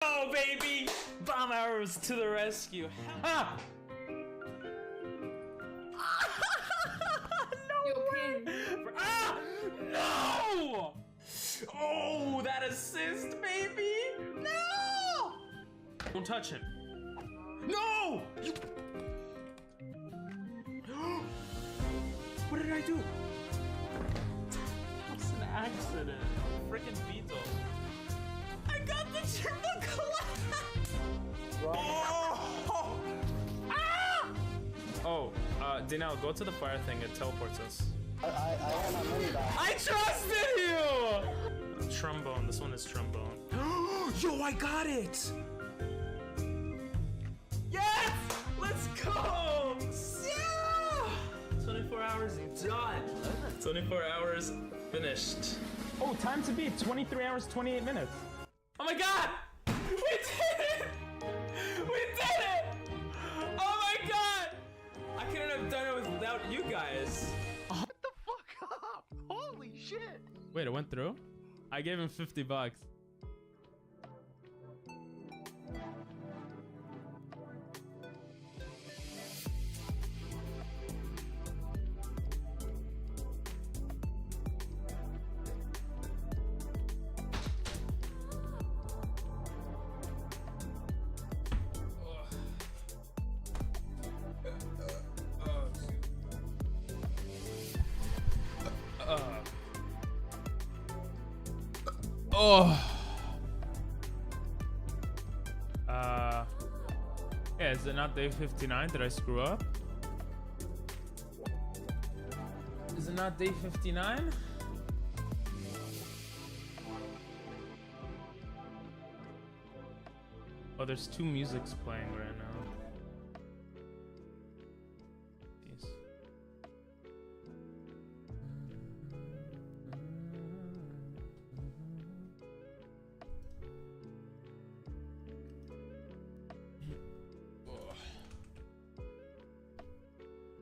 Oh, baby! Bomb arrows to the rescue. Ha! No way! Ah! No! Oh, that assist, baby! No! Don't touch him. No! You... What did I do? It's an accident. Freaking Beetle. I got the triple collapse! Oh! Ah! Oh, Danielle, go to the fire thing. It teleports us. I am on money back. I trusted you! Trombone. This one is trombone. Yo, I got it! Yes! Let's go! Yeah! 24 hours done. 24 hours finished. Oh, time to beat 23 hours, 28 minutes. Oh my god! We did it! We did it! Oh my god! I couldn't have done it without you guys. What the fuck up? Holy shit! Wait, it went through? I gave him 50 bucks. Yeah, is it not day 59? Did I screw up? Is it not day 59? Oh, there's two musics playing right now. Jeez.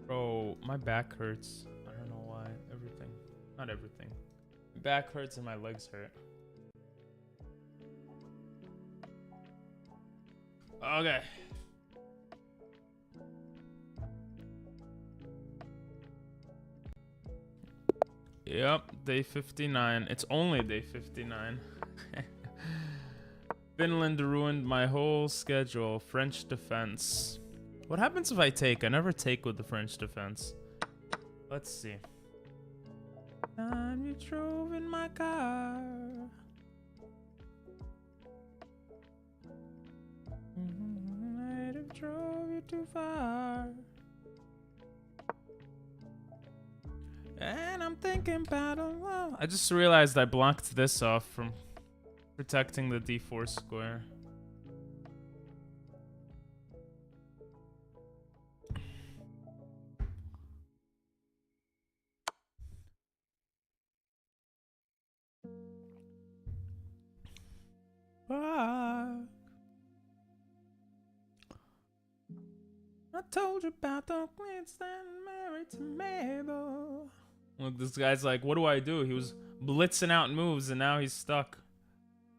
Bro, my back hurts. I don't know why. Everything. Not everything. My back hurts and my legs hurt. Okay. Yep, day 59. It's only day 59. Finland ruined my whole schedule. French defense. What happens if I take? I never take with the French defense. Let's see. Time you drove in my car. I'd have drove you too far. And I'm thinking about I just realized I blocked this off from protecting the D4 square. I told you about the queen standing married to Mabel. Look, this guy's like, what do I do? He was blitzing out moves and now he's stuck.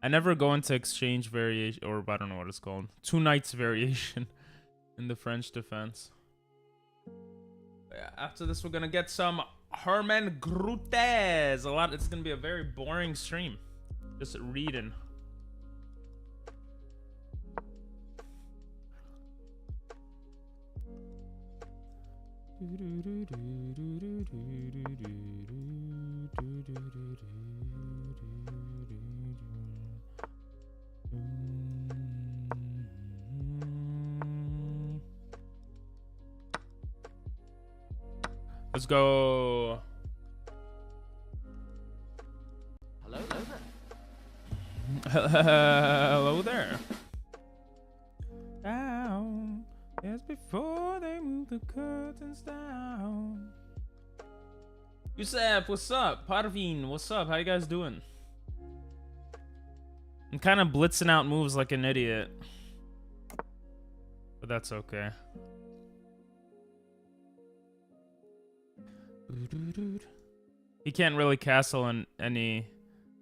I never go into exchange variation, or I don't know what it's called. 2 knights variation in the French defense. Yeah, after this, we're gonna get some Herman Grutes. It's gonna be a very boring stream. Just reading. Let's go. Hello there. Hello there. Down. Yes, before they move the curtains down. Yusef, what's up? Parveen, what's up? How you guys doing? I'm kind of blitzing out moves like an idiot. But that's okay. He can't really castle in any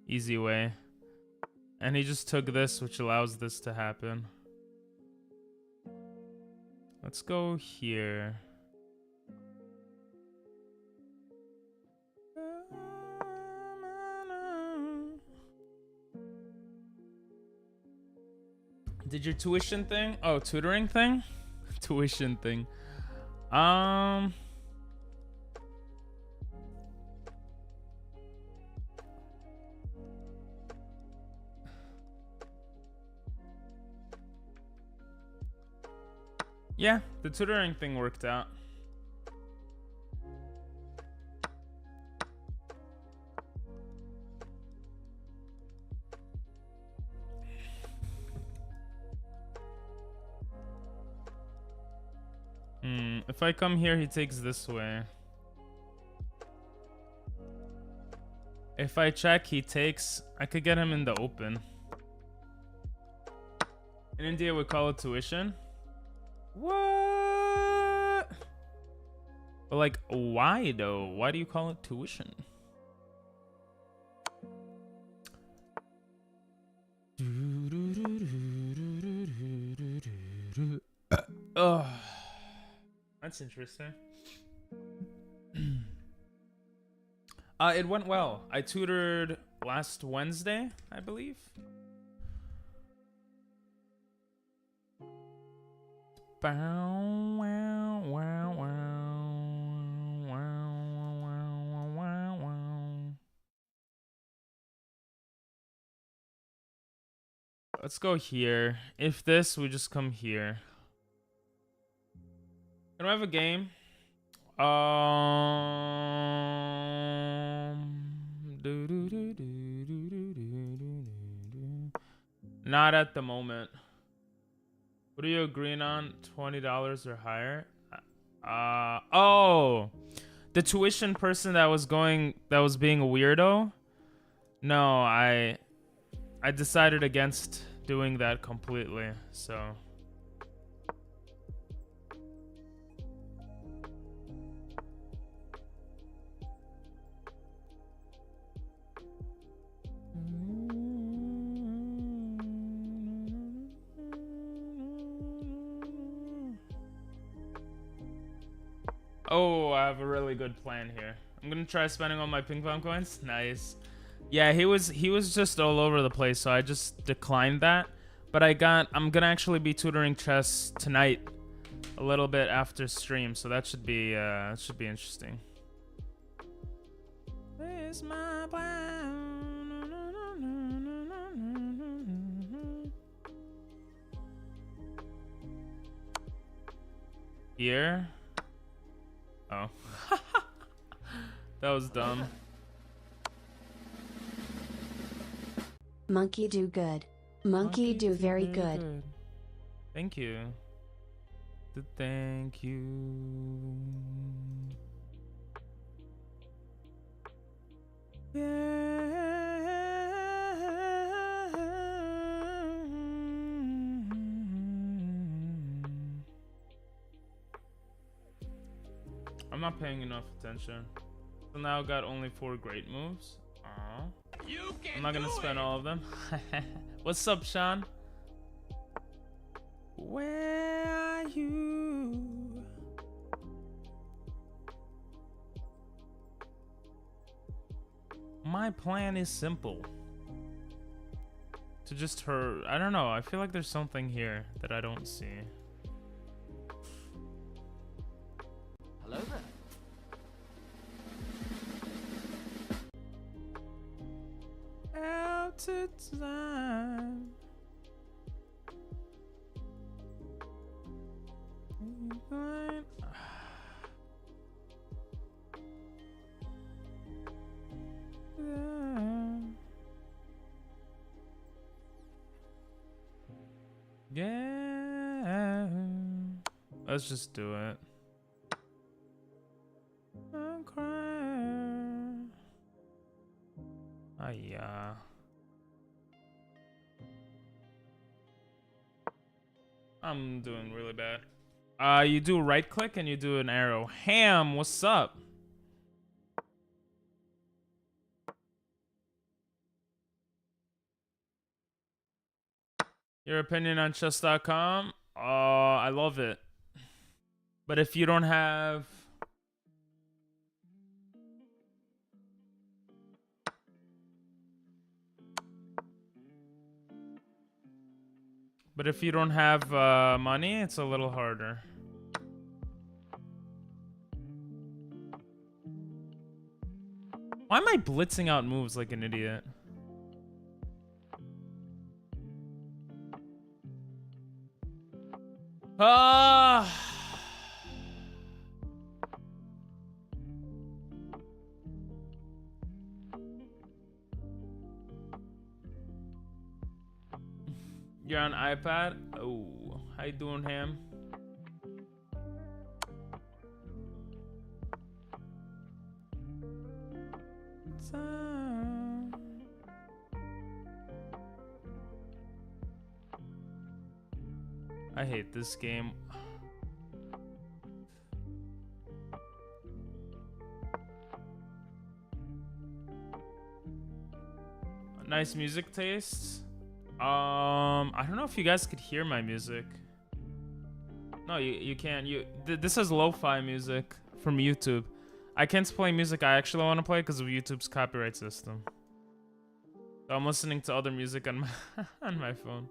easy way. And he just took this, which allows this to happen. Let's go here. Did your tuition thing? Oh, tutoring thing? Tuition thing. Yeah, the tutoring thing worked out. If I come here, he takes this way. If I check, he takes... I could get him in the open. In India, we call it tuition. What? But like, why though? Why do you call it tuition? Oh, that's interesting. It went well. I tutored last Wednesday, I believe. Let's go here. If this, we just come here. Can we have a game? Not at the moment. What are you agreeing on? $20 or higher? Oh, the tuition person that was being a weirdo. No, I decided against doing that completely. So. Oh, I have a really good plan here. I'm gonna try spending all my ping pong coins. Nice. Yeah, he was just all over the place, so I just declined that. But I'm gonna actually be tutoring chess tonight, a little bit after stream, so that should be interesting. Here's my plan. Here. Oh. That was dumb. Monkey do good. Monkey do very good. Thank you. Thank you. I'm not paying enough attention. So now I got only 4 great moves. Aww. I'm not gonna spend all of them. What's up, Sean? Where are you? My plan is simple. To just hurt. I don't know. I feel like there's something here that I don't see. Hello there. Out to time. Yeah. Let's just do it. I'm crying. Yeah. I'm doing really bad. You do right click and you do an arrow. Ham, what's up? Your opinion on chess.com? I love it. But if you don't have... But if you don't have money, it's a little harder. Why am I blitzing out moves like an idiot? Ah! You're on iPad? Oh, how you doing, Ham? I hate this game. Nice music tastes. I don't know if you guys could hear my music. No, you can't. This is lo-fi music from YouTube. I can't play music I actually want to play because of YouTube's copyright system. So I'm listening to other music on my on my phone.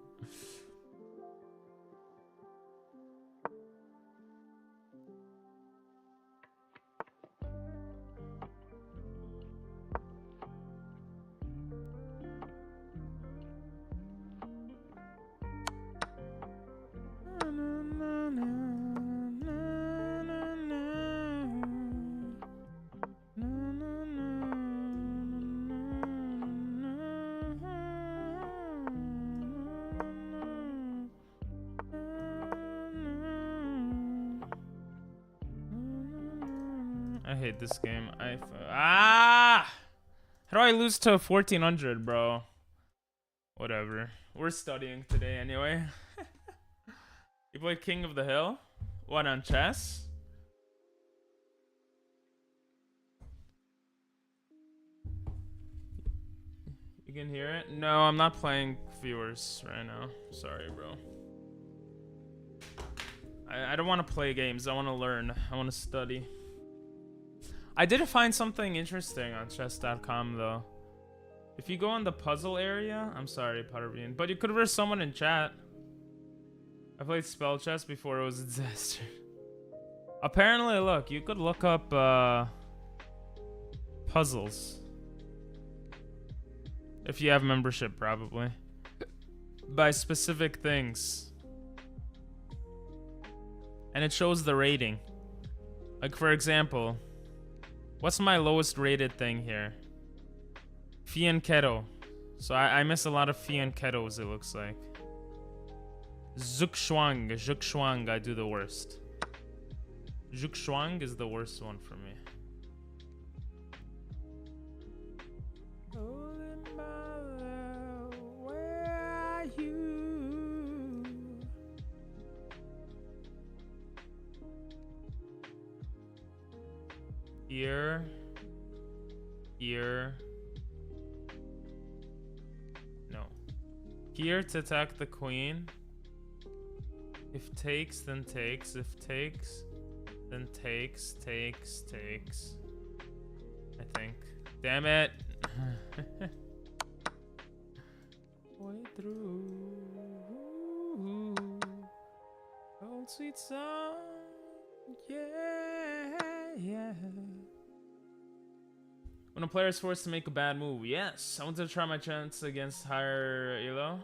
I hate this game. How do I lose to 1400, bro? Whatever. We're studying today anyway. You play King of the Hill? What, on chess? You can hear it? No, I'm not playing viewers right now. Sorry, bro. I don't want to play games. I want to learn. I want to study. I did find something interesting on chess.com though. If you go in the puzzle area, I'm sorry, Potterbean, but you could verse someone in chat. I played spell chess before, it was a disaster. Apparently, look, you could look up puzzles. If you have membership, probably. By specific things. And it shows the rating. Like, for example, what's my lowest rated thing here? Fianchetto. So I miss a lot of fianchettos, it looks like. Zhugshuang, I do the worst. Zhugshuang is the worst one for me. Holy mother, where are you? Here. No. Here to attack the queen. If takes, then takes. If takes, then takes. I think. Damn it. Way through. Old sweet song. Yeah. When a player is forced to make a bad move. Yes. I want to try my chance against higher elo.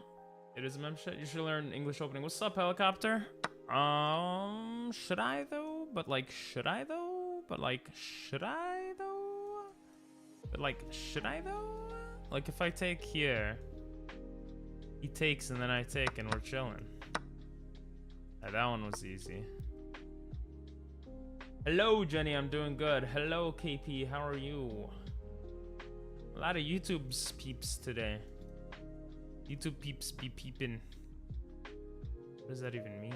It is a membership. You should learn English opening. What's up, helicopter? Should I though? But like, should I though? Like, if I take here, he takes and then I take and we're chilling. Yeah, that one was easy. Hello, Jenny. I'm doing good. Hello, KP. How are you? A lot of YouTube's peeps today. YouTube peeps be peeping. What does that even mean?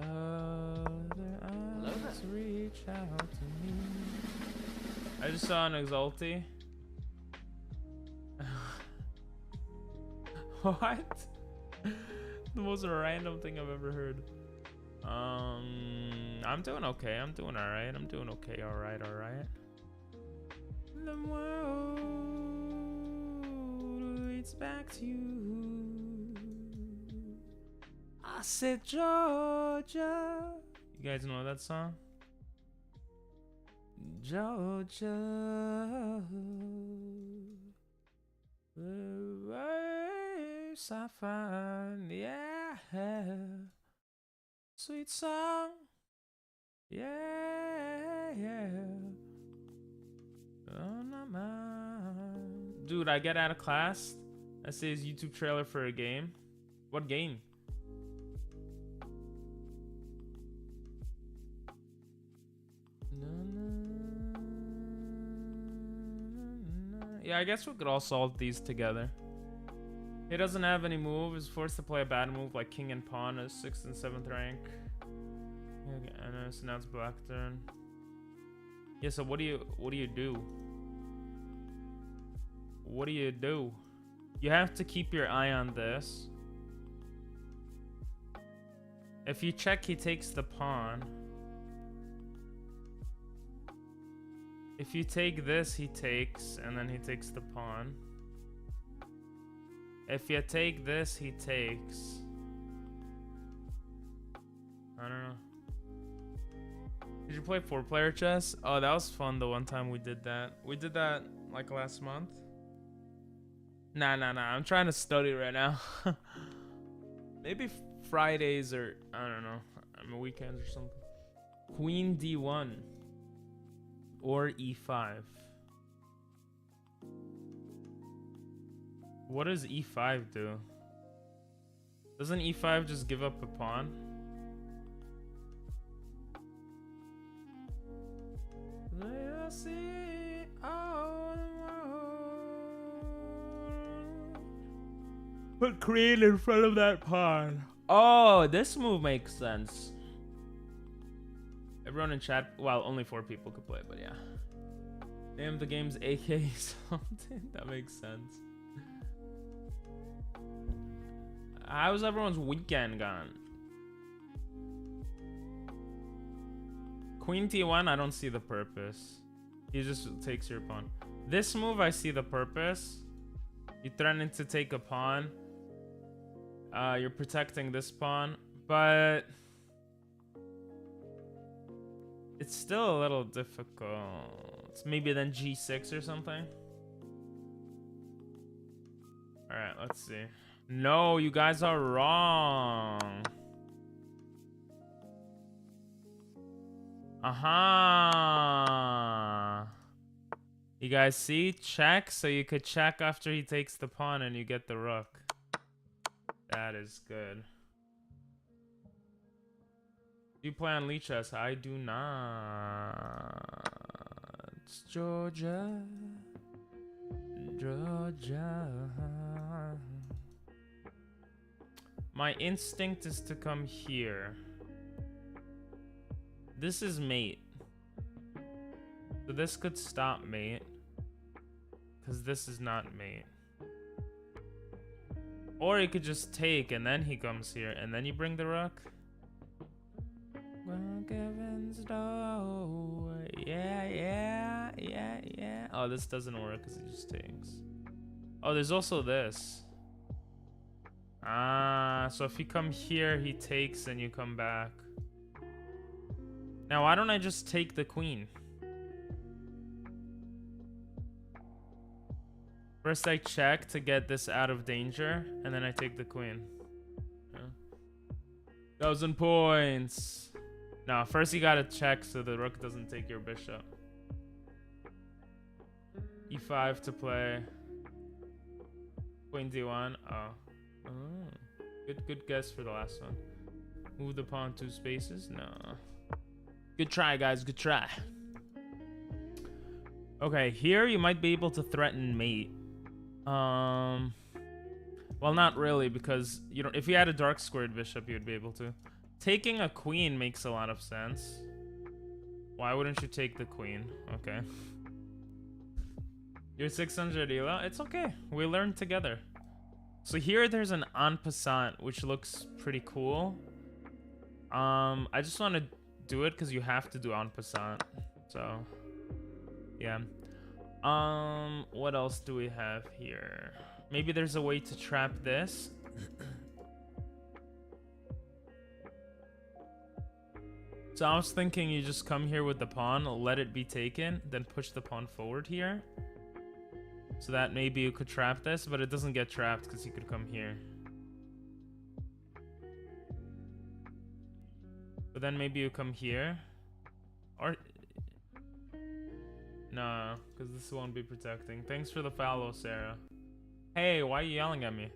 Other eyes reach out to me. I just saw an Exalti. What? The most random thing I've ever heard. I'm doing okay. I'm doing alright. I'm doing okay. Alright. The world leads back to you. I said Georgia. You guys know that song? Georgia. I find, yeah, sweet song, yeah. On my mind. Dude, I get out of class. That says YouTube trailer for a game. What game? Yeah, I guess we could all solve these together. He doesn't have any move. Is forced to play a bad move like king and pawn as 6th and 7th rank. Yeah, so now it's black turn. Yeah, so what do you do? What do you do? You have to keep your eye on this. If you check, he takes the pawn. If you take this, he takes, and then he takes the pawn. If you take this, he takes. I don't know. Did you play 4-player chess? Oh, that was fun the one time we did that. We did that like last month. Nah. I'm trying to study right now. Maybe Fridays or, I don't know, weekends or something. Queen D1 or E5. What does E5 do? Doesn't E5 just give up a pawn? Put queen in front of that pawn. Oh, this move makes sense. Everyone in chat, well, only 4 people could play, but yeah. Name the game's AK something. That makes sense. How's everyone's weekend gone? Queen T1, I don't see the purpose. He just takes your pawn. This move, I see the purpose. You threaten to take a pawn. You're protecting this pawn, but it's still a little difficult. Maybe then G6 or something. All right, let's see. No, you guys are wrong. Aha. You guys see? Check, so you could check after he takes the pawn and you get the rook. That is good. Do you play on Lee chess? I do not. It's Georgia. My instinct is to come here. This is mate. So this could stop mate. Because this is not mate. Or he could just take and then he comes here and then you bring the rook. Yeah. Oh, this doesn't work because he just takes. Oh, there's also this. Ah, so if you come here, he takes and you come back. Now, why don't I just take the queen? First, I check to get this out of danger, and then I take the queen. Yeah. 1,000 points. No, first you gotta check so the rook doesn't take your bishop. E5 to play. Queen D1. Oh. Good guess for the last one. Move the pawn 2 spaces. No. Good try, guys. Good try. Okay, here you might be able to threaten mate. Well, not really, because you don't. If you had a dark squared bishop, you would be able to. Taking a queen makes a lot of sense. Why wouldn't you take the queen? Okay. You're 600 Ela. It's okay. We learn together. So here there's an en passant, which looks pretty cool. I just want to do it because you have to do en passant. So, yeah. What else do we have here? Maybe there's a way to trap this. So I was thinking you just come here with the pawn, let it be taken, then push the pawn forward here. So that maybe you could trap this, but it doesn't get trapped because you could come here. But then maybe you come here. Or... no, because this won't be protecting. Thanks for the follow, Sarah. Hey, why are you yelling at me?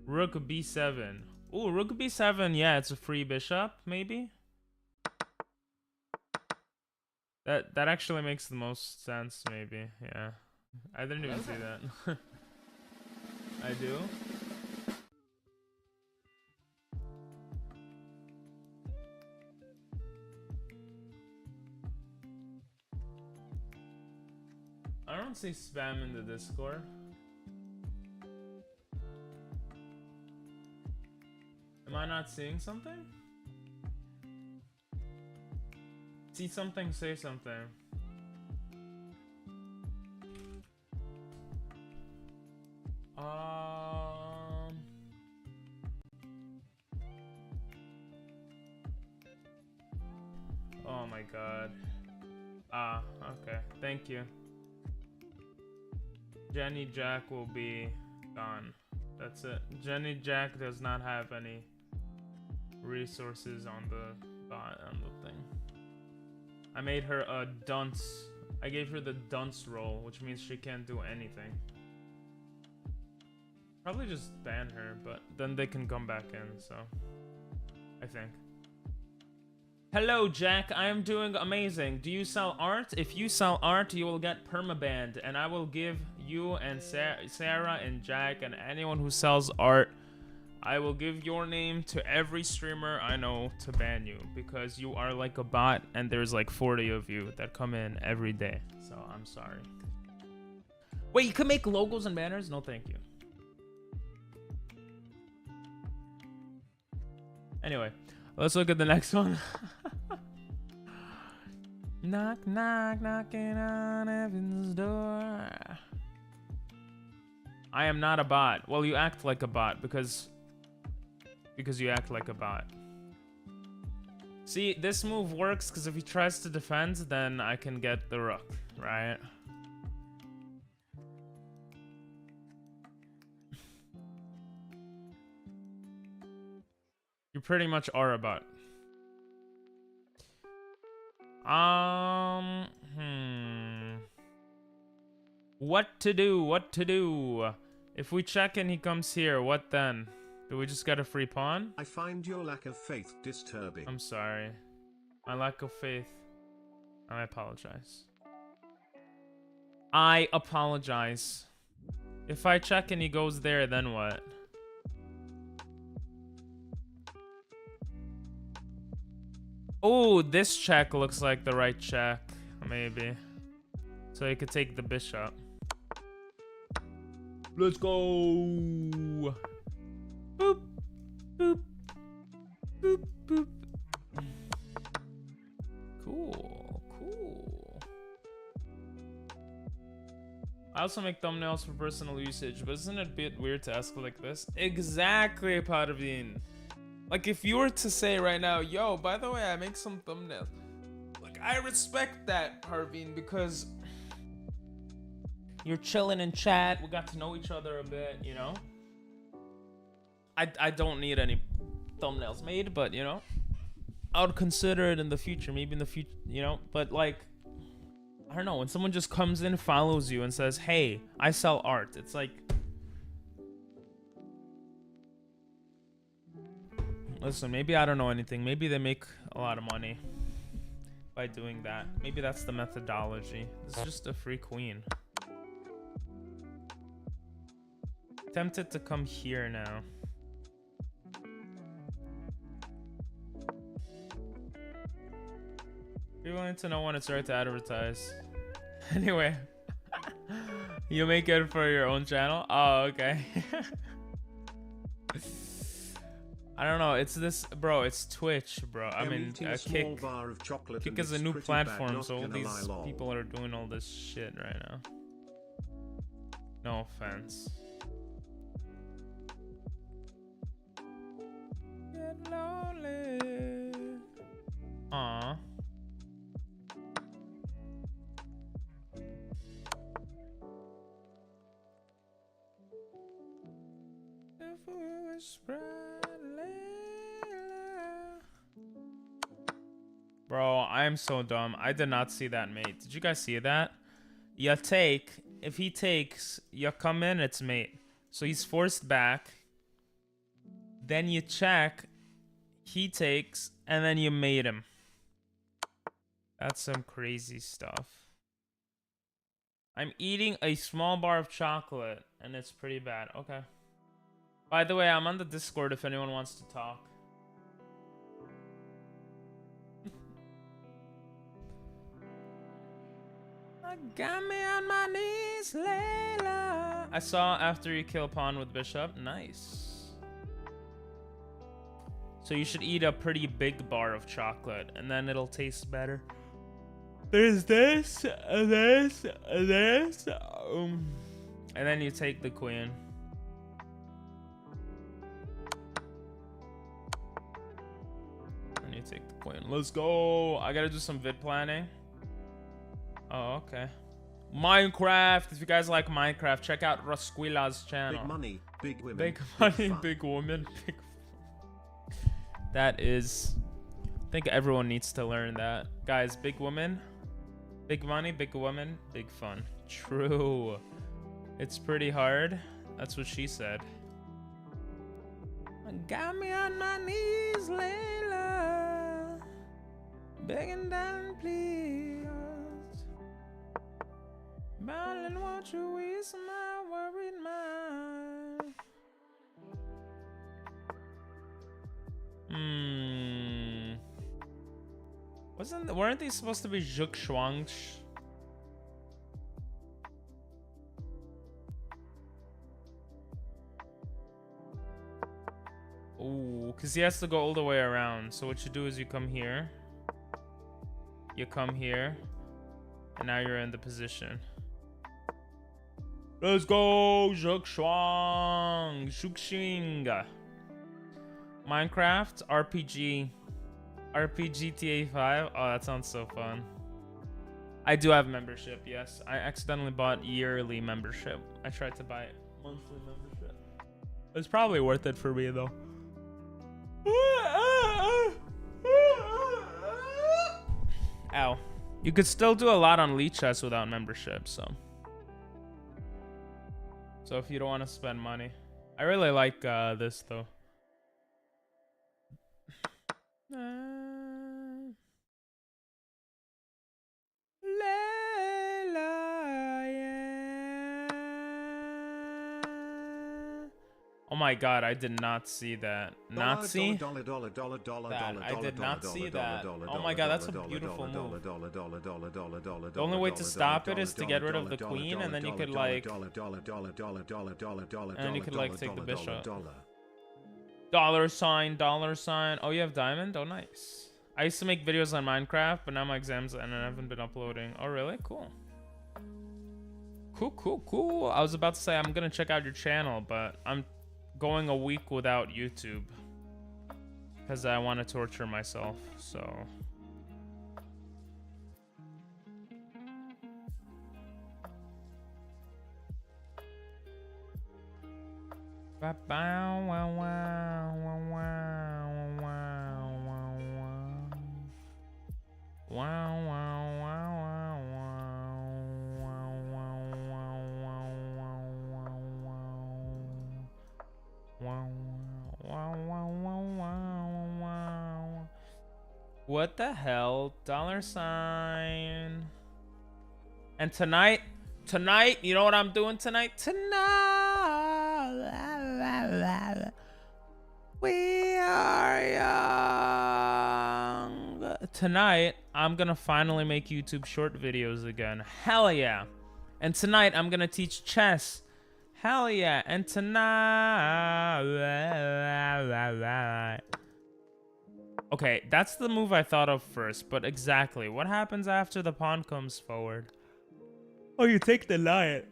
Rook b7. Ooh, rook b7, yeah, it's a free bishop, maybe? That actually makes the most sense, maybe. Yeah. I didn't even see that. I do? I don't see spam in the Discord. Am I not seeing something? See something, say something. Oh my god. Ah, okay. Thank you. Jenny Jack will be gone. That's it. Jenny Jack does not have any resources on the thing. I made her a dunce. I gave her the dunce role, which means she can't do anything. Probably just ban her, but then they can come back in, so I think. Hello, Jack. I am doing amazing. Do you sell art? If you sell art, you will get permabanned, and I will give you and Sarah and Jack and anyone who sells art, I will give your name to every streamer I know to ban you, because you are like a bot and there's like 40 of you that come in every day. So I'm sorry. Wait, you can make logos and banners? No, thank you. Anyway, let's look at the next one. Knock, knock, knocking on heaven's door. I am not a bot. Well, you act like a bot because you act like a bot. See, this move works because if he tries to defend, then I can get the rook, right? You pretty much are a bot. What to do? What to do? If we check and he comes here, what then? Do we just get a free pawn? I find your lack of faith disturbing. I'm sorry. My lack of faith. I apologize. I apologize. If I check and he goes there, then what? Oh, this check looks like the right check. Maybe. So he could take the bishop. Let's go! Boop, boop, boop, boop. Cool, cool. I also make thumbnails for personal usage, but isn't it a bit weird to ask like this? Exactly, Parveen. Like, if you were to say right now, yo, by the way, I make some thumbnails. Like, I respect that, Parveen, because you're chilling in chat. We got to know each other a bit, you know? I don't need any thumbnails made, but, you know, I would consider it in the future. Maybe in the future, you know? But, like, I don't know. When someone just comes in, follows you, and says, hey, I sell art. It's like... Listen, maybe I don't know anything. Maybe they make a lot of money by doing that. Maybe that's the methodology. It's just a free queen. Tempted to come here now. People need to know when it's right to advertise. Anyway. You make it for your own channel? Oh, okay. I don't know. It's this, bro. It's Twitch, bro. I mean, eating a small Kick. bar of chocolate Kick and is a it's new pretty bad, platform, not so all gonna these lie, lol. people are doing all this shit right now. No offense. Get lonely. Aw. If we were spread Bro, I am so dumb. I did not see that, mate. Did you guys see that? You take, if he takes, you come in, it's mate. So he's forced back. Then you check, he takes, and then you mate him. That's some crazy stuff. I'm eating a small bar of chocolate, and it's pretty bad. Okay. By the way, I'm on the Discord if anyone wants to talk. Got me on my knees, Layla. I saw after you kill pawn with bishop. Nice. So you should eat a pretty big bar of chocolate, and then it'll taste better. There's this, this, this. And then you take the queen. And you take the queen. Let's go. I gotta do some vid planning. Oh, okay. Minecraft. If you guys like Minecraft, check out Rasquila's channel. Big money, big women. Big money, fun. big woman, big. That is. I think everyone needs to learn that, guys. Big woman, big money, big woman, big fun. True. It's pretty hard. That's what she said. Got me on my knees, Layla. Begging down, please. Darling, won't you ease my worried mind? Weren't these supposed to be Zhuk Shuang? Ooh, because he has to go all the way around. So what you do is you come here. You come here. And now you're in the position. Let's go, Zhuk Shuang, Zhuk Xing. Minecraft, RPG, GTA 5. Oh, that sounds so fun. I do have membership, yes. I accidentally bought yearly membership. I tried to buy monthly membership. It's probably worth it for me, though. Ow. You could still do a lot on Lichess without membership, so if you don't want to spend money. I really like this, though. Oh my god, I did not see that. Not see? That. I did not see that. Oh my god, that's a beautiful move. The only way to stop it is to get rid of the queen, and then you could like... And then you could like take the bishop. Dollar sign. Oh, you have diamond? Oh, nice. I used to make videos on Minecraft, but now my exams and I haven't been uploading. Oh, really? Cool. Cool. I was about to say I'm gonna check out your channel, but I'm going a week without YouTube because I want to torture myself, so... What the hell? Dollar sign. And tonight, you know what I'm doing tonight? We are young. Tonight, I'm gonna finally make YouTube short videos again. Hell yeah. And tonight, I'm gonna teach chess. Hell yeah. And tonight, Okay, that's the move I thought of first, but exactly. What happens after the pawn comes forward? Oh, you take the knight.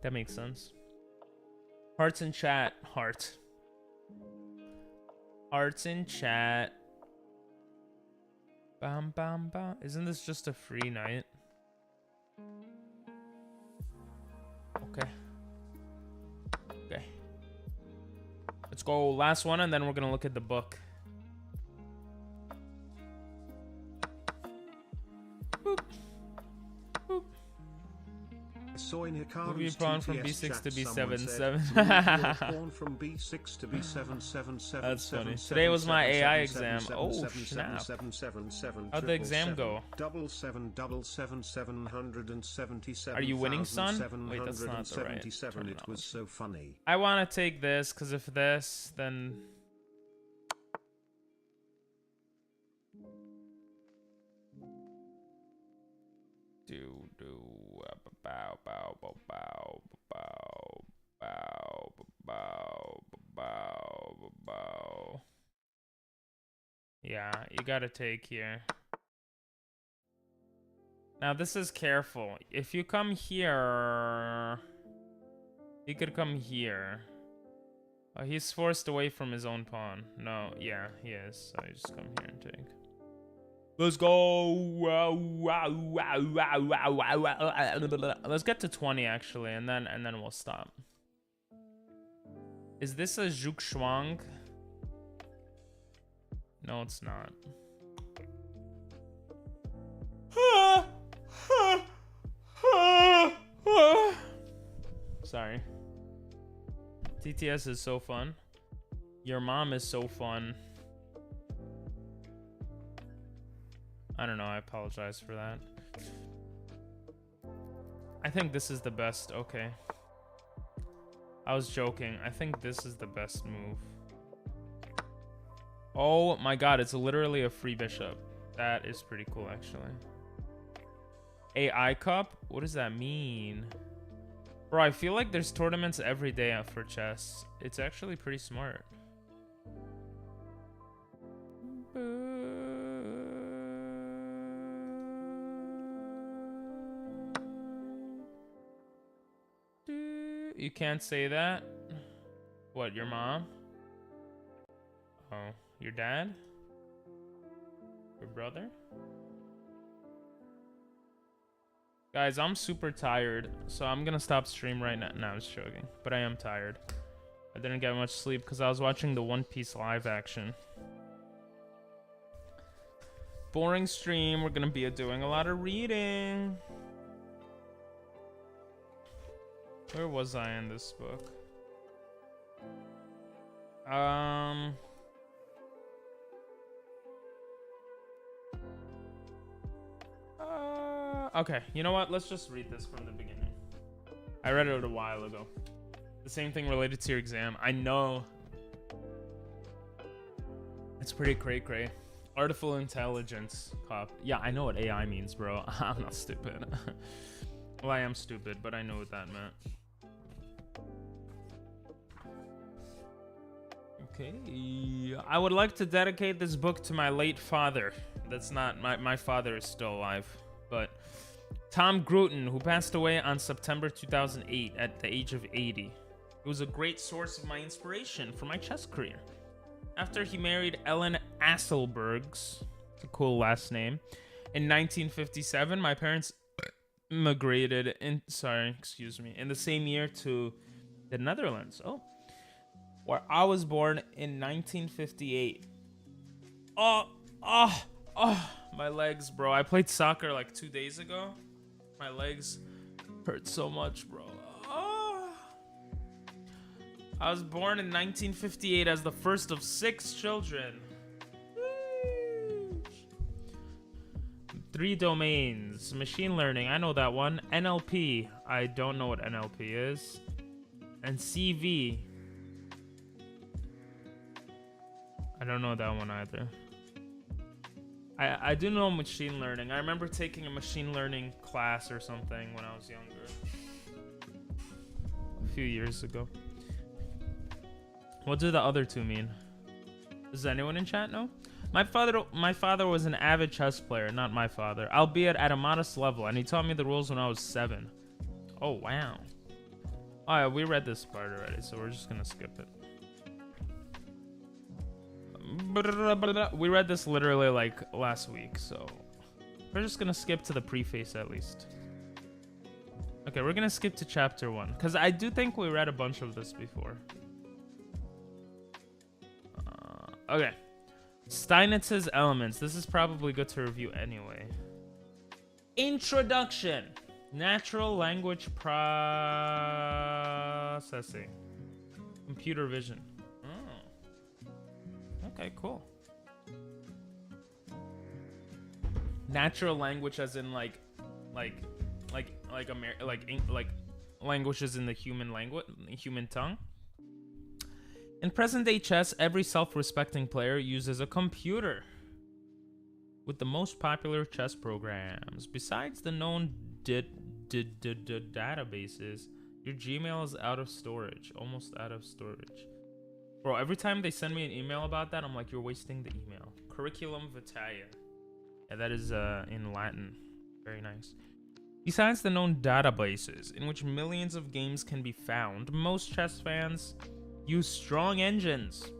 That makes sense. Hearts in chat. Heart. Hearts in chat. Bam, bam, bam. Isn't this just a free knight? Okay. Okay. Let's go last one, and then we're gonna look at the book. Boop. Boop. Soy Move your Hikaru's pawn from TTS b6 to chat, someone b7, said, 7. "Move your pawn from b6 to b7, 7, 7, That's 7, funny. 7, Today was my 7, AI 7, exam. 7, Oh, 7, snap. 7, 7, 7, How'd the exam go? 777 Are you winning, son? Wait, that's not the right It terminology. was so funny. I want to take this, because if this, then... bow, bow, bow, bow, bow, bow, bow, bow, bow. Yeah, you gotta take here. Now this is careful. If you come here, he could come here. Oh, he's forced away from his own pawn. No, yeah, he is. So you just come here and take. Let's go. Let's get to 20 actually, and then we'll stop. Is this a Zhuk Shuang? No, it's not. Sorry. TTS is so fun. Your mom is so fun. I don't know, I apologize for that. I think this is the best. Okay. I was joking. I think this is the best move. Oh my god, it's literally a free bishop. That is pretty cool, actually. AI Cup? What does that mean? Bro, I feel like there's tournaments every day for chess. It's actually pretty smart. You can't say that? What, your mom? Oh, your dad? Your brother? Guys, I'm super tired, so I'm gonna stop stream right now. No, I was joking, but I am tired. I didn't get much sleep because I was watching the One Piece live action. Boring stream. We're gonna be doing a lot of reading. Where was I in this book? Okay, you know what? Let's just read this from the beginning. I read it a while ago. The same thing related to your exam. I know. It's pretty cray-cray. Artificial intelligence cop. Yeah, I know what AI means, bro. I'm not stupid. Well, I am stupid, but I know what that meant. Okay. I would like to dedicate this book to my late father. That's not... My father is still alive. But Tom Grooten, who passed away on September 2008 at the age of 80. He was a great source of my inspiration for my chess career. After he married Ellen Asselbergs, a cool last name, in 1957, my parents immigrated in the same year to the Netherlands. Oh, where I was born in 1958. Oh, my legs, bro. I played soccer like 2 days ago. My legs hurt so much, bro. Oh. I was born in 1958 as the first of 6 children. 3 domains. Machine learning, I know that one. NLP, I don't know what NLP is. And CV. I don't know that one either. I do know machine learning. I remember taking a machine learning class or something when I was younger. A few years ago. What do the other two mean? Does anyone in chat know? My father was an avid chess player, not my father, albeit at a modest level, and he taught me the rules when I was 7. Oh, wow. Oh, yeah, we read this part already, so we're just gonna skip it. We read this literally like last week, so we're just gonna skip to the preface at least. Okay, we're gonna skip to chapter 1, because I do think we read a bunch of this before. Okay. Steinitz's Elements. This is probably good to review anyway. Introduction. Natural language processing. Computer vision. Oh. Okay, cool. Natural language as in like languages in the human tongue. In present-day chess, every self-respecting player uses a computer with the most popular chess programs. Besides the known databases, your Gmail is out of storage, almost out of storage. Bro, every time they send me an email about that, I'm like, you're wasting the email. Curriculum vitae. Yeah, that is in Latin. Very nice. Besides the known databases, in which millions of games can be found, most chess fans use strong engines.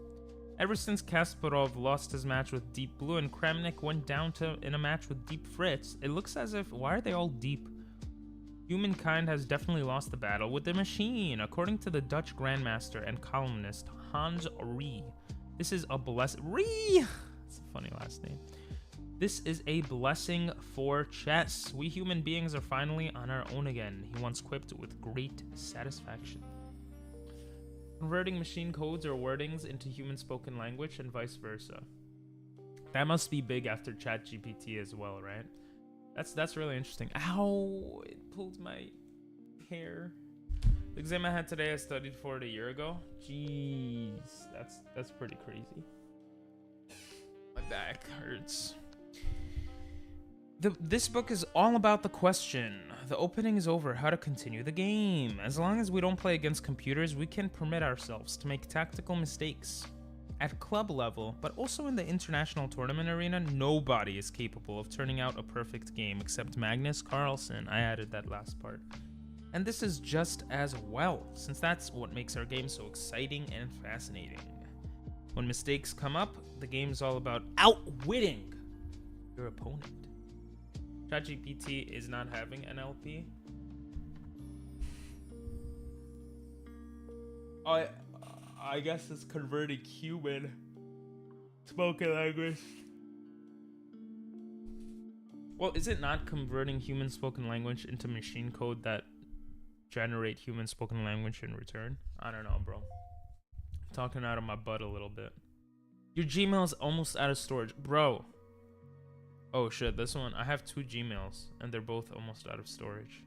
Ever since Kasparov lost his match with Deep Blue and Kramnik went down in a match with Deep Fritz, it looks as if, why are they all deep? Humankind has definitely lost the battle with the machine, according to the Dutch grandmaster and columnist Hans Rie. This is a Rie! It's a funny last name. This is a blessing for chess. We human beings are finally on our own again, he once quipped with great satisfaction. Converting machine codes or wordings into human spoken language and vice versa. That must be big after ChatGPT as well, right? That's really interesting. Ow! It pulled my hair. The exam I had today, I studied for it a year ago. Jeez, that's pretty crazy. My back hurts. This book is all about the question. The opening is over. How to continue the game. As long as we don't play against computers, we can permit ourselves to make tactical mistakes. At club level, but also in the international tournament arena, nobody is capable of turning out a perfect game except Magnus Carlsen. I added that last part. And this is just as well, since that's what makes our game so exciting and fascinating. When mistakes come up, the game's all about outwitting your opponent. ChatGPT is not having NLP. I guess it's converting human spoken language. Well, is it not converting human spoken language into machine code that generate human spoken language in return? I don't know, bro. I'm talking out of my butt a little bit. Your Gmail is almost out of storage, bro. Oh shit, this one, I have 2 Gmails and they're both almost out of storage.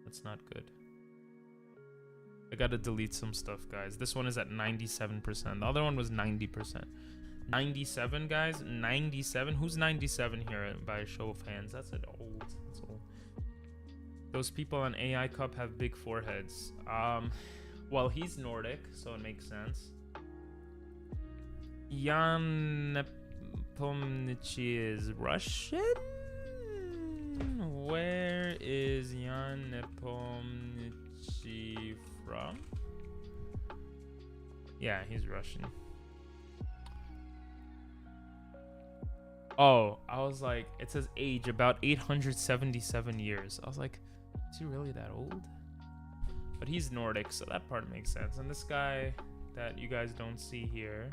That's not good. I gotta delete some stuff, guys. This one is at 97%. The other one was 90%. 97, guys? 97? Who's 97 here by a show of hands? That's old. That's old. Those people on AI Cup have big foreheads. Well, he's Nordic, so it makes sense. Jan Nepomniachtchi is Russian? Where is Jan Nepomniachtchi from? Yeah, he's Russian. Oh, I was like, it says age about 877 years. I was like, is he really that old? But he's Nordic, so that part makes sense. And this guy that you guys don't see here,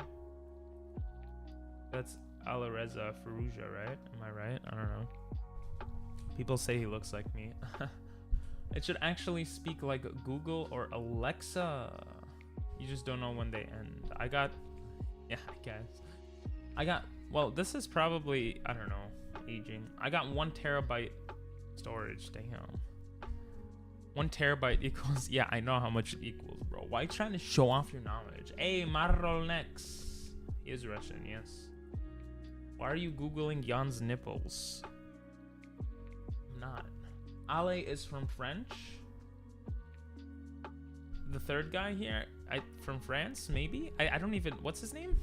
that's Alireza Firouzja, right? Am I right? I don't know. People say he looks like me. It should actually speak like Google or Alexa. You just don't know when they end. Yeah, I guess. Well, this is probably, I don't know, aging. I got 1 terabyte storage, damn. 1 terabyte equals, yeah, I know how much it equals, bro. Why are you trying to show off your knowledge? Hey, Marolnex. He is Russian, yes. Why are you Googling Jan's nipples? I'm not. Ale is from French. the third guy here, from France, maybe? I don't even, what's his name?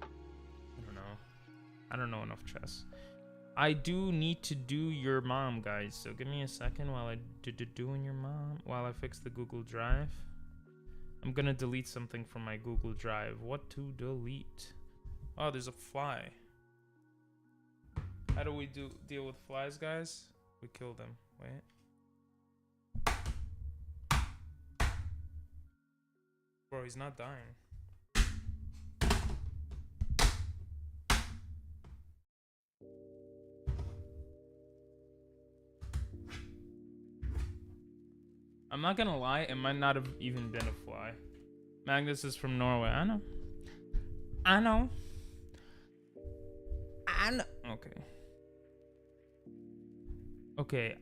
I don't know. I don't know enough chess. I do need to do your mom, guys. So give me a second while I doing your mom, while I fix the Google Drive. I'm gonna delete something from my Google Drive. What to delete? Oh, there's a fly. How do we deal with flies, guys? We kill them. Wait. Bro, he's not dying. I'm not gonna lie, it might not have even been a fly. Magnus is from Norway. I know. I know. I know. Okay. Okay,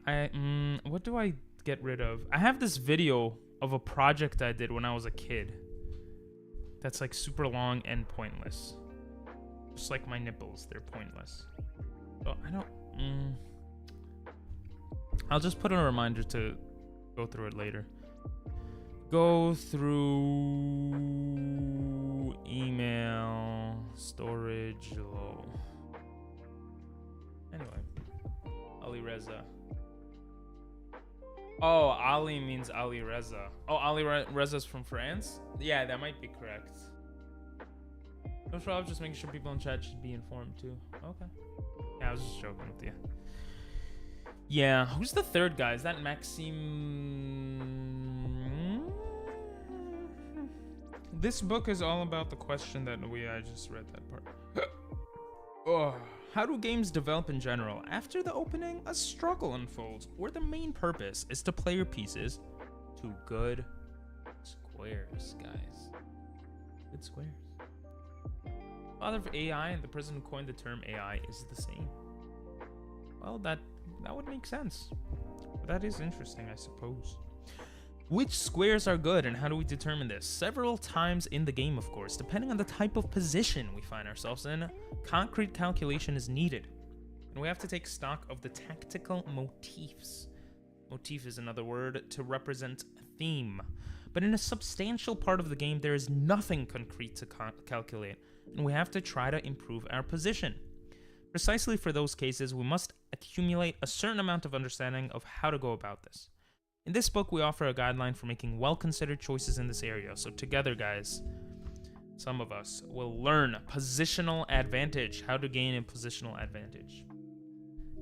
what do I get rid of? I have this video of a project I did when I was a kid. That's like super long and pointless. Just like my nipples, they're pointless. So I don't, I'll just put a reminder to go through it later. Go through email, storage, low. Anyway, Ali Reza. Oh, Ali means Ali Reza. Oh, Ali Reza's from France? Yeah, that might be correct. No problem, just making sure people in chat should be informed too. Okay. Yeah, I was just joking with you. Yeah, who's the third guy? Is that Maxime? This book is all about the question that I just read that part. Oh, how do games develop in general? After the opening, a struggle unfolds, where the main purpose is to play your pieces to good squares, guys. Good squares. Father of AI and the person who coined the term AI is the same. Well, that would make sense. But that is interesting, I suppose. Which squares are good and how do we determine this? Several times in the game, of course. Depending on the type of position we find ourselves in, concrete calculation is needed. And we have to take stock of the tactical motifs. Motif is another word to represent theme. But in a substantial part of the game, there is nothing concrete to calculate, and we have to try to improve our position. Precisely for those cases, we must accumulate a certain amount of understanding of how to go about this. In this book, we offer a guideline for making well-considered choices in this area. So together, guys, some of us will learn positional advantage, how to gain a positional advantage.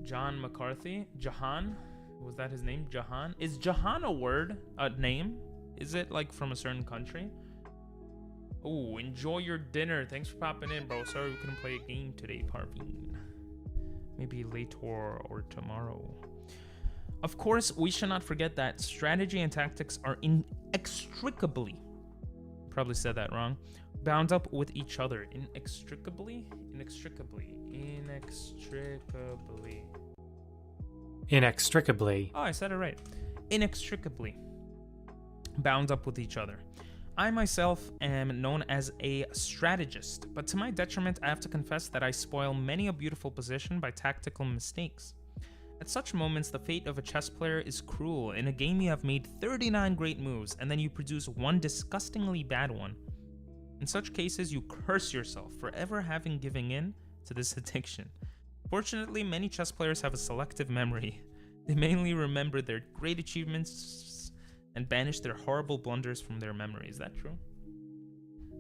John McCarthy, Jahan, was that his name? Jahan? Is Jahan a word, a name? Is it like from a certain country? Oh, enjoy your dinner. Thanks for popping in, bro. Sorry we couldn't play a game today, Parveen. Maybe later or tomorrow. Of course, we should not forget that strategy and tactics are inextricably, probably said that wrong, bound up with each other. Inextricably. Oh, I said it right. Inextricably bound up with each other. I myself am known as a strategist, but to my detriment, I have to confess that I spoil many a beautiful position by tactical mistakes. At such moments, the fate of a chess player is cruel. In a game, you have made 39 great moves, and then you produce one disgustingly bad one. In such cases, you curse yourself for ever having given in to this addiction. Fortunately, many chess players have a selective memory. They mainly remember their great achievements and banish their horrible blunders from their memory. Is that true?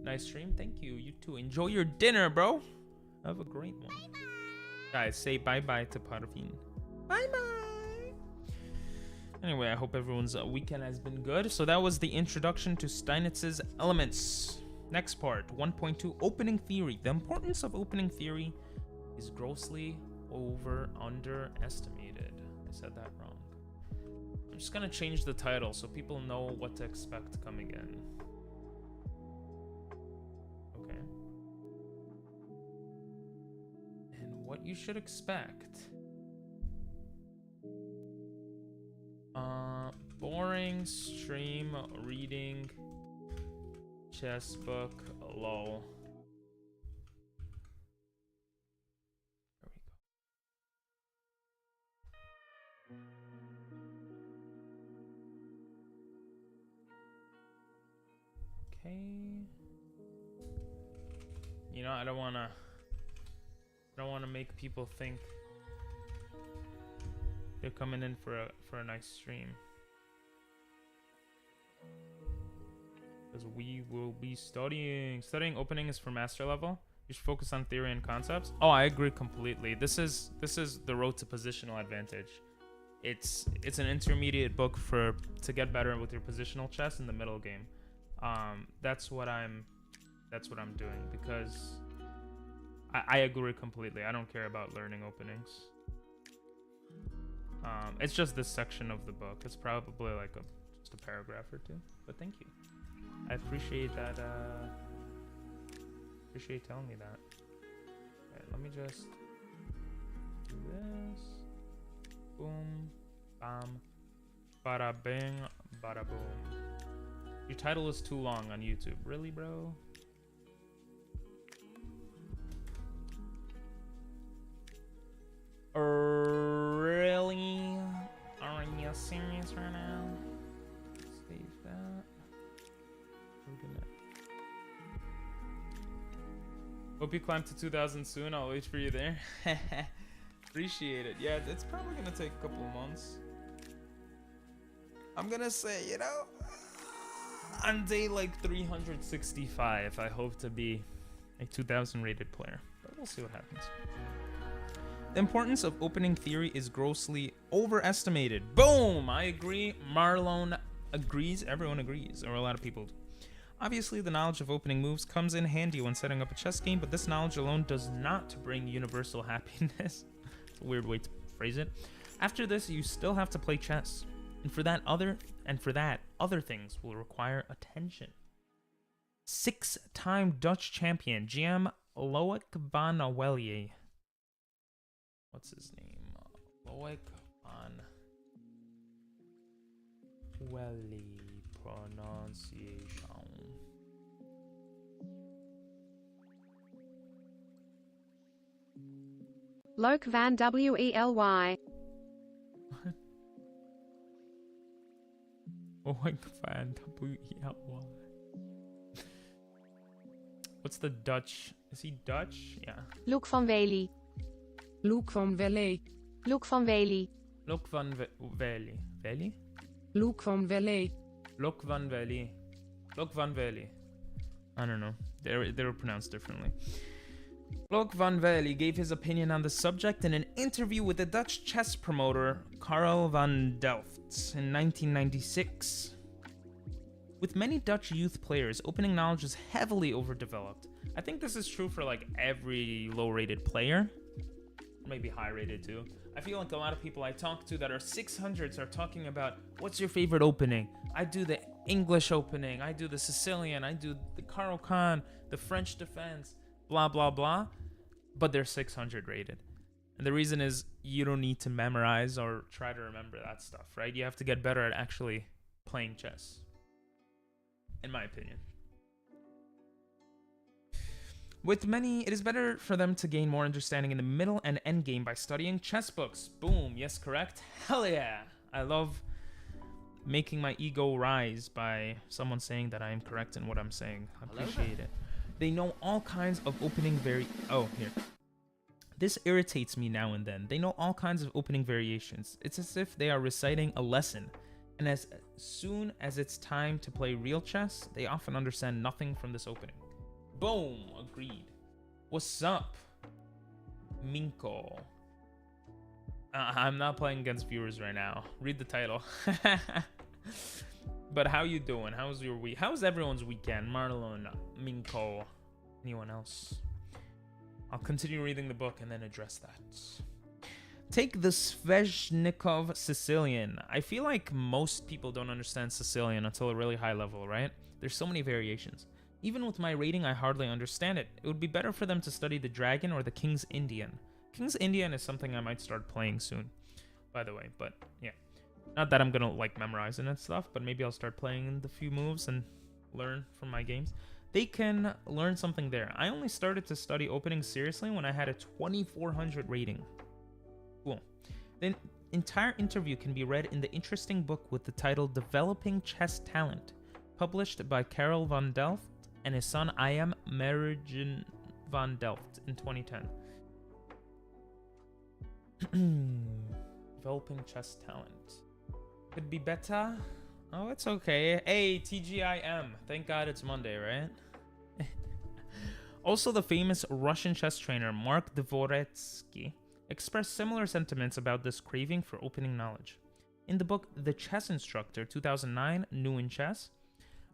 Nice stream. Thank you. You too. Enjoy your dinner, bro. Have a great one. Bye-bye. Guys, say bye-bye to Parveen. Bye-bye. Anyway, I hope everyone's weekend has been good. So that was the introduction to Steinitz's Elements. Next part, 1.2, Opening Theory. The importance of opening theory is grossly underestimated. I said that wrong. I'm just gonna change the title so people know what to expect coming in. Okay. And what you should expect. Boring stream reading chess book, lol. There we go. Okay. You know, I don't wanna make people think they're coming in for a nice stream. Because we will be studying. Studying opening is for master level. You should focus on theory and concepts. Oh, I agree completely. This is the road to positional advantage. It's an intermediate book to get better with your positional chess in the middle game. That's what I'm doing, because I agree completely. I don't care about learning openings. It's just this section of the book. It's probably like just a paragraph or two. But thank you. I appreciate that. Appreciate telling me that. Okay, let me just do this. Boom, bam, bada bing, bada boom. Your title is too long on YouTube. Really, bro? Really? Are you serious right now? Save that. We're gonna... Hope you climb to 2,000 soon. I'll wait for you there. Appreciate it. Yeah, it's probably gonna take a couple of months. I'm gonna say, you know, on day like 365, I hope to be a 2,000 rated player. But we'll see what happens. The importance of opening theory is grossly overestimated. Boom! I agree. Marlon agrees. Everyone agrees, or a lot of people do. Obviously, the knowledge of opening moves comes in handy when setting up a chess game, but this knowledge alone does not bring universal happiness. It's a weird way to phrase it. After this, you still have to play chess. And for that, other things will require attention. 6-time Dutch champion, Jan Loic van Welje. What's his name? Loic van Welje pronunciation. Loic van Wely. Loic van Wely. What's the Dutch? Is he Dutch? Yeah. Loic van Wely. Loek van Welle. Loic van Wely. Loic van Wely. Wely? Loek van Welle. Loic van Wely. Loic van Wely. I don't know. They were pronounced differently. Loic van Wely gave his opinion on the subject in an interview with the Dutch chess promoter Karel van Delft in 1996. With many Dutch youth players, opening knowledge is heavily overdeveloped. I think this is true for like every low-rated player. Maybe high-rated too. I feel like a lot of people I talk to that are 600s are talking about, what's your favorite opening? I do the English opening, I do the Sicilian, I do the Carl Khan, the French defense, blah, blah, blah. But they're 600 rated. And the reason is you don't need to memorize or try to remember that stuff, right? You have to get better at actually playing chess. In my opinion. With many, it is better for them to gain more understanding in the middle and end game by studying chess books. Boom, yes, correct. Hell yeah. I love making my ego rise by someone saying that I am correct in what I'm saying. I appreciate it. They know all kinds of opening Oh, here. This irritates me now and then. They know all kinds of opening variations. It's as if they are reciting a lesson. And as soon as it's time to play real chess, they often understand nothing from this opening. Boom, agreed. What's up, Minko? I'm not playing against viewers right now. Read the title. But how you doing? How's your week? How's everyone's weekend? Marlon, Minko, anyone else? I'll continue reading the book and then address that. Take the Sveshnikov Sicilian. I feel like most people don't understand Sicilian until a really high level, right? There's so many variations. Even with my rating, I hardly understand it. It would be better for them to study the Dragon or the King's Indian. King's Indian is something I might start playing soon, by the way, but yeah. Not that I'm gonna like memorize it and stuff, but maybe I'll start playing the few moves and learn from my games. They can learn something there. I only started to study opening seriously when I had a 2400 rating. Cool. The entire interview can be read in the interesting book with the title Developing Chess Talent. published by Karel van Delft and his son I am Merigen van Delft in 2010. Developing chess talent. Could be better. Oh, it's okay. Hey, TGIM. Thank God it's Monday, right? Also, the famous Russian chess trainer Mark Dvoretsky expressed similar sentiments about this craving for opening knowledge. In the book The Chess Instructor, 2009, New in Chess.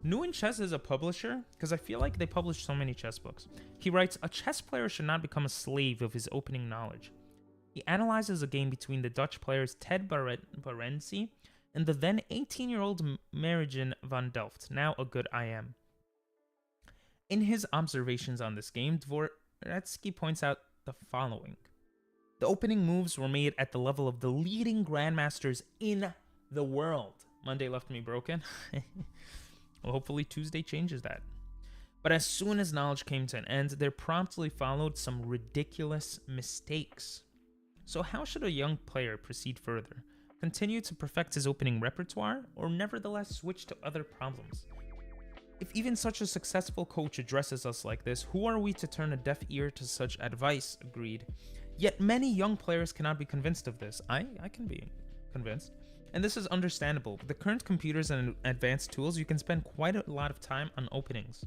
New in Chess is a publisher, because I feel like they publish so many chess books. He writes, a chess player should not become a slave of his opening knowledge. He analyzes a game between the Dutch players Ted Barenzi and the then 18-year-old Merigen van Delft, now a good IM. In his observations on this game, Dvoretsky points out the following. The opening moves were made at the level of the leading grandmasters in the world. Monday left me broken. Well, hopefully Tuesday changes that. But as soon as knowledge came to an end, there promptly followed some ridiculous mistakes. So how should a young player proceed further? Continue to perfect his opening repertoire, or nevertheless switch to other problems? If even such a successful coach addresses us like this, who are we to turn a deaf ear to such advice? Agreed. Yet many young players cannot be convinced of this. I can be convinced. And this is understandable. With the current computers and advanced tools, you can spend quite a lot of time on openings.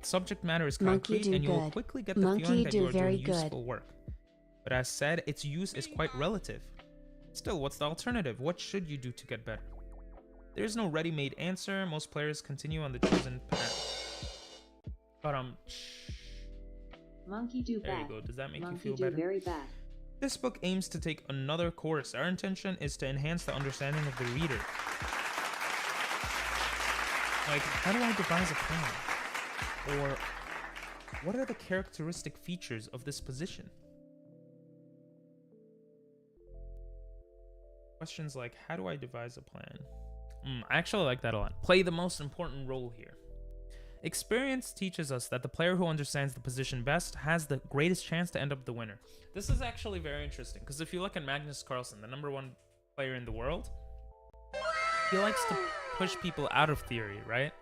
Subject matter is concrete, and you will quickly get the feeling that you are doing useful work. But as said, its use is quite relative. Still, what's the alternative? What should you do to get better? There is no ready-made answer. Most players continue on the chosen path. But Monkey do there bad. you go. Does that make Monkey you feel do better? very bad. This book aims to take another course. Our intention is to enhance the understanding of the reader. Like, how do I devise a plan? Or, what are the characteristic features of this position? Questions like, how do I devise a plan? I actually like that a lot. Play the most important role here. Experience teaches us that the player who understands the position best has the greatest chance to end up the winner. This is actually very interesting, because if you look at Magnus Carlsen, the #1 player in the world, he likes to push people out of theory, right?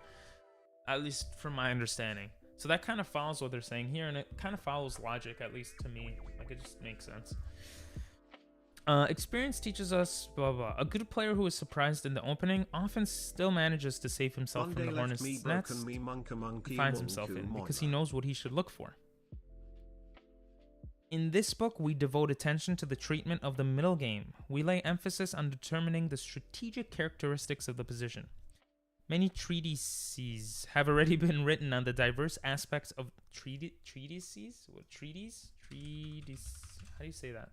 At least from my understanding. So that kind of follows what they're saying here, and it kind of follows logic, at least to me. Like, it just makes sense. Experience teaches us, blah, blah. A good player who is surprised in the opening often still manages to save himself from the hornet's nest he finds himself in, because he knows what he should look for. In this book, we devote attention to the treatment of the middle game. We lay emphasis on determining the strategic characteristics of the position. Many treatises have already been written on the diverse aspects of treatises? What, treatise? Treatise. How do you say that?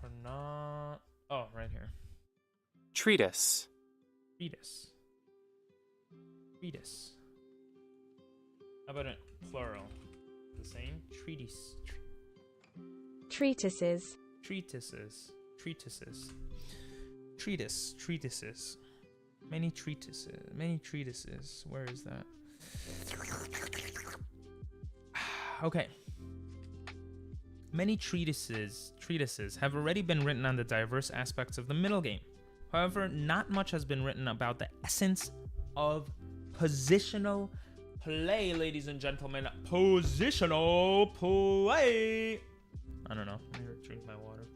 Or not. Oh, right here. Treatise. Treatise. Treatise. How about it plural? The same? Treatise. Treatises. Treatises. Treatises. Treatise. Treatises. Many treatises. Many treatises. Where is that? Okay. Many treatises have already been written on the diverse aspects of the middle game. However, not much has been written about the essence of positional play, ladies and gentlemen. Positional play. I don't know. I'm gonna drink my water.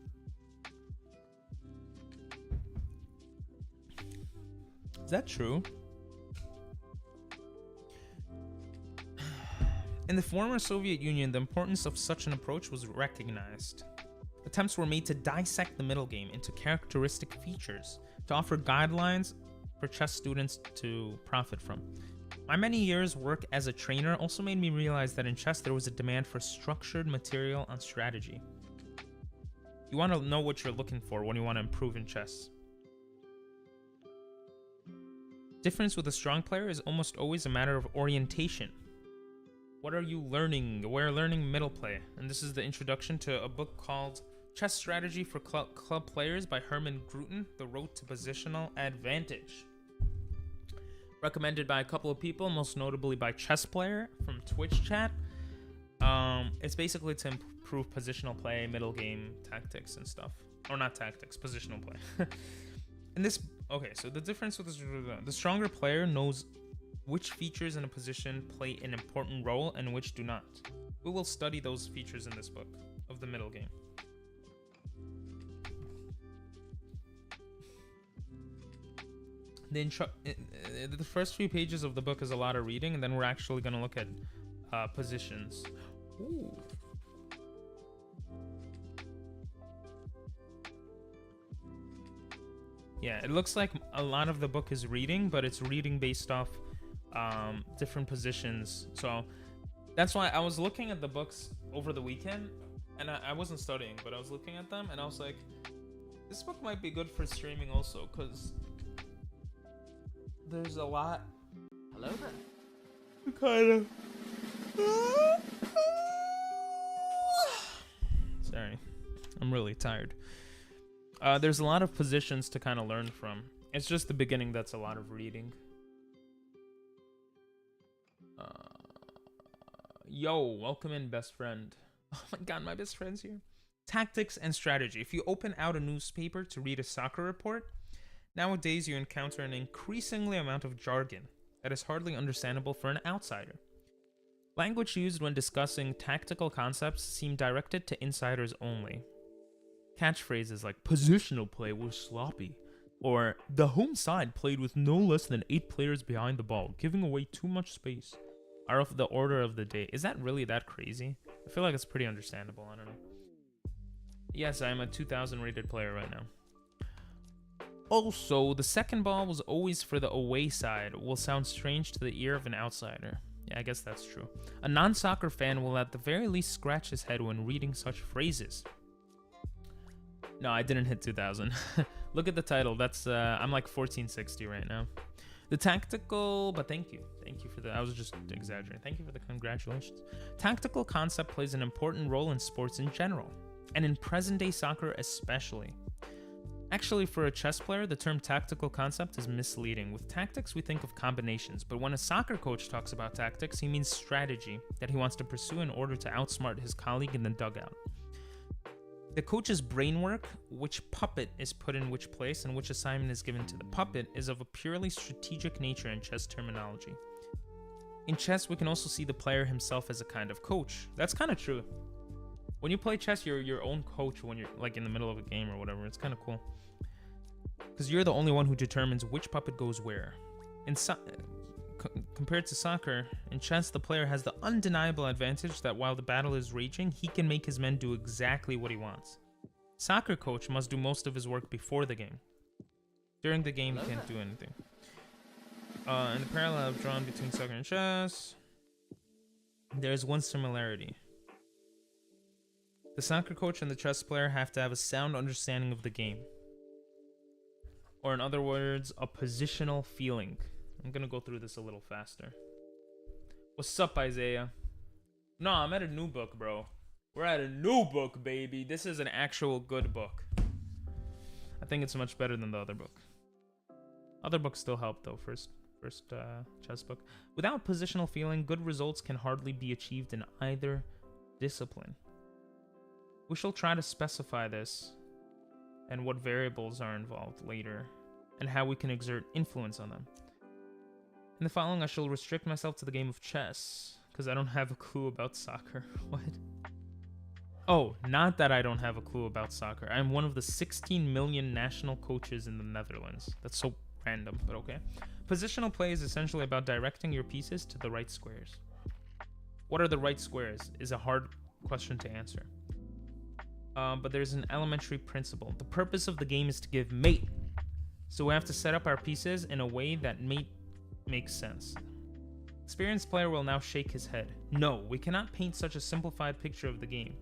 Is that true? In the former Soviet Union, the importance of such an approach was recognized. Attempts were made to dissect the middle game into characteristic features, to offer guidelines for chess students to profit from. My many years' work as a trainer also made me realize that in chess there was a demand for structured material on strategy. You want to know what you're looking for when you want to improve in chess. Difference with a strong player is almost always a matter of orientation. What are you learning? We're learning middle play, and this is the introduction to a book called Chess Strategy for Club Players by Herman Gruten, The Road to Positional Advantage. Recommended by a couple of people, most notably by Chess Player from Twitch chat. It's basically to improve positional play, middle game tactics and stuff. Or not tactics, positional play. In this, okay, so the difference with this, the stronger player knows which features in a position play an important role and which do not. We will study those features in this book of the middle game. The first few pages of the book is a lot of reading, and then we're actually going to look at positions. Ooh. Yeah, it looks like a lot of the book is reading, but it's reading based off different positions. So that's why I was looking at the books over the weekend, and I wasn't studying, but I was looking at them, and I was like, this book might be good for streaming also, because there's a lot. Hello there. Kind of. Sorry, I'm really tired. There's a lot of positions to kind of learn from. It's just the beginning that's a lot of reading. Yo, welcome in, best friend. Oh my god, my best friend's here. Tactics and strategy. If you open out a newspaper to read a soccer report, nowadays you encounter an increasingly amount of jargon that is hardly understandable for an outsider. Language used when discussing tactical concepts seem directed to insiders only. Catchphrases like positional play was sloppy, or the home side played with no less than 8 players behind the ball, giving away too much space, are of the order of the day. Is that really that crazy? I feel like it's pretty understandable. I don't know. Yes, I am a 2000 rated player right now. Also, the second ball was always for the away side will sound strange to the ear of an outsider. Yeah, I guess that's true. A non-soccer fan will at the very least scratch his head when reading such phrases. No, I didn't hit 2000. Look at the title. That's I'm like 1460 right now. The tactical, but thank you for that. I was just exaggerating. Thank you for the congratulations. Tactical concept plays an important role in sports in general, and in present-day soccer especially. Actually, for a chess player, the term tactical concept is misleading. With tactics, we think of combinations, but when a soccer coach talks about tactics, he means strategy that he wants to pursue in order to outsmart his colleague in the dugout. The coach's brain work, which puppet is put in which place and which assignment is given to the puppet, is of a purely strategic nature in chess terminology. In chess, we can also see the player himself as a kind of coach. That's kind of true. When you play chess, you're your own coach when you're like in the middle of a game or whatever. It's kind of cool. Because you're the only one who determines which puppet goes where. Compared to soccer, in chess the player has the undeniable advantage that while the battle is raging, he can make his men do exactly what he wants. Soccer coach must do most of his work before the game. During the game, he can't do anything. And the parallel I've drawn between soccer and chess, there's one similarity. The soccer coach and the chess player have to have a sound understanding of the game. Or in other words, a positional feeling. I'm gonna go through this a little faster. What's up, Isaiah? No, I'm at a new book, bro. We're at a new book, baby. This is an actual good book. I think it's much better than the other book. Other books still help, though. First chess book. Without positional feeling, good results can hardly be achieved in either discipline. We shall try to specify this and what variables are involved later, and how we can exert influence on them. In the following, I shall restrict myself to the game of chess, because I don't have a clue about soccer. What? Oh, not that I don't have a clue about soccer. I'm one of the 16 million national coaches in the Netherlands. That's so random, but okay. Positional play is essentially about directing your pieces to the right squares. What are the right squares is a hard question to answer. But there's an elementary principle. The purpose of the game is to give mate. So we have to set up our pieces in a way that mate makes sense. Experienced player will now shake his head. No, we cannot paint such a simplified picture of the game.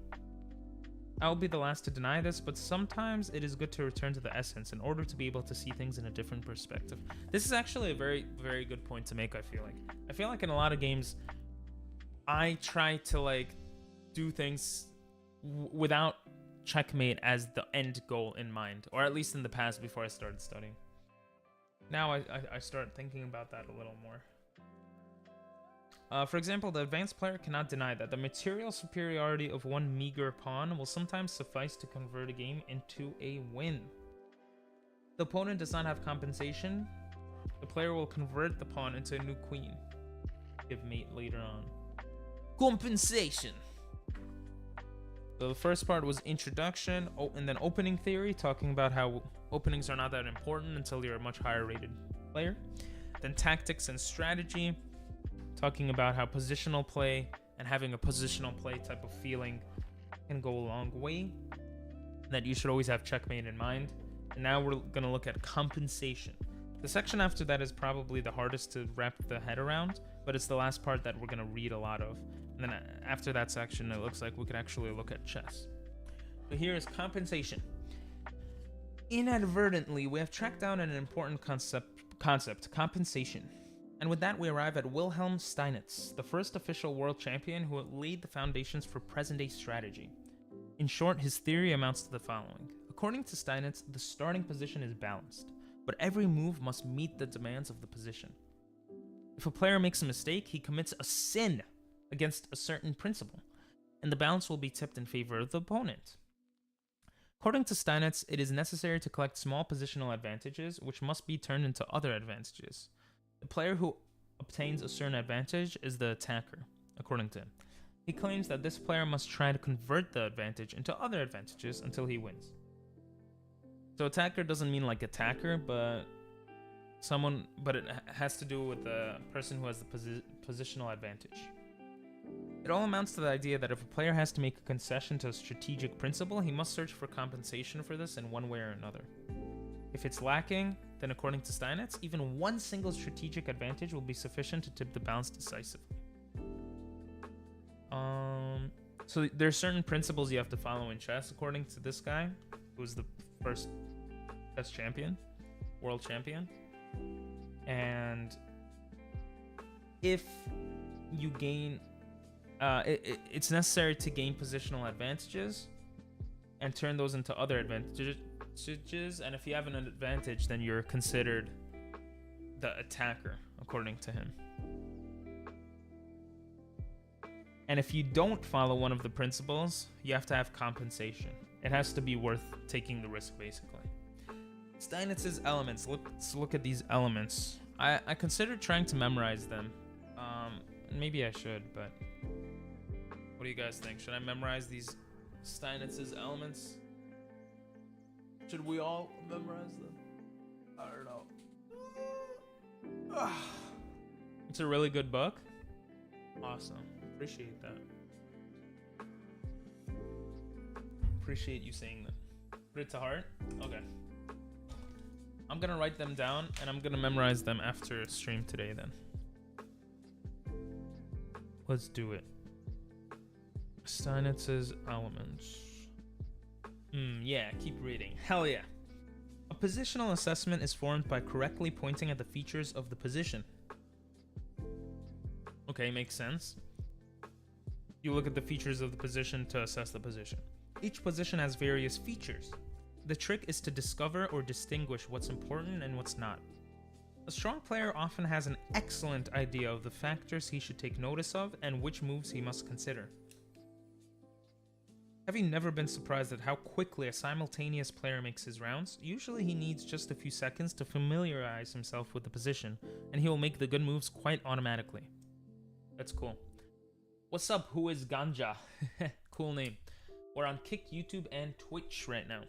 I will be the last to deny this, but sometimes it is good to return to the essence in order to be able to see things in a different perspective. This is actually a very, very good point to make, I feel like. I feel like in a lot of games, I try to like do things without checkmate as the end goal in mind, or at least in the past before I started studying. Now I start thinking about that a little more. For example, the advanced player cannot deny that the material superiority of one meager pawn will sometimes suffice to convert a game into a win. The opponent does not have compensation. The player will convert the pawn into a new queen. Give mate later on. Compensation. So the first part was introduction, and then opening theory, talking about how openings are not that important until you're a much higher rated player. Then tactics and strategy, talking about how positional play and having a positional play type of feeling can go a long way. That you should always have checkmate in mind. And now we're gonna look at compensation. The section after that is probably the hardest to wrap the head around, but it's the last part that we're gonna read a lot of. And then after that section, it looks like we could actually look at chess. So here is compensation. Inadvertently, we have tracked down an important concept, compensation. And with that, we arrive at Wilhelm Steinitz, the first official world champion who laid the foundations for present-day strategy. In short, his theory amounts to the following. According to Steinitz, the starting position is balanced, but every move must meet the demands of the position. If a player makes a mistake, he commits a sin against a certain principle, and the balance will be tipped in favor of the opponent. According to Steinitz, it is necessary to collect small positional advantages, which must be turned into other advantages. The player who obtains a certain advantage is the attacker, according to him. He claims that this player must try to convert the advantage into other advantages until he wins. So attacker doesn't mean like attacker, but it has to do with the person who has the positional advantage. It all amounts to the idea that if a player has to make a concession to a strategic principle, he must search for compensation for this in one way or another. If it's lacking, then according to Steinitz, even one single strategic advantage will be sufficient to tip the balance decisively. So there's certain principles you have to follow in chess, according to this guy, who's the first chess champion, world champion. And if you gain, it's necessary to gain positional advantages and turn those into other advantages. And if you have an advantage, then you're considered the attacker, according to him. And if you don't follow one of the principles, you have to have compensation. It has to be worth taking the risk, basically. Steinitz's elements. Let's look at these elements. I considered trying to memorize them. Maybe I should, but what do you guys think? Should I memorize these Steinitz's elements? Should we all memorize them? I don't know. It's a really good book. Awesome. Appreciate that. Appreciate you saying that. Put it to heart? Okay. I'm gonna write them down and I'm gonna memorize them after stream today then. Let's do it. Steinitz's elements. Yeah, keep reading. Hell yeah. A positional assessment is formed by correctly pointing at the features of the position. Okay, makes sense. You look at the features of the position to assess the position. Each position has various features. The trick is to discover or distinguish what's important and what's not. A strong player often has an excellent idea of the factors he should take notice of and which moves he must consider. Have you never been surprised at how quickly a simultaneous player makes his rounds? Usually he needs just a few seconds to familiarize himself with the position, and he will make the good moves quite automatically. That's cool. What's up, who is Ganja? Cool name. We're on Kick, YouTube, and Twitch right now.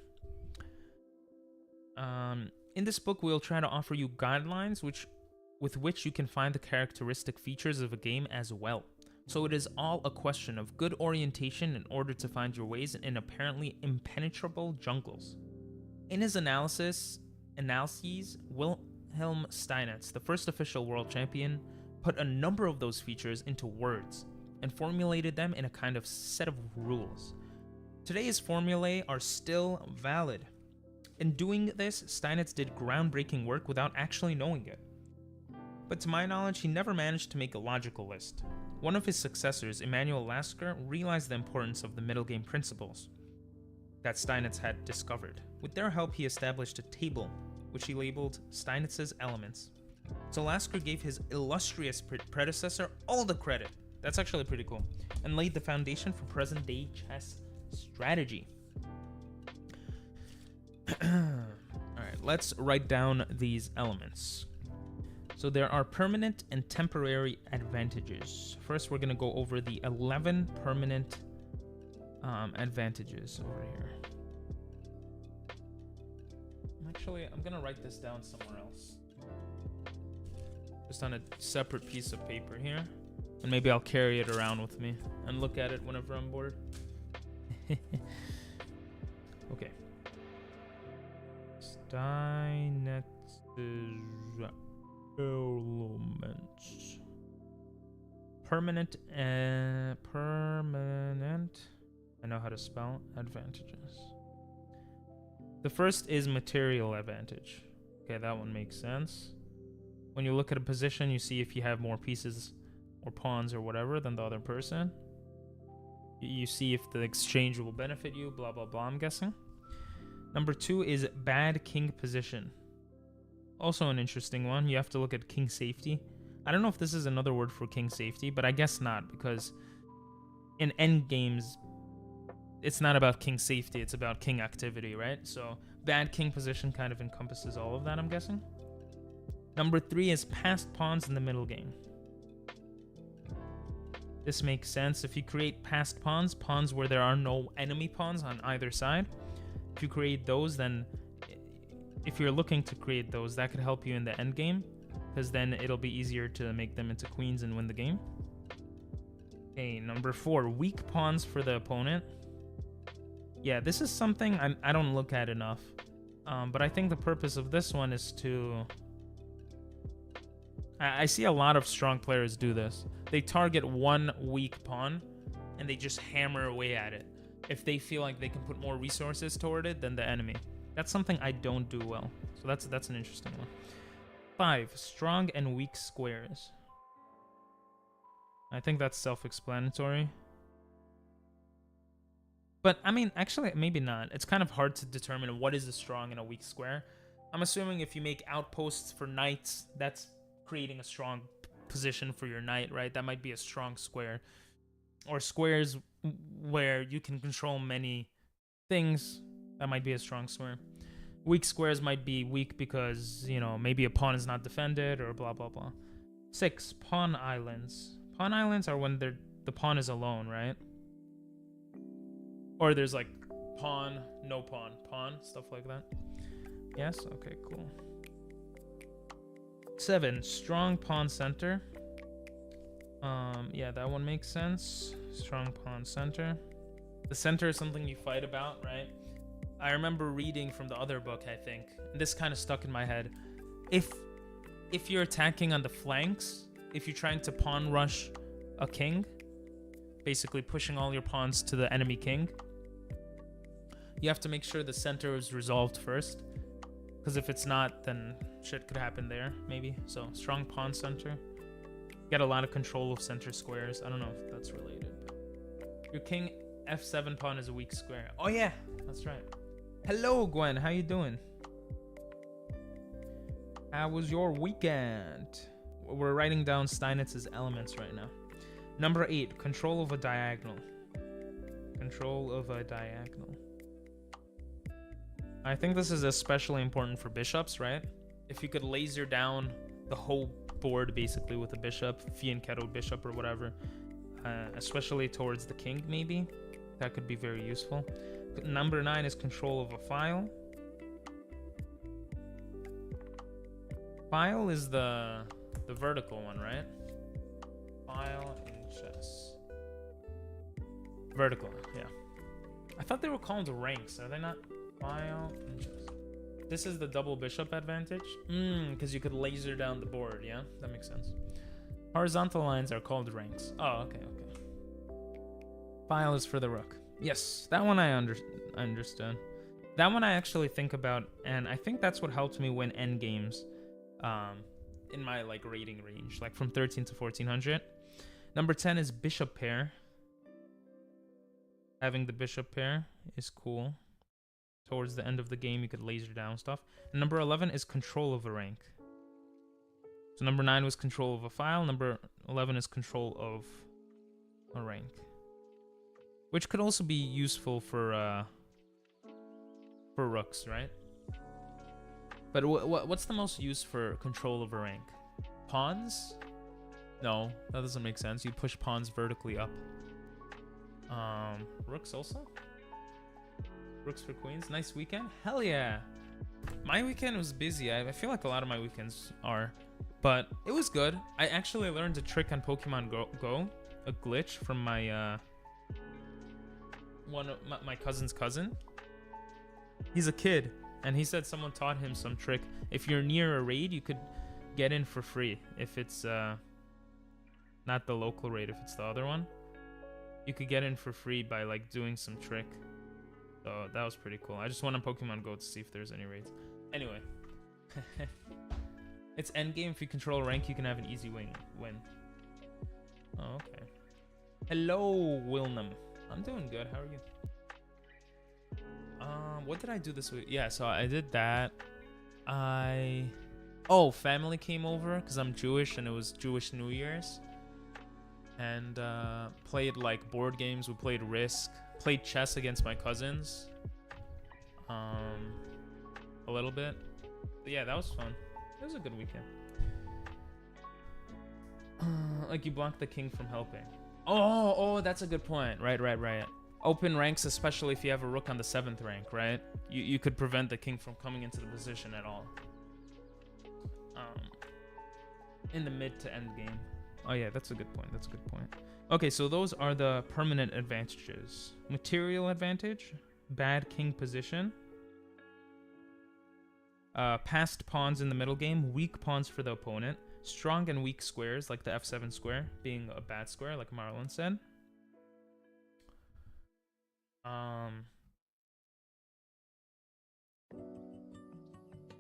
In this book, we'll try to offer you guidelines with which you can find the characteristic features of a game as well. So it is all a question of good orientation in order to find your ways in apparently impenetrable jungles. In his analyses, Wilhelm Steinitz, the first official world champion, put a number of those features into words and formulated them in a kind of set of rules. Today's formulae are still valid. In doing this, Steinitz did groundbreaking work without actually knowing it. But to my knowledge, he never managed to make a logical list. One of his successors, Emanuel Lasker, realized the importance of the middle game principles that Steinitz had discovered. With their help, he established a table, which he labeled Steinitz's elements. So Lasker gave his illustrious predecessor all the credit. That's actually pretty cool. And laid the foundation for present-day chess strategy. Alright, let's write down these elements. So there are permanent and temporary advantages. First, we're going to go over the 11 permanent advantages over here. Actually, I'm going to write this down somewhere else. Just on a separate piece of paper here. And maybe I'll carry it around with me and look at it whenever I'm bored. Okay. Steinetz elements. Permanent. I know how to spell advantages. The first is material advantage. Okay, that one makes sense. When you look at a position, you see if you have more pieces or pawns or whatever than the other person. You see if the exchange will benefit you, blah, blah, blah, I'm guessing. Number 2 is bad king position. Also an interesting one. You have to look at king safety. I don't know if this is another word for king safety, but I guess not, because in endgames, it's not about king safety, it's about king activity, right? So bad king position kind of encompasses all of that, I'm guessing. Number 3 is passed pawns in the middle game. This makes sense. If you create passed pawns, pawns where there are no enemy pawns on either side, if you create those, then if you're looking to create those, that could help you in the end game, because then it'll be easier to make them into queens and win the game. Okay, number 4, weak pawns for the opponent. Yeah, this is something I don't look at enough, but I think the purpose of this one is to... I see a lot of strong players do this. They target one weak pawn, and they just hammer away at it. If they feel like they can put more resources toward it than the enemy. That's something I don't do well. So that's an interesting one. 5, strong and weak squares. I think that's self-explanatory. But, I mean, actually, maybe not. It's kind of hard to determine what is a strong and a weak square. I'm assuming if you make outposts for knights, that's creating a strong position for your knight, right? That might be a strong square. Or squares where you can control many things, that might be a strong square. Weak squares might be weak because, you know, maybe a pawn is not defended or blah, blah, blah. 6, pawn islands. Pawn islands are when the pawn is alone, right? Or there's like pawn, no pawn, pawn, stuff like that. Yes? Okay, cool. 7, strong pawn center. Yeah, that one makes sense. Strong pawn center. The center is something you fight about, right? I remember reading from the other book, I think. And this kind of stuck in my head. If you're attacking on the flanks, if you're trying to pawn rush a king, basically pushing all your pawns to the enemy king, you have to make sure the center is resolved first. Because if it's not, then shit could happen there, maybe. So, strong pawn center. Get a lot of control of center squares. I don't know if that's related. Your king f7 pawn is a weak square. Oh yeah, that's right. Hello, Gwen. How you doing? How was your weekend? We're writing down Steinitz's elements right now. Number 8, control of a diagonal. Control of a diagonal. I think this is especially important for bishops, right? If you could laser down the whole board basically with a bishop, fianchetto bishop or whatever, especially towards the king maybe, that could be very useful. Number 9 is control of a file. File is the vertical one, right? File and chess. Vertical, yeah. I thought they were called ranks, are they not? File and chess. This is the double bishop advantage? Because you could laser down the board, yeah? That makes sense. Horizontal lines are called ranks. Oh, okay. File is for the rook. Yes, that one I understood. That one I actually think about, and I think that's what helped me win end games in my like rating range, like from 13 to 1400. Number 10 is bishop pair. Having the bishop pair is cool. Towards the end of the game, you could laser down stuff. And number 11 is control of a rank. So number 9 was control of a file. Number 11 is control of a rank. Which could also be useful for rooks, right? But what's the most used for control of a rank? Pawns? No, that doesn't make sense. You push pawns vertically up. Rooks also? Rooks for queens. Nice weekend. Hell yeah. My weekend was busy. I feel like a lot of my weekends are. But it was good. I actually learned a trick on Pokemon Go. A glitch from my one of my cousin's cousin. He's a kid. And he said someone taught him some trick. If you're near a raid, you could get in for free. If it's not the local raid, if it's the other one. You could get in for free by like doing some trick. So that was pretty cool. I just went on Pokemon Go to see if there's any raids. Anyway. It's endgame. If you control a rank, you can have an easy win. Oh, okay. Hello, Wilnam. I'm doing good. How are you? What did I do this week? Yeah, so I did that. Family came over because I'm Jewish and it was Jewish New Year's. And played like board games. We played Risk. Played chess against my cousins. A little bit. But yeah, that was fun. It was a good weekend. Like you blocked the king from helping. Oh, that's a good point. Right. Open ranks, especially if you have a rook on the 7th rank, right? You could prevent the king from coming into the position at all. In the mid to end game. Oh yeah, that's a good point. Okay, so those are the permanent advantages. Material advantage, bad king position. Passed pawns in the middle game, weak pawns for the opponent. Strong and weak squares, like the F7 square being a bad square, like Marlon said.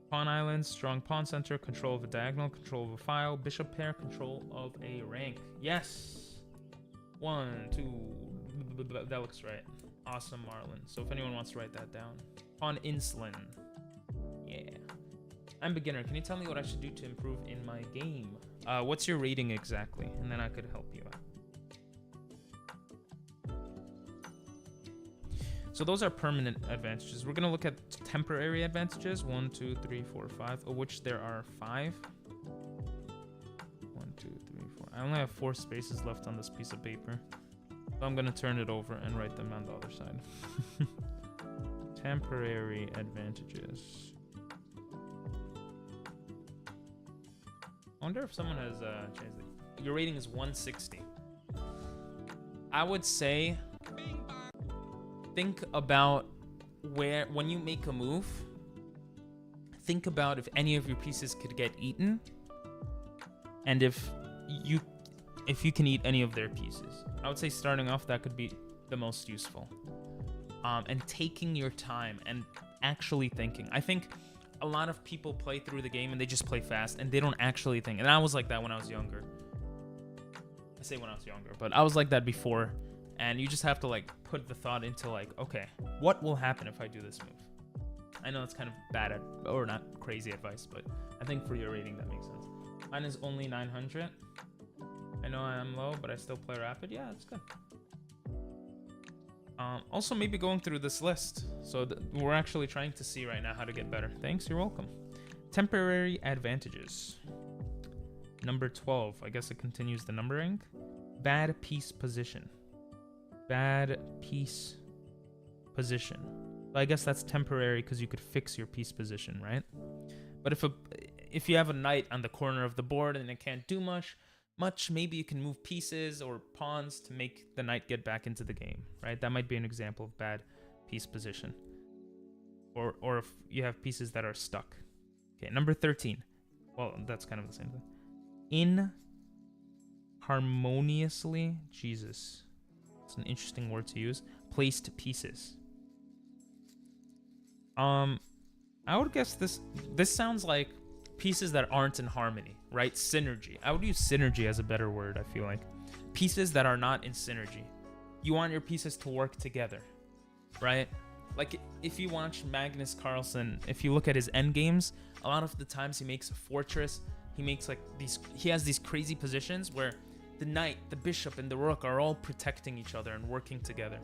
Pawn islands, strong pawn center, control of a diagonal, control of a file, bishop pair, control of a rank. Yes! 1, 2, that looks right. Awesome, Marlon. So if anyone wants to write that down. Pawn insulin. Yeah. I'm beginner. Can you tell me what I should do to improve in my game? What's your rating exactly? And then I could help you out. So those are permanent advantages. We're going to look at temporary advantages. 1, 2, 3, 4, 5, of which there are 5. 1, 2, 3, 4. I only have 4 spaces left on this piece of paper. So I'm going to turn it over and write them on the other side. Temporary advantages. I wonder if someone has changed it. Your rating is 160. I would say think about when you make a move, think about if any of your pieces could get eaten and if you can eat any of their pieces. I would say starting off, that could be the most useful. And taking your time and actually thinking. I think a lot of people play through the game and they just play fast and they don't actually think. And I was like that when I was younger. I say when I was younger, but I was like that before. And you just have to like put the thought into like, okay, what will happen if I do this move? I know it's kind of bad or not crazy advice, but I think for your rating that makes sense. Mine is only 900. I know I am low, but I still play rapid. Yeah, it's good. Also, maybe going through this list. So we're actually trying to see right now how to get better. Thanks, you're welcome. Temporary advantages. Number 12. I guess it continues the numbering. Bad piece position. Bad piece position. So I guess that's temporary because you could fix your piece position, right? But if you have a knight on the corner of the board and it can't do much, maybe you can move pieces or pawns to make the knight get back into the game, right? That might be an example of bad piece position. Or if you have pieces that are stuck. Okay, number 13. Well, that's kind of the same thing. Inharmoniously, Jesus. It's an interesting word to use. Placed pieces. I would guess this sounds like pieces that aren't in harmony, right? Synergy. I would use synergy as a better word, I feel like. Pieces that are not in synergy. You want your pieces to work together, right? Like if you watch Magnus Carlsen, if you look at his end games, a lot of the times he makes a fortress. He has these crazy positions where the knight, the bishop, and the rook are all protecting each other and working together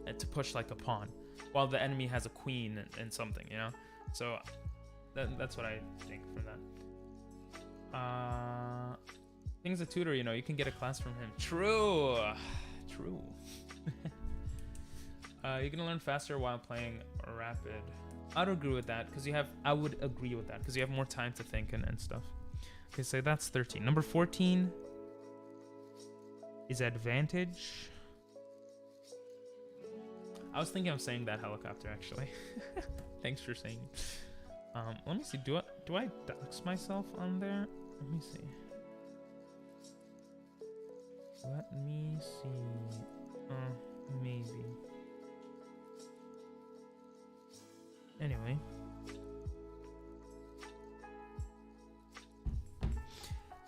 and to push like a pawn, while the enemy has a queen and something, you know? So That's what I think from that. Things a tutor, you know, you can get a class from him. True. True. You're gonna learn faster while playing rapid. I'd agree with that because I would agree with that because you have more time to think and stuff. Okay, so that's 13. Number 14 is advantage. I was thinking of saying that helicopter actually. Thanks for saying it. Let me see. Do I dox myself on there? Let me see. Maybe. Anyway.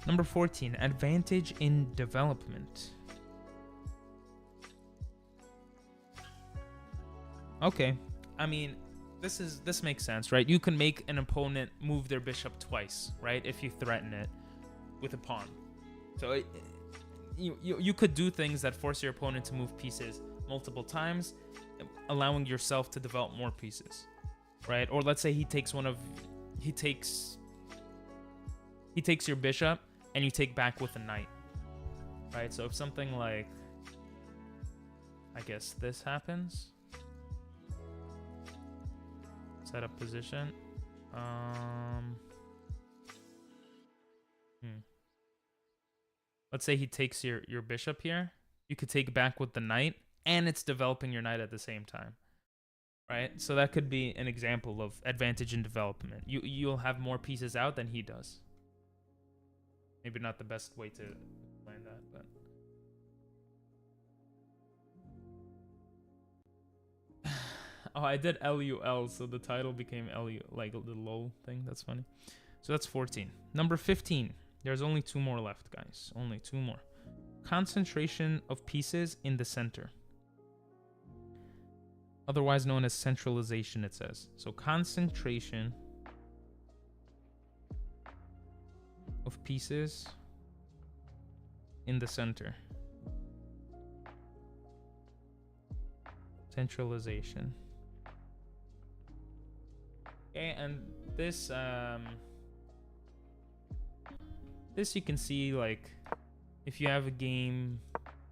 Number 14, advantage in development. Okay. I mean, this makes sense, right? You can make an opponent move their bishop twice, right? If you threaten it with a pawn. So you could do things that force your opponent to move pieces multiple times, allowing yourself to develop more pieces, right? Or let's say he takes your bishop and you take back with a knight, right? So if something like, I guess this happens, set up position. Let's say he takes your bishop here. You could take back with the knight, and it's developing your knight at the same time, right? So that could be an example of advantage in development. You'll have more pieces out than he does. Maybe not the best way to explain that, but oh, I did LUL, so the title became LU, like the LOL thing. That's funny. So that's 14. Number 15. There's only 2 more left, guys. Only 2 more. Concentration of pieces in the center. Otherwise known as centralization, it says. So concentration of pieces in the center. Centralization. Okay, and this you can see, like, if you have a game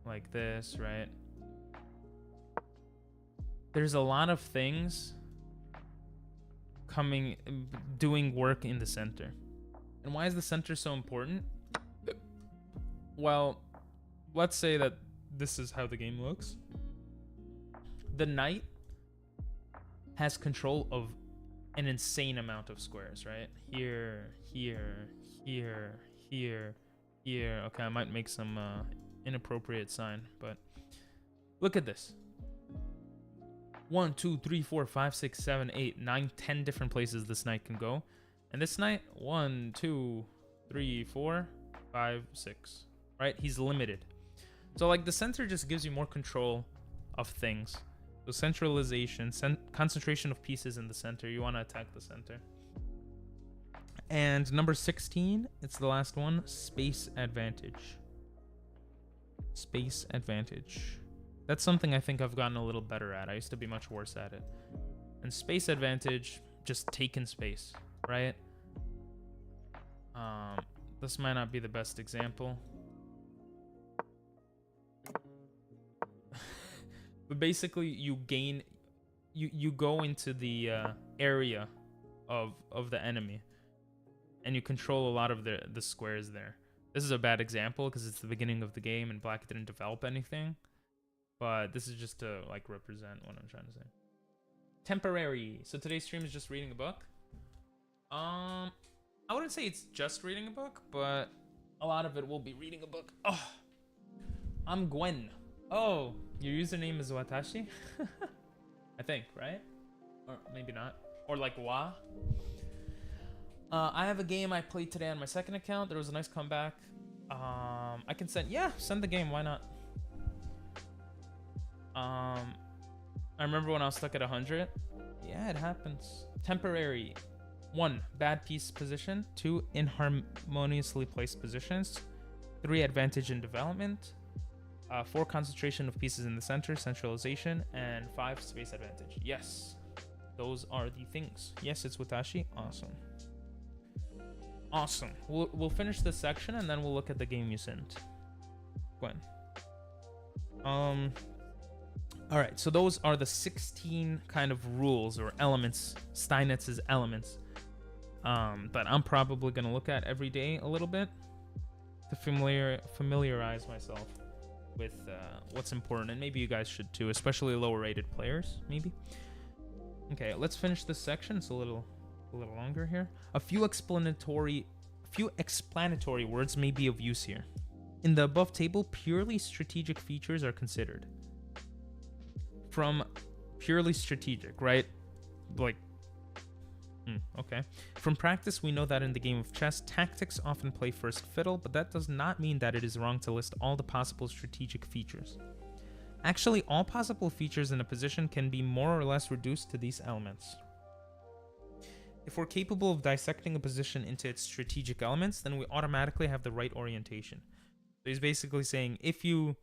like this, right? There's a lot of things doing work in the center. And why is the center so important? Well, let's say that this is how the game looks. The knight has control of an insane amount of squares, right? Here. Okay, I might make some inappropriate sign, but look at this. 1, 2, 3, 4, 5, 6, 7, 8, 9, 10 different places this knight can go. And this knight, 1, 2, 3, 4, 5, 6. Right? He's limited. So like the center just gives you more control of things. So centralization, concentration of pieces in the center. You want to attack the center. And number 16, it's the last one, space advantage. Space advantage. That's something I think I've gotten a little better at. I used to be much worse at it. And space advantage, just taking space, right? This might not be the best example. But basically, you go into the area of the enemy, and you control a lot of the squares there. This is a bad example because it's the beginning of the game and Black didn't develop anything. But this is just to like represent what I'm trying to say. Temporary. So today's stream is just reading a book. I wouldn't say it's just reading a book, but a lot of it will be reading a book. Oh, I'm Gwen. Oh, your username is Watashi? I think, right? Or maybe not. Or like Wa. I have a game I played today on my second account. There was a nice comeback. I can send the game. Why not? I remember when I was stuck at 100. Yeah, it happens. Temporary. 1, bad piece position. 2, inharmoniously placed positions. 3, advantage in development. 4, concentration of pieces in the center, centralization. And 5, space advantage. Yes. Those are the things. Yes, it's Watashi. Awesome. Awesome. We'll finish this section and then we'll look at the game you sent. Gwen. All right, so those are the 16 kind of rules or elements, Steinitz's elements, that I'm probably going to look at every day a little bit to familiarize myself with what's important. And maybe you guys should too, especially lower rated players, maybe. Okay, let's finish this section. It's a little longer here. A few explanatory words may be of use here. In the above table, purely strategic features are considered. From purely strategic, right? Like, okay. From practice, we know that in the game of chess, tactics often play first fiddle, but that does not mean that it is wrong to list all the possible strategic features. Actually, all possible features in a position can be more or less reduced to these elements. If we're capable of dissecting a position into its strategic elements, then we automatically have the right orientation. So he's basically saying, if you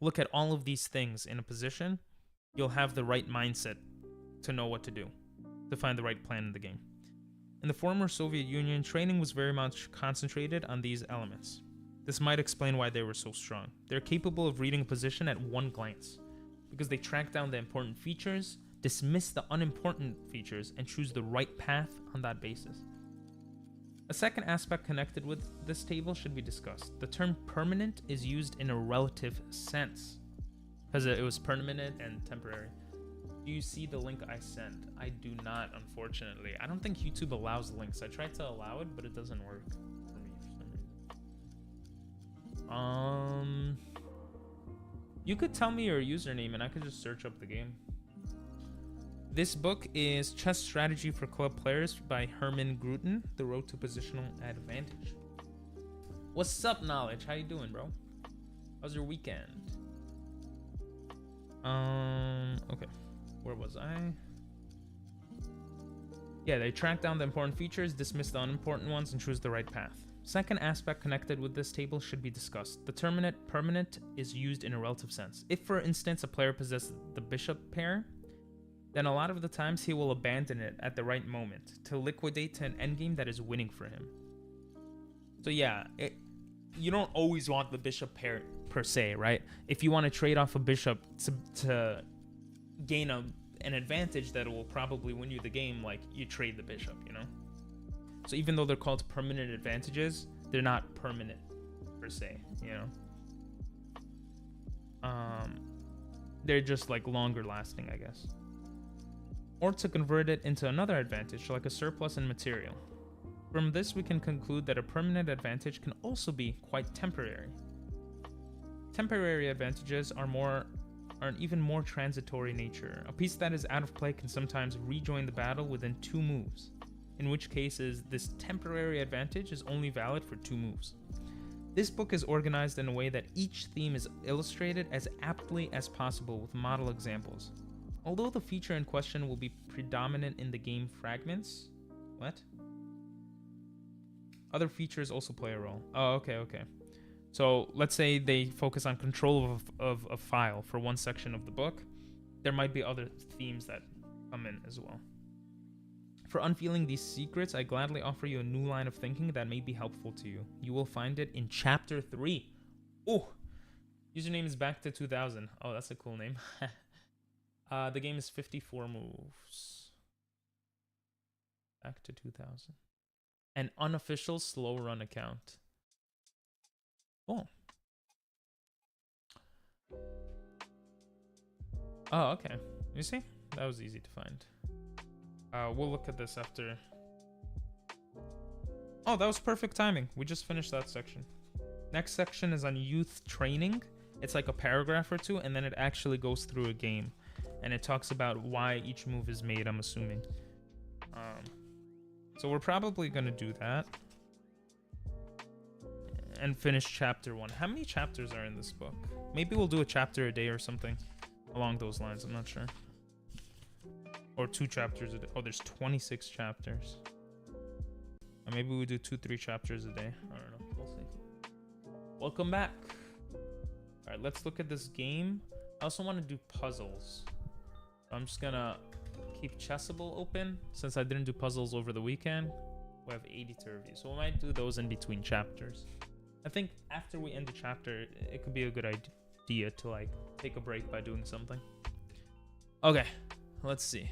look at all of these things in a position, you'll have the right mindset to know what to do, to find the right plan in the game. In the former Soviet Union, training was very much concentrated on these elements. This might explain why they were so strong. They're capable of reading a position at one glance, because they track down the important features, dismiss the unimportant features, and choose the right path on that basis. A second aspect connected with this table should be discussed. The term permanent is used in a relative sense, because it was permanent and temporary. Do you see the link I sent? I do not, unfortunately. I don't think YouTube allows links. I tried to allow it, but it doesn't work for me for some reason. You could tell me your username and I could just search up the game. This book is Chess Strategy for Club Players by Herman Gruten, The Road to Positional Advantage. What's up, Knowledge? How you doing, bro? How's your weekend? Okay. Where was I? Yeah, they track down the important features, dismiss the unimportant ones, and choose the right path. Second aspect connected with this table should be discussed. The term permanent is used in a relative sense. If, for instance, a player possesses the bishop pair, then a lot of the times he will abandon it at the right moment to liquidate to an endgame that is winning for him. So yeah, you don't always want the bishop pair per se, right? If you want to trade off a bishop to gain an advantage that will probably win you the game, like, you trade the bishop, you know? So even though they're called permanent advantages, they're not permanent per se, you know? They're just like longer lasting, I guess. Or to convert it into another advantage, like a surplus in material. From this, we can conclude that a permanent advantage can also be quite temporary. Temporary advantages are an even more transitory nature. A piece that is out of play can sometimes rejoin the battle within 2 moves, in which cases this temporary advantage is only valid for 2 moves. This book is organized in a way that each theme is illustrated as aptly as possible with model examples. Although the feature in question will be predominant in the game fragments, other features also play a role. Oh, okay. So let's say they focus on control of a file for one section of the book. There might be other themes that come in as well. For unveiling these secrets, I gladly offer you a new line of thinking that may be helpful to you. You will find it in Chapter 3. Oh, username is back to 2000. Oh, that's a cool name. The game is 54 moves. Back to 2000. An unofficial slow run account. Oh. Oh, okay. You see? That was easy to find. We'll look at this after. Oh, that was perfect timing. We just finished that section. Next section is on youth training. It's like a paragraph or 2, and then it actually goes through a game. And it talks about why each move is made, I'm assuming. So we're probably going to do that. And finish chapter 1. How many chapters are in this book? Maybe we'll do a chapter a day or something along those lines. I'm not sure. Or 2 chapters a day. Oh, there's 26 chapters. Or maybe we do 2-3 chapters a day. I don't know. We'll see. Welcome back. All right, let's look at this game. I also want to do puzzles. I'm just gonna keep Chessable open since I didn't do puzzles over the weekend. We have 80 to review, so we might do those in between chapters. I think after we end the chapter, it could be a good idea to like take a break by doing something. Okay, let's see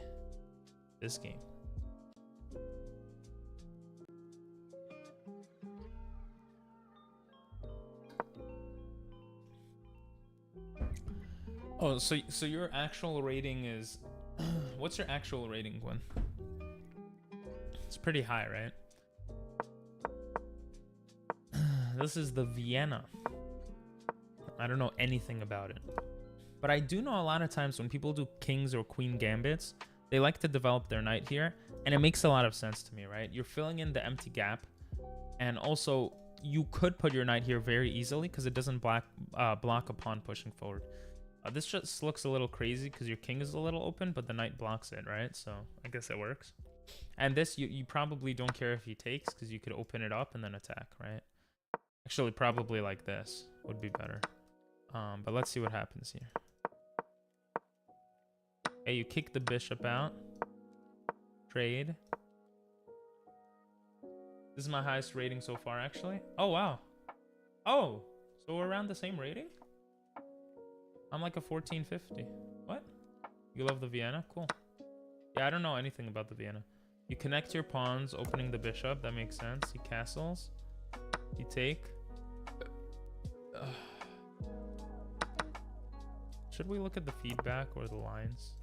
this game. Oh, so your actual rating is what's your actual rating, Gwen? It's pretty high, right? This is the Vienna. I don't know anything about it. But I do know a lot of times when people do kings or queen gambits, they like to develop their knight here, and it makes a lot of sense to me, right? You're filling in the empty gap, and also you could put your knight here very easily because it doesn't block a pawn pushing forward. This just looks a little crazy because your king is a little open, but the knight blocks it, right? So I guess it works. And this, you probably don't care if he takes because you could open it up and then attack, right? Actually, probably like this would be better. But let's see what happens here. Okay, you kick the bishop out. Trade. This is my highest rating so far, actually. Oh, wow. Oh, so we're around the same rating? I'm like a 1450. What? You love the Vienna? Cool. Yeah, I don't know anything about the Vienna. You connect your pawns, opening the bishop. That makes sense. He castles. You take. Should we look at the feedback or the lines?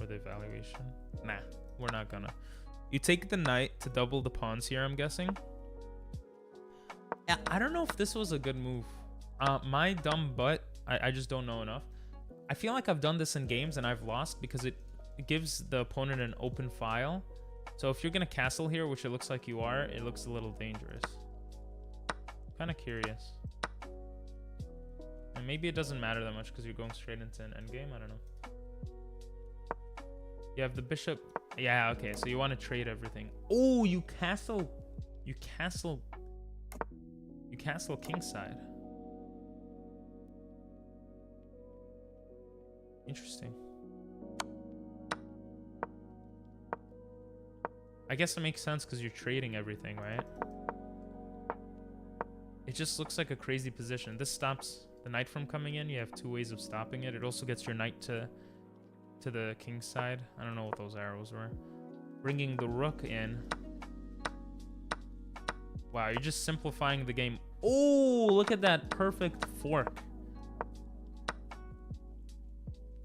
Or the evaluation? Nah, we're not gonna. You take the knight to double the pawns here, I'm guessing. I don't know if this was a good move. My dumb butt, I just don't know enough. I feel like I've done this in games and I've lost because it gives the opponent an open file. So if you're gonna castle here, which it looks like you are, it looks a little dangerous. Kind of curious. And maybe it doesn't matter that much because you're going straight into an endgame. I don't know. You have the bishop. Yeah, okay. So you want to trade everything. Oh, you castle kingside. Interesting. I guess it makes sense because you're trading everything, right? It just looks like a crazy position. This stops the knight from coming in. You have two ways of stopping it. It also gets your knight to the king's side. I don't know what those arrows were. Bringing the rook in. Wow, you're just simplifying the game. Oh, look at that perfect fork.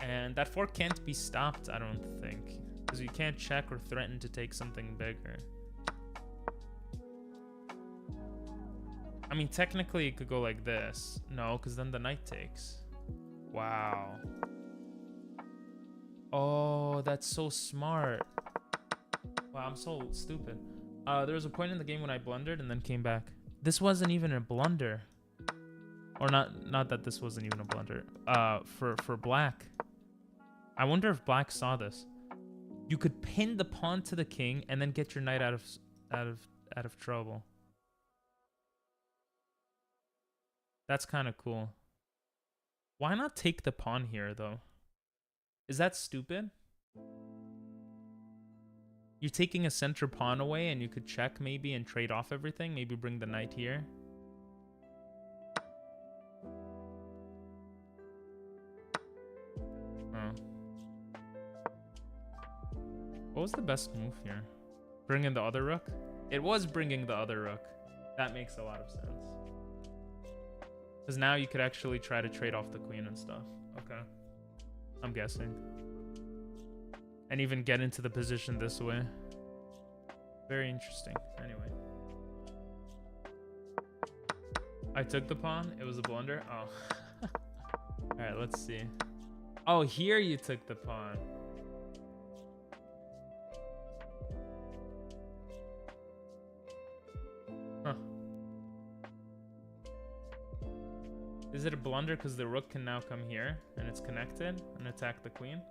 And that fork can't be stopped, I don't think. Because you can't check or threaten to take something bigger. I mean, technically it could go like this. No, because then the knight takes. Wow. Oh, that's so smart. Wow, I'm so stupid. There was a point in the game when I blundered and then came back. This wasn't even a blunder. Or not that this wasn't even a blunder. For black. I wonder if black saw this. You could pin the pawn to the king and then get your knight out of trouble. That's kind of cool. Why not take the pawn here though? Is that stupid? You're taking a center pawn away and you could check maybe and trade off everything. Maybe bring the knight here. Oh. What was the best move here? Bring in the other rook? It was bringing the other rook. That makes a lot of sense. Because now you could actually try to trade off the queen and stuff. Okay. I'm guessing. And even get into the position this way. Very interesting. Anyway. I took the pawn. It was a blunder. Oh. Alright, let's see. Oh, here you took the pawn. Huh. Is it a blunder because the rook can now come here and it's connected and attack the queen?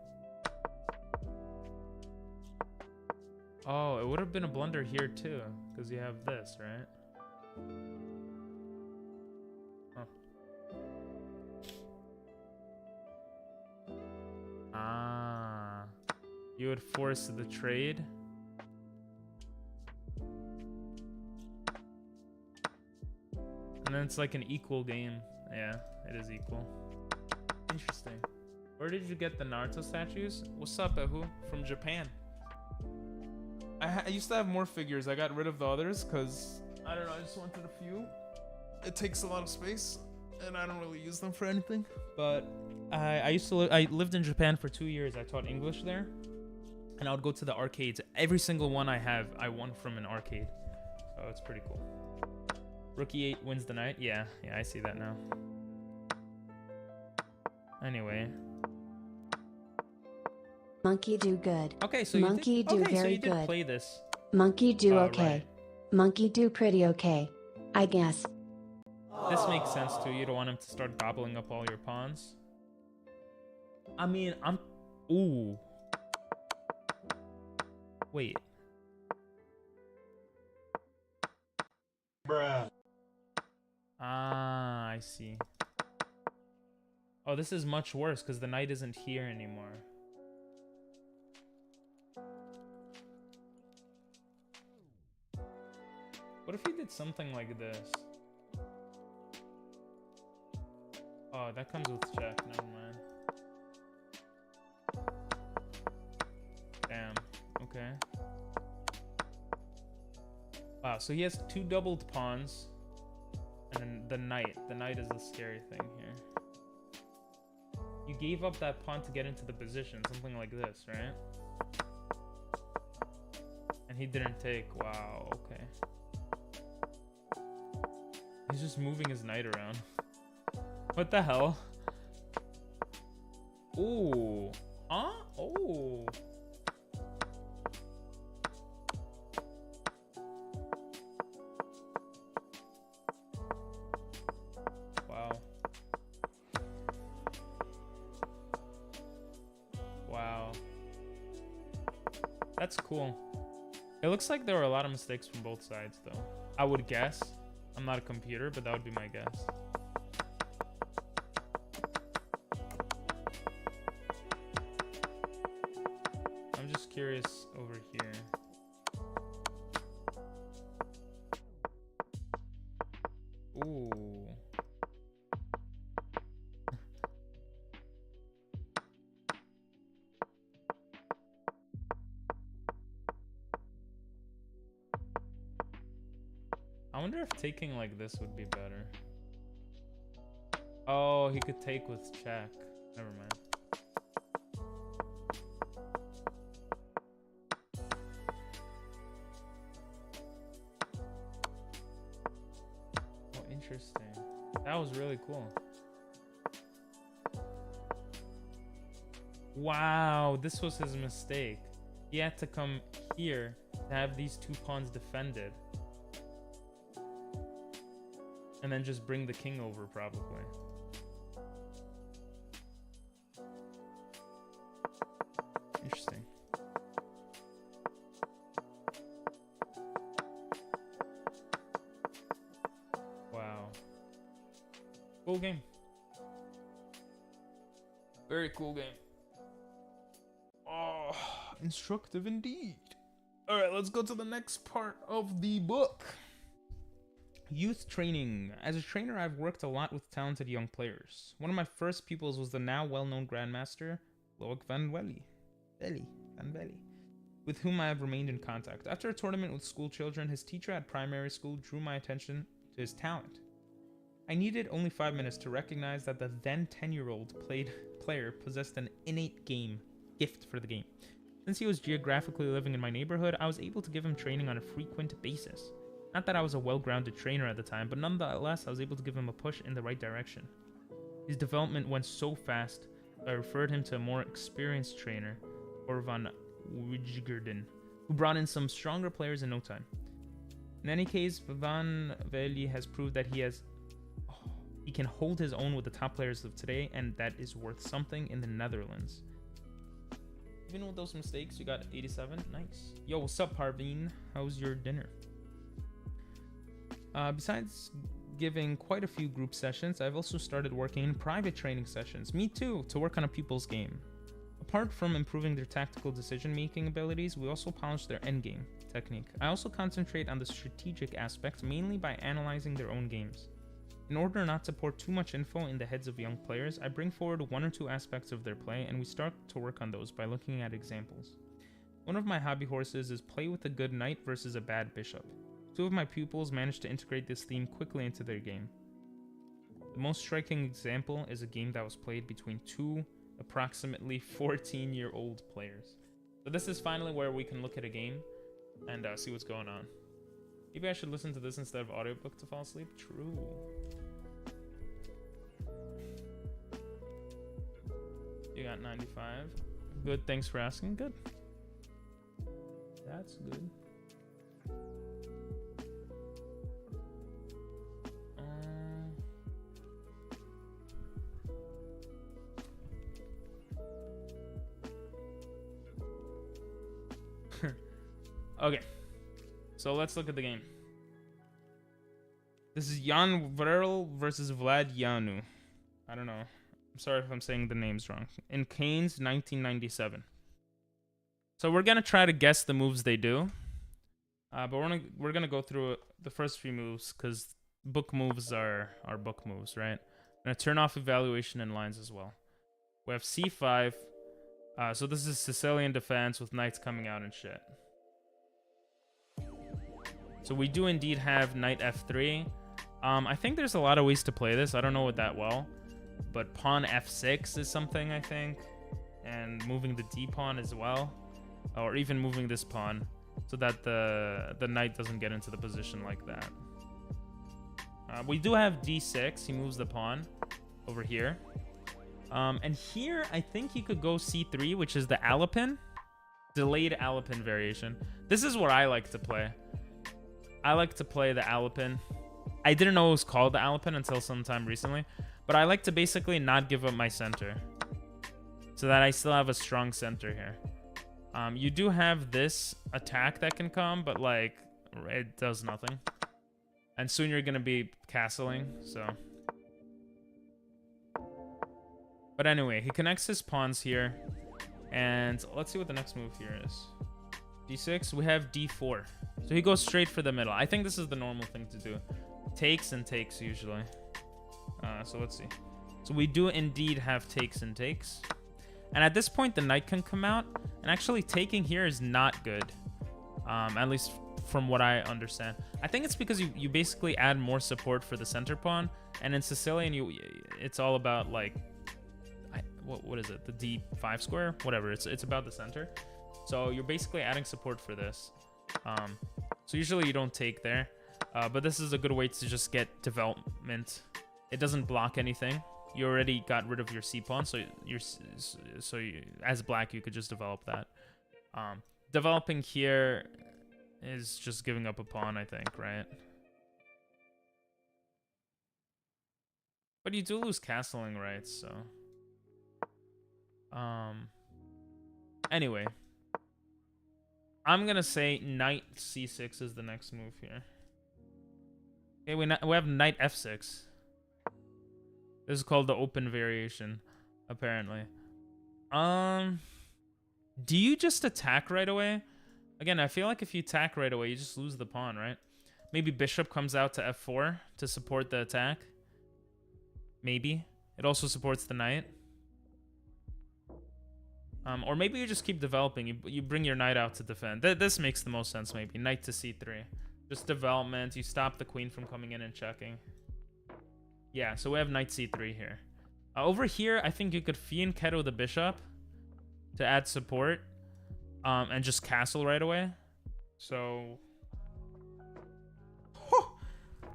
Oh, it would have been a blunder here too because you have this, right? Huh. Ah. You would force the trade. And then it's like an equal game. Yeah, it is equal. Interesting. Where did you get the Naruto statues? What's up, Ehu? From Japan. I used to have more figures. I got rid of the others because, I don't know, I just wanted a few. It takes a lot of space, and I don't really use them for anything. But I lived in Japan for 2 years. I taught English there. And I would go to the arcades. Every single one I have, I won from an arcade. So it's pretty cool. Rookie 8 wins the night. Yeah, I see that now. Anyway. Monkey do good. Okay, so Monkey you did, do okay, so very you did good. play this. Monkey do okay. Right. Monkey do pretty okay. I guess. This makes sense too. You don't want him to start gobbling up all your pawns. I mean, ooh. Wait. Bruh. Ah, I see. Oh, this is much worse because the knight isn't here anymore. What if he did something like this? Oh, that comes with check. Never mind. Damn. Okay. Wow, so he has 2 doubled pawns. And then the knight. The knight is the scary thing here. You gave up that pawn to get into the position. Something like this, right? And he didn't take. Wow, okay. He's just moving his knight around. What the hell? Ooh. Huh? Oh. Wow. Wow. That's cool. It looks like there were a lot of mistakes from both sides, though. I would guess. I'm not a computer, but that would be my guess. I'm just curious over here. Ooh. I wonder if taking like this would be better. Oh, he could take with check. Never mind. Oh, interesting. That was really cool. Wow, this was his mistake. He had to come here to have these 2 pawns defended. And then just bring the king over, probably. Interesting. Wow. Cool game. Very cool game. Oh, instructive indeed. All right, let's go to the next part of the book. Youth training. As a trainer, I've worked a lot with talented young players. One of my first pupils was the now well-known grandmaster, Loic van Veli, with whom I have remained in contact. After a tournament with school children, his teacher at primary school drew my attention to his talent. I needed only 5 minutes to recognize that the then 10-year-old player possessed an innate gift for the game. Since he was geographically living in my neighborhood, I was able to give him training on a frequent basis. Not that I was a well-grounded trainer at the time, but nonetheless, I was able to give him a push in the right direction. His development went so fast that I referred him to a more experienced trainer, Orvan Wijgerden, who brought in some stronger players in no time. In any case, Van Veli has proved that he can hold his own with the top players of today, and that is worth something in the Netherlands. Even with those mistakes, you got 87. Nice. Yo, what's up, Parveen? How's your dinner? Besides giving quite a few group sessions, I've also started working in private training sessions. Me too, to work on a pupil's game. A Apart from improving their tactical decision-making abilities, we also polish their endgame technique. I also concentrate on the strategic aspect, mainly by analyzing their own games. In order not to pour too much info in the heads of young players, I bring forward 1 or 2 aspects of their play, and we start to work on those by looking at examples. One of my hobby horses is play with a good knight versus a bad bishop. 2 of my pupils managed to integrate this theme quickly into their game. The most striking example is a game that was played between 2 approximately 14-year-old players. So this is finally where we can look at a game and see what's going on. Maybe I should listen to this instead of audiobook to fall asleep. True. You got 95. Good, thanks for asking. Good. That's good. Okay, so let's look at the game. This is Jan Vrel versus Vlad Yanu. I don't know. I'm sorry if I'm saying the names wrong. In Canes 1997. So we're gonna try to guess the moves they do, but we're gonna go through the first few moves because book moves are book moves, right? I'm gonna turn off evaluation and lines as well. We have c5. So this is Sicilian defense with knights coming out and shit. So we do indeed have knight f3. I think there's a lot of ways to play this. I don't know it that well, but pawn f6 is something, I think, and moving the d pawn as well, or even moving this pawn so that the knight doesn't get into the position like that. We do have d6. He moves the pawn over here. And here, I think you could go c3, which is the Alapin. Delayed Alapin variation. This is what I like to play. I like to play the Alapin. I didn't know it was called the Alapin until sometime recently. But I like to basically not give up my center, so that I still have a strong center here. You do have this attack that can come, but like, it does nothing. And soon you're going to be castling, so... But anyway, he connects his pawns here. And let's see what the next move here is. d6, we have d4. So he goes straight for the middle. I think this is the normal thing to do. Takes and takes usually. So let's see. So we do indeed have takes and takes. And at this point, the knight can come out. And actually taking here is not good. At least from what I understand. I think it's because you basically add more support for the center pawn. And in Sicilian, it's all about like... What is it? The d5 square? Whatever. It's about the center. So you're basically adding support for this. So usually you don't take there. But this is a good way to just get development. It doesn't block anything. You already got rid of your c pawn, so as black you could just develop that. Developing here is just giving up a pawn, I think, right? But you do lose castling rights, so. Anyway, I'm gonna say knight c6 is the next move here. Okay, we have knight f6. This is called the open variation, apparently. Do you just attack right away? Again, I feel like if you attack right away, you just lose the pawn, right? Maybe bishop comes out to f4 to support the attack. Maybe. It also supports the knight. Or maybe you just keep developing. You bring your knight out to defend. This makes the most sense, maybe. Knight to c3. Just development. You stop the queen from coming in and checking. Yeah, so we have knight c3 here. Over here, I think you could fianchetto the bishop to add support. And just castle right away. So...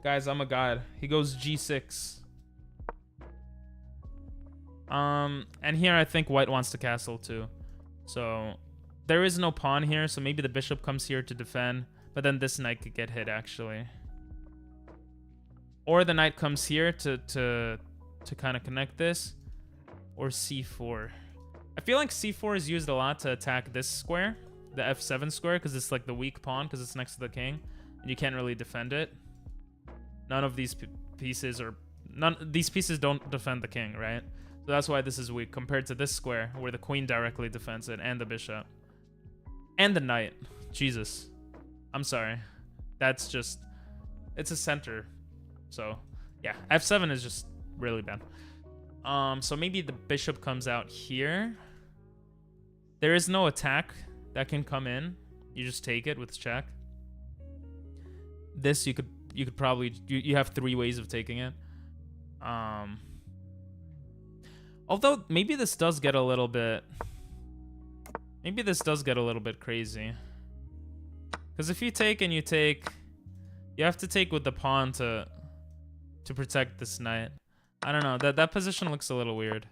Guys, I'm a god. He goes g6. And here I think white wants to castle too. So there is no pawn here, so maybe the bishop comes here to defend, but then this knight could get hit actually. Or the knight comes here to kind of connect this, or c4. I feel like c4 is used a lot to attack this square, the f7 square, because it's like the weak pawn because it's next to the king, and you can't really defend it. None of these pieces don't defend the king, right? So that's why this is weak compared to this square where the queen directly defends it and the bishop. And the knight. Jesus. I'm sorry. That's just... It's a center. So, yeah. F7 is just really bad. So maybe the bishop comes out here. There is no attack that can come in. You just take it with check. This you could probably... You have 3 ways of taking it. Although, maybe this does get a little bit... Maybe this does get a little bit crazy. Because if you take and you take... You have to take with the pawn to protect this knight. I don't know. That position looks a little weird.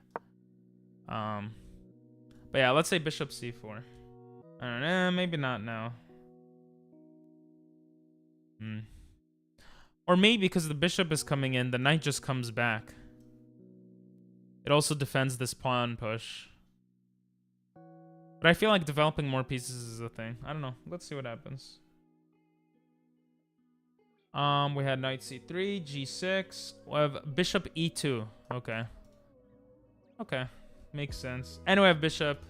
But yeah, let's say bishop c4. I don't know. Maybe not now. Or maybe because the bishop is coming in, the knight just comes back. It also defends this pawn push. But I feel like developing more pieces is a thing. I don't know. Let's see what happens. We had knight c3, g6. We have bishop e2. Okay. Okay. Makes sense. And we have bishop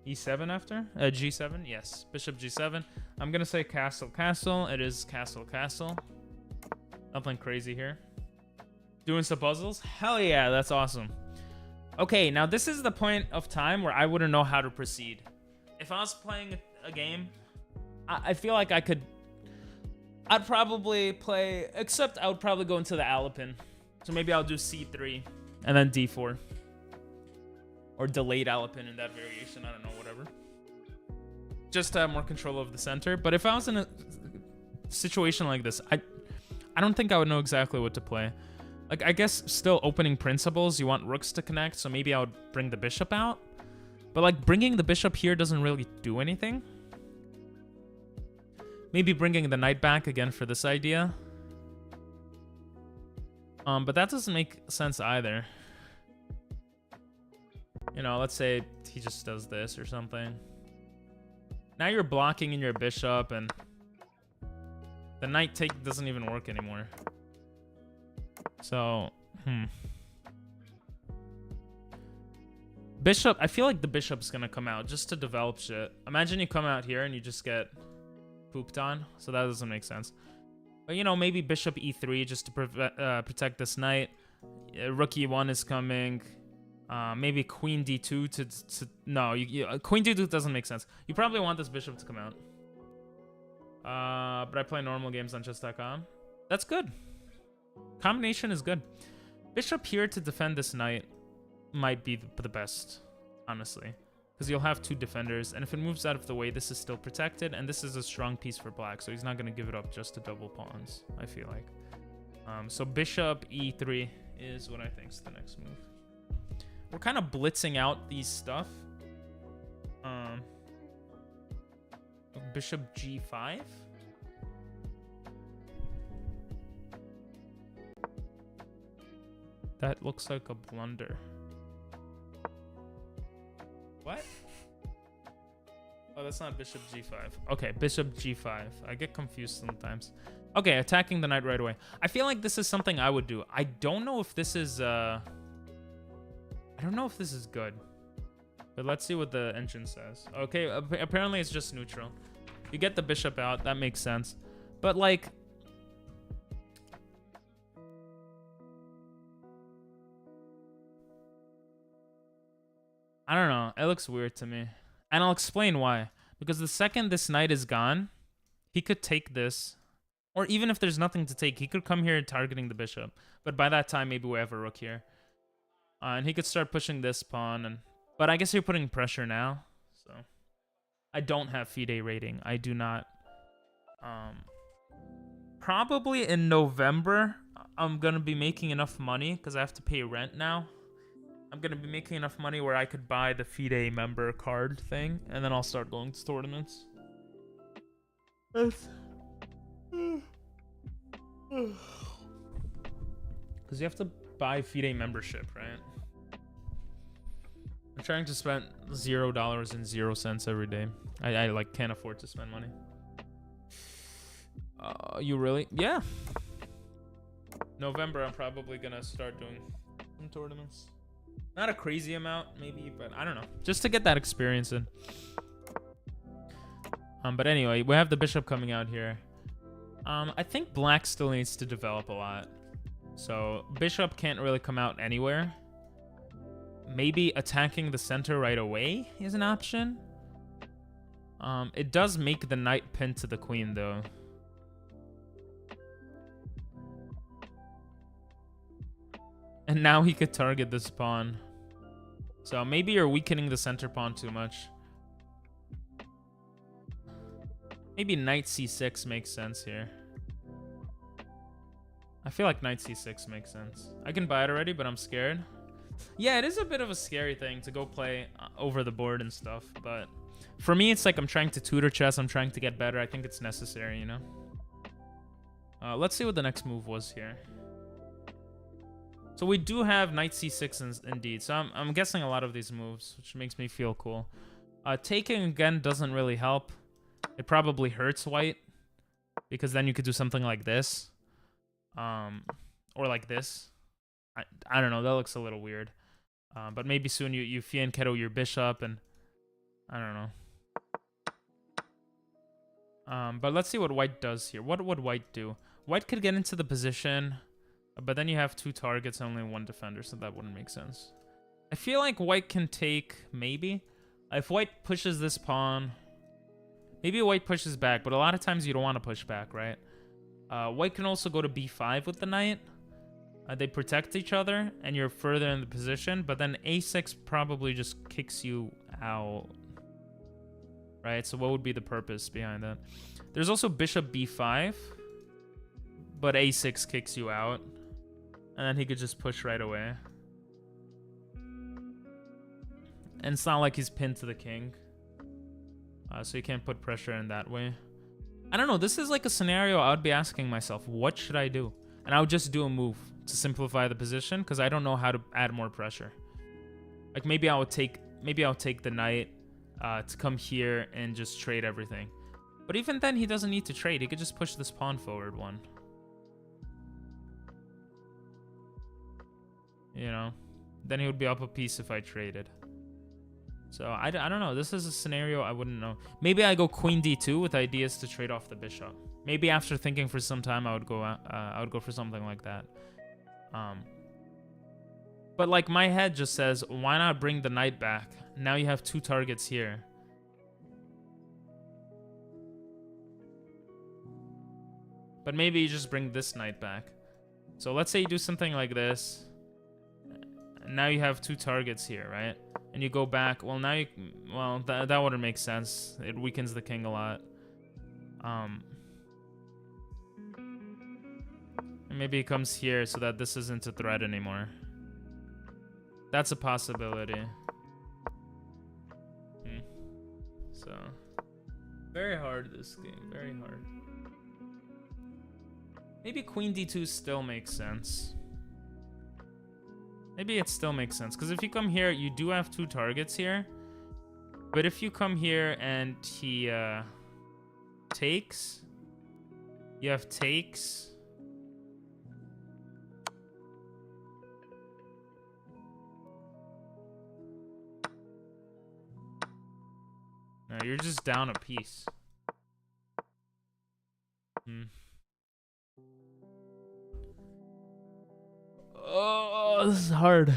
e7 after? G7? Yes. Bishop g7. I'm gonna say castle, castle. It is castle, castle. Nothing crazy here. Doing some puzzles? Hell yeah, that's awesome. Okay, now this is the point of time where I wouldn't know how to proceed. If I was playing a game, I feel like I'd probably play, except I would probably go into the Alapin. So maybe I'll do c3 and then d4. Or delayed Alapin in that variation, I don't know, whatever. Just to have more control of the center. But if I was in a situation like this, I don't think I would know exactly what to play. Like, I guess still opening principles, you want rooks to connect, so maybe I would bring the bishop out. But, like, bringing the bishop here doesn't really do anything. Maybe bringing the knight back again for this idea. But that doesn't make sense either. You know, let's say he just does this or something. Now you're blocking in your bishop, and the knight take doesn't even work anymore. So, Bishop, I feel like the bishop's gonna come out just to develop shit. Imagine you come out here and you just get pooped on. So that doesn't make sense. But, you know, maybe bishop e3 just to protect this knight. Rook e1 is coming. Maybe queen d2 to no, queen d2 doesn't make sense. You probably want this bishop to come out. But I play normal games on chess.com. That's good. Combination is good. Bishop here to defend this knight might be the best, honestly. Because you'll have 2 defenders, and if it moves out of the way, this is still protected, and this is a strong piece for black, so he's not going to give it up just to double pawns, I feel like. So bishop e3 is what I think is the next move. We're kind of blitzing out these stuff. Bishop g5. That looks like a blunder. What? Oh, that's not bishop g5. Okay, bishop g5. I get confused sometimes. Okay, attacking the knight right away. I feel like this is something I would do. I don't know if this is I don't know if this is good. But let's see what the engine says. Okay, apparently it's just neutral. You get the bishop out, that makes sense. But like, I don't know. It looks weird to me. And I'll explain why. Because the second this knight is gone, he could take this. Or even if there's nothing to take, he could come here targeting the bishop. But by that time, maybe we have a rook here. And he could start pushing this pawn. But I guess you're putting pressure now. So I don't have FIDE rating. I do not. Probably in November, I'm going to be making enough money because I have to pay rent now. I'm going to be making enough money where I could buy the FIDE member card thing, and then I'll start going to tournaments. Because you have to buy FIDE membership, right? I'm trying to spend $0 and 0 cents every day. I like can't afford to spend money. You really? Yeah. November, I'm probably going to start doing some tournaments. Not a crazy amount, maybe, but I don't know. Just to get that experience in. But anyway, we have the bishop coming out here. I think black still needs to develop a lot. So bishop can't really come out anywhere. Maybe attacking the center right away is an option. It does make the knight pinned to the queen, though. And now he could target this pawn. So maybe you're weakening the center pawn too much. Maybe knight c6 makes sense here. I feel like knight c6 makes sense. I can buy it already, but I'm scared. Yeah, it is a bit of a scary thing to go play over the board and stuff. But for me, it's like I'm trying to tutor chess. I'm trying to get better. I think it's necessary, you know? Let's see what the next move was here. So we do have knight c6 indeed. So I'm guessing a lot of these moves, which makes me feel cool. Taking again doesn't really help. It probably hurts white, because then you could do something like this. Or like this. I don't know. That looks a little weird. But maybe soon you fianchetto your bishop, and I don't know. But let's see what white does here. What would white do? White could get into the position, but then you have 2 targets and only 1 defender, so that wouldn't make sense. I feel like white can take, maybe. If white pushes this pawn, maybe white pushes back, but a lot of times you don't want to push back, right? White can also go to b5 with the knight. They protect each other, and you're further in the position, but then a6 probably just kicks you out. Right, so what would be the purpose behind that? There's also bishop b5, but a6 kicks you out. And then he could just push right away. And it's not like he's pinned to the king. So you can't put pressure in that way. I don't know, this is like a scenario I would be asking myself, what should I do? And I would just do a move to simplify the position, because I don't know how to add more pressure. Like maybe I'll take the knight to come here and just trade everything. But even then, he doesn't need to trade. He could just push this pawn forward 1. You know, then he would be up a piece if I traded. So I don't know. This is a scenario I wouldn't know. Maybe I go queen d2 with ideas to trade off the bishop. Maybe after thinking for some time, I would go for something like that. But like my head just says, why not bring the knight back? Now you have 2 targets here. But maybe you just bring this knight back. So let's say you do something like this. Now you have 2 targets here, right? And you go back. Well, now that wouldn't make sense. It weakens the king a lot. And maybe he comes here so that this isn't a threat anymore. That's a possibility. So, very hard this game. Very hard. Maybe queen d2 still makes sense. Maybe it still makes sense, because if you come here, you do have 2 targets here. But if you come here and he takes, you have takes. No, you're just down a piece. Oh, this is hard.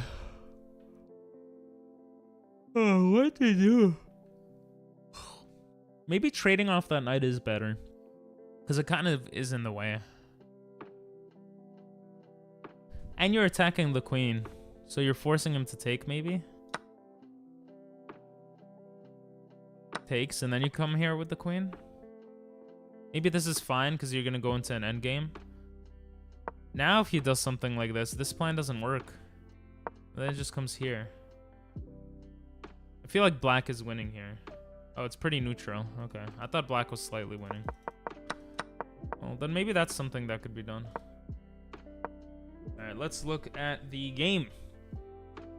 Oh, what to do? Maybe trading off that knight is better, because it kind of is in the way. And you're attacking the queen, so you're forcing him to take, maybe? Takes, and then you come here with the queen? Maybe this is fine, because you're going to go into an endgame. Now if he does something like this plan doesn't work. Then it just comes here. I feel like black is winning here. Oh, it's pretty neutral. Okay. I thought black was slightly winning. Well, then maybe that's something that could be done. Alright, let's look at the game.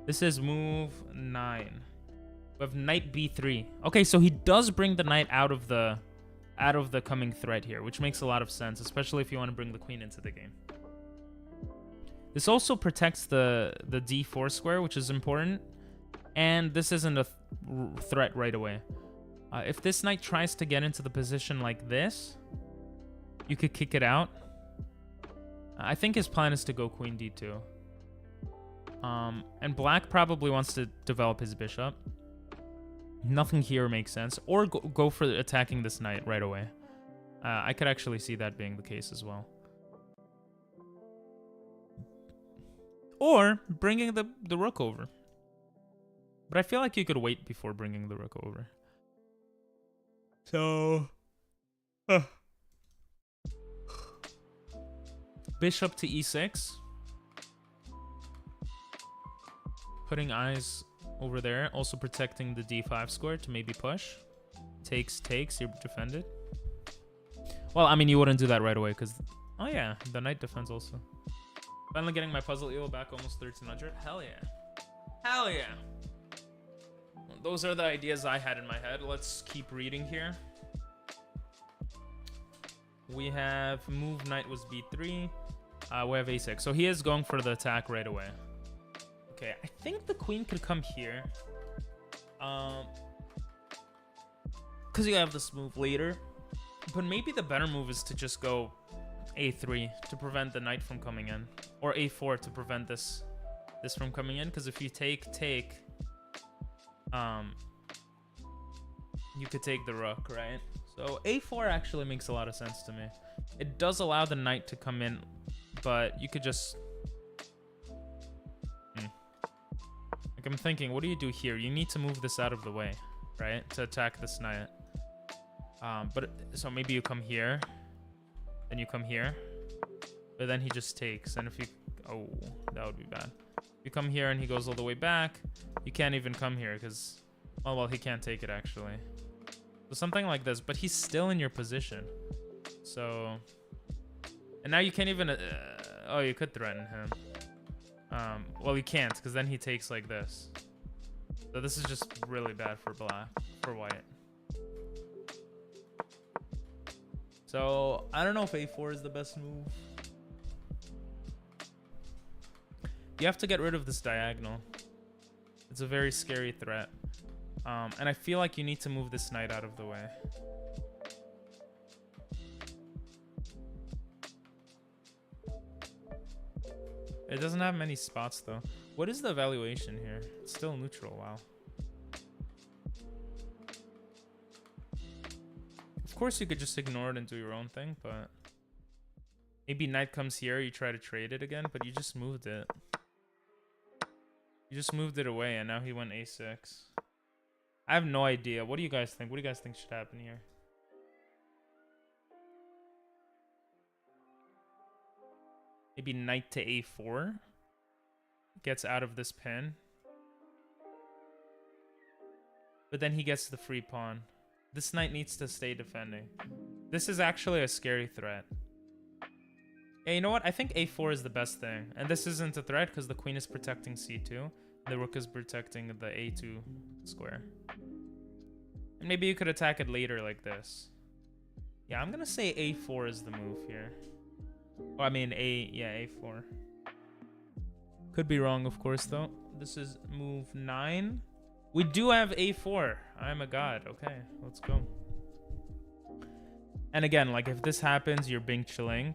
This is move 9. We have knight b3. Okay, so he does bring the knight out of the coming threat here, which makes a lot of sense, especially if you want to bring the queen into the game. This also protects the d4 square, which is important. And this isn't a threat right away. If this knight tries to get into the position like this, you could kick it out. I think his plan is to go queen d2. And black probably wants to develop his bishop. Nothing here makes sense. Or go for attacking this knight right away. I could actually see that being the case as well. Or bringing the rook over. But I feel like you could wait before bringing the rook over. So... Bishop to e6. Putting eyes over there. Also protecting the d5 square to maybe push. Takes, you're defended. Well, I mean, you wouldn't do that right away because... Oh yeah, the knight defends also. Finally getting my puzzle elo back, almost 1300. Hell yeah. Hell yeah. Those are the ideas I had in my head. Let's keep reading here. We have move knight was b3. We have a6. So he is going for the attack right away. Okay, I think the queen could come here. Because you have this move later. But maybe the better move is to just go a3 to prevent the knight from coming in. Or a4 to prevent this from coming in. Because if you take... you could take the rook, right? So a4 actually makes a lot of sense to me. It does allow the knight to come in, but you could just... Like, I'm thinking, what do you do here? You need to move this out of the way, right? To attack this knight. So maybe you come here. Then you come here. But then he just takes. And if you... Oh, that would be bad. You come here and he goes all the way back. You can't even come here because... Oh, well, he can't take it, actually. So something like this. But he's still in your position. So... And now you can't even... oh, you could threaten him. Well, you can't because then he takes like this. So this is just really bad for white. So I don't know if a4 is the best move. You have to get rid of this diagonal. It's a very scary threat. And I feel like you need to move this knight out of the way. It doesn't have many spots though. What is the evaluation here? It's still neutral, wow. Of course you could just ignore it and do your own thing, but... Maybe knight comes here, you try to trade it again, but you just moved it. You just moved it away and now he went a6. I have no idea. What do you guys think? What do you guys think should happen here? Maybe knight to a4. Gets out of this pin. But then he gets the free pawn. This knight needs to stay defending. This is actually a scary threat. Yeah, you know what? I think a4 is the best thing. And this isn't a threat because the queen is protecting c2. The rook is protecting the a2 square. And maybe you could attack it later like this. Yeah, I'm going to say a4 is the move here. Oh, I mean, a4. Could be wrong, of course, though. This is move 9. We do have a4. I'm a god. Okay, let's go. And again, like, if this happens, you're Bing chilling.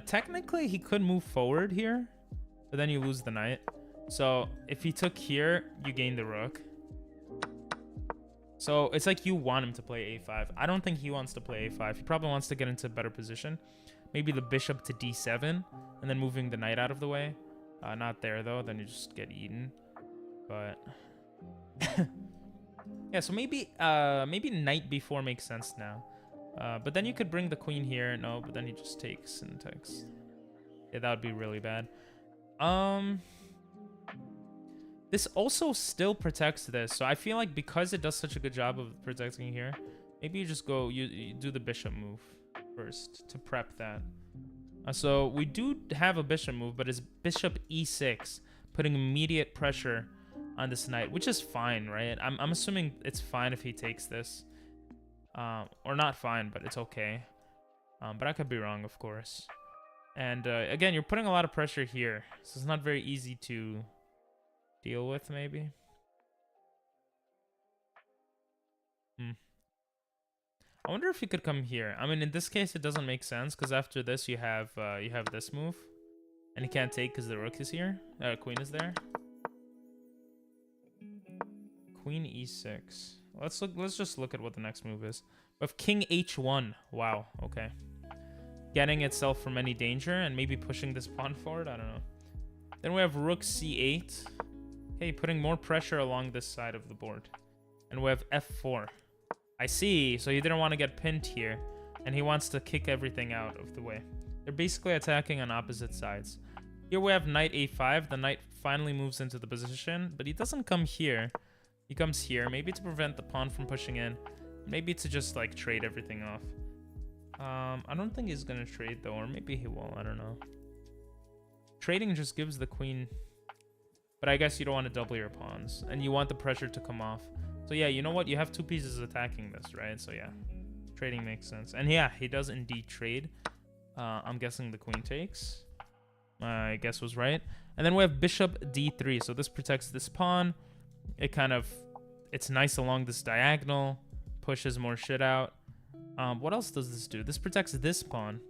Technically, he could move forward here, but then you lose the knight. So, if he took here, you gain the rook. So, it's like you want him to play a5. I don't think he wants to play a5. He probably wants to get into a better position. Maybe the bishop to d7, and then moving the knight out of the way. Not there, though. Then you just get eaten. But... yeah, so maybe knight b4 makes sense now. But then you could bring the queen here. No, but then he just takes and takes. Yeah, that would be really bad. This also still protects this. So I feel like because it does such a good job of protecting here, maybe you just go, you do the bishop move first to prep that. So we do have a bishop move, but it's bishop e6, putting immediate pressure on this knight, which is fine, right? I'm assuming it's fine if he takes this. Or not fine, but it's okay. But I could be wrong, of course. And again, you're putting a lot of pressure here. So it's not very easy to deal with, maybe. I wonder if you could come here. I mean, in this case, it doesn't make sense because after this, you have this move, and he can't take because the rook is here. Queen is there. Queen e6. Let's just look at what the next move is. We have King h1. Wow. Okay. Getting itself from any danger and maybe pushing this pawn forward. I don't know. Then we have Rook c8. Okay, putting more pressure along this side of the board. And we have f4. I see. So he didn't want to get pinned here, and he wants to kick everything out of the way. They're basically attacking on opposite sides. Here we have knight a5. The knight finally moves into the position, but he doesn't come here. He comes here, maybe to prevent the pawn from pushing in. Maybe to just like trade everything off. I don't think he's gonna trade though, or maybe he will. I don't know. Trading just gives the queen, but I guess you don't want to double your pawns, and you want the pressure to come off. So yeah, you know what? You have two pieces attacking this, right? So yeah, trading makes sense. And yeah, he does indeed trade. I'm guessing the queen takes. My guess was right. And then we have bishop d3. So this protects this pawn. It's nice along this diagonal. Pushes more shit out. What else does this do? This protects this pawn.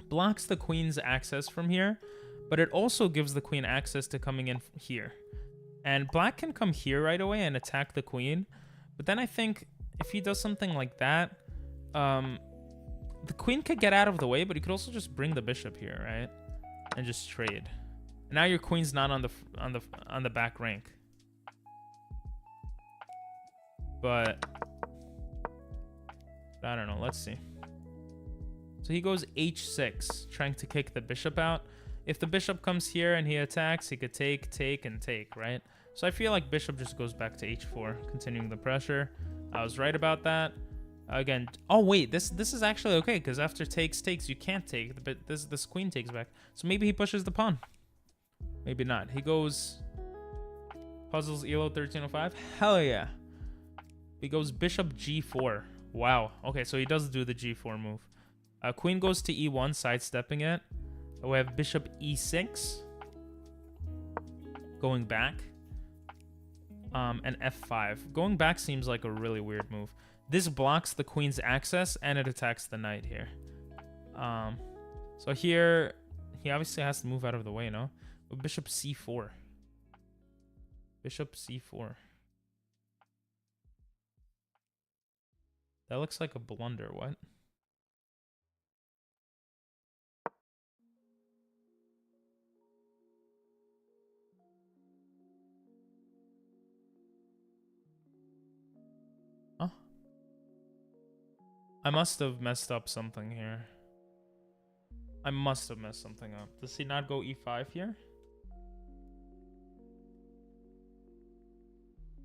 Blocks the queen's access from here, but it also gives the queen access to coming in here. And black can come here right away and attack the queen. But then I think if he does something like that, the queen could get out of the way, but he could also just bring the bishop here, right? And just trade. And now your queen's not on the back rank. But I don't know. Let's see. So he goes h6, trying to kick the bishop out. If the bishop comes here and he attacks, he could take, and take, right? So I feel like bishop just goes back to h4, continuing the pressure. I was right about that. Again, oh wait, this is actually okay, because after takes, you can't take, but this queen takes back. So maybe he pushes the pawn. Maybe not. He goes puzzles elo 1305. Hell yeah. He goes bishop g4. Wow. Okay, so he does do the g4 move. Queen goes to e1, sidestepping it. We have bishop e6. Going back. And f5. Going back seems like a really weird move. This blocks the queen's access, and it attacks the knight here. So here, he obviously has to move out of the way, no? But bishop c4. Bishop c4. That looks like a blunder. What? Huh? I must have messed up something here. I must have messed something up. Does he not go e5 here?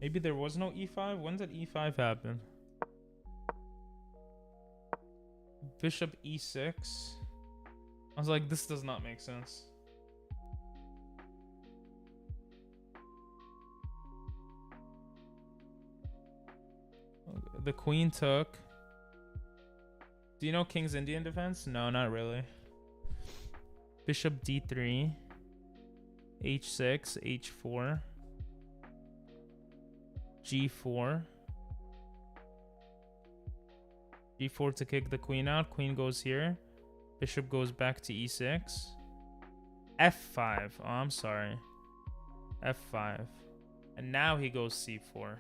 Maybe there was no e5? When did e5 happen? Bishop e6. I was like, this does not make sense. The queen took. Do you know King's Indian defense? No, not really. Bishop d3. h6, h4. g4. g4 to kick the queen out. Queen goes here. Bishop goes back to e6. f5. Oh, I'm sorry. f5. And now he goes c4.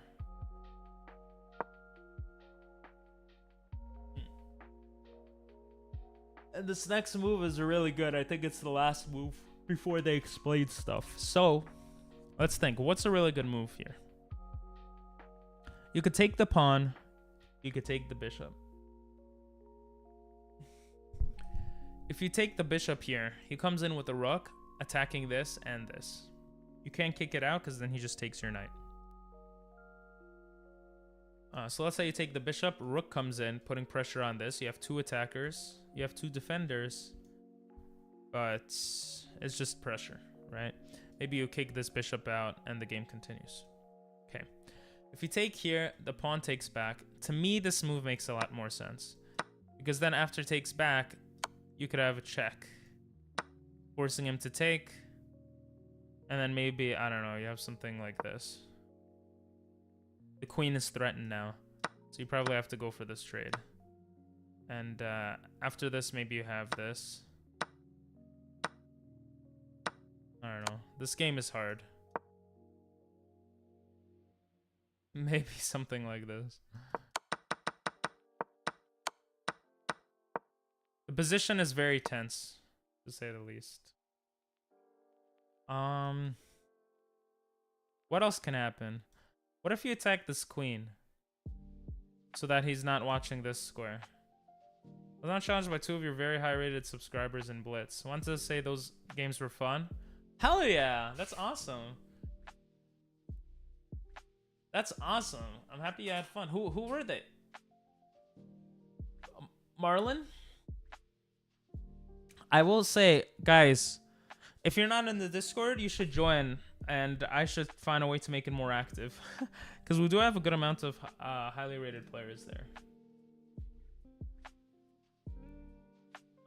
And this next move is really good. I think it's the last move before they explain stuff. So, let's think. What's a really good move here? You could take the pawn. You could take the bishop. If you take the bishop here, he comes in with the rook, attacking this and this. You can't kick it out because then he just takes your knight. So let's say you take the bishop, rook comes in, putting pressure on this. You have two attackers, you have two defenders, but it's just pressure, right? Maybe you kick this bishop out and the game continues. Okay. If you take here, the pawn takes back. To me, this move makes a lot more sense. Because then after takes back, you could have a check, forcing him to take. And then maybe, I don't know, you have something like this. The queen is threatened now. So you probably have to go for this trade. And after this, maybe you have this. I don't know. This game is hard. Maybe something like this. The position is very tense, to say the least. What else can happen? What if you attack this queen? So that he's not watching this square. I was not challenged by 2 of your very high rated subscribers in Blitz. Want to say those games were fun? Hell yeah! That's awesome. That's awesome. I'm happy you had fun. Who were they? Marlon? I will say, guys, if you're not in the Discord, you should join, and I should find a way to make it more active, because we do have a good amount of highly rated players there.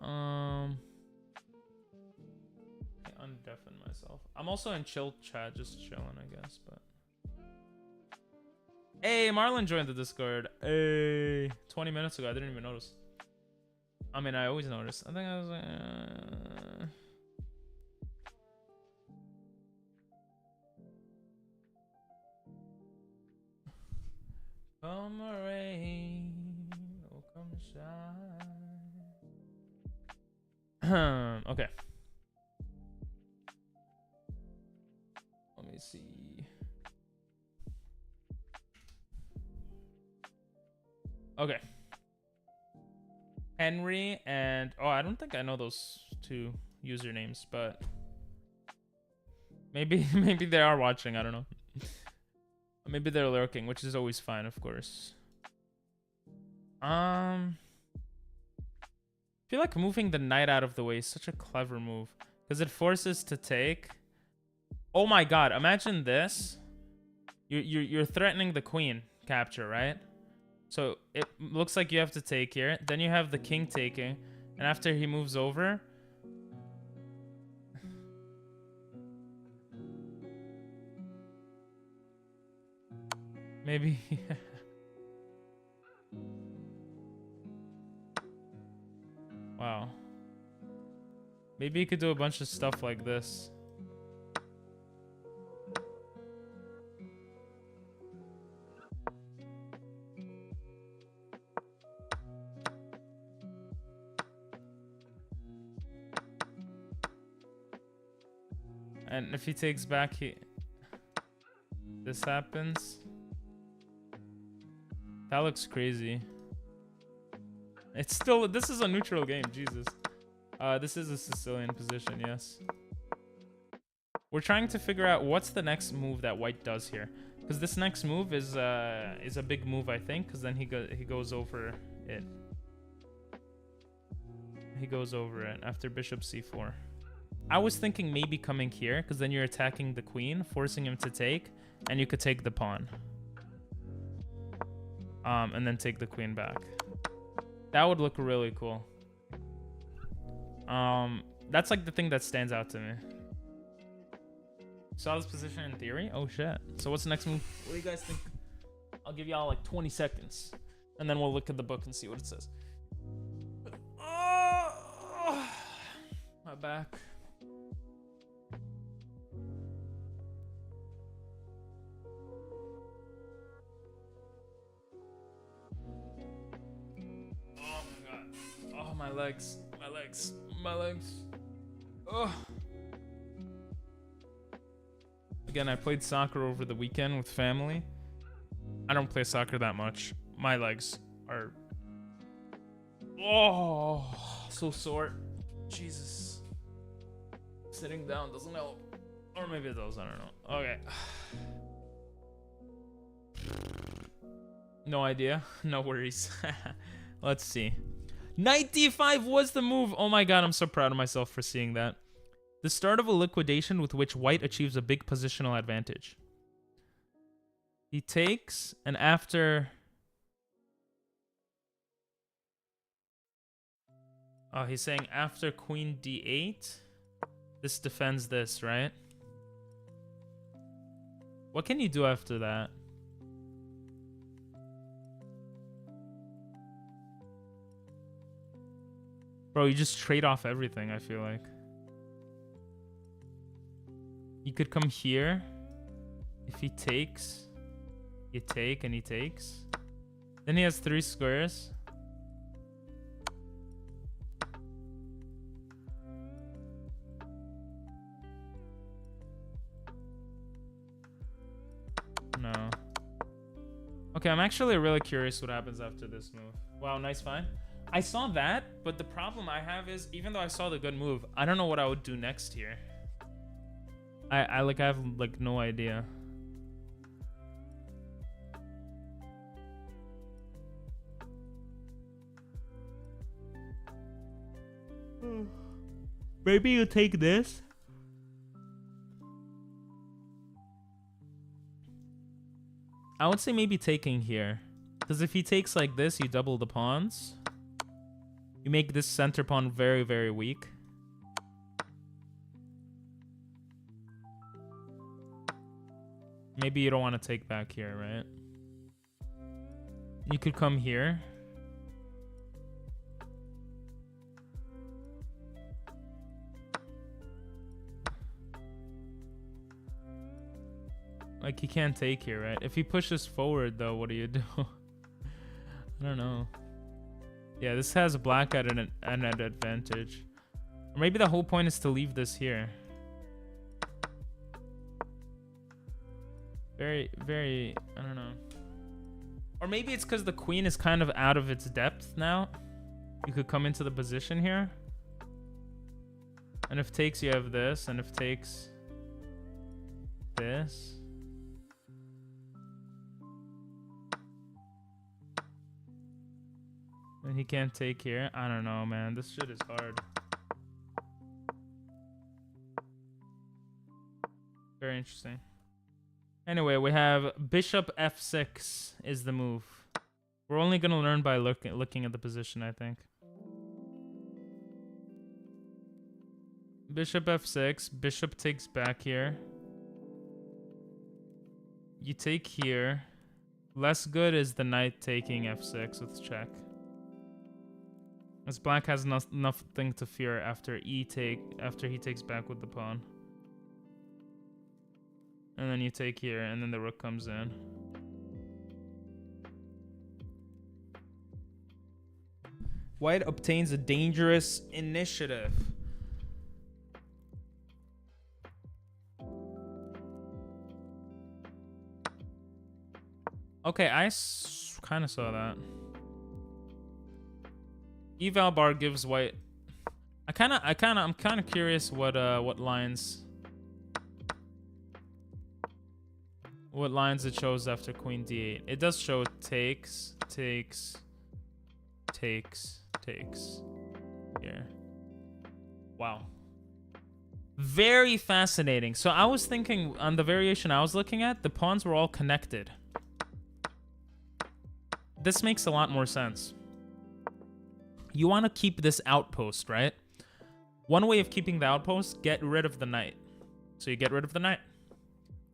I undeafen myself. I'm also in chill chat, just chilling, I guess. But hey, Marlon joined the Discord. Hey, 20 minutes ago. I didn't even notice. I mean, I always notice. I think I was like, come rain, oh come shine. Okay. Let me see. Okay. Henry and I don't think I know those 2 usernames, but maybe they are watching. I don't know. Maybe they're lurking, which is always fine, of course. I feel like moving the knight out of the way is such a clever move because it forces to take. Oh my god! Imagine this. You're threatening the queen capture, right? So it looks like you have to take here. Then you have the king taking. And after he moves over. Maybe. Wow. Maybe you could do a bunch of stuff like this. And if he takes back, this happens. That looks crazy. It's still, this is a neutral game, Jesus. This is a Sicilian position, yes. We're trying to figure out what's the next move that white does here. Because this next move is a big move, I think, because then he goes over it. He goes over it after bishop c4. I was thinking maybe coming here, because then you're attacking the queen, forcing him to take, and you could take the pawn. And then take the queen back. That would look really cool. That's like the thing that stands out to me. Saw this position in theory? Oh shit. So what's the next move? What do you guys think? I'll give y'all like 20 seconds. And then we'll look at the book and see what it says. Oh, my back. Oh, my legs, my legs, my legs. Oh. Again, I played soccer over the weekend with family. I don't play soccer that much. My legs are... Oh, so sore. Jesus. Sitting down doesn't help. Or maybe it does, I don't know. Okay. No idea. No worries. Let's see. Knight d5 was the move. Oh my god, I'm so proud of myself for seeing that. The start of a liquidation with which white achieves a big positional advantage. He takes, and after... Oh, he's saying after queen d8, this defends this, right? What can you do after that? Bro, you just trade off everything, I feel like. You could come here. If he takes, you take and he takes. Then he has 3 squares. No. Okay, I'm actually really curious what happens after this move. Wow, nice find. I saw that, but the problem I have is, even though I saw the good move, I don't know what I would do next here. I have like no idea. Maybe you take this. I would say maybe taking here. Because if he takes like this, you double the pawns. You make this center pawn very, very weak. Maybe you don't want to take back here, right? You could come here. Like, he can't take here, right? If he pushes forward, though, what do you do? I don't know. Yeah, this has black at an advantage. Or maybe the whole point is to leave this here. Very, very, I don't know. Or maybe it's because the queen is kind of out of its depth now. You could come into the position here. And if takes, you have this. And if takes, this. And he can't take here. I don't know, man. This shit is hard. Very interesting. Anyway, we have bishop f6 is the move. We're only going to learn by looking at the position, I think. Bishop f6. Bishop takes back here. You take here. Less good is the knight taking f6 with check. As black has nothing to fear after he takes back with the pawn. And then you take here, and then the rook comes in. White obtains a dangerous initiative. Okay, I kind of saw that. Eval bar gives white. I'm kind of curious what lines it shows after queen d8. It does show takes here. Wow. Very fascinating. So I was thinking on the variation I was looking at, the pawns were all connected. This makes a lot more sense. You want to keep this outpost, right? One way of keeping the outpost, get rid of the knight. So you get rid of the knight.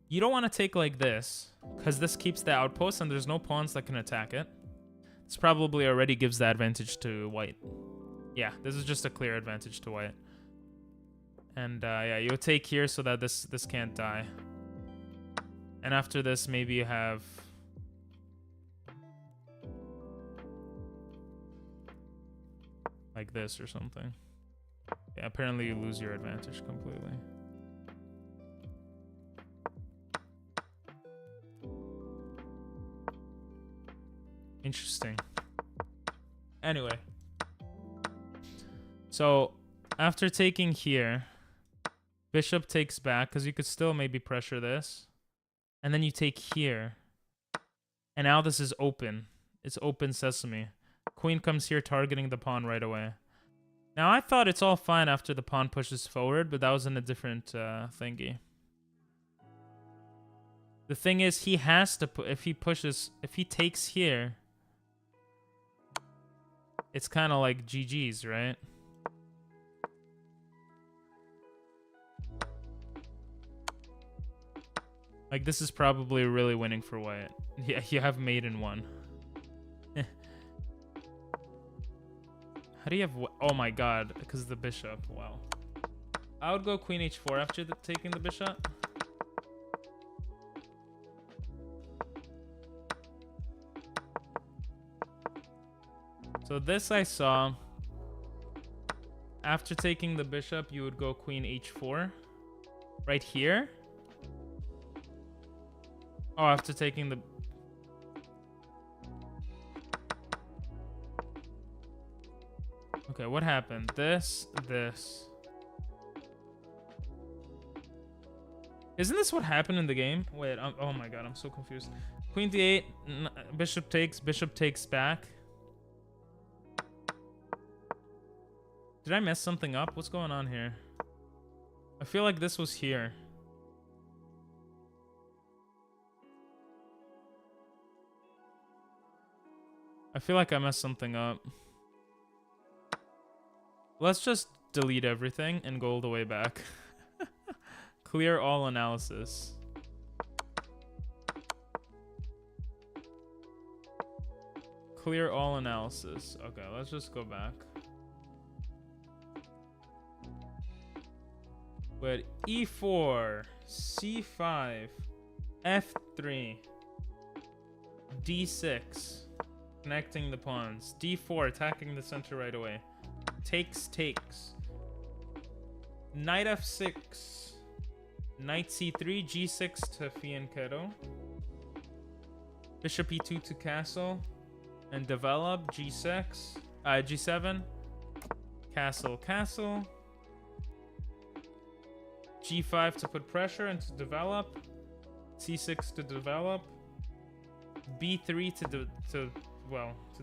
You don't want to take like this, because this keeps the outpost and there's no pawns that can attack it. This probably already gives the advantage to white. Yeah, this is just a clear advantage to white. And yeah, you would take here so that this can't die. And after this, maybe you have... like this or something. Yeah, apparently you lose your advantage completely. Interesting. Anyway. So, after taking here, bishop takes back, because you could still maybe pressure this. And then you take here. And now this is open. It's open sesame. Queen comes here targeting the pawn right away. Now, I thought it's all fine after the pawn pushes forward, but that was in a different thingy. The thing is, he has to put, if he takes here, it's kind of like GG's, right? Like, this is probably really winning for white. Yeah, you have mate in one. How do you have... Oh my god, because the bishop. Wow. I would go queen h4 after taking the bishop. So this I saw. After taking the bishop, you would go queen h4. Right here. Oh, after taking the... Okay, what happened? This. Isn't this what happened in the game? Wait, oh my god, I'm so confused. Queen d8, bishop takes back. Did I mess something up? What's going on here? I feel like this was here. I feel like I messed something up. Let's just delete everything and go all the way back. Clear all analysis. Clear all analysis. Okay, let's just go back. But e4, c5, f3, d6, connecting the pawns, d4, attacking the center right away, takes, knight f6, knight c3, g6 to fianchetto, bishop e2 to castle, and develop, g7, castle, g5 to put pressure and to develop, c6 to develop, b3 to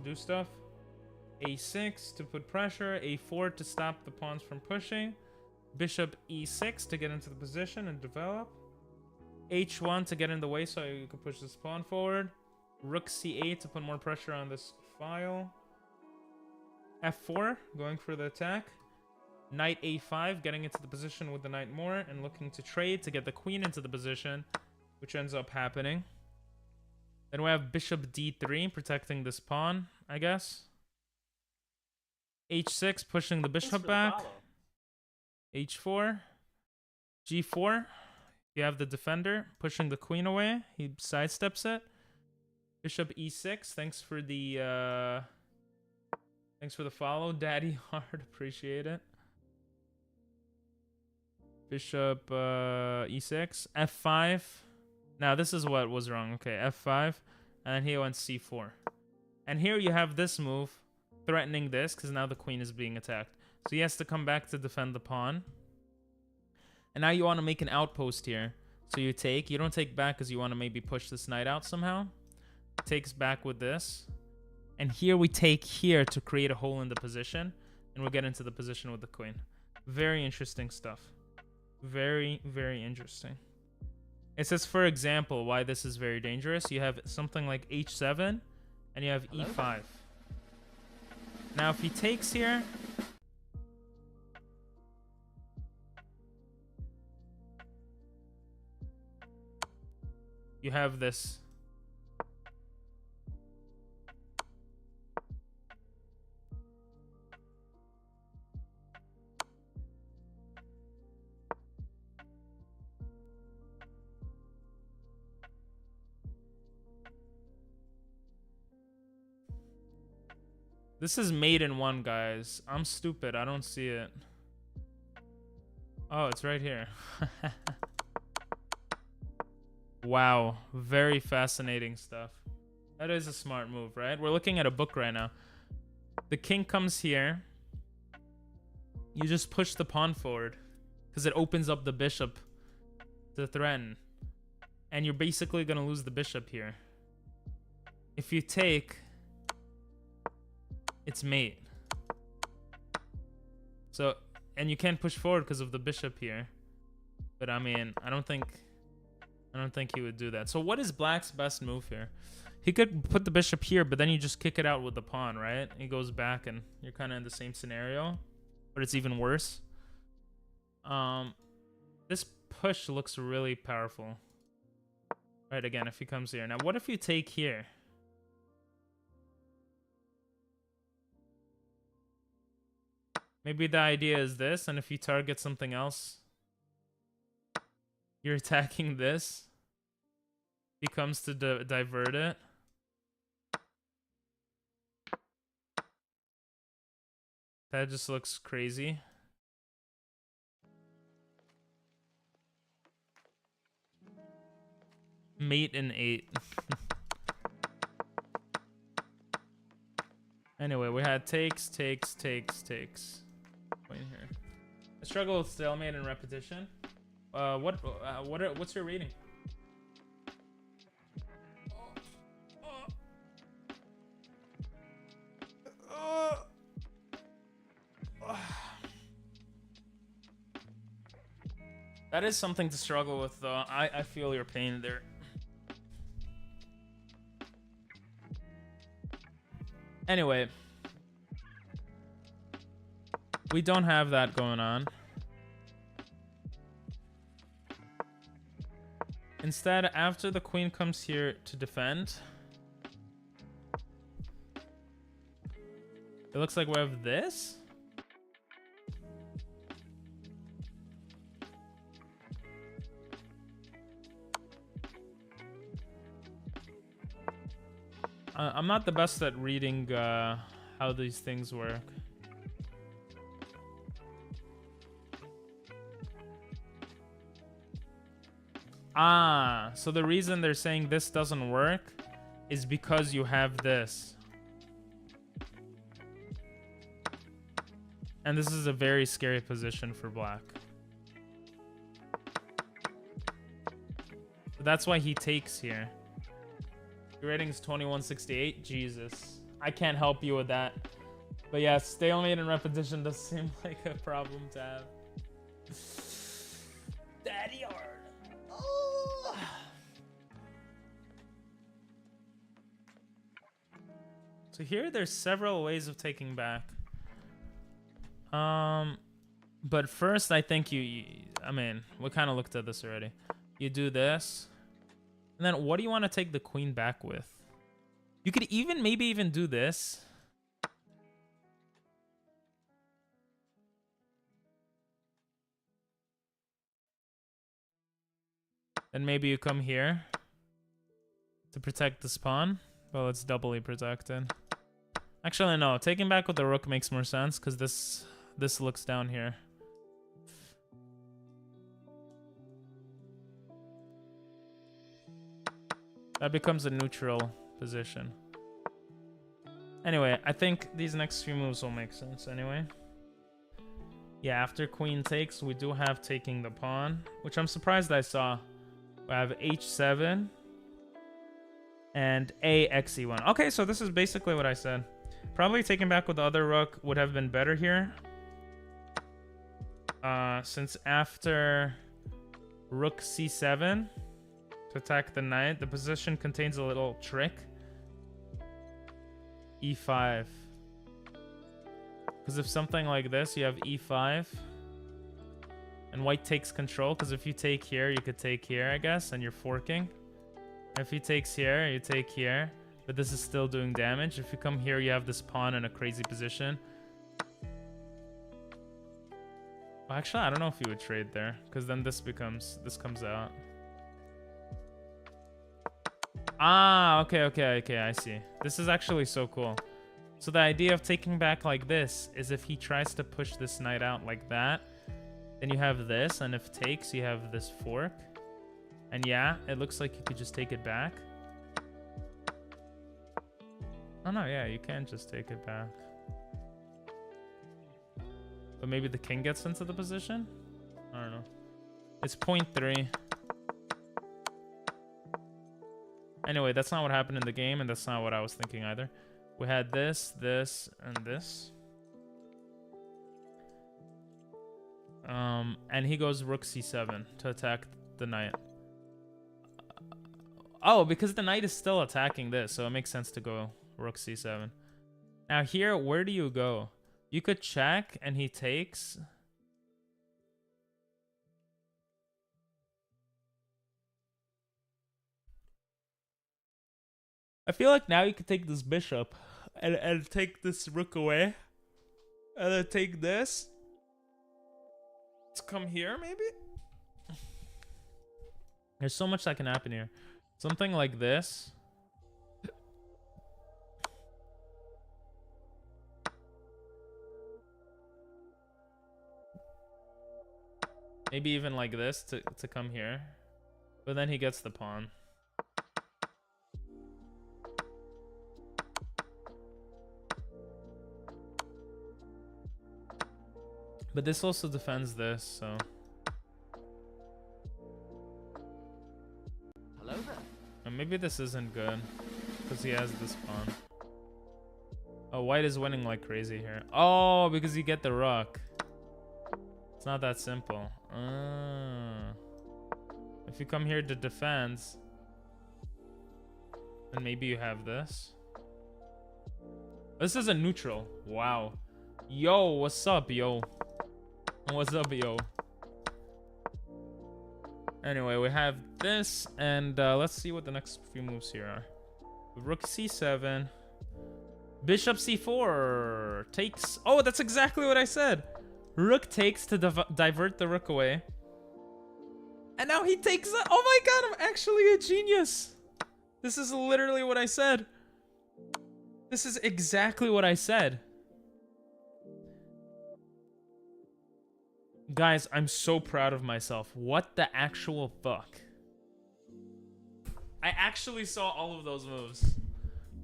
do stuff, a6 to put pressure, a4 to stop the pawns from pushing, bishop e6 to get into the position and develop, h1 to get in the way so you can push this pawn forward, rook c8 to put more pressure on this file, f4 going for the attack, knight a5 getting into the position with the knight more and looking to trade to get the queen into the position, which ends up happening. Then we have bishop d3 protecting this pawn, I guess. h6 pushing the bishop back. h4, g4. You have the defender pushing the queen away. He sidesteps it. Bishop e6. Thanks for the follow, Daddy Hard. Appreciate it. Bishop e6, f5. Now this is what was wrong. Okay, f5, and then he went c4. And here you have this move threatening this because now the queen is being attacked. So he has to come back to defend the pawn. And now you want to make an outpost here. So you take. You don't take back because you want to maybe push this knight out somehow. Takes back with this. And here we take here to create a hole in the position. And we'll get into the position with the queen. Very interesting stuff. Very, very interesting. It says, for example, why this is very dangerous. You have something like h7 and you have e5. Now, if he takes here, you have this. This is mate in one, guys. I'm stupid. I don't see it. Oh, it's right here. Wow. Very fascinating stuff. That is a smart move, right? We're looking at a book right now. The king comes here. You just push the pawn forward because it opens up the bishop to threaten. And you're basically going to lose the bishop here. If you take... it's mate. So, and you can't push forward because of the bishop here. But I mean, I don't think he would do that. So what is black's best move here? He could put the bishop here, but then you just kick it out with the pawn, right? He goes back and you're kind of in the same scenario, but it's even worse. This push looks really powerful. Right, again, if he comes here. Now, what if you take here? Maybe the idea is this, and if you target something else, you're attacking this. He comes to divert it. That just looks crazy. Mate in 8. Anyway, we had takes. Wait here. I struggle with stalemate and repetition. What's your rating? That is something to struggle with, though. I feel your pain there. Anyway, we don't have that going on. Instead, after the queen comes here to defend, it looks like we have this. I'm not the best at reading how these things work. Ah, so the reason they're saying this doesn't work is because you have this. And this is a very scary position for black. That's why he takes here. Your rating is 2168. Jesus. I can't help you with that. But yeah, stalemate and repetition does seem like a problem to have. Daddy hard. Oh. So here there's several ways of taking back. But first I think I mean, we kind of looked at this already. You do this. And then what do you want to take the queen back with? You could maybe even do this. And maybe you come here to protect this pawn. Well, it's doubly protected. Actually, no. Taking back with the rook makes more sense because this looks down here. That becomes a neutral position. Anyway, I think these next few moves will make sense anyway. Yeah, after queen takes, we do have taking the pawn, which I'm surprised I saw. We have h7 and a xe1. Okay, so this is basically what I said. Probably taking back with the other rook would have been better here. Since after rook c7 to attack the knight, the position contains a little trick. e5. Because if something like this, you have e5. And white takes control, because if you take here, you could take here, I guess, and you're forking. If he takes here, you take here. But this is still doing damage. If you come here, you have this pawn in a crazy position. Well, actually, I don't know if you would trade there, because then this comes out. Ah, okay, I see. This is actually so cool. So the idea of taking back like this is if he tries to push this knight out like that, then you have this, and if takes, you have this fork. And yeah, it looks like you could just take it back. Oh no, yeah, you can just take it back. But maybe the king gets into the position? I don't know. It's 0.3. Anyway, that's not what happened in the game, and that's not what I was thinking either. We had this, this, and this. And he goes rook c7 to attack the knight. Oh, because the knight is still attacking this, so it makes sense to go rook c7. Now here, where do you go? You could check, and he takes. I feel like now you could take this bishop and take this rook away. And then take this. Let's come here, maybe? There's so much that can happen here. Something like this. Maybe even like this to come here. But then he gets the pawn. But this also defends this, so. Hello there. And maybe this isn't good. Because he has this pawn. Oh, white is winning like crazy here. Oh, because you get the rook. It's not that simple. If you come here to defend, then maybe you have this. This is a neutral. Wow. Yo, what's up, yo? What's up, yo? Anyway, we have this, and let's see what the next few moves here are. Rook c7. Bishop c4 takes... Oh, that's exactly what I said. Rook takes to divert the rook away. And now he takes it. Oh my god, I'm actually a genius. This is literally what I said. This is exactly what I said. Guys, I'm so proud of myself. What the actual fuck? I actually saw all of those moves.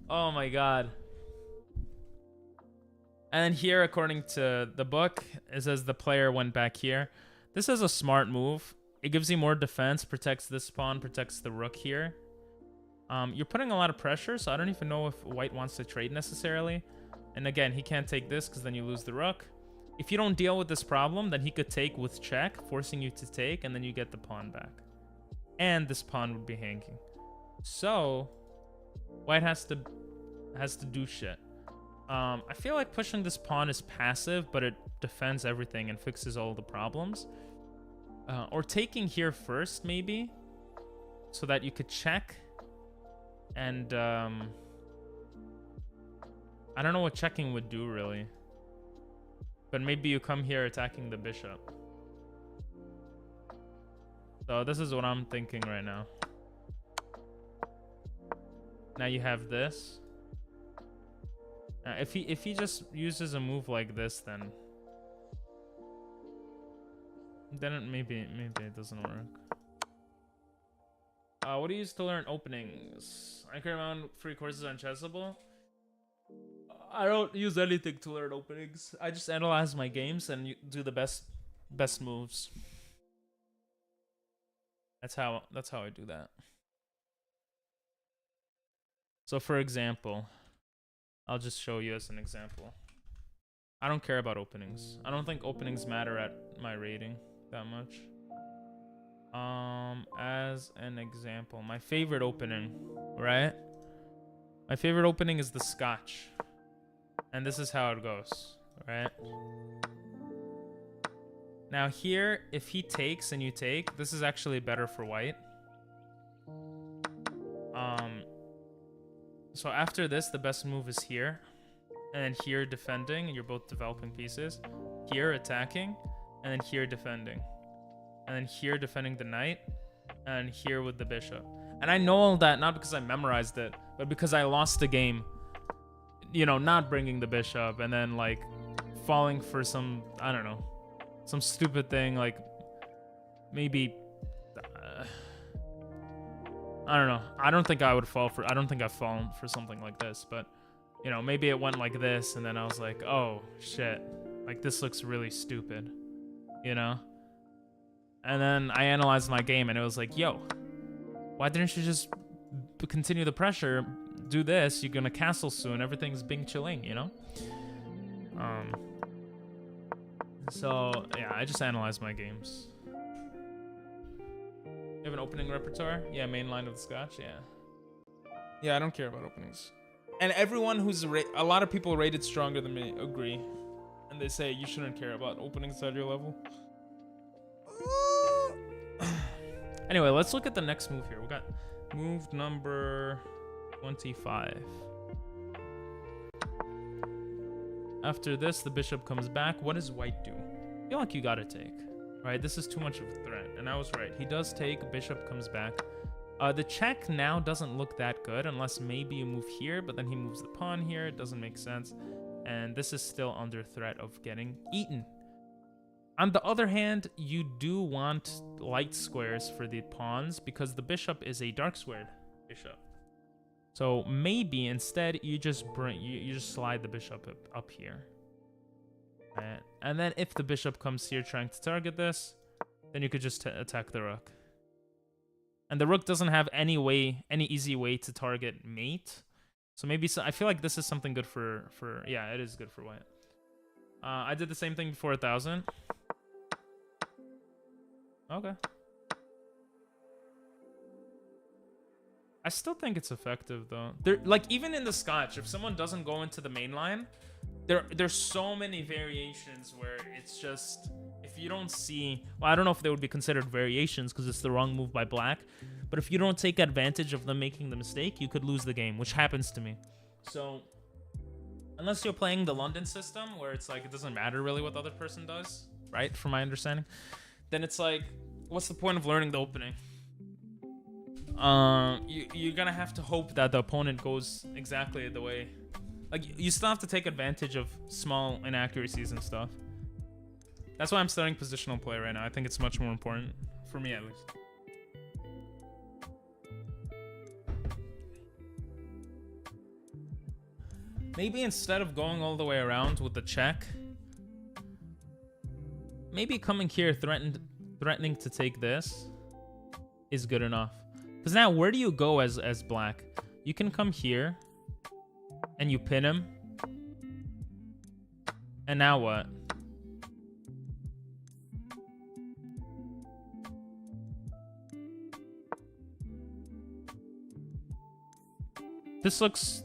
Oh my god. And then here, according to the book, it says the player went back here. This is a smart move. It gives you more defense, protects this pawn, protects the rook here. You're putting a lot of pressure, so I don't even know if white wants to trade necessarily. And again, he can't take this because then you lose the rook. If you don't deal with this problem, then he could take with check, forcing you to take, and then you get the pawn back. And this pawn would be hanging. So, white has to do shit. I feel like pushing this pawn is passive, but it defends everything and fixes all the problems. Or taking here first, maybe, so that you could check. And I don't know what checking would do, really. But maybe you come here attacking the bishop. So this is what I'm thinking right now. Now you have this. If he just uses a move like this, then maybe it doesn't work. What do you use to learn openings? I can run free courses on Chessable. I don't use anything to learn openings. I just analyze my games and do the best moves. That's how I do that. So for example, I'll just show you as an example. I don't care about openings. I don't think openings matter at my rating that much. As an example, my favorite opening, right? My favorite opening is the Scotch. And this is how it goes, right? Now here, if he takes and you take, this is actually better for white. So after this, the best move is here. And then here defending, and you're both developing pieces. Here attacking, and then here defending. And then here defending the knight, and here with the bishop. And I know all that, not because I memorized it, but because I lost the game. You know, not bringing the bishop, and then, like, falling for some, I don't know, some stupid thing, like, maybe, I don't know. I don't think I would fall for, I don't think I've fallen for something like this, but, you know, maybe it went like this, and then I was like, oh, shit. Like, this looks really stupid, you know? And then I analyzed my game, and it was like, yo, why didn't you just continue the pressure, do this, you're gonna castle soon, everything's bing chilling, you know? So, yeah, I just analyze my games. You have an opening repertoire? Yeah, main line of the Scotch, yeah. Yeah, I don't care about openings. And everyone who's, a lot of people rated stronger than me agree. And they say you shouldn't care about openings at your level. Anyway, let's look at the next move here. We got move number 25. After this, the bishop comes back. What does white do? I feel like you gotta take. Right, this is too much of a threat. And I was right. He does take. Bishop comes back. The check now doesn't look that good unless maybe you move here, but then he moves the pawn here. It doesn't make sense. And this is still under threat of getting eaten. On the other hand, you do want light squares for the pawns because the bishop is a dark squared bishop. So maybe instead you just you just slide the bishop up here. Right. And then if the bishop comes here trying to target this, then you could just attack the rook. And the rook doesn't have any easy way to target mate. So maybe I feel like this is something good for yeah, it is good for white. I did the same thing before 1,000. Okay. I still think it's effective though. Like even in the Scotch, if someone doesn't go into the main line, there's so many variations where it's just, if you don't see, well, I don't know if they would be considered variations because it's the wrong move by black, but if you don't take advantage of them making the mistake, you could lose the game, which happens to me. So unless you're playing the London system where it's like it doesn't matter really what the other person does, right, from my understanding, then it's like, what's the point of learning the opening? You're gonna have to hope that the opponent goes exactly the way. Like, you still have to take advantage of small inaccuracies and stuff. That's why I'm studying positional play right now. I think it's much more important, for me at least. Maybe instead of going all the way around with the check, maybe coming here threatening to take this is good enough. Because now, where do you go as black? You can come here and you pin him. And now what? This looks...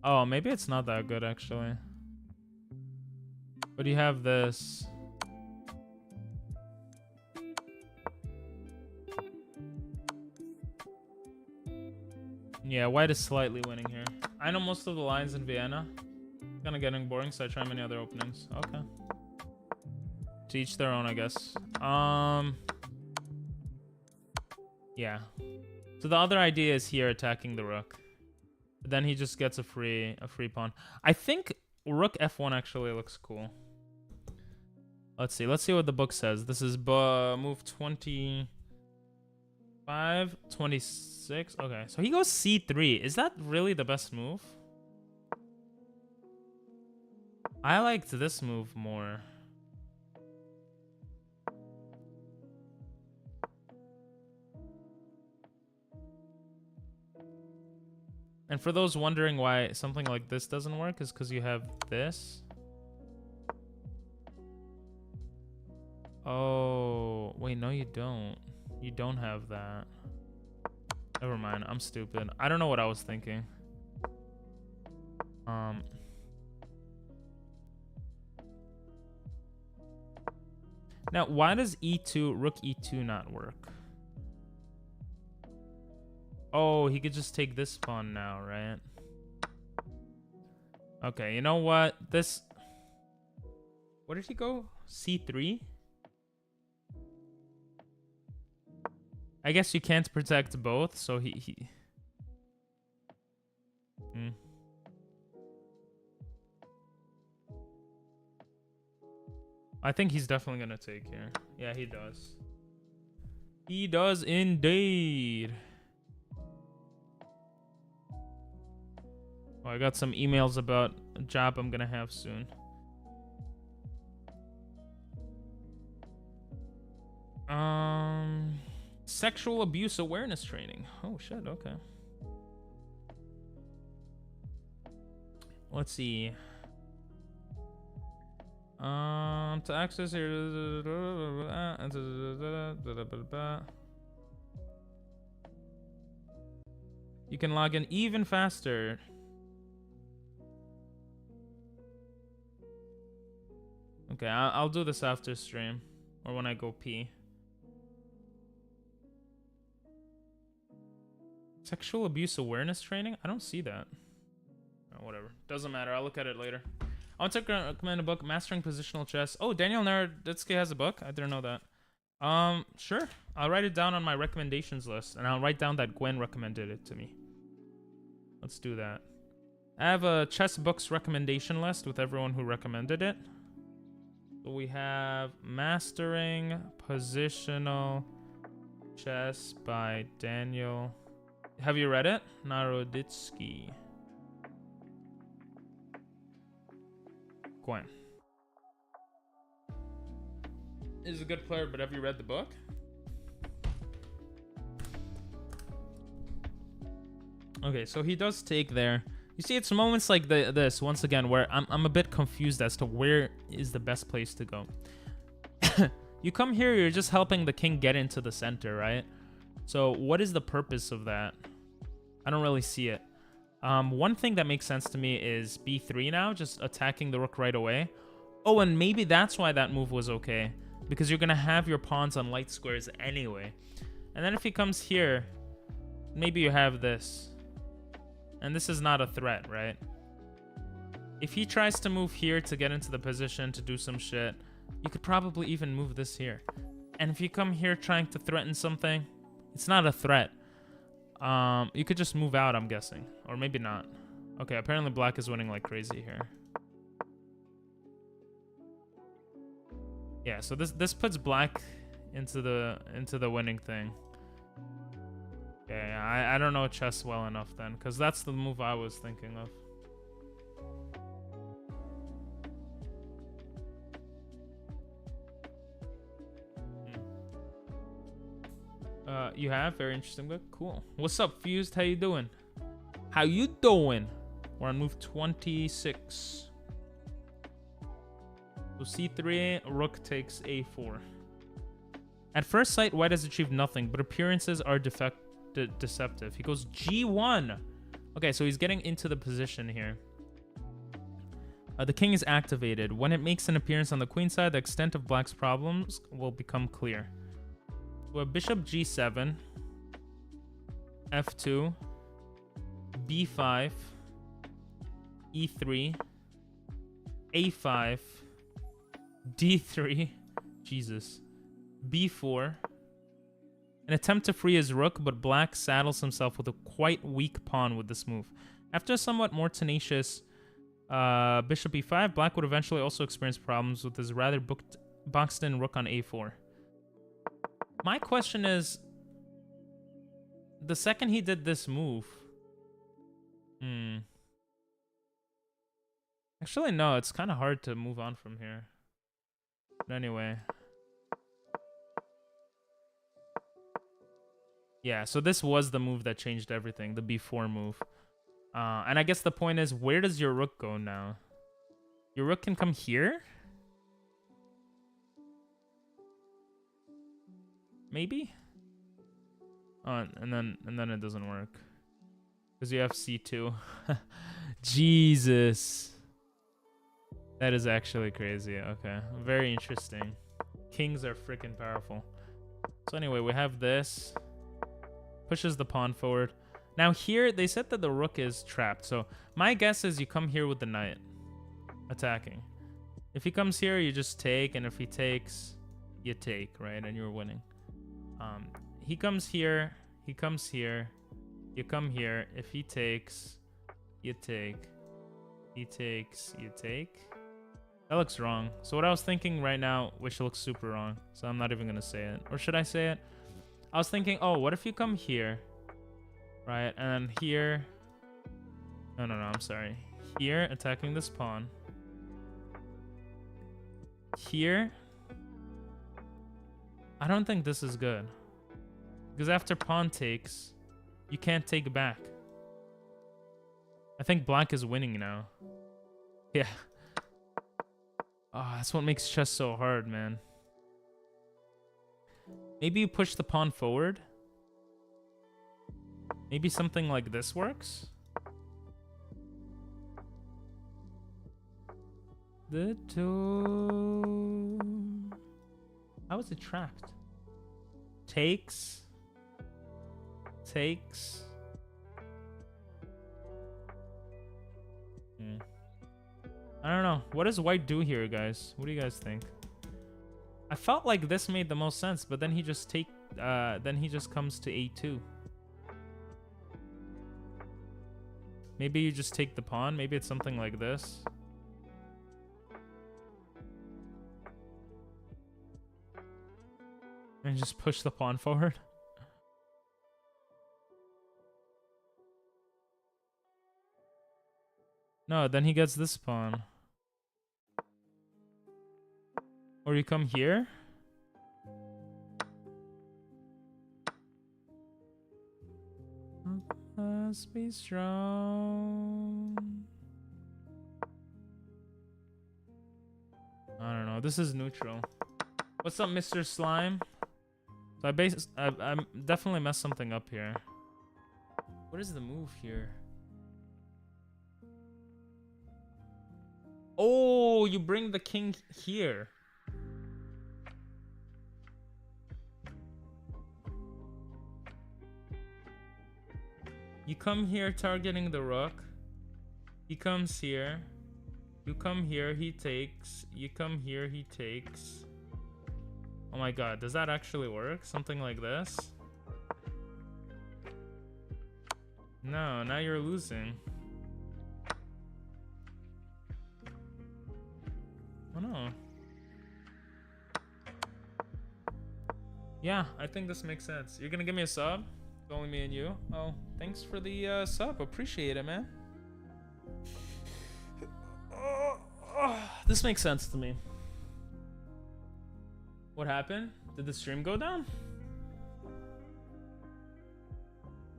Oh, maybe it's not that good, actually. But you have this. Yeah, white is slightly winning here. I know most of the lines in Vienna. Kind of getting boring, so I try many other openings. Okay. To each their own, I guess. Yeah. So the other idea is here attacking the rook. But then he just gets a free pawn. I think rook f1 actually looks cool. Let's see what the book says. This is move 25, 26. Okay, so he goes c3. Is that really the best move? I liked this move more. And for those wondering why something like this doesn't work, is because you have this. Oh, wait, no, you don't. You don't have that. Never mind, I'm stupid. I don't know what I was thinking. Now, why does e2, rook e2 not work? Oh, he could just take this pawn now, right? Okay, you know what? This... What did he go? c3? I guess you can't protect both, so he... I think he's definitely gonna take here. Yeah, he does. He does indeed. Oh, I got some emails about a job I'm gonna have soon. Sexual abuse awareness training. Oh shit, okay. Let's see. To access here. You can log in even faster. Okay, I'll do this after stream or when I go pee. Sexual abuse awareness training? I don't see that. Oh, whatever. Doesn't matter. I'll look at it later. I want to recommend a book, Mastering Positional Chess. Oh, Daniel Naroditsky has a book? I didn't know that. Sure. I'll write it down on my recommendations list, and I'll write down that Gwen recommended it to me. Let's do that. I have a chess books recommendation list with everyone who recommended it. So we have Mastering Positional Chess by Daniel. Have you read it? Naroditsky. Gwen. Is a good player, but have you read the book? Okay, so he does take there. You see, it's moments like this, once again, where I'm a bit confused as to where is the best place to go. You come here, you're just helping the king get into the center, right? So what is the purpose of that? I don't really see it. One thing that makes sense to me is b3 now, just attacking the rook right away. Oh, and maybe that's why that move was okay, because you're going to have your pawns on light squares anyway. And then if he comes here, maybe you have this. And this is not a threat, right? If he tries to move here to get into the position to do some shit, you could probably even move this here. And if you come here trying to threaten something, it's not a threat. You could just move out, I'm guessing. Or maybe not. Okay, apparently black is winning like crazy here. Yeah, so this puts black into the winning thing. Okay, I don't know chess well enough then, because that's the move I was thinking of. You have? Very interesting book. Cool. What's up, Fused? How you doing? How you doing? We're on move 26. So c3, rook takes a4. At first sight, white has achieved nothing, but appearances are deceptive. He goes g1. Okay, so he's getting into the position here. The king is activated. When it makes an appearance on the queen side, the extent of black's problems will become clear. We have bishop g7, f2, b5, e3, a5, d3, Jesus, b4. An attempt to free his rook, but black saddles himself with a quite weak pawn with this move. After a somewhat more tenacious bishop e5, black would eventually also experience problems with his rather boxed-in rook on a4. My question is, the second he did this move... Actually, no, it's kind of hard to move on from here. But anyway... Yeah, so this was the move that changed everything, the b4 move. And I guess the point is, where does your rook go now? Your rook can come here? Maybe? Oh, and then it doesn't work. Because you have c2. Jesus. That is actually crazy. Okay, very interesting. Kings are freaking powerful. So anyway, we have this. Pushes the pawn forward. Now here, they said that the rook is trapped. So my guess is you come here with the knight. Attacking. If he comes here, you just take. And if he takes, you take, right? And you're winning. He comes here. He comes here. You come here. If he takes, you take. He takes, you take. That looks wrong. So what I was thinking right now, which looks super wrong. So I'm not even going to say it. Or should I say it? I was thinking, oh, what if you come here, right? And here, no, I'm sorry. Here, attacking this pawn. Here, I don't think this is good. Because after pawn takes, you can't take back. I think black is winning now. Yeah. Oh, that's what makes chess so hard, man. Maybe you push the pawn forward. Maybe something like this works. The two. How is it trapped? Takes. know. What does white do here, guys? What do you guys think? I felt like this made the most sense, but then he just comes to a2. Maybe you just take the pawn. Maybe it's something like this. And just push the pawn forward. No, then he gets this pawn. Or you come here. Must be strong. I don't know. This is neutral. What's up, Mr. Slime? So I definitely messed something up here. What is the move here? Oh, you bring the king here. You come here targeting the rook. He comes here. You come here, he takes. You come here, he takes. Oh my god, does that actually work? Something like this? No, now you're losing. Oh no. Yeah, I think this makes sense. You're gonna give me a sub? It's only me and you? Oh, thanks for the sub. Appreciate it, man. This makes sense to me. What happened? Did the stream go down?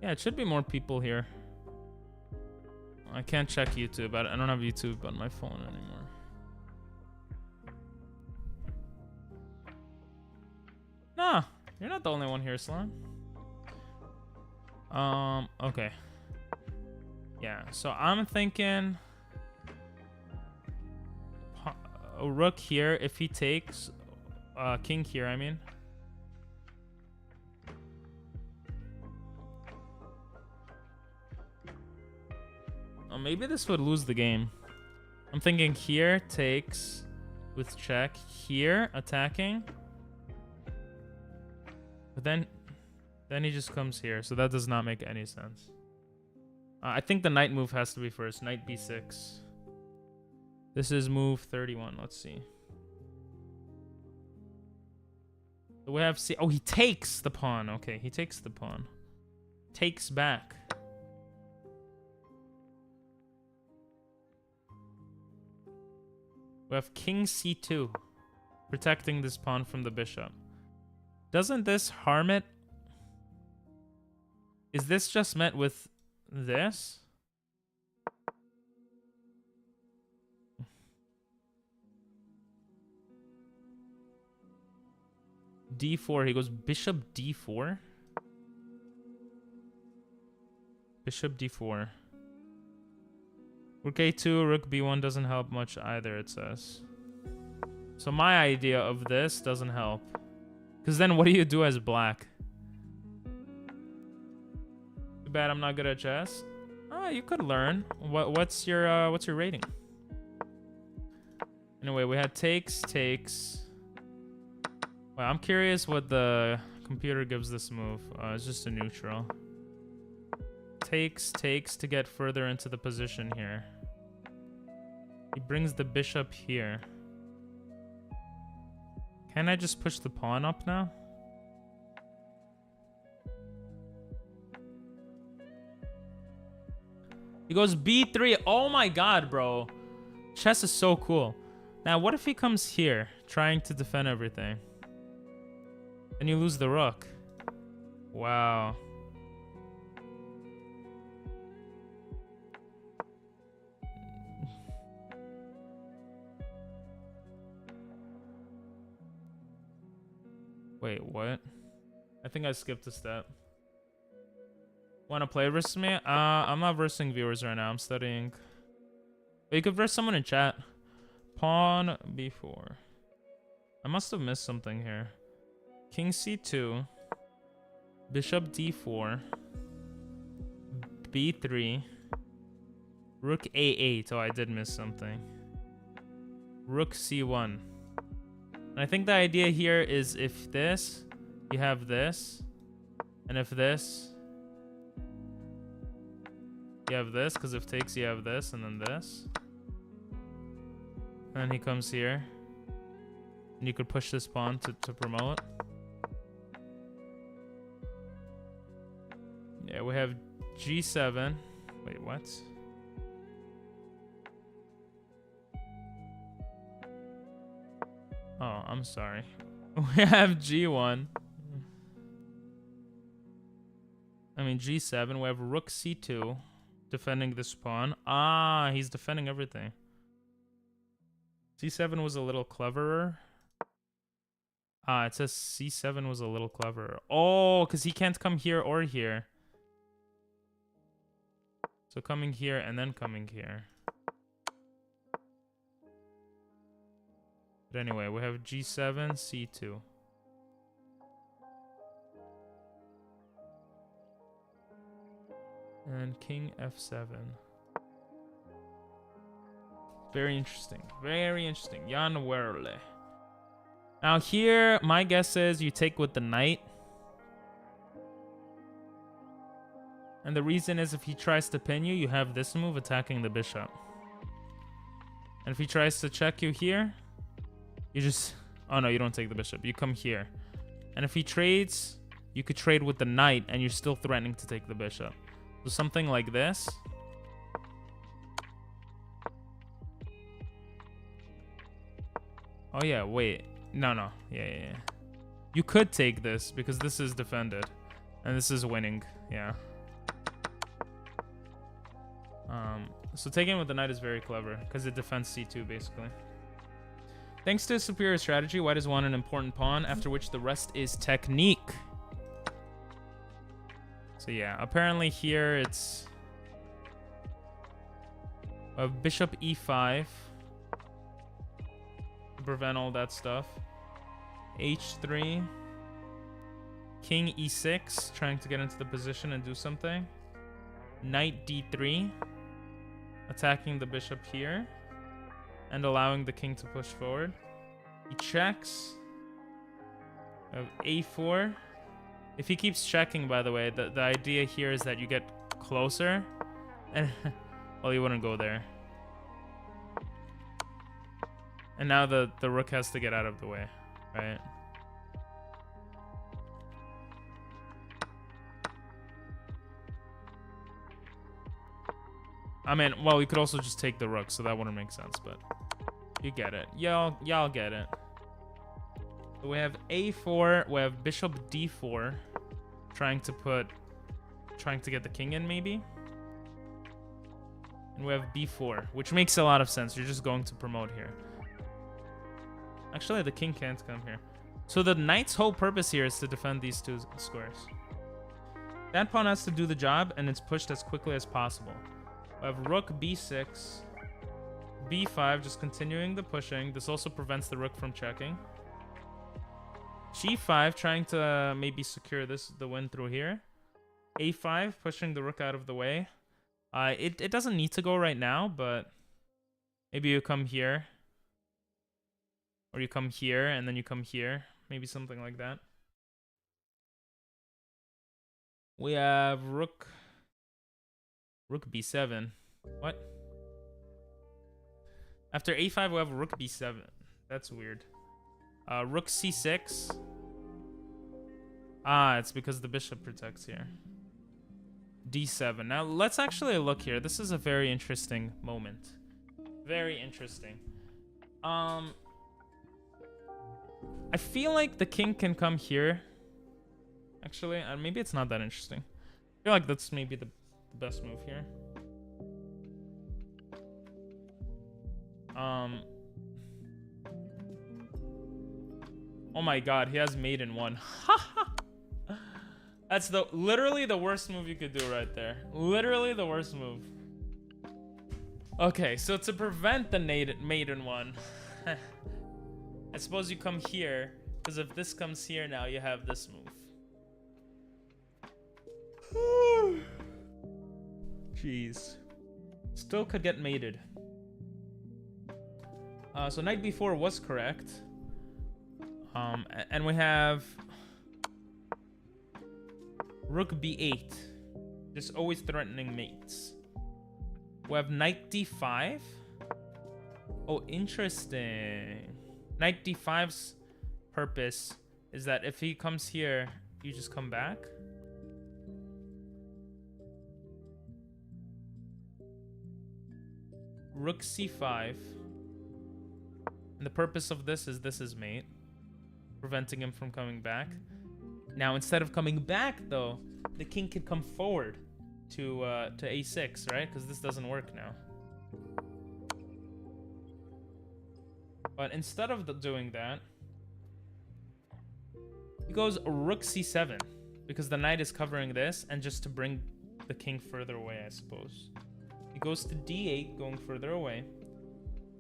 Yeah, it should be more people here. I can't check YouTube. I don't have YouTube on my phone anymore. Nah, you're not the only one here, Slime. Okay. Yeah, so I'm thinking a rook here if he takes king here, I mean. Oh, maybe this would lose the game. I'm thinking here takes with check, here attacking. But then he just comes here, so that does not make any sense. I think the knight move has to be first. Knight b6. This is move 31. Let's see. So we have C. Oh, he takes the pawn. Okay, he takes the pawn. Takes back. We have king c2, protecting this pawn from the bishop. Doesn't this harm it? Is this just met with this? d4. He goes bishop d4. Bishop d4. Rook a2, rook b1 doesn't help much either, it says. So my idea of this doesn't help. Because then what do you do as black? Too bad I'm not good at chess. Oh, you could learn. What's your rating? Anyway, we had takes. Well, I'm curious what the computer gives this move. It's just a neutral. Takes to get further into the position here. He brings the bishop here. Can I just push the pawn up now? He goes b3. Oh my god, bro. Chess is so cool. Now, what if he comes here, trying to defend everything? And you lose the rook. Wow. Wait, what? I think I skipped a step. Wanna play versus me? I'm not versing viewers right now. I'm studying. But you could verse someone in chat. Pawn b4. I must have missed something here. King c2. Bishop d4. b3. Rook a8. Oh, I did miss something. Rook c1. And I think the idea here is if this, you have this. And if this, you have this. Because if takes, you have this. And then this. And then he comes here. And you could push this pawn to promote. Yeah, we have g7. Wait, what? Oh, I'm sorry. We have g1. I mean, g7. We have rook c2. Defending this pawn. Ah, he's defending everything. c7 was a little cleverer. Ah, it says c7 was a little cleverer. Oh, because he can't come here or here. So coming here and then coming here. But anyway, we have g7, c2. And king f7. Very interesting. Very interesting. Jan Werle. Now here, my guess is you take with the knight. And the reason is if he tries to pin you, you have this move attacking the bishop. And if he tries to check you here, you just... Oh no, you don't take the bishop. You come here. And if he trades, you could trade with the knight and you're still threatening to take the bishop. So something like this. Oh yeah, wait. No. Yeah. You could take this because this is defended. And this is winning. Yeah. So taking with the knight is very clever because it defends c2 basically. Thanks to superior strategy, white has won an important pawn, after which the rest is technique. So yeah, apparently here it's bishop e5 to prevent all that stuff. h3, king e6, trying to get into the position and do something. Knight d3, attacking the bishop here and allowing the king to push forward. He checks. A4. If he keeps checking, by the way, the idea here is that you get closer. And well, you wouldn't go there. And now the rook has to get out of the way, right? I mean, well, you could also just take the rook, so that wouldn't make sense, but you get it. Y'all get it. So we have a4, we have bishop d4, trying to get the king in maybe. And we have b4, which makes a lot of sense. You're just going to promote here. Actually, the king can't come here. So the knight's whole purpose here is to defend these two squares. That pawn has to do the job, and it's pushed as quickly as possible. We have rook b6, b5, just continuing the pushing. This also prevents the rook from checking. g5, trying to maybe secure the win through here. a5, pushing the rook out of the way. It doesn't need to go right now, but maybe you come here. Or you come here, and then you come here. Maybe something like that. We have rook b7. What? After a5, we have rook b7. That's weird. Rook c6. Ah, it's because the bishop protects here. d7. Now, let's actually look here. This is a very interesting moment. Very interesting. I feel like the king can come here. Actually, maybe it's not that interesting. I feel like that's maybe the best move here. Oh my god, he has mate in one. That's literally the worst move you could do right there. Literally the worst move. Okay, so to prevent the mate in one, I suppose you come here, because if this comes here now, you have this move. Jeez. Still could get mated. So knight b4 was correct. And we have rook b8. Just always threatening mates. We have knight d5. Oh, interesting. Knight d5's purpose is that if he comes here, you just come back. Rook c5. And the purpose of this is mate. Preventing him from coming back. Now, instead of coming back, though, the king could come forward to a6, right? Because this doesn't work now. But instead of doing that, he goes rook c7 because the knight is covering this, and just to bring the king further away, I suppose. He goes to d8, going further away.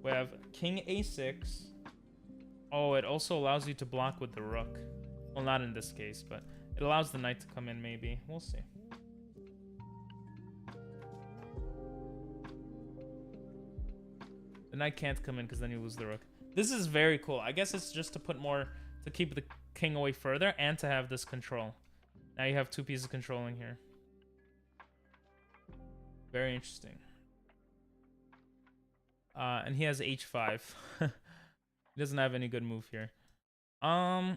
We have king a6. Oh, it also allows you to block with the rook. Well, not in this case, but it allows the knight to come in, maybe. We'll see. The knight can't come in because then you lose the rook. This is very cool. I guess it's just to put more, to keep the king away further and to have this control. Now you have two pieces controlling here. Very interesting. And he has h5. He doesn't have any good move here. Hello,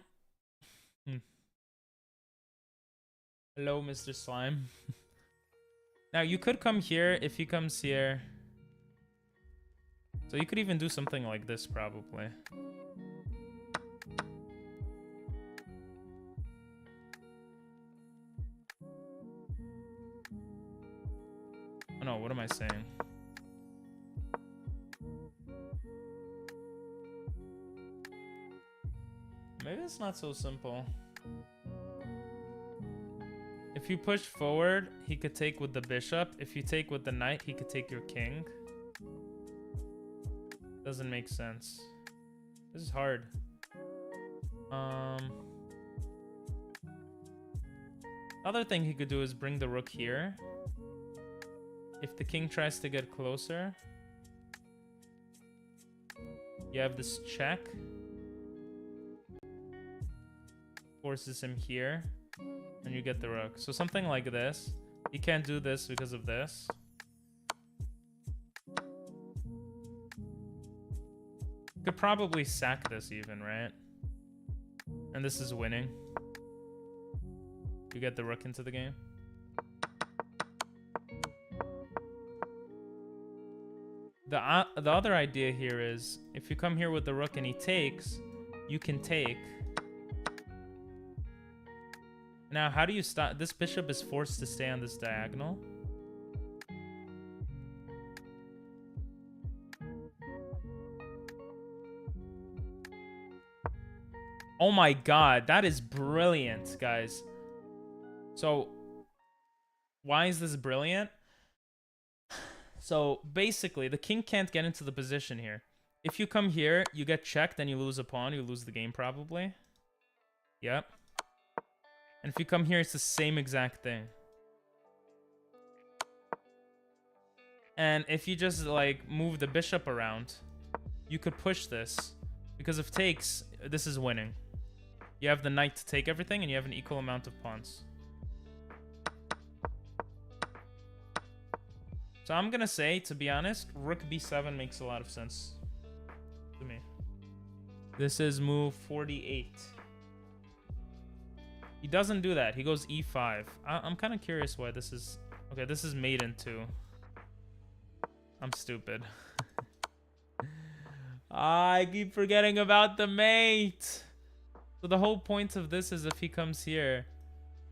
Mr. Slime. Now you could come here if he comes here. So you could even do something like this, probably. Oh no, what am I saying? Maybe it's not so simple. If you push forward, he could take with the bishop. If you take with the knight, he could take your king. Doesn't make sense. This is hard. Other thing he could do is bring the rook here. If the king tries to get closer, you have this check. Forces him here, and you get the rook. So something like this. He can't do this because of this. Could probably sack this even, right? And this is winning. You get the rook into the game. The other idea here is if you come here with the rook and he takes, you can take. Now, how do you stop? This bishop is forced to stay on this diagonal. Oh my god, that is brilliant, guys. So, why is this brilliant? So, basically, the king can't get into the position here. If you come here, you get checked and you lose a pawn. You lose the game, probably. Yep. And if you come here, it's the same exact thing. And if you just, like, move the bishop around, you could push this. Because if takes, this is winning. You have the knight to take everything, and you have an equal amount of pawns. So I'm gonna say, to be honest, rook b7 makes a lot of sense to me. This is move 48. He doesn't do that. He goes e5. I'm kind of curious why this is... Okay, this is mate in 2. I'm stupid. I keep forgetting about the mate. So the whole point of this is if he comes here,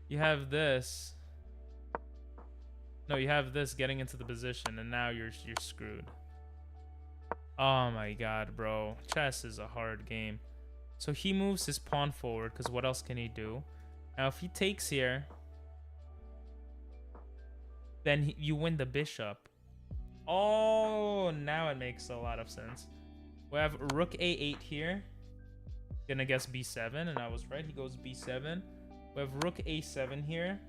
you have this. No, you have this getting into the position, and now you're screwed. Oh my god, bro. Chess is a hard game. So he moves his pawn forward, because what else can he do? Now, if he takes here, then you win the bishop. Oh, now it makes a lot of sense. We have rook a8 here. Gonna guess b7, and I was right. He goes b7. We have rook a7 here.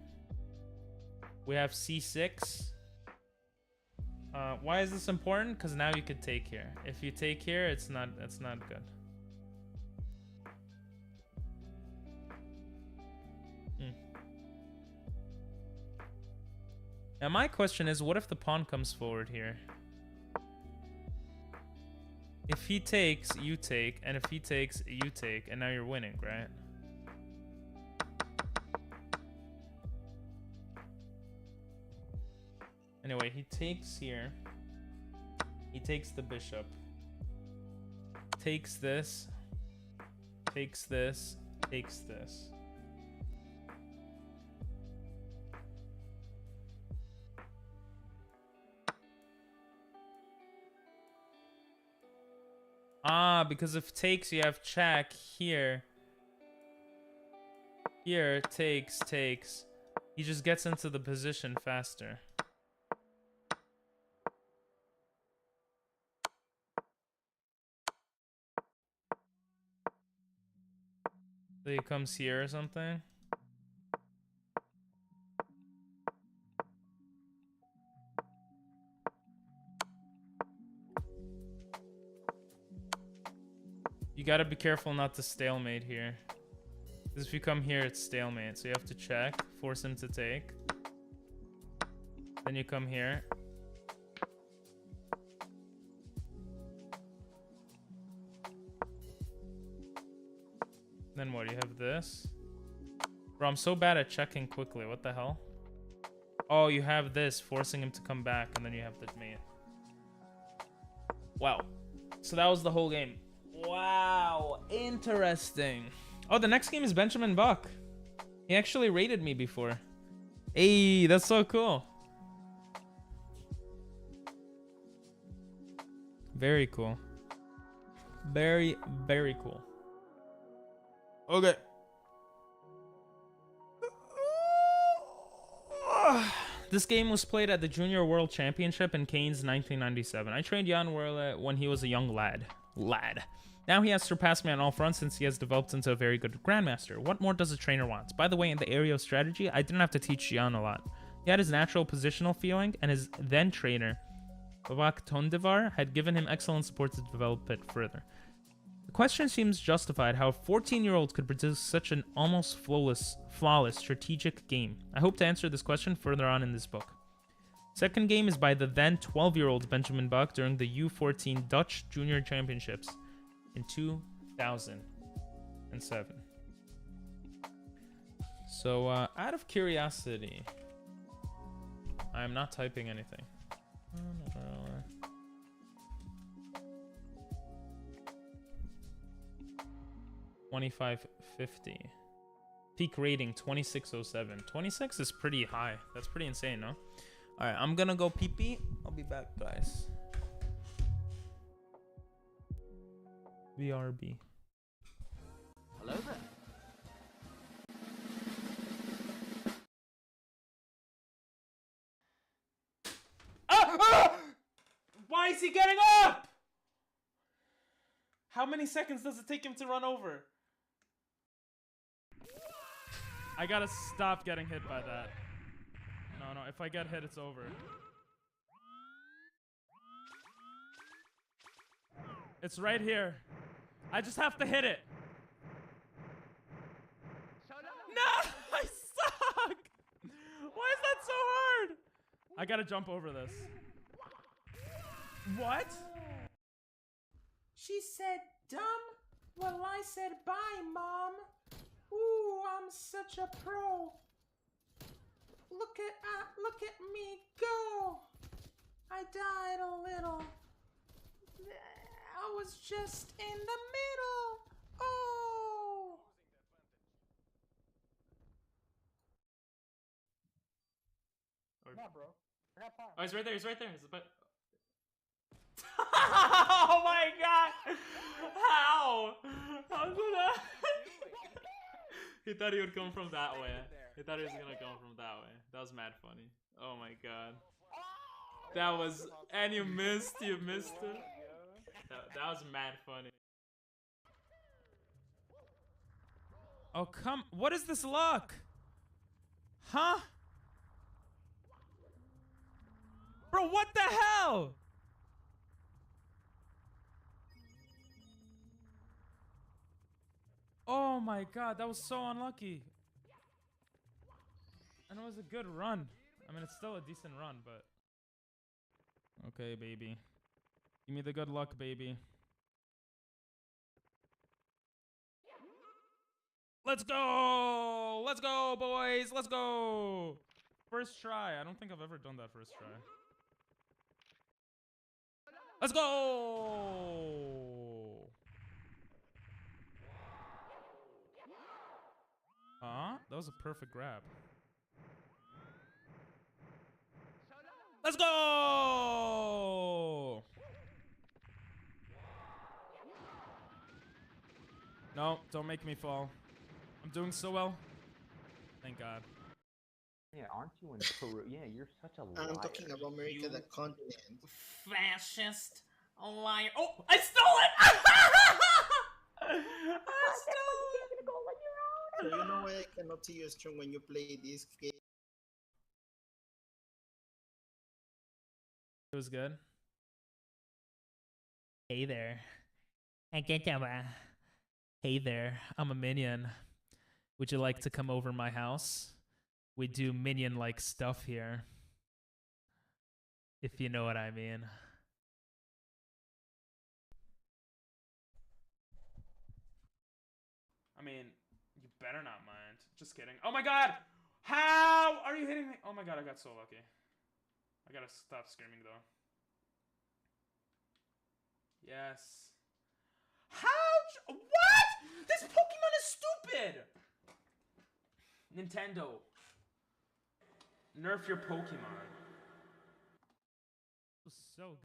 We have c6. Why is this important? Because now you could take here. If you take here, it's not good. Now my question is, what if the pawn comes forward here? If he takes, you take, and if he takes, you take, and now you're winning, right? Anyway, he takes here. He takes the bishop. Takes this. Takes this. Takes this. Ah, because if takes, you have check here. Here, takes. He just gets into the position faster. So he comes here or something. You gotta be careful not to stalemate here. Because if you come here, it's stalemate. So you have to check, force him to take. Then you come here. Then what? You have this. Bro, I'm so bad at checking quickly. What the hell? Oh, you have this, forcing him to come back, and then you have the mate. Wow. So that was the whole game. Wow, interesting. Oh, the next game is Benjamin Buck. He actually rated me before. Hey, that's so cool. Very cool. Very, very cool. Okay. This game was played at the Junior World Championship in Cairns 1997. I trained Jan Werle when he was a young lad. Now he has surpassed me on all fronts since he has developed into a very good grandmaster. What more does a trainer want? By the way, in the area of strategy, I didn't have to teach Jan a lot. He had his natural positional feeling, and his then trainer, Vivek Tondevar, had given him excellent support to develop it further. The question seems justified how a 14-year-old could produce such an almost flawless strategic game. I hope to answer this question further on in this book. Second game is by the then 12-year-old Benjamin Buck during the U14 Dutch Junior Championships in 2007. So, out of curiosity, I'm not typing anything. 2550. Peak rating 2607. 26 is pretty high. That's pretty insane, no? Alright, I'm gonna go pee pee. I'll be back, guys. VRB. Hello there. Why is he getting up? How many seconds does it take him to run over? I gotta stop getting hit by that. No, if I get hit, it's over. It's right here. I just have to hit it. No, I suck. Why is that so hard? I gotta jump over this. What? She said dumb? Well, I said bye, Mom. Ooh, I'm such a pro. Look at me go. I died a little. I was just in the middle. Oh. Yeah, bro. I got time. Oh, he's right there. He's right there. Oh my god! How? How's that? He thought he would come from that way. He thought he was gonna come from that way. That was mad funny. Oh my god. That was... And you missed it. That was mad funny. Oh, come... What is this luck? Huh? Bro, No, what the hell? Oh my god, that was so unlucky. And it was a good run. I mean, it's still a decent run, but... Okay, baby. Give me the good luck, baby. Let's go! Let's go, boys! Let's go! First try. I don't think I've ever done that first try. Let's go! That was a perfect grab. Let's go! No, don't make me fall. I'm doing so well. Thank God. Yeah, aren't you in Peru? Yeah, you're such a liar. I'm talking about America, the continent. Fascist liar. Oh, I stole it! I stole it! So you know why I cannot see you strong when you play this game? It was good. Hey there. Hey there, I'm a minion. Would you like to come over my house? We do minion-like stuff here. If you know what I mean. I mean, you better not mind. Just kidding. Oh my god! How are you hitting me? Oh my god, I got so lucky. I gotta stop screaming though. Yes. What? This Pokemon is stupid! Nintendo. Nerf your Pokemon. So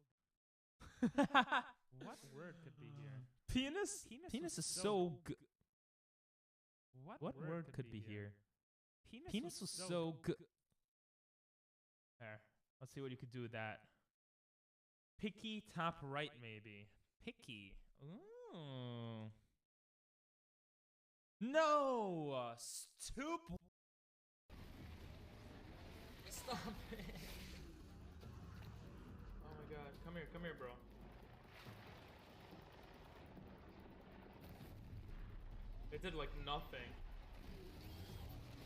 what word could be here? Penis? Penis is so good. What word could be here? Penis was so good. There. Let's see what you could do with that. Picky top right, maybe. Picky. Ooh. No! Stupid! Stop it! Oh my god. Come here, bro. It did like nothing.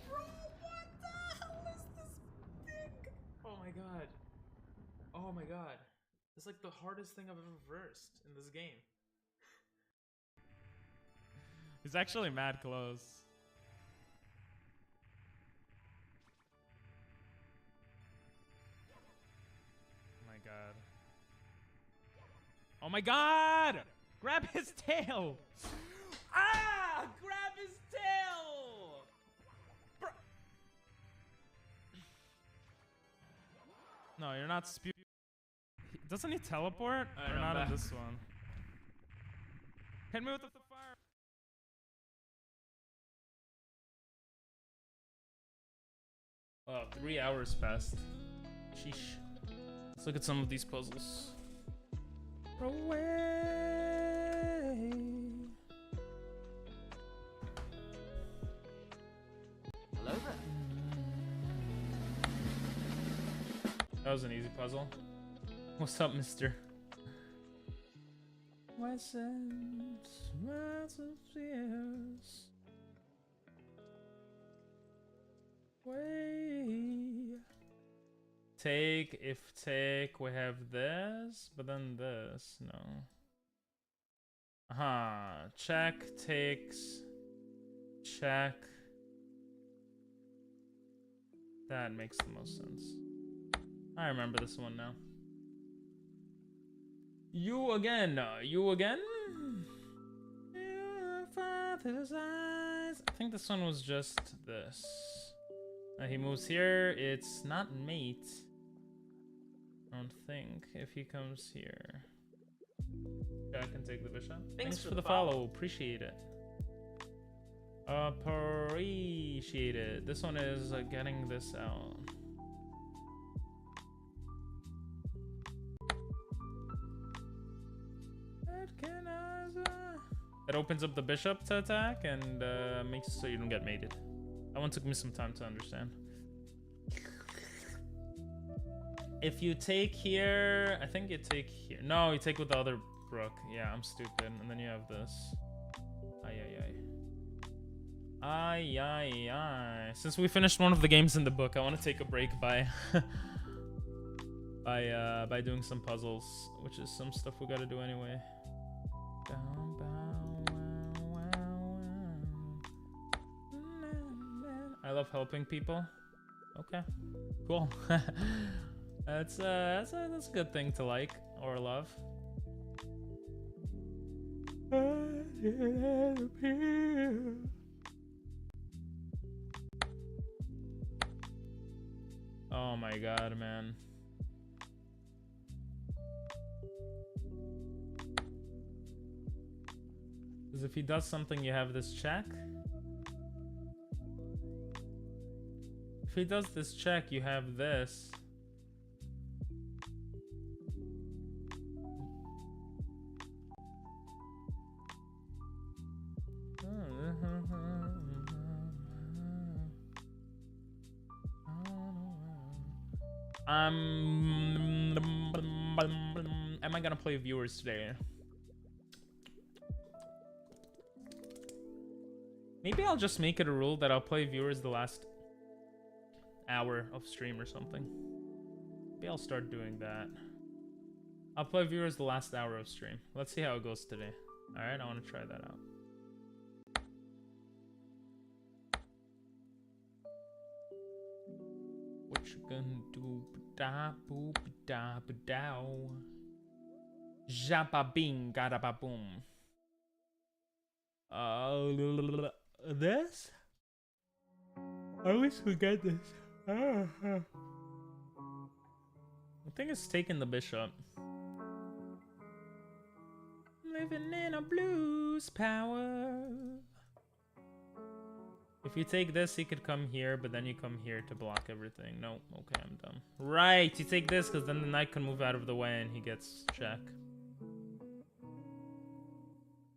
Bro, what the hell is this thing? Oh my god. Oh my god. It's like the hardest thing I've ever versed in this game. He's actually mad close. Oh my god. Oh my god! Grab his tail! Ah! Grab his tail! Bro. No, you're not spewing. Doesn't he teleport? Or not in this one? Hit me with the fire! Oh, 3 hours passed. Sheesh. Let's look at some of these puzzles. Away. Hello there. That was an easy puzzle. What's up, mister? Take, if take, we have this, but then this, no. Check, takes, check. That makes the most sense. I remember this one now. You again, you again? Your father's eyes. I think this one was just this. He moves here, it's not mate. I don't think, if he comes here. I can take the bishop. Thanks for the follow, appreciate it. Appreciate it. This one is getting this out. It opens up the bishop to attack and makes it so you don't get mated. That one took me some time to understand. If you take here, I think you take here. No, you take with the other brook. Yeah, I'm stupid. And then you have this. Ay, ay, ay. Ay, ay, ay. Since we finished one of the games in the book, I want to take a break by by doing some puzzles, which is some stuff we gotta do anyway. I love helping people. Okay, cool. That's a good thing to like or love. Oh my god, man. Because if he does something, you have this check. If he does this check, you have this. Am I gonna play viewers today? Maybe I'll just make it a rule that I'll play viewers the last hour of stream or something. Maybe I'll start doing that. I'll play viewers the last hour of stream. Let's see how it goes today. Alright, I want to try that out. What you gonna do? Da boop da ba dow. Jabba bing gada ba boom. This? I always forget this. The thing is taking the bishop. Living in a blues power. If you take this, he could come here, but then you come here to block everything. No, okay, I'm dumb. Right, you take this because then the knight can move out of the way and he gets check.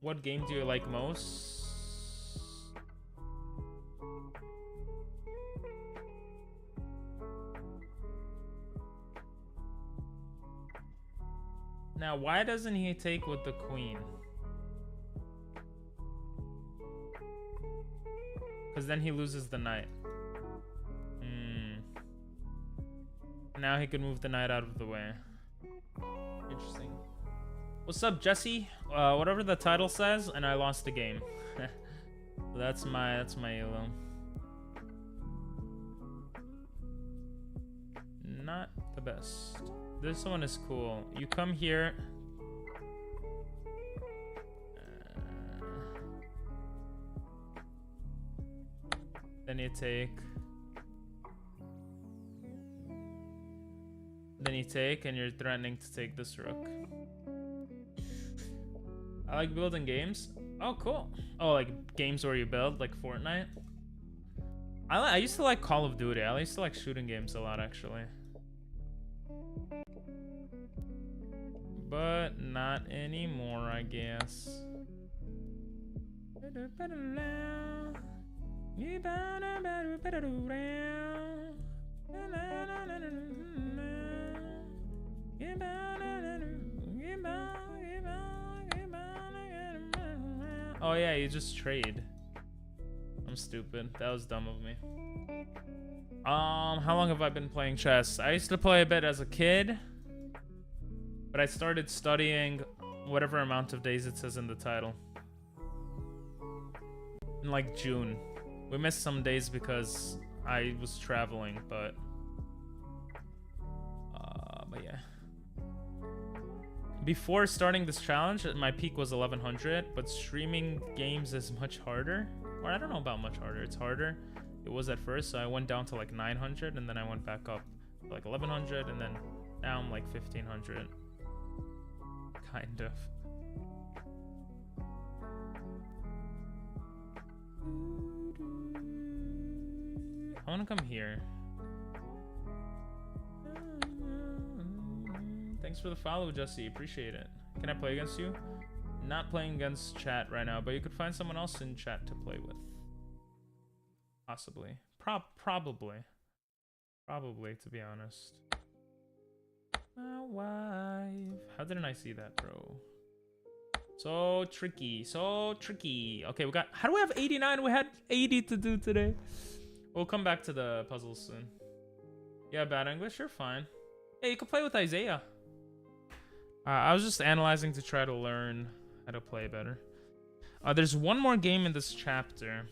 What game do you like most? Now, why doesn't he take with the queen? Because then he loses the knight. Now he can move the knight out of the way. Interesting. What's up, Jesse? Whatever the title says, and I lost the game. that's my elo. Not the best. This one is cool. You come here. Then you take. Then you take, and you're threatening to take this rook. I like building games. Oh, cool. Oh, like games where you build, like Fortnite. I used to like Call of Duty. I used to like shooting games a lot, actually. But not anymore, I guess. Oh yeah, you just trade. I'm stupid. That was dumb of me. How long have I been playing chess? I used to play a bit as a kid, but I started studying whatever amount of days it says in the title. In like June. We missed some days because I was traveling, but yeah. Before starting this challenge, my peak was 1100, but streaming games is much harder. Or I don't know about much harder. It's harder. It was at first, so I went down to like 900, and then I went back up to like 1100, and then now I'm like 1500. Kind of. I want to come here. Thanks for the follow, Jesse. Appreciate it. Can I play against you? Not playing against chat right now, but you could find someone else in chat to play with. Possibly. Probably. Probably, to be honest. my wife. How didn't I see that, bro? So tricky, so tricky. Okay, we got. How do we have 89? We had 80 to do today. We'll come back to the puzzles soon. Yeah, bad English, you're fine. Hey, you can play with Isaiah. I was just analyzing to try to learn how to play better. There's one more game in this chapter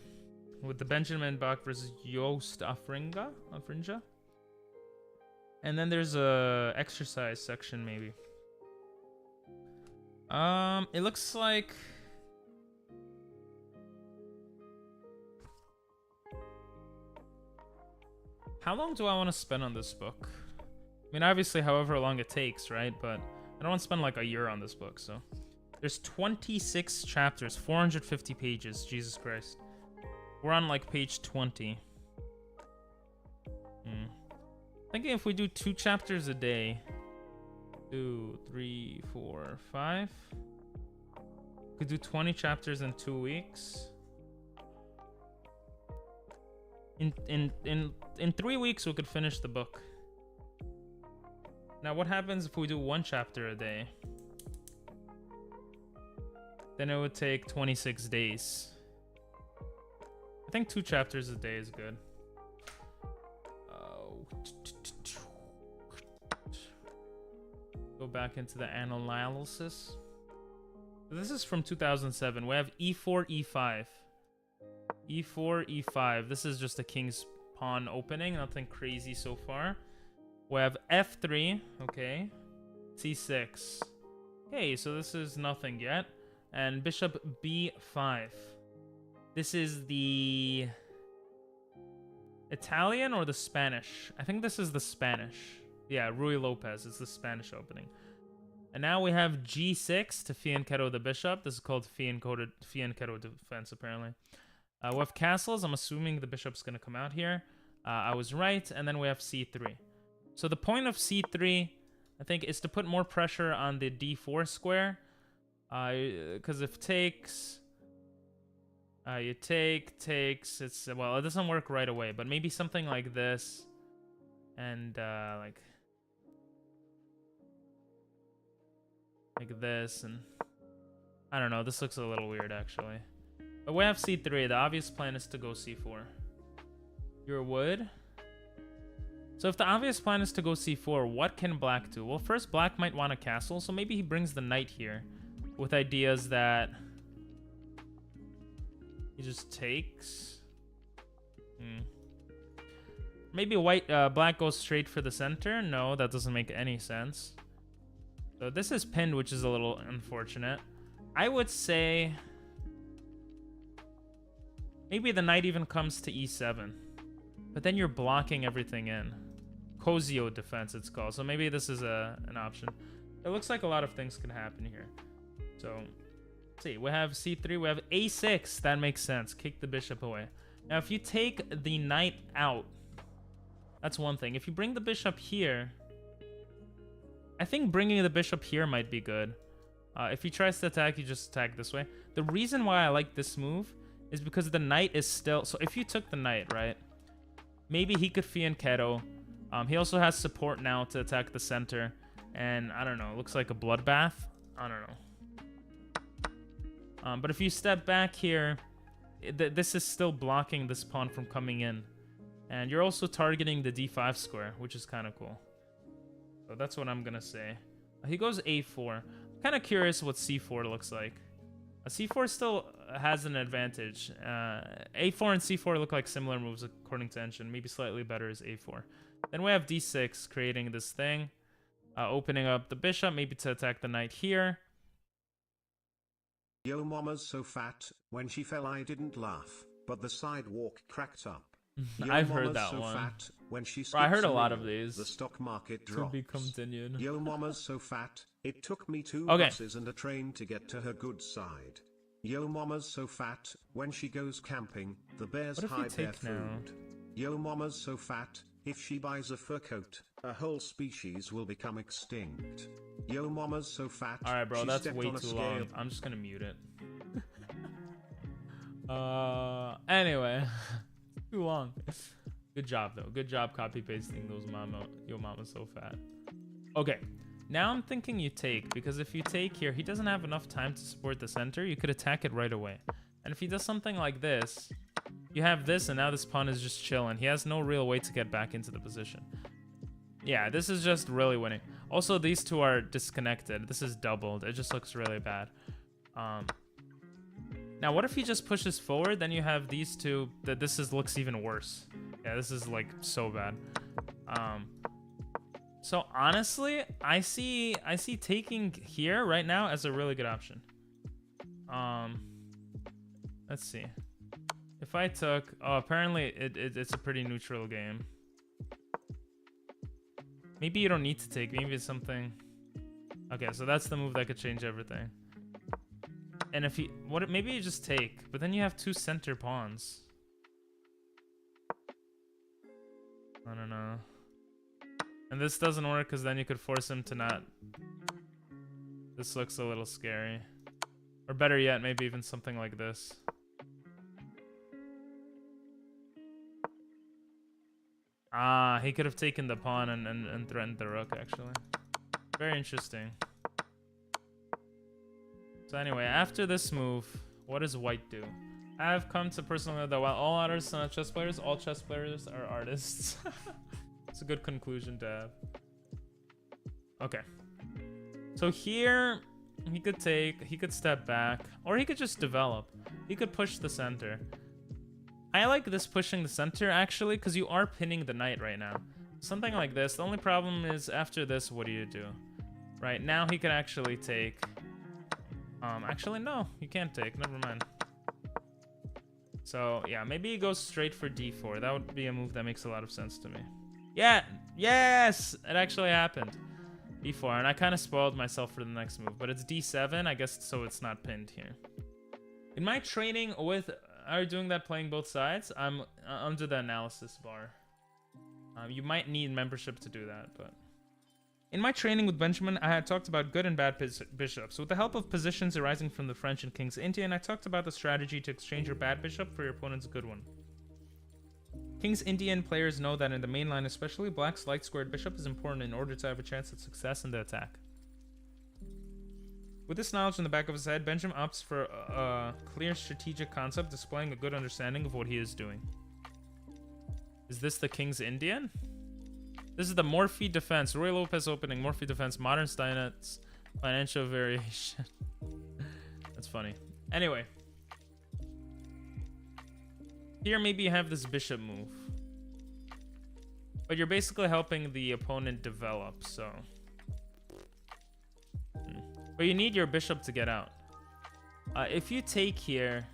with the Benjamin Bach versus Joost Afringa. And then there's a exercise section maybe. It looks like how long do I want to spend on this book? I mean, obviously however long it takes, right? But I don't want to spend like a year on this book, so there's 26 chapters, 450 pages. Jesus Christ. We're on like page 20. Thinking if we do 2 chapters a day, 2, 3, 4, 5. Could do 20 chapters in 2 weeks. In 3 weeks we could finish the book. Now what happens if we do 1 chapter a day? Then it would take 26 days. I think 2 chapters a day is good. Go back into the analysis. This is from 2007. We have e4, e5. e4, e5. This is just a king's pawn opening. Nothing crazy so far. We have f3. Okay. c6. Okay, so this is nothing yet. And bishop b5. This is the Italian or the Spanish? I think this is the Spanish. Yeah, Rui Lopez. It's the Spanish opening. And now we have g6 to fianchetto the bishop. This is called fianchetto defense, apparently. We have castles. I'm assuming the bishop's going to come out here. I was right. And then we have c3. So the point of c3, I think, is to put more pressure on the d4 square. Because if takes... you takes... It's well, it doesn't work right away. But maybe something like this. And like this, and I don't know, this looks a little weird actually. But we have c3. The obvious plan is to go c4. Your wood. So if the obvious plan is to go c4, what can black do? Well, first black might want a castle, so maybe he brings the knight here with ideas that he just takes. Maybe black goes straight for the center. No, that doesn't make any sense. So this is pinned, which is a little unfortunate. I would say maybe the knight even comes to e7. But then you're blocking everything in. Cosio defense, it's called. So maybe this is an option. It looks like a lot of things can happen here. So let's see. We have c3. We have a6. That makes sense. Kick the bishop away. Now, if you take the knight out, that's one thing. If you bring the bishop here, I think bringing the bishop here might be good. If he tries to attack, you just attack this way. The reason why I like this move is because the knight is still... So if you took the knight, right? Maybe he could fianchetto. He also has support now to attack the center. And I don't know. It looks like a bloodbath. I don't know. But if you step back here, this is still blocking this pawn from coming in. And you're also targeting the d5 square, which is kind of cool. So that's what I'm going to say. He goes a4. I'm kind of curious what c4 looks like. c4 still has an advantage. a4 and c4 look like similar moves according to Engine. Maybe slightly better is a4. Then we have d6 creating this thing. Opening up the bishop, maybe to attack the knight here. Yo mama's so fat, when she fell I didn't laugh, but the sidewalk cracked up. Yo I've heard mama's that so one. Fat, when she Bro, I heard a skips lot room, of these. The stock market To drops. be continued. Yo mama's so fat, it took me 2 Okay. buses and a train to get to her good side. Yo mama's so fat, when she goes camping, the bears What if we hide their take now? food. Yo mama's so fat, if she buys a fur coat, a whole species will become extinct. Yo mama's so fat. Alright, bro, she that's stepped way on a too scale. long. I'm just gonna mute it. Anyway. Too long. Good job, though. Good job copy-pasting those yo mama's so fat. Okay, now I'm thinking you take, because if you take here, he doesn't have enough time to support the center. You could attack it right away. And if he does something like this, you have this, and now this pawn is just chilling. He has no real way to get back into the position. Yeah, this is just really winning. Also, these two are disconnected. This is doubled. It just looks really bad. Now, what if he just pushes forward? Then you have these two. Looks even worse. Yeah, this is like so bad. So honestly, I see taking here right now as a really good option. Let's see. If I took, oh, apparently it's a pretty neutral game. Maybe you don't need to take. Maybe it's something. Okay, so that's the move that could change everything. And if he, maybe you just take, but then you have two center pawns. I don't know. And this doesn't work because then you could force him to not. This looks a little scary. Or better yet, maybe even something like this. Ah, he could have taken the pawn and threatened the rook, actually. Very interesting. So anyway, after this move, what does white do? I have come to personally know that while all artists are not chess players, all chess players are artists. It's a good conclusion to have. Okay. So here, he could take, he could step back, or he could just develop. He could push the center. I like this pushing the center, actually, because you are pinning the knight right now. Something like this. The only problem is, after this, what do you do? Right, now he could actually take... actually, no, you can't take. Never mind. So, yeah, maybe he goes straight for d4. That would be a move that makes a lot of sense to me. Yeah! Yes! It actually happened. d4, and I kind of spoiled myself for the next move, but it's d7, I guess, so it's not pinned here. In my training with... Are you doing that playing both sides? I'm under the analysis bar. You might need membership to do that, but... In my training with Benjamin, I had talked about good and bad bishops. With the help of positions arising from the French and King's Indian, I talked about the strategy to exchange your bad bishop for your opponent's good one. King's Indian players know that in the main line, especially, black's light squared bishop is important in order to have a chance at success in the attack. With this knowledge in the back of his head, Benjamin opts for a clear strategic concept, displaying a good understanding of what he is doing. Is this the King's Indian? This is the Morphe defense. Roy Lopez opening, Morphe defense, modern Steinet's financial variation. That's funny. Anyway. Here, maybe you have this bishop move. But you're basically helping the opponent develop, so... But you need your bishop to get out. If you take here...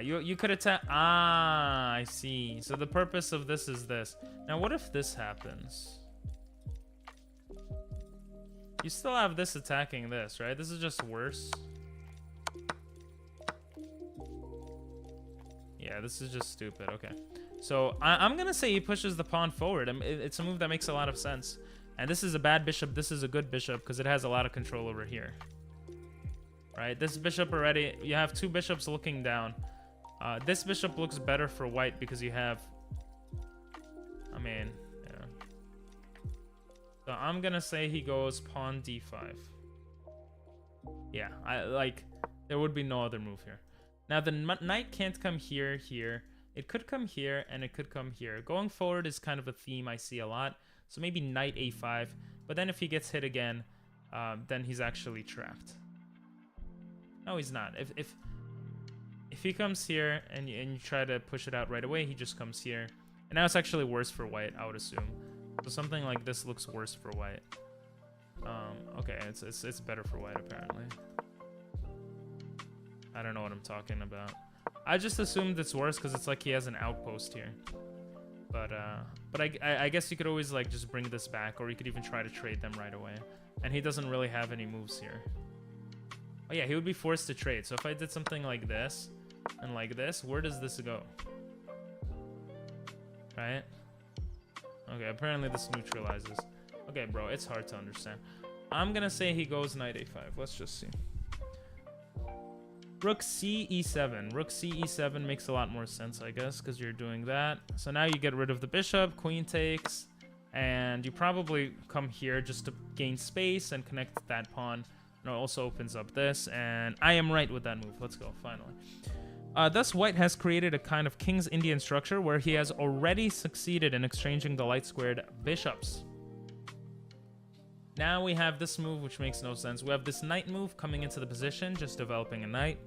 You could attack... Ah, I see. So the purpose of this is this. Now, what if this happens? You still have this attacking this, right? This is just worse. Yeah, this is just stupid. Okay. So I'm going to say he pushes the pawn forward. It's a move that makes a lot of sense. And this is a bad bishop. This is a good bishop because it has a lot of control over here. Right? This bishop already... You have two bishops looking down. This bishop looks better for white because you have... I mean, yeah. So I'm going to say he goes pawn d5. Yeah, there would be no other move here. Now, the knight can't come here. It could come here, and it could come here. Going forward is kind of a theme I see a lot. So maybe knight a5. But then if he gets hit again, then he's actually trapped. No, he's not. If he comes here and you try to push it out right away, he just comes here. And now it's actually worse for white, I would assume. So something like this looks worse for white. Okay, it's better for white, apparently. I don't know what I'm talking about. I just assumed it's worse because it's like he has an outpost here. But I guess you could always like just bring this back, or you could even try to trade them right away. And he doesn't really have any moves here. Oh yeah, he would be forced to trade. So if I did something like this and like this, where does this go? Right? Okay, apparently this neutralizes. Okay, bro, it's hard to understand. I'm gonna say he goes knight a5. Let's just see. Rook c e7. Rook c e7 makes a lot more sense, I guess, because you're doing that. So now you get rid of the bishop, queen takes, and you probably come here just to gain space and connect that pawn. And it also opens up this, and I am right with that move. Let's go, finally. Thus, white has created a kind of King's Indian structure where he has already succeeded in exchanging the light-squared bishops. Now we have this move, which makes no sense. We have this knight move coming into the position, just developing a knight,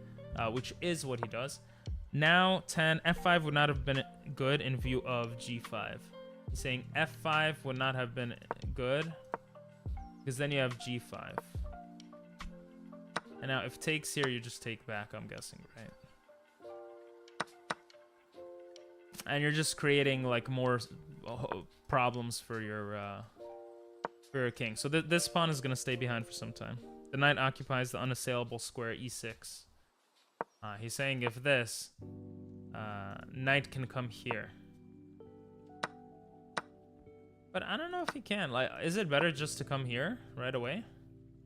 which is what he does. Now 10, f5 would not have been good in view of g5. He's saying f5 would not have been good because then you have g5. And now if takes here, you just take back, I'm guessing, right? And you're just creating like more problems for your king. So this pawn is gonna stay behind for some time. The knight occupies the unassailable square e6. He's saying if this knight can come here, but I don't know if he can. Like, is it better just to come here right away?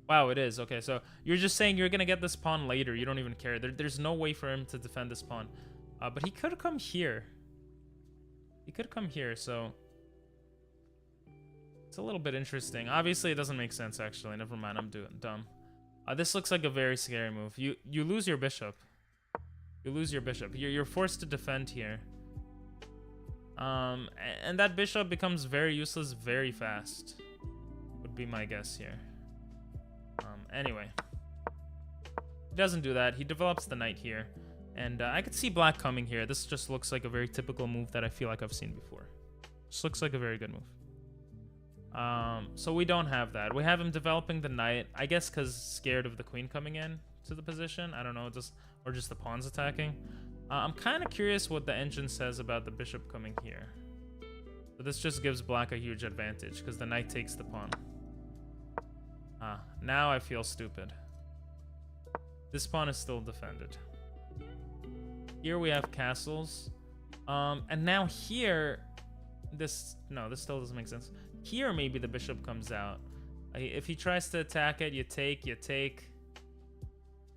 Wow, it is. Okay, so you're just saying you're gonna get this pawn later. You don't even care. There's no way for him to defend this pawn, but he could come here. He could come here, so it's a little bit interesting. Obviously, it doesn't make sense, actually. Never mind, I'm dumb. This looks like a very scary move. You lose your bishop. You lose your bishop. You're forced to defend here. And that bishop becomes very useless very fast. Would be my guess here. Anyway. He doesn't do that. He develops the knight here. And I could see black coming here. This just looks like a very typical move that I feel like I've seen before. Just looks like a very good move. So we don't have that. We have him developing the knight. I guess because scared of the queen coming in to the position. I don't know. Or just the pawns attacking. I'm kind of curious what the engine says about the bishop coming here. But this just gives black a huge advantage because the knight takes the pawn. Now I feel stupid. This pawn is still defended. Here we have castles. And now here, this still doesn't make sense. Here maybe the bishop comes out. If he tries to attack it, you take.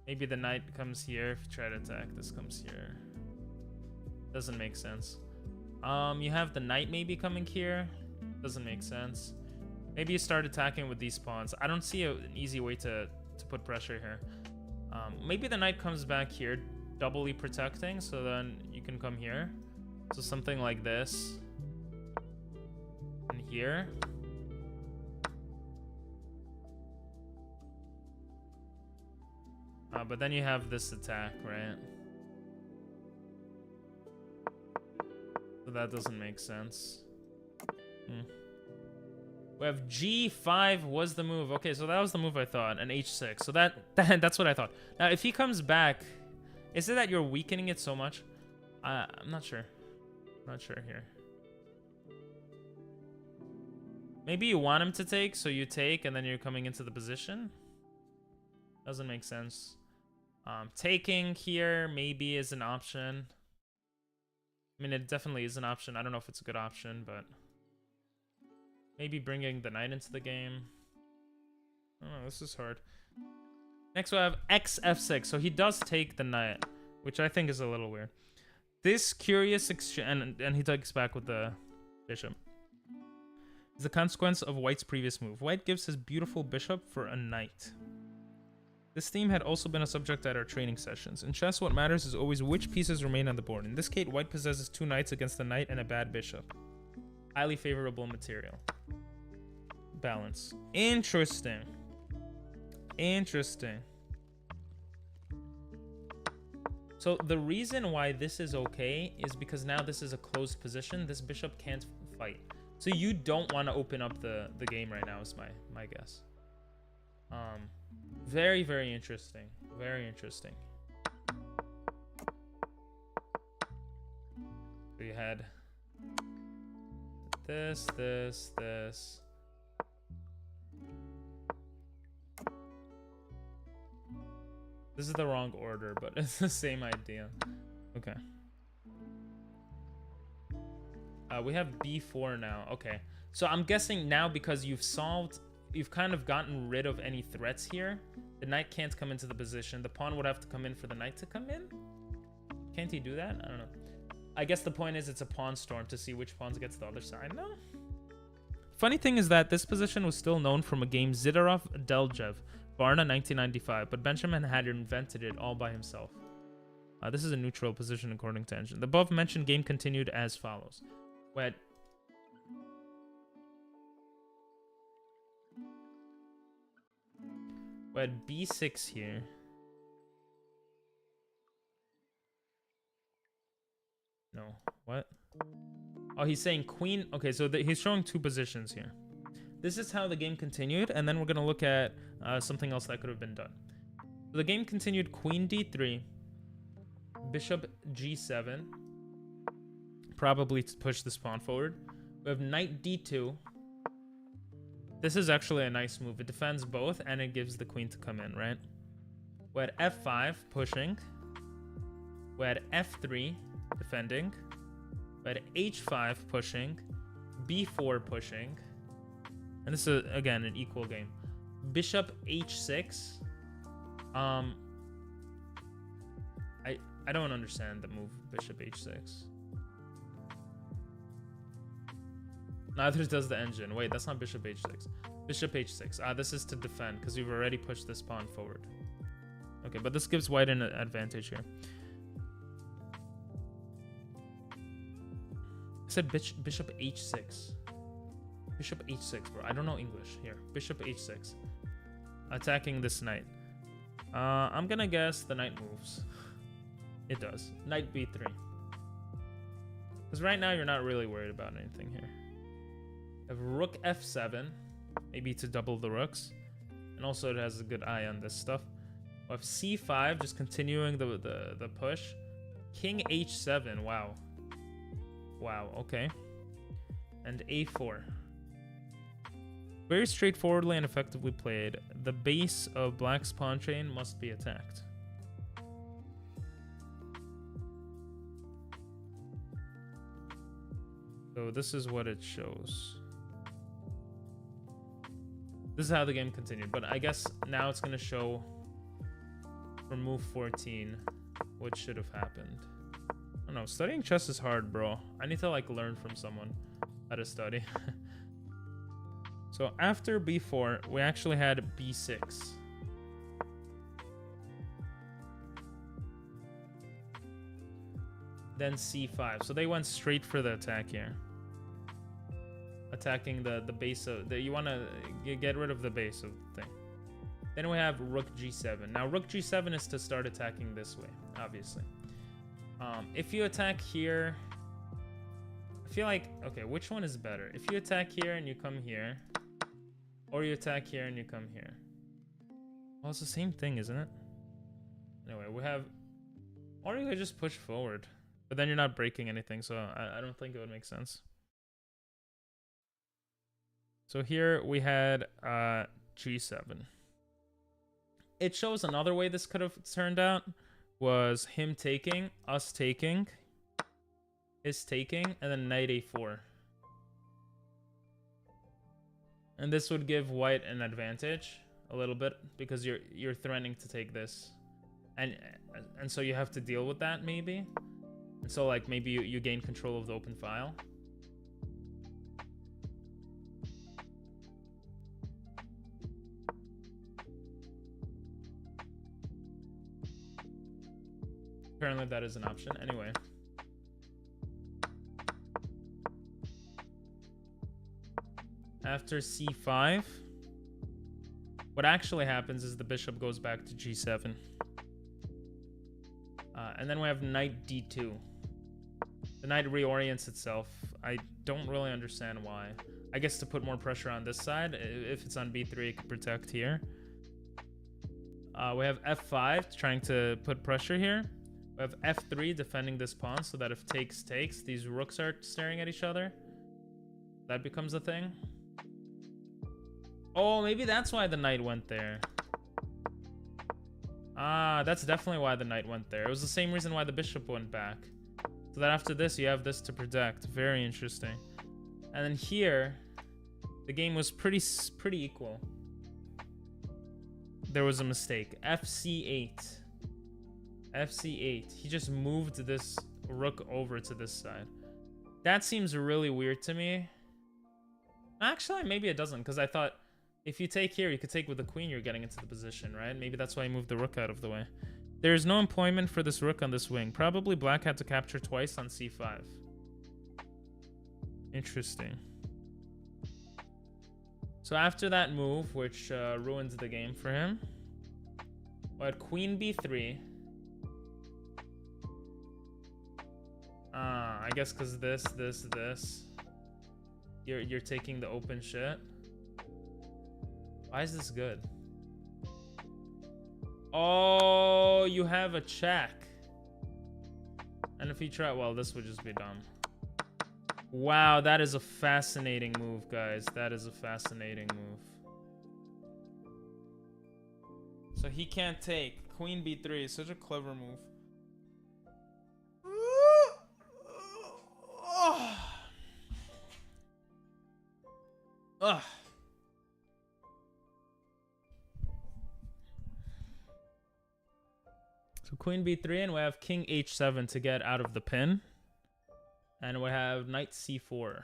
Maybe the knight comes here. If you try to attack, this comes here. Doesn't make sense. You have the knight maybe coming here. Doesn't make sense. Maybe you start attacking with these pawns. I don't see an easy way to put pressure here. Maybe the knight comes back here, doubly protecting, so then you can come here. So something like this. And here. But then you have this attack, right? So that doesn't make sense. We have g5 was the move. Okay, so that was the move I thought, and h6. So that's what I thought. Now, if he comes back, is it that you're weakening it so much? I'm not sure. Not sure here. Maybe you want him to take, so you take, and then you're coming into the position. Doesn't make sense. Taking here maybe is an option. I mean, it definitely is an option. I don't know if it's a good option, but maybe bringing the knight into the game. Oh, this is hard. Next we have x f6. So he does take the knight, which I think is a little weird. This curious exchange, and he takes back with the bishop, is the consequence of white's previous move. White gives his beautiful bishop for a knight. This theme had also been a subject at our training sessions. In chess, what matters is always which pieces remain on the board. In this case, white possesses 2 knights against a knight and a bad bishop. Highly favorable material. Balance. Interesting. Interesting. So the reason why this is okay is because now this is a closed position. This bishop can't fight. So you don't want to open up the game right now is my guess. Very, very interesting. Very interesting. So you had this. This is the wrong order, but it's the same idea. Okay. We have b4 now. Okay. So I'm guessing now because you've kind of gotten rid of any threats here, The knight can't come into the position. The pawn would have to come in for the knight to come in? Can't he do that? I don't know. I guess the point is it's a pawn storm to see which pawns gets the other side. No. Funny thing is that this position was still known from a game Zidorov-Deljev, Varna 1995, but Benjamin had invented it all by himself. This is a neutral position according to Engine. The above-mentioned game continued as follows. We had b6 here. No, what? Oh, he's saying queen. Okay, so he's showing two positions here. This is how the game continued, and then we're going to look at something else that could have been done. So the game continued queen d3, bishop g7, probably to push this pawn forward. We have knight d2. This is actually a nice move. It defends both, and it gives the queen to come in, right? We had f5, pushing. We had f3, defending. We had h5, pushing. b4, pushing. And this is, again, an equal game. Bishop h6. I don't understand the move bishop h6. Neither does the engine. Wait, that's not bishop h6. Bishop h6. This is to defend because we've already pushed this pawn forward. Okay, but this gives white an advantage here. I said bishop h6. Bishop h6, bro. I don't know English. Here, bishop h6. Attacking this knight. I'm gonna guess the knight moves. It does. Knight b3. Because right now you're not really worried about anything here. Have rook f7, maybe to double the rooks, and also it has a good eye on this stuff. We have c5, just continuing the push. King h7, wow. Wow, okay. And a4. Very straightforwardly and effectively played. The base of black's pawn chain must be attacked. So this is what it shows. This is how the game continued, but I guess now it's going to show for move 14 what should have happened. I don't know, studying chess is hard, bro. I need to like learn from someone how to study. So after b4, we actually had b6. Then c5. So they went straight for the attack here. Attacking the base of the, you want to get rid of the base of the thing. Then we have rook g7. Now rook g7 is to start attacking this way, obviously. If you attack here, I feel like, okay, which one is better? If you attack here and you come here, or you attack here and you come here. Well, it's the same thing, isn't it? Anyway, we have, or you could just push forward, but then you're not breaking anything, so I don't think it would make sense. So here we had g7. It shows another way this could have turned out was him taking, us taking, his taking, and then knight a4. And this would give white an advantage a little bit because you're threatening to take this, and so you have to deal with that maybe. And so like maybe you gain control of the open file. Apparently that is an option. Anyway. After c5, what actually happens is the bishop goes back to g7. And then we have knight d2. The knight reorients itself. I don't really understand why. I guess to put more pressure on this side. If it's on b3, it could protect here. We have f5, trying to put pressure here. We have f3, defending this pawn, so that if takes, these rooks are staring at each other. That becomes a thing. Oh, maybe that's why the knight went there. Ah, that's definitely why the knight went there. It was the same reason why the bishop went back. So that after this, you have this to protect. Very interesting. And then here, the game was pretty equal. there was a mistake. FC8. FC8. He just moved this rook over to this side. That seems really weird to me. Actually, maybe it doesn't, because I thought if you take here, you could take with the queen, you're getting into the position, right? Maybe that's why he moved the rook out of the way. There is no employment for this rook on this wing. Probably black had to capture twice on c5. Interesting. So after that move, which ruins the game for him, we had queen b3. I guess because this. You're taking the open shit. Why is this good? Oh, you have a check. And if you try, well, this would just be dumb. Wow, that is a fascinating move, guys. That is a fascinating move. So he can't take. Queen b3 is such a clever move. Ugh. So queen b3, and we have king h7 to get out of the pin. And we have knight c4.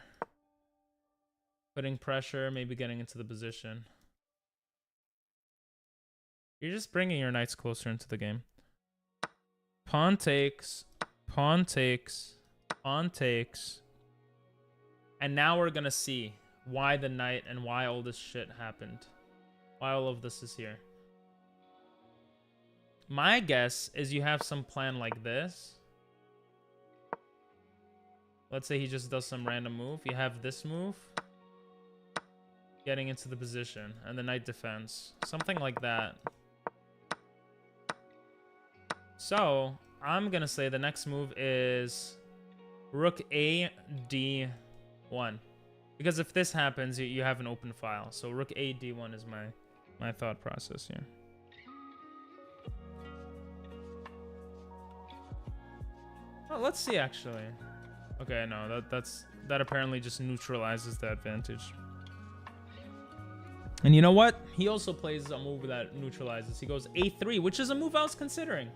Putting pressure, maybe getting into the position. You're just bringing your knights closer into the game. Pawn takes, pawn takes, pawn takes. And now we're gonna see why the knight and why all this shit happened. Why all of this is here. My guess is you have some plan like this. Let's say he just does some random move. You have this move. Getting into the position. And the knight defends. Something like that. So, I'm going to say the next move is rook a d1. Because if this happens, you have an open file. So rook a d1 is my thought process here. Well, let's see actually. Okay, no, that apparently just neutralizes the advantage. And you know what? He also plays a move that neutralizes. He goes a3, which is a move I was considering.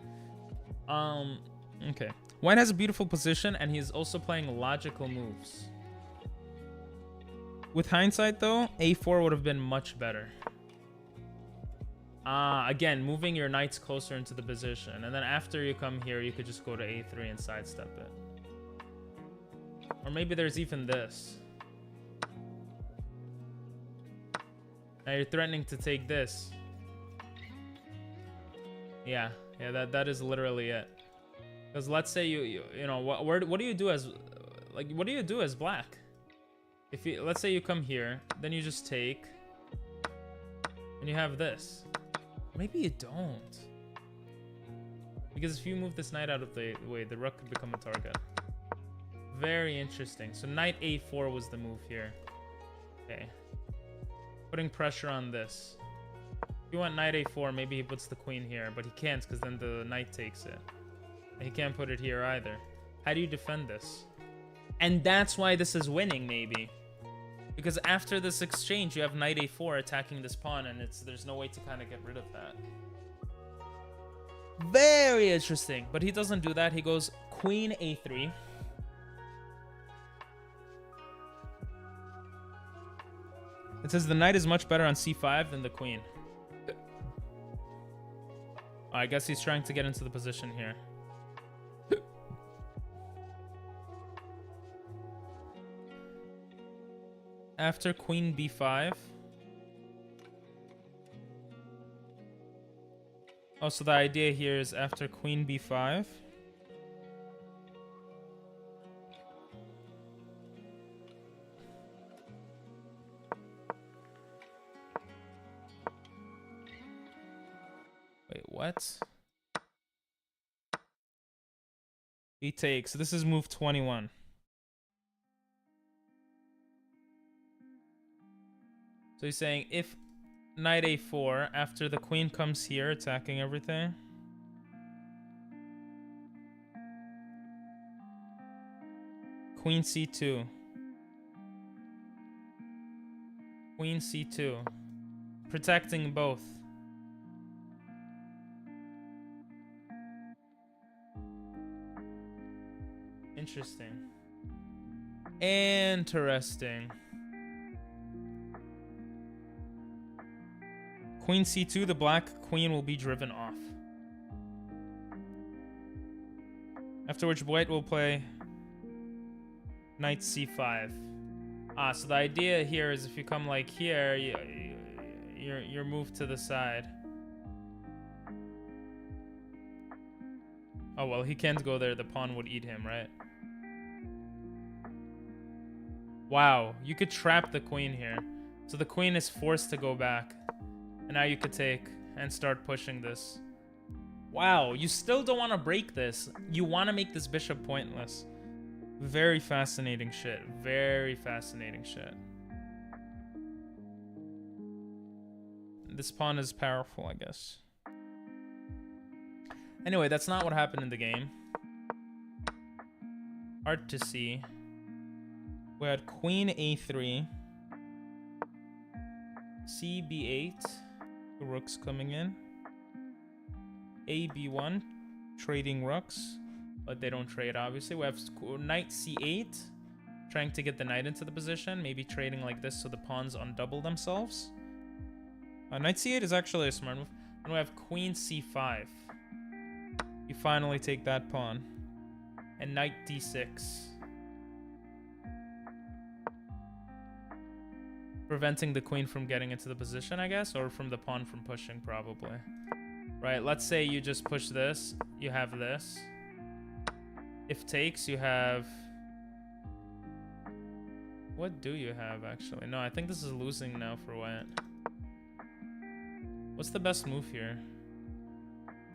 Okay. White has a beautiful position, and he's also playing logical moves. With hindsight, though, a4 would have been much better. Again, moving your knights closer into the position. And then after you come here, you could just go to a3 and sidestep it. Or maybe there's even this. Now you're threatening to take this. Yeah, that is literally it. Because let's say you know what do you do as black? If you let's say you come here, then you just take, and you have this. Maybe you don't, because if you move this knight out of the way, the rook could become a target. Very interesting. So knight a4 was the move here. Okay. Putting pressure on this. If you want knight a4, maybe he puts the queen here, but he can't because then the knight takes it. And he can't put it here either. How do you defend this? And that's why this is winning, maybe. Because after this exchange, you have knight a4 attacking this pawn, and there's no way to kind of get rid of that. Very interesting. But he doesn't do that. He goes queen a3. It says the knight is much better on c5 than the queen. I guess he's trying to get into the position here. After queen b5. Oh, so the idea here is after queen b5. Wait, what? He takes. This is move 21. So he's saying if knight a4, after the queen comes here attacking everything. Queen c2. Queen c2. Protecting both. Interesting. Interesting. Queen c2, the black queen will be driven off. After which white will play knight c5. Ah, so the idea here is if you come like here, you're moved to the side. Oh, well, he can't go there. The pawn would eat him, right? Wow, you could trap the queen here. So the queen is forced to go back. And now you could take and start pushing this. Wow, you still don't want to break this. You want to make this bishop pointless. Very fascinating shit. Very fascinating shit. This pawn is powerful, I guess. Anyway, that's not what happened in the game. Hard to see. We had queen a3. C b8. The rook's coming in. A b1. Trading rooks. But they don't trade, obviously. We have knight c8. Trying to get the knight into the position. Maybe trading like this so the pawns undouble themselves. Knight c8 is actually a smart move. And we have queen c5. You finally take that pawn. And knight d6. Preventing the queen from getting into the position, I guess, or from the pawn from pushing, probably. Right, let's say you just push this. You have this. If takes, you have... What do you have, actually? No, I think this is losing now for white. What's the best move here?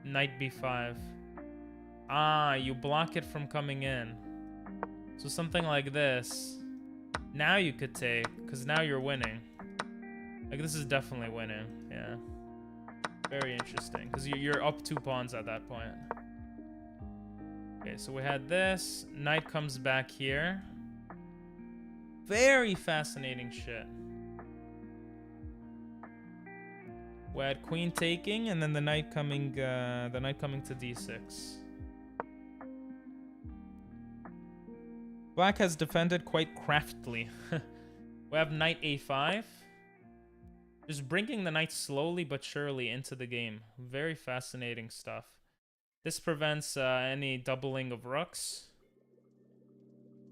Knight b5. Ah, you block it from coming in. So something like this. Now you could take, because now you're winning. Like, this is definitely winning. Yeah. Very interesting, because you're up 2 pawns at that point. Okay, so we had this. Knight comes back here. Very fascinating shit. We had queen taking, and then the knight coming to d6. Black has defended quite craftily. We have knight a5. Just bringing the knight slowly but surely into the game. Very fascinating stuff. This prevents any doubling of rooks,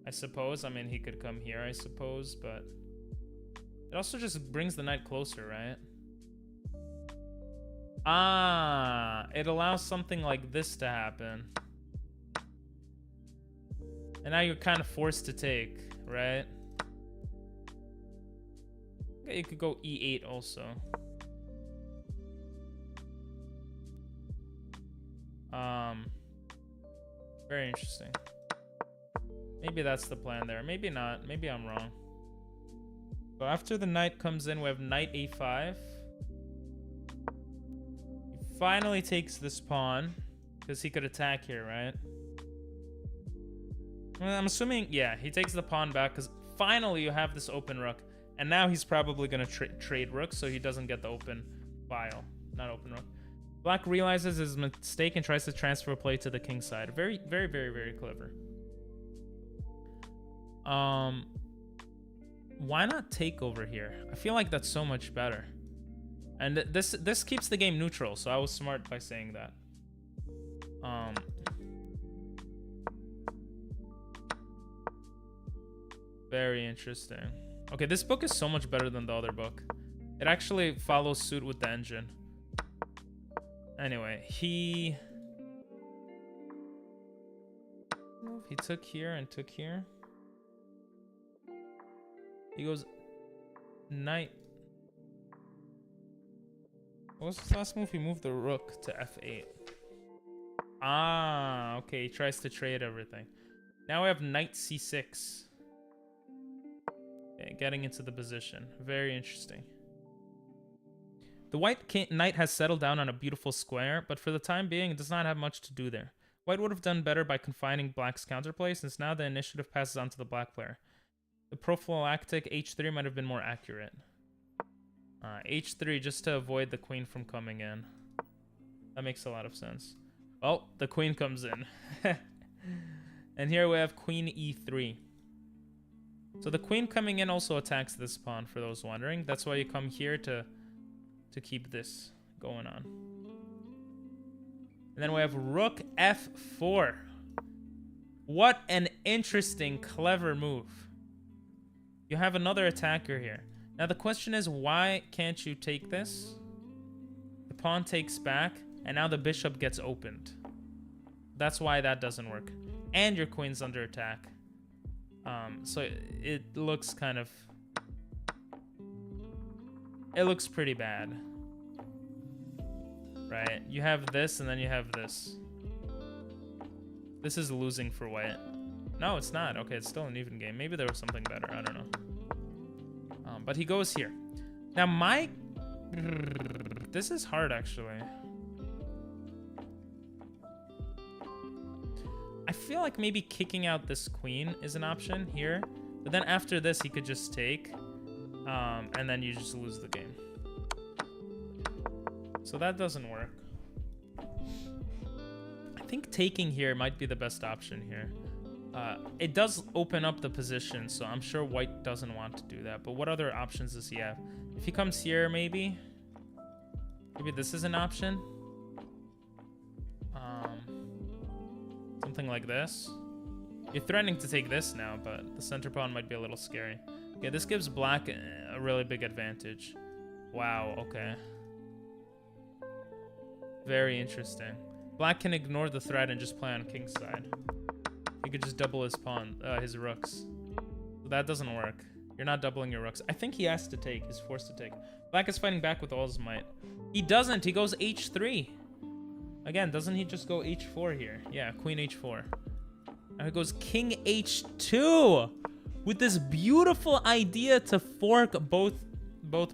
I suppose. I mean, he could come here, I suppose, but it also just brings the knight closer, right? Ah, it allows something like this to happen. And now you're kind of forced to take, right? Okay, you could go e8 also. Very interesting. Maybe that's the plan there. Maybe not. Maybe I'm wrong. So after the knight comes in, we have knight a5. He finally takes this pawn because he could attack here, right? Well, I'm assuming, yeah, he takes the pawn back because finally you have this open rook. And now he's probably going to trade rook so he doesn't get the open file. Not open rook. Black realizes his mistake and tries to transfer play to the king side. Very, very, very, very clever. Why not take over here? I feel like that's so much better. And this keeps the game neutral, so I was smart by saying that. Very interesting. Okay, this book is so much better than the other book. It actually follows suit with the engine. Anyway, he took here and took here. He goes knight. What was his last move? He moved the rook to f8. Ah, okay. He tries to trade everything. Now we have knight c6. Okay, getting into the position. Very interesting. The white knight has settled down on a beautiful square, but for the time being, it does not have much to do there. White would have done better by confining black's counterplay, since now the initiative passes on to the black player. The prophylactic h3 might have been more accurate. H3 just to avoid the queen from coming in. That makes a lot of sense. Well, the queen comes in. And here we have queen e3. So the queen coming in also attacks this pawn, for those wondering. That's why you come here to keep this going on. And then we have rook f4. What an interesting, clever move. You have another attacker here. Now the question is, why can't you take this? The pawn takes back, and now the bishop gets opened. That's why that doesn't work. And your queen's under attack. So it looks kind of... It looks pretty bad. Right? You have this, and then you have this. This is losing for white. No, it's not. Okay, it's still an even game. Maybe there was something better. I don't know. But he goes here. Now, my... This is hard, actually. I feel like maybe kicking out this queen is an option here. But then after this, he could just take. And then you just lose the game. So that doesn't work. I think taking here might be the best option here. It does open up the position, so I'm sure white doesn't want to do that. But what other options does he have? If he comes here, maybe this is an option. Something like this. You're threatening to take this now, but the center pawn might be a little scary. Okay, this gives black a really big advantage. Wow, okay. Very interesting. Black can ignore the threat and just play on king's side. He could just double his pawn, his rooks. But that doesn't work. You're not doubling your rooks. I think he has to take. He's forced to take. Black is fighting back with all his might. He doesn't. He goes h3. Again, doesn't he just go h4 here? Yeah, queen h4. Now he goes king h2 with this beautiful idea to fork both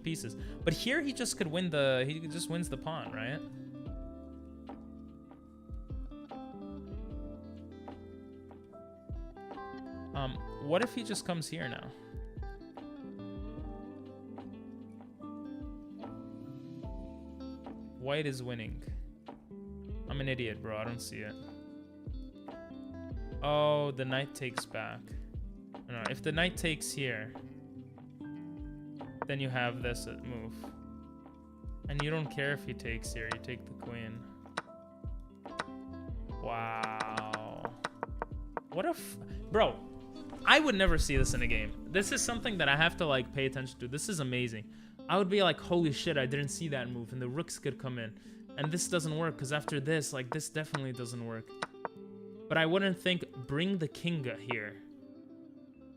pieces. But here he just could win the... He just wins the pawn, right? What if he just comes here now? White is winning. I'm an idiot, bro. I don't see it. Oh, the knight takes back. No, if the knight takes here, then you have this move. And you don't care if he takes here. You take the queen. Wow. What if... Bro, I would never see this in a game. This is something that I have to, like, pay attention to. This is amazing. I would be like, holy shit, I didn't see that move. And the rooks could come in. And this doesn't work, because after this, like, this definitely doesn't work. But I wouldn't think, bring the king here.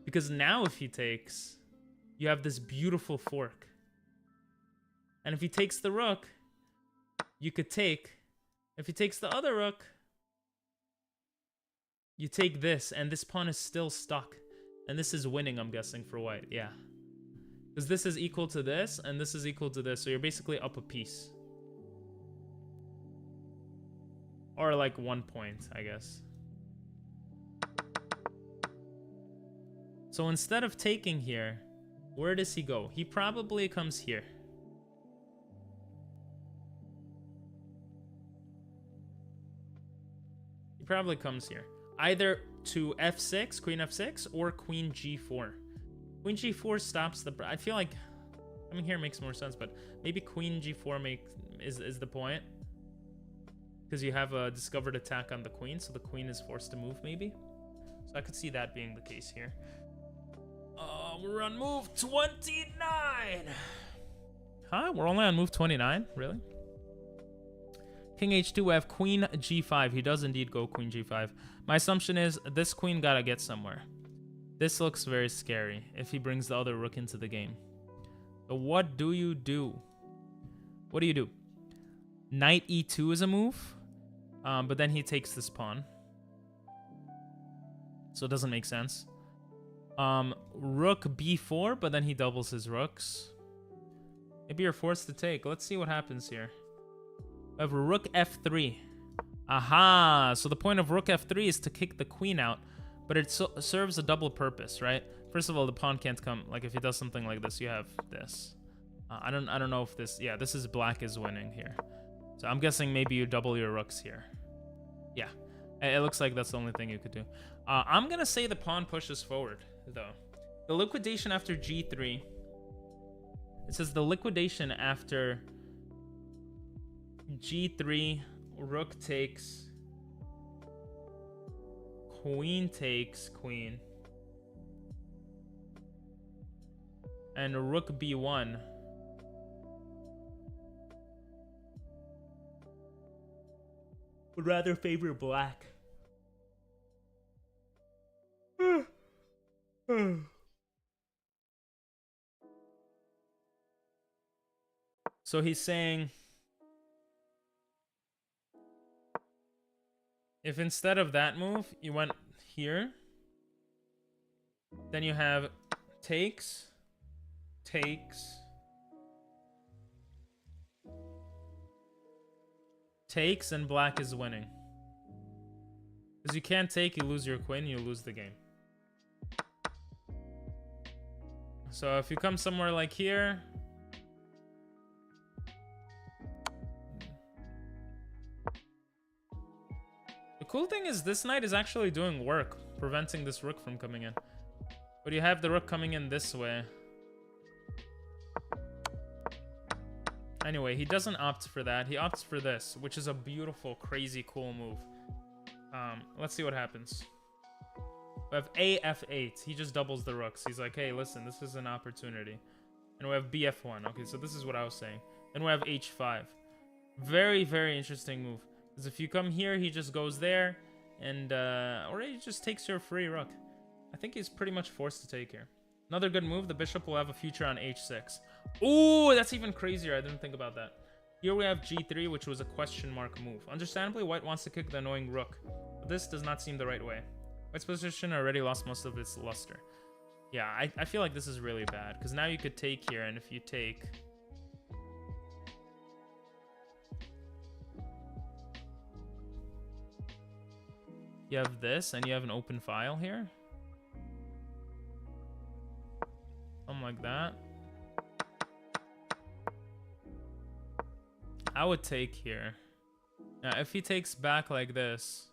Because now if he takes, you have this beautiful fork. And if he takes the rook, you could take. If he takes the other rook, you take this, and this pawn is still stuck. And this is winning, I'm guessing, for white. Yeah. Because this is equal to this, and this is equal to this. So you're basically up a piece. Or like 1 point, I guess. So instead of taking here, where does he go? He probably comes here. He probably comes here. Either to f6, queen f6, or queen g4. Queen g4 stops the... I feel like coming here makes more sense, but maybe queen g4 is the point. Because you have a discovered attack on the queen, so the queen is forced to move, maybe. So I could see that being the case here. We're on move 29! Huh? We're only on move 29? Really? King h2, we have queen g5. He does indeed go queen g5. My assumption is this queen gotta get somewhere. This looks very scary if he brings the other rook into the game. So what do you do? What do you do? Knight e2 is a move, but then he takes this pawn. So it doesn't make sense. Rook b4, but then he doubles his rooks. Maybe you're forced to take. Let's see what happens here. We have rook f3. Aha! So the point of rook f3 is to kick the queen out, but it serves a double purpose, right? First of all, the pawn can't come. Like if he does something like this, you have this. I don't know if this... Yeah, this is black is winning here. So I'm guessing maybe you double your rooks here. Yeah. It looks like that's the only thing you could do. I'm gonna say the pawn pushes forward, though. The liquidation after g3. It says the liquidation after g3, rook takes, queen takes queen, and rook b1 would rather favor black. So he's saying if instead of that move you went here, then you have takes, takes, takes, and black is winning. Because you can't take, you lose your queen, you lose the game. So if you come somewhere like here, the cool thing is this knight is actually doing work, preventing this rook from coming in. But you have the rook coming in this way. Anyway, he doesn't opt for that. He opts for this, which is a beautiful, crazy, cool move. Let's see what happens. We have a f8. He just doubles the rooks. He's like, hey, listen, this is an opportunity. And we have bf1. Okay, so this is what I was saying. Then we have h5. Very, very interesting move. Because if you come here, he just goes there. And, or he just takes your free rook. I think he's pretty much forced to take here. Another good move. The bishop will have a future on h6. Ooh, that's even crazier. I didn't think about that. Here we have g3, which was a question mark move. Understandably, white wants to kick the annoying rook. But this does not seem the right way. White's position already lost most of its luster. Yeah, I feel like this is really bad. Because now you could take here, and if you take... you have this, and you have an open file here. Something like that. I would take here. Now, if he takes back like this,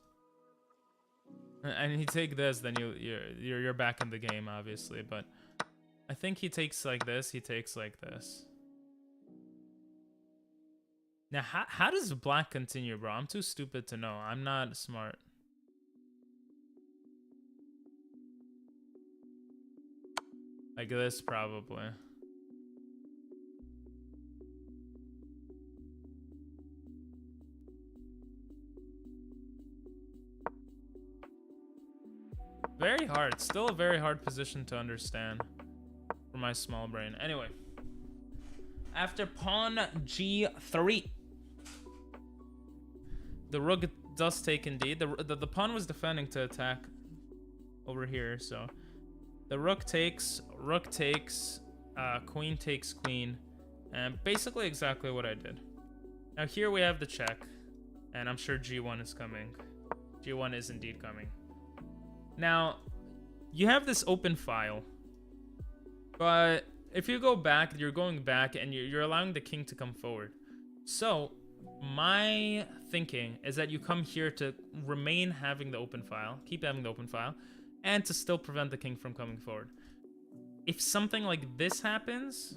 and he take this, then you're back in the game, obviously. But I think he takes like this. He takes like this. Now, how does black continue, bro? I'm too stupid to know. I'm not smart. Like this, probably. Very hard. Still a very hard position to understand for my small brain. Anyway. After pawn g3. The rook does take indeed. The pawn was defending to attack over here, so... the rook takes, queen takes queen, and basically exactly what I did. Now here we have the check, and I'm sure g1 is coming. g1 is indeed coming. Now, you have this open file, but if you go back, you're going back, and you're allowing the king to come forward. So, my thinking is that you come here to remain having the open file, keep having the open file, and to still prevent the king from coming forward. If something like this happens,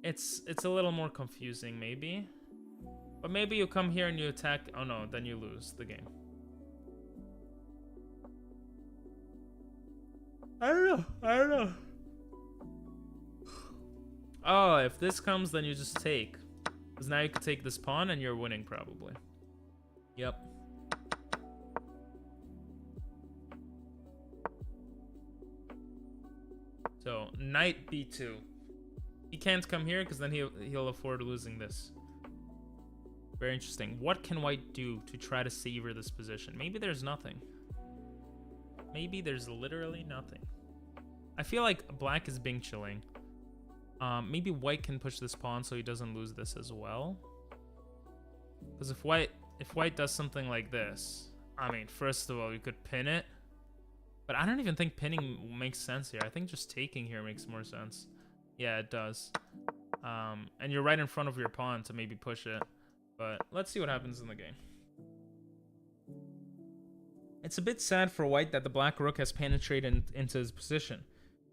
it's a little more confusing, maybe. But maybe you come here and you attack. Oh no, then you lose the game. I don't know. Oh, if this comes, then you just take. Because now you can take this pawn and you're winning, probably. Yep. So, knight b2. He can't come here because then he'll afford losing this. Very interesting. What can white do to try to savor this position? Maybe there's nothing. Maybe there's literally nothing. I feel like black is being chilling. Maybe white can push this pawn so he doesn't lose this as well. Because if white does something like this, I mean, first of all, you could pin it. But I don't even think pinning makes sense here. I think just taking here makes more sense. Yeah, it does. And you're right in front of your pawn to maybe push it. But let's see what happens in the game. It's a bit sad for white that the black rook has penetrated into his position,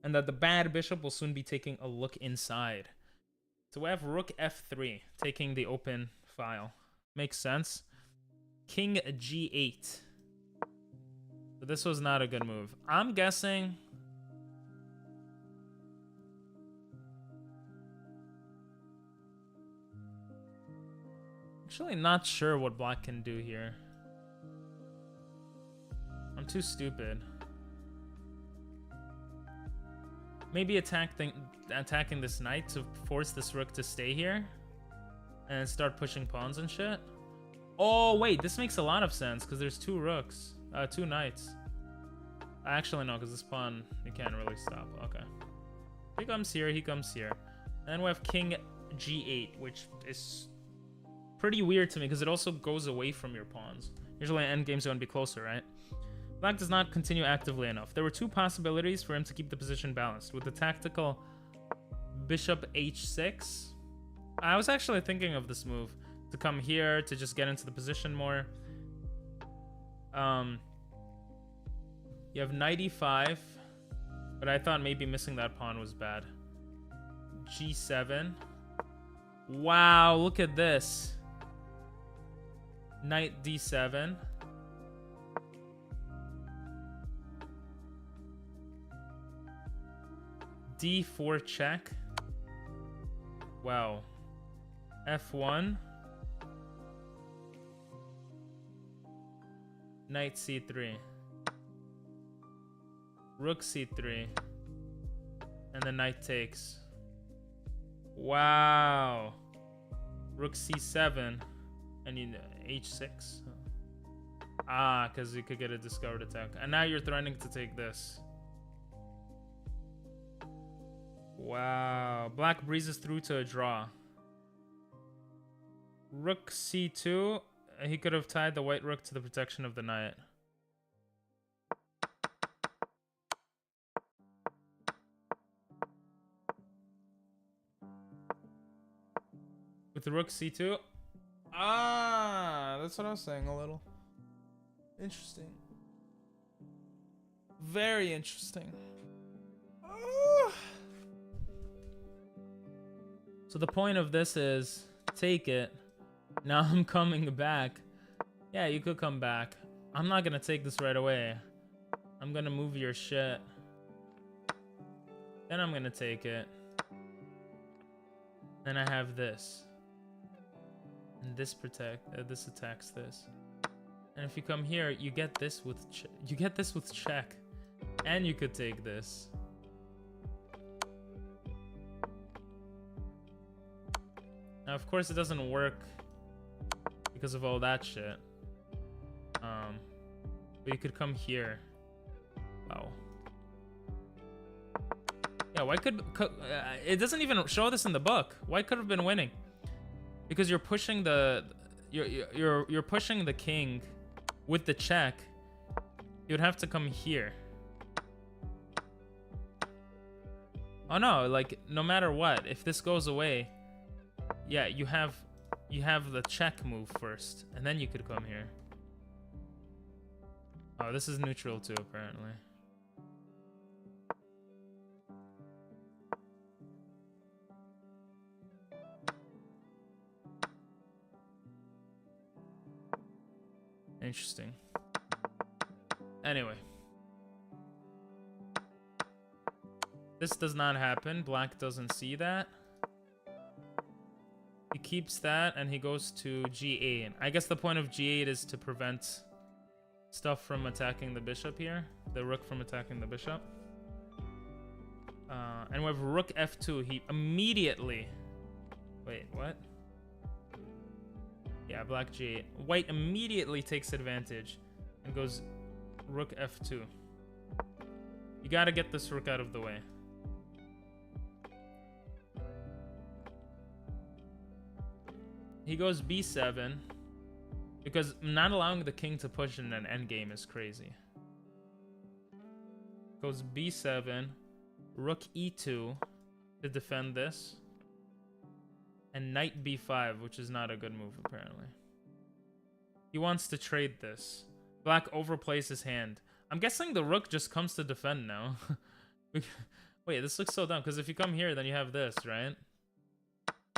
and that the bad bishop will soon be taking a look inside. So we have rook f3, taking the open file. Makes sense. King g8. So this was not a good move. I'm guessing... Actually not sure what black can do here. I'm too stupid. Maybe attacking this knight to force this rook to stay here and start pushing pawns and shit. Oh wait, this makes a lot of sense because there's two rooks, two knights. Actually no, because this pawn you can't really stop. Okay, he comes here, he comes here, and then we have king g8, which is pretty weird to me because it also goes away from your pawns. Usually endgames are going to be closer, right? Black does not continue actively enough. There were two possibilities for him to keep the position balanced. With the tactical bishop h6, I was actually thinking of this move to come here to just get into the position more. You have knight e5, but I thought maybe missing that pawn was bad. g7. Wow, look at this. Knight d7. d4 check. Wow. f1. Knight c3. Rook c3. And the knight takes. Wow. Rook c7. And you h6. Ah, because you could get a discovered attack. And now you're threatening to take this. Wow. Black breezes through to a draw. Rook c2. He could have tied the white rook to the protection of the knight. With the rook c2. Ah, that's what I was saying a little. Interesting. Very interesting. So the point of this is take it. Now I'm coming back. Yeah, you could come back. I'm not gonna take this right away. I'm gonna move your shit. Then I'm gonna take it. Then I have this. And this this attacks this. And if you come here, you get this with check. And you could take this. Now, of course, it doesn't work because of all that shit. But you could come here. Wow. Yeah, white could it doesn't even show this in the book. White could have been winning because you're pushing you're pushing the king with the check. You'd have to come here. Oh no, like no matter what, if this goes away, yeah, you have the check move first, and then you could come here. Oh, this is neutral too, apparently. Interesting. Anyway. This does not happen. Black doesn't see that. He keeps that and he goes to g8. I guess the point of g8 is to prevent stuff from attacking the bishop here. The rook from attacking the bishop. And we have rook f2. He immediately... Wait, what? Yeah, black g8. White immediately takes advantage and goes rook f2. You gotta get this rook out of the way. He goes b7 because not allowing the king to push in an endgame is crazy. Goes b7, rook e2 to defend this. And knight b5, which is not a good move, apparently. He wants to trade this. Black overplays his hand. I'm guessing the rook just comes to defend now. Wait, this looks so dumb, because if you come here, then you have this, right?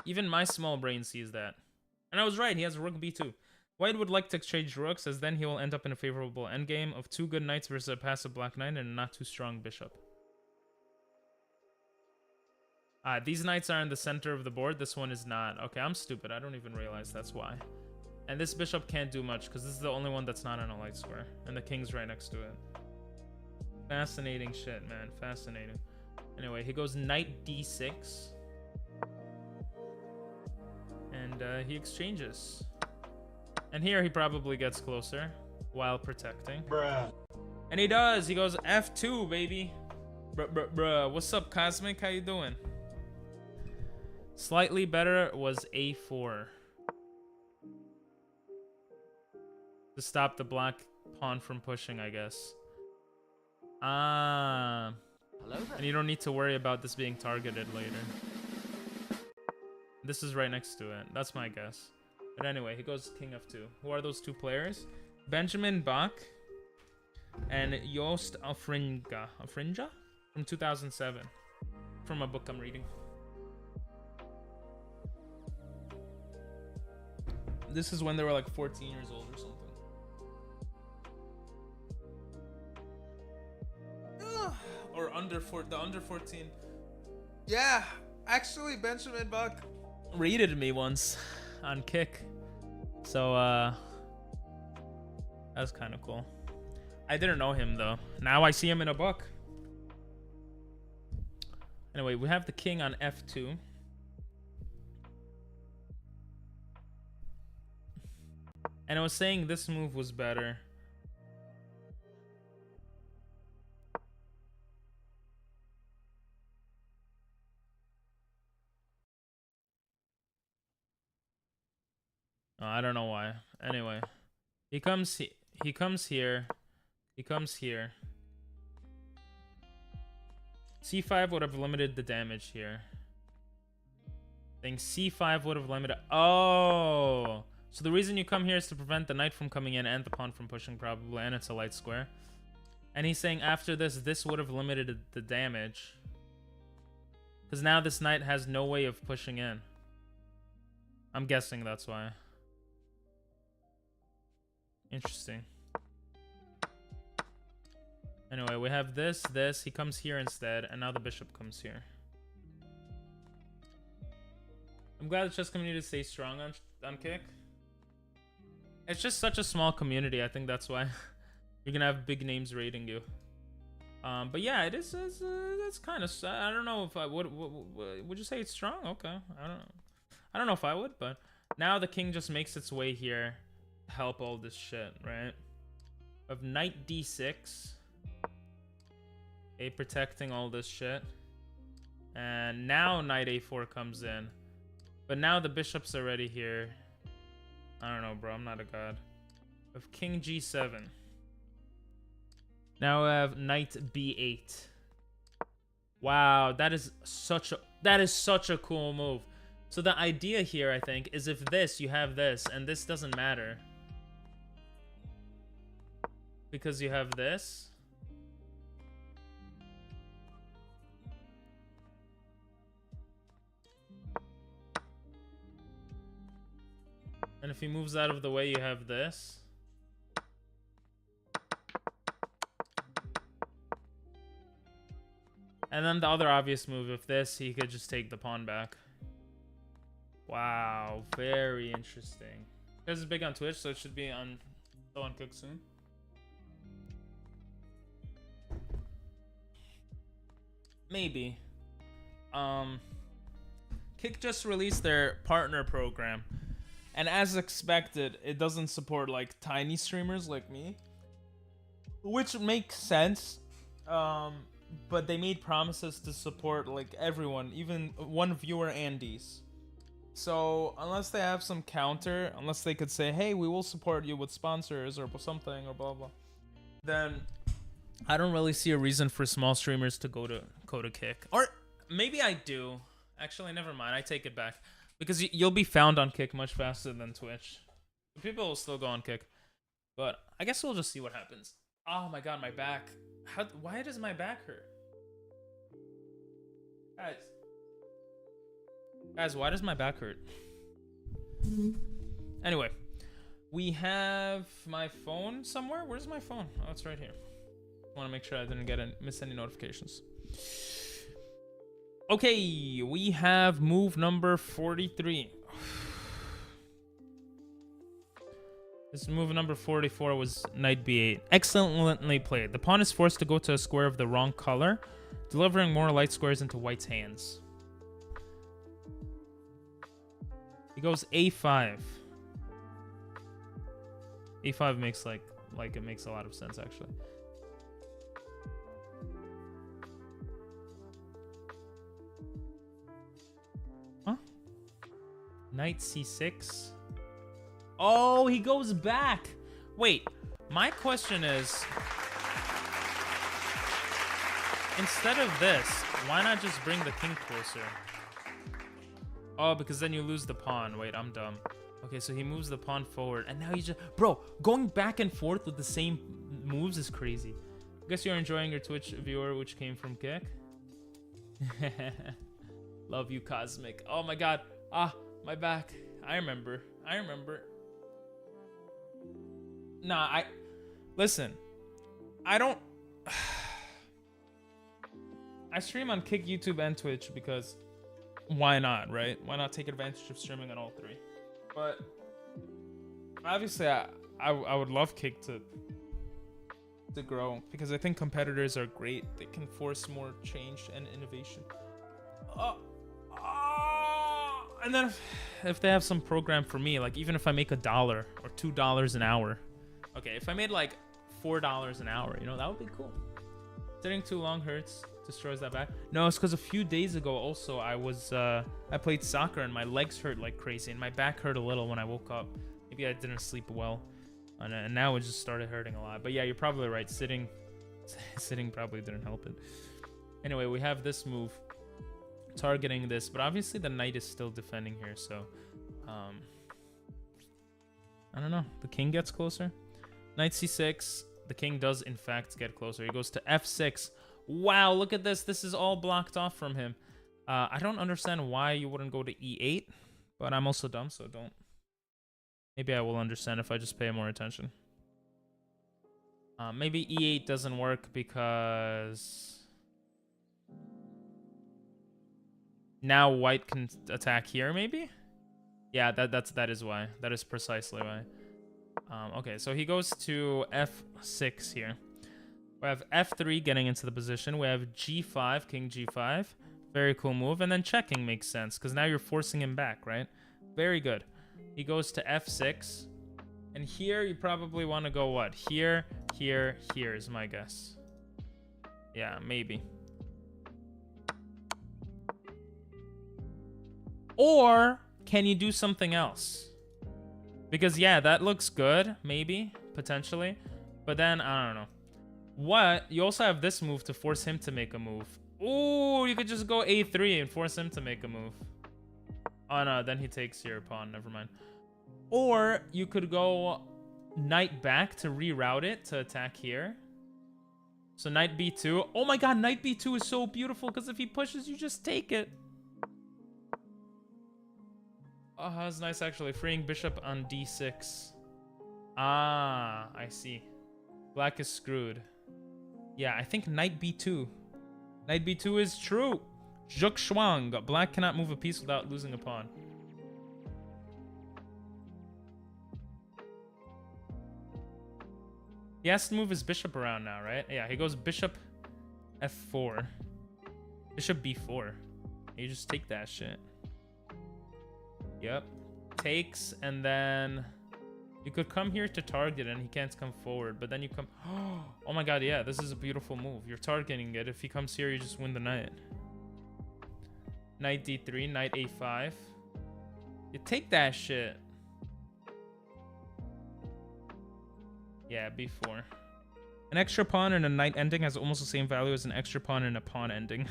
Even my small brain sees that. And I was right, he has rook b2. White would like to exchange rooks, as then he will end up in a favorable endgame of 2 good knights versus a passive black knight and a not too strong bishop. These knights are in the center of the board. This one is not. Okay, I'm stupid. I don't even realize that's why. And this bishop can't do much because this is the only one that's not in a light square. And the king's right next to it. Fascinating shit, man. Fascinating. Anyway, he goes knight d6. And he exchanges. And here he probably gets closer while protecting. Bruh. And he does. He goes f2, baby. Bruh. What's up, Cosmic? How you doing? Slightly better was a4. To stop the black pawn from pushing, I guess. Ah. Hello there. And you don't need to worry about this being targeted later. This is right next to it. That's my guess. But anyway, he goes king f2. Who are those two players? Benjamin Bach and Joost Afringa. Afringa? From 2007. From a book I'm reading. This is when they were like 14 years old or something. Or the under 14. Yeah, actually Benjamin Bach rated me once on Kick. So that's kind of cool. I didn't know him though. Now I see him in a book. Anyway, we have the king on f2. And I was saying this move was better. Oh, I don't know why. Anyway, he comes here. He comes here. c5 would have limited the damage here. I think c5 would have limited. Oh, so the reason you come here is to prevent the knight from coming in and the pawn from pushing, probably, and it's a light square. And he's saying after this would have limited the damage, because now this knight has no way of pushing in. I'm guessing that's why. Interesting. Anyway, we have this. He comes here instead, and now the bishop comes here. I'm glad the chess community stays strong on Kick. It's just such a small community. I think that's why you're gonna have big names rating you. But yeah, it is. It's kind of. I don't know if I would. Would you say it's strong? Okay, I don't know. I don't know if I would, but now the king just makes its way here. Help all this shit, right? Of knight d6, protecting all this shit, and now knight a4 comes in, but now the bishop's already here. I don't know, bro. I'm not a god. Of king g7. Now we have knight b8. Wow, that is such a cool move. So the idea here, I think, is if this, you have this, and this doesn't matter. Because you have this. And if he moves out of the way, you have this. And then the other obvious move, if this, he could just take the pawn back. Wow, very interesting. This is big on Twitch, so it should be on Cook soon. Maybe. Kick just released their partner program, and as expected, it doesn't support like tiny streamers like me, which makes sense. But they made promises to support like everyone, even one viewer Andy's. So unless they have some counter, unless they could say, hey, we will support you with sponsors or something or blah blah, then I don't really see a reason for small streamers to go to Kick. Or maybe I do. Actually, never mind. I take it back. Because you'll be found on Kick much faster than Twitch. People will still go on Kick. But I guess we'll just see what happens. Oh my god, my back. Why does my back hurt? Guys, why does my back hurt? Anyway, we have my phone somewhere. Where's my phone? Oh, it's right here. I want to make sure I didn't miss any notifications. Okay, we have move number 43. This move number 44 was knight b8. Excellently played. The pawn is forced to go to a square of the wrong color, delivering more light squares into white's hands. He goes a5. a5 makes like it makes a lot of sense actually. Huh? Knight c6. Oh, he goes back. Wait, my question is, instead of this, why not just bring the king closer? Oh, because then you lose the pawn. Wait, I'm dumb. Okay, so he moves the pawn forward, and now he's just... Bro, going back and forth with the same moves is crazy. I guess you're enjoying your Twitch viewer, which came from Kick. Love you, Cosmic. Oh my god. Ah, my back. I remember. Nah, listen. I don't... I stream on Kick, YouTube, and Twitch because... Why not, right? Why not take advantage of streaming on all three? But obviously, I would love Kick to grow because I think competitors are great. They can force more change and innovation. And then if they have some program for me, like even if I make $1 or $2 an hour, okay, if I made like $4 an hour, you know, that would be cool. Sitting too long hurts. Destroys that back. No, it's because a few days ago also I played soccer and my legs hurt like crazy and my back hurt a little when I woke up. Maybe I didn't sleep well, and now it just started hurting a lot. But yeah, you're probably right. Sitting probably didn't help it. Anyway, we have this move targeting this, but obviously the knight is still defending here, so I don't know. The king gets closer. Knight c6. The king does in fact get closer. He goes to f6. Wow, look at this. This is all blocked off from him. I don't understand why you wouldn't go to e8, but I'm also dumb, so don't. Maybe I will understand if I just pay more attention. Maybe e8 doesn't work because now white can attack here, maybe? Yeah, that is why. That is precisely why. Okay, so he goes to f6 here. We have f3 getting into the position. We have g5, king g5. Very cool move. And then checking makes sense because now you're forcing him back, right? Very good. He goes to f6. And here you probably want to go what? Here, here, here is my guess. Yeah, maybe. Or can you do something else? Because yeah, that looks good, maybe, potentially. But then, I don't know. What? You also have this move to force him to make a move. Ooh, you could just go a3 and force him to make a move. Oh no, then he takes your pawn. Never mind. Or you could go knight back to reroute it to attack here. So knight b2. Oh my god, knight b2 is so beautiful because if he pushes, you just take it. Oh, that's nice actually. Freeing bishop on d6. Ah, I see. Black is screwed. Yeah, I think knight b2. Knight b2 is true. Zhuk Shuang. Black cannot move a piece without losing a pawn. He has to move his bishop around now, right? Yeah, he goes bishop f4. Bishop b4. You just take that shit. Yep. Takes, and then you could come here to target and he can't come forward, but then you come... Oh my god, yeah, this is a beautiful move. You're targeting it. If he comes here, you just win the knight. Knight d3, knight a5. You take that shit. Yeah, b4. An extra pawn and a knight ending has almost the same value as an extra pawn and a pawn ending.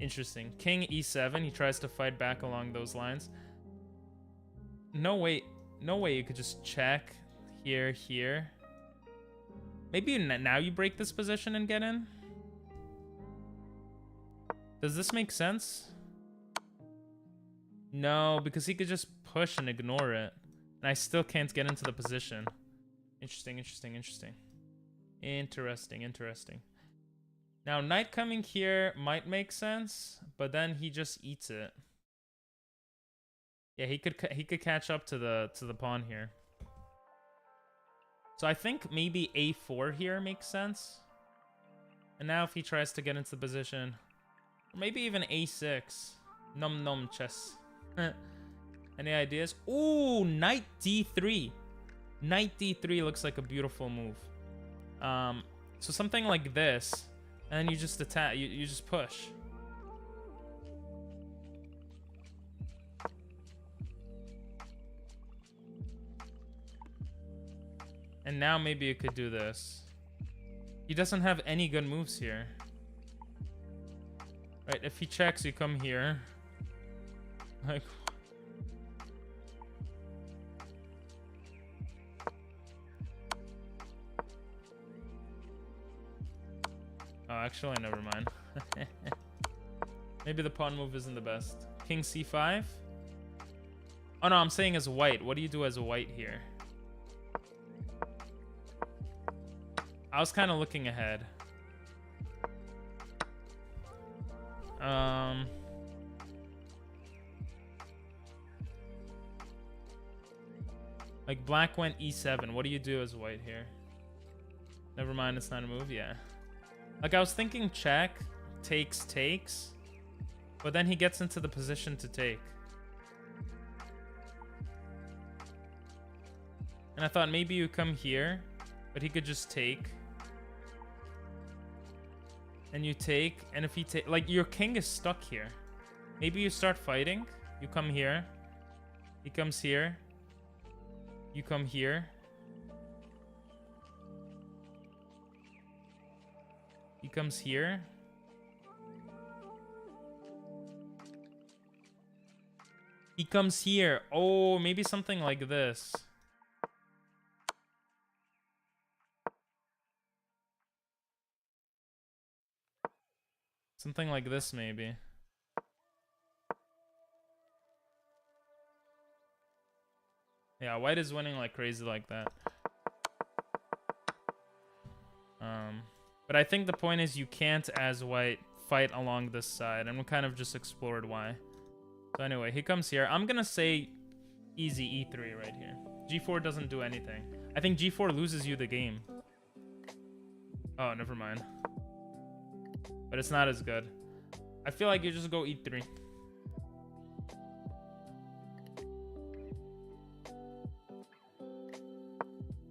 Interesting. King e7. He tries to fight back along those lines. No way. No way you could just check here, here. Maybe now you break this position and get in? Does this make sense? No, because he could just push and ignore it. And I still can't get into the position. Interesting, interesting, interesting. Interesting, interesting. Now, knight coming here might make sense, but then he just eats it. Yeah, he could catch up to the pawn here. So I think maybe a4 here makes sense. And now if he tries to get into the position, maybe even a6. Num num chess. Any ideas? Ooh, knight d3. Knight d3 looks like a beautiful move. So something like this, and you just attack. You just push. And now maybe you could do this. He doesn't have any good moves here. Right, if he checks, you come here. Like... Oh, actually, never mind. Maybe the pawn move isn't the best. King c5? Oh no, I'm saying as white. What do you do as white here? I was kind of looking ahead. Like black went e7. What do you do as white here? Never mind, it's not a move. Yeah. Like I was thinking check, takes, but then he gets into the position to take. And I thought maybe you come here, but he could just take. And you take, and if he take, like your king is stuck here. Maybe you start fighting. You come here. He comes here. You come here. He comes here. He comes here. Oh, maybe something like this. Something like this, maybe. Yeah, white is winning like crazy like that. But I think the point is you can't, as white, fight along this side. And we kind of just explored why. So anyway, he comes here. I'm gonna say easy e3 right here. g4 doesn't do anything. I think g4 loses you the game. Oh, never mind. But it's not as good. I feel like you just go e3.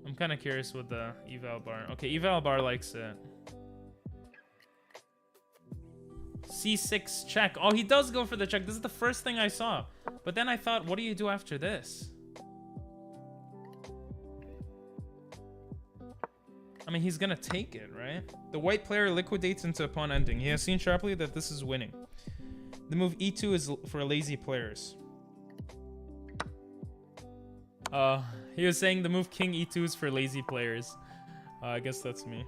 I'm kind of curious with the eval bar. Okay, eval bar likes it. c6 check. Oh, he does go for the check. This is the first thing I saw. But then I thought, what do you do after this? I mean, he's gonna take it, right? The white player liquidates into a pawn ending. He has seen sharply that this is winning. The move e2 is for lazy players. He was saying the move king e2 is for lazy players. I guess that's me.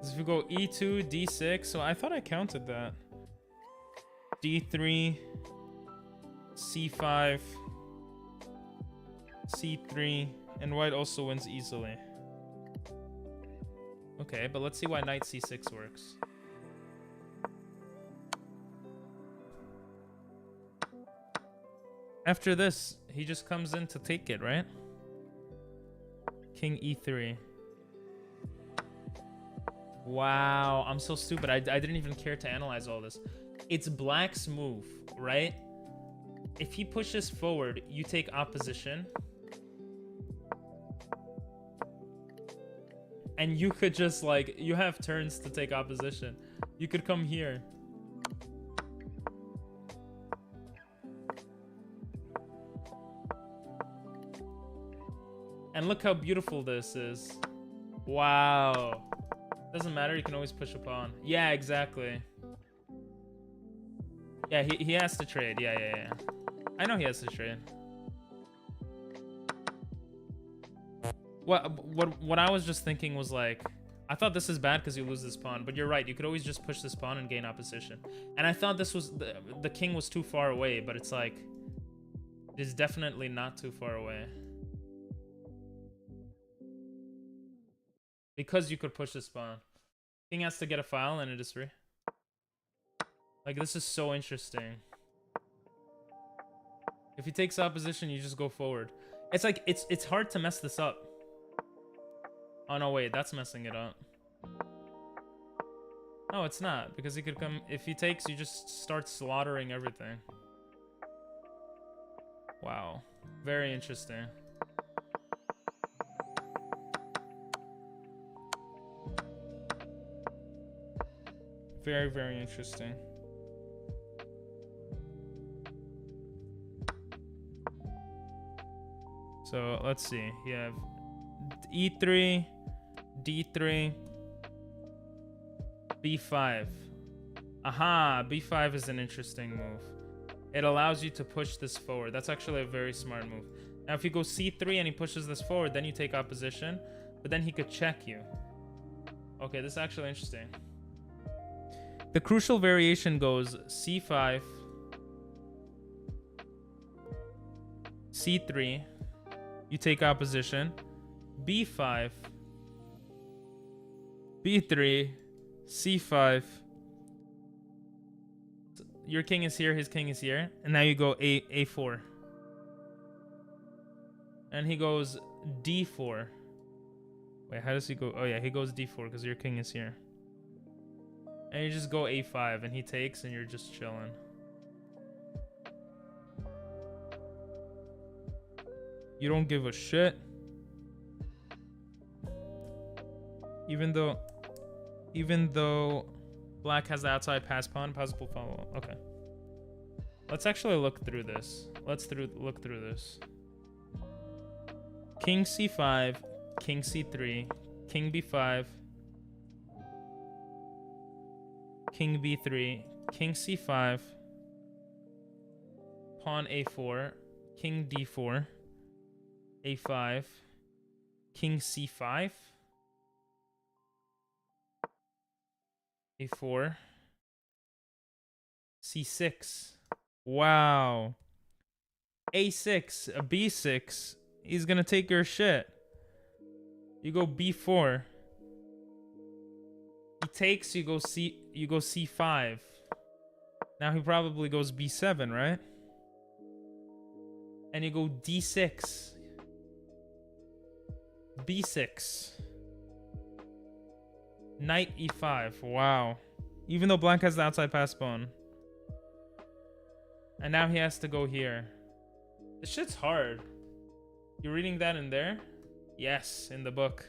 So if you go e2, d6, so I thought I counted that. d3, c5, c3, and white also wins easily. Okay, but let's see why knight c6 works. After this, he just comes in to take it, right? King e3. Wow, I'm so stupid. I didn't even care to analyze all this. It's black's move, right? If he pushes forward, you take opposition. And you could just like, you have turns to take opposition. You could come here. And look how beautiful this is. Wow. Doesn't matter, you can always push a pawn. Yeah, exactly. Yeah, he has to trade. Yeah. I know he has to trade. What I was just thinking was like, I thought this is bad because you lose this pawn, but you're right. You could always just push this pawn and gain opposition. And I thought this was the king was too far away, but it's like it is definitely not too far away. Because you could push this pawn. King has to get a file and it is free. Like, this is so interesting. If he takes opposition, you just go forward. It's like, it's hard to mess this up. Oh, no, wait. That's messing it up. No, it's not. Because he could come... If he takes, you just start slaughtering everything. Wow. Very interesting. Very, very interesting. So let's see. You have E3, D3, B5. Aha, B5 is an interesting move. It allows you to push this forward. That's actually a very smart move. Now, if you go C3 and he pushes this forward, then you take opposition, but then he could check you. Okay, this is actually interesting. The crucial variation goes C5, C3, you take opposition, B5, B3, C5. Your king is here, his king is here, and now you go A4. And he goes D4. Wait, how does he go? Oh yeah, he goes D4 because your king is here. And you just go A5 and he takes and you're just chilling. You don't give a shit. Even though black has the outside pass pawn, possible follow. Okay. Let's actually look through this. Look through this. King C5, King C3, King B5, King B3, King C5, Pawn A4, King D4, A5, King C5, A4, C6. Wow. A6, a B6. He's gonna take your shit. You go B4. He takes, you go C5. Now he probably goes B7, right? And you go D6. B6. Knight E5. Wow. Even though black has the outside pass pawn. And now he has to go here. This shit's hard. You reading that in there? Yes, in the book.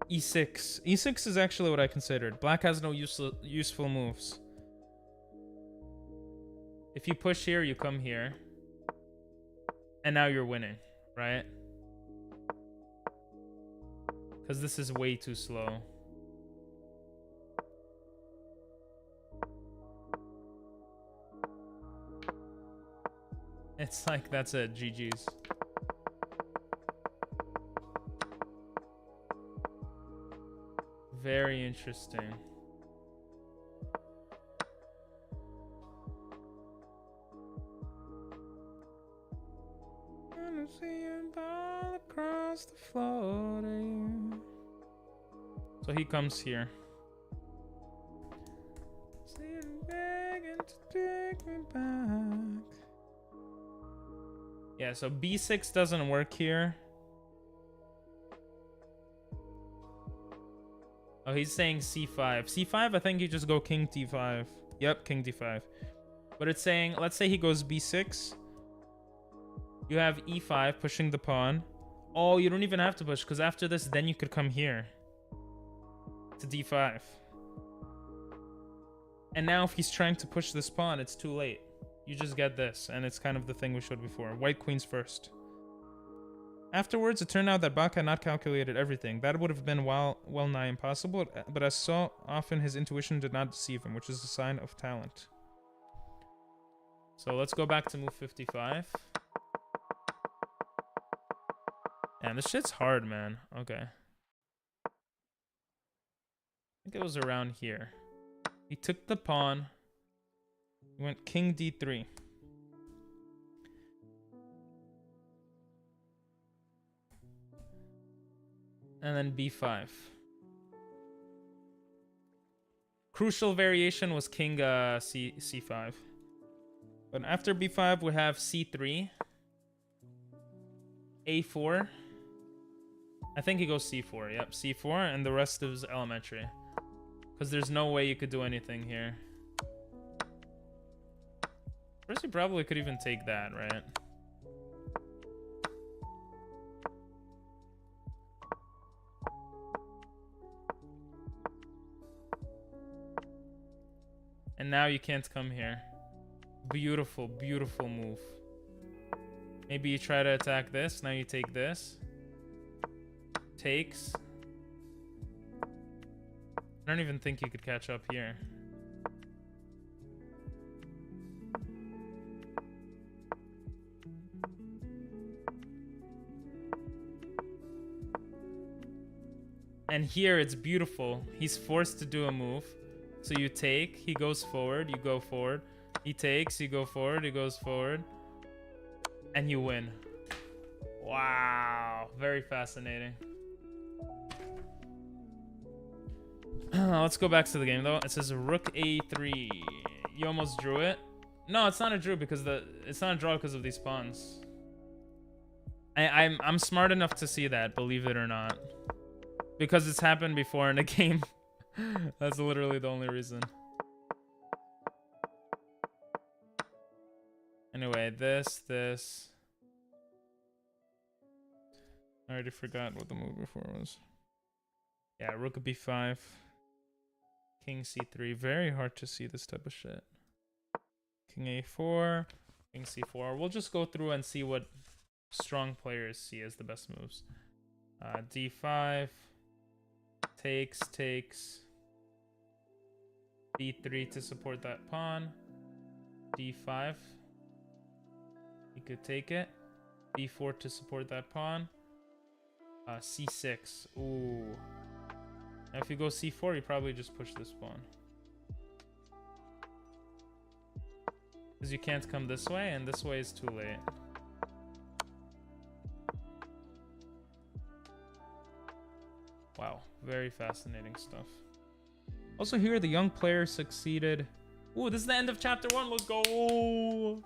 E6. E6 is actually what I considered. Black has no useful moves. If you push here, you come here. And now you're winning, right? Because this is way too slow. It's like, that's it. GG's. Very interesting. I see a ball across the floor to you. So he comes here. See him begging to take me back. Yeah, so B6 doesn't work here. Oh, he's saying C5. C5, I think you just go King D5. Yep, King D5. But it's saying, let's say he goes B6. You have E5 pushing the pawn. Oh, you don't even have to push, because after this, then you could come here. To D5. And now if he's trying to push this pawn, it's too late. You just get this, and it's kind of the thing we showed before. White queens first. Afterwards, it turned out that Bach had not calculated everything. That would have been well nigh impossible, but as so often his intuition did not deceive him, which is a sign of talent. So let's go back to move 55. Man, this shit's hard, man. Okay. I think it was around here. He took the pawn. He went king d3. And then b5. Crucial variation was king c5. But after b5, we have c3. a4. I think he goes c4. Yep, c4. And the rest is elementary. Because there's no way you could do anything here. First, you probably could even take that, right? And now you can't come here. Beautiful, beautiful move. Maybe you try to attack this. Now you take this. Takes. I don't even think you could catch up here. And here it's beautiful. He's forced to do a move. So you take, he goes forward, you go forward. He takes, you go forward, he goes forward. And you win. Wow, very fascinating. Let's go back to the game though. It says rook a3. You almost drew it. No, it's not a drew because it's not a draw because of these pawns. I'm smart enough to see that, believe it or not. Because it's happened before in a game. That's literally the only reason. Anyway, this. I already forgot what the move before was. Yeah, rook b5. King c3. Very hard to see this type of shit. King a4. King c4. We'll just go through and see what strong players see as the best moves. d5. Takes. d3 to support that pawn. d5. You could take it. b4 to support that pawn. c6. Ooh. Now if you go c4, you probably just push this pawn. Because you can't come this way, and this way is too late. Wow. Very fascinating stuff. Also here, the young player succeeded. Ooh, this is the end of chapter 1. Let's go.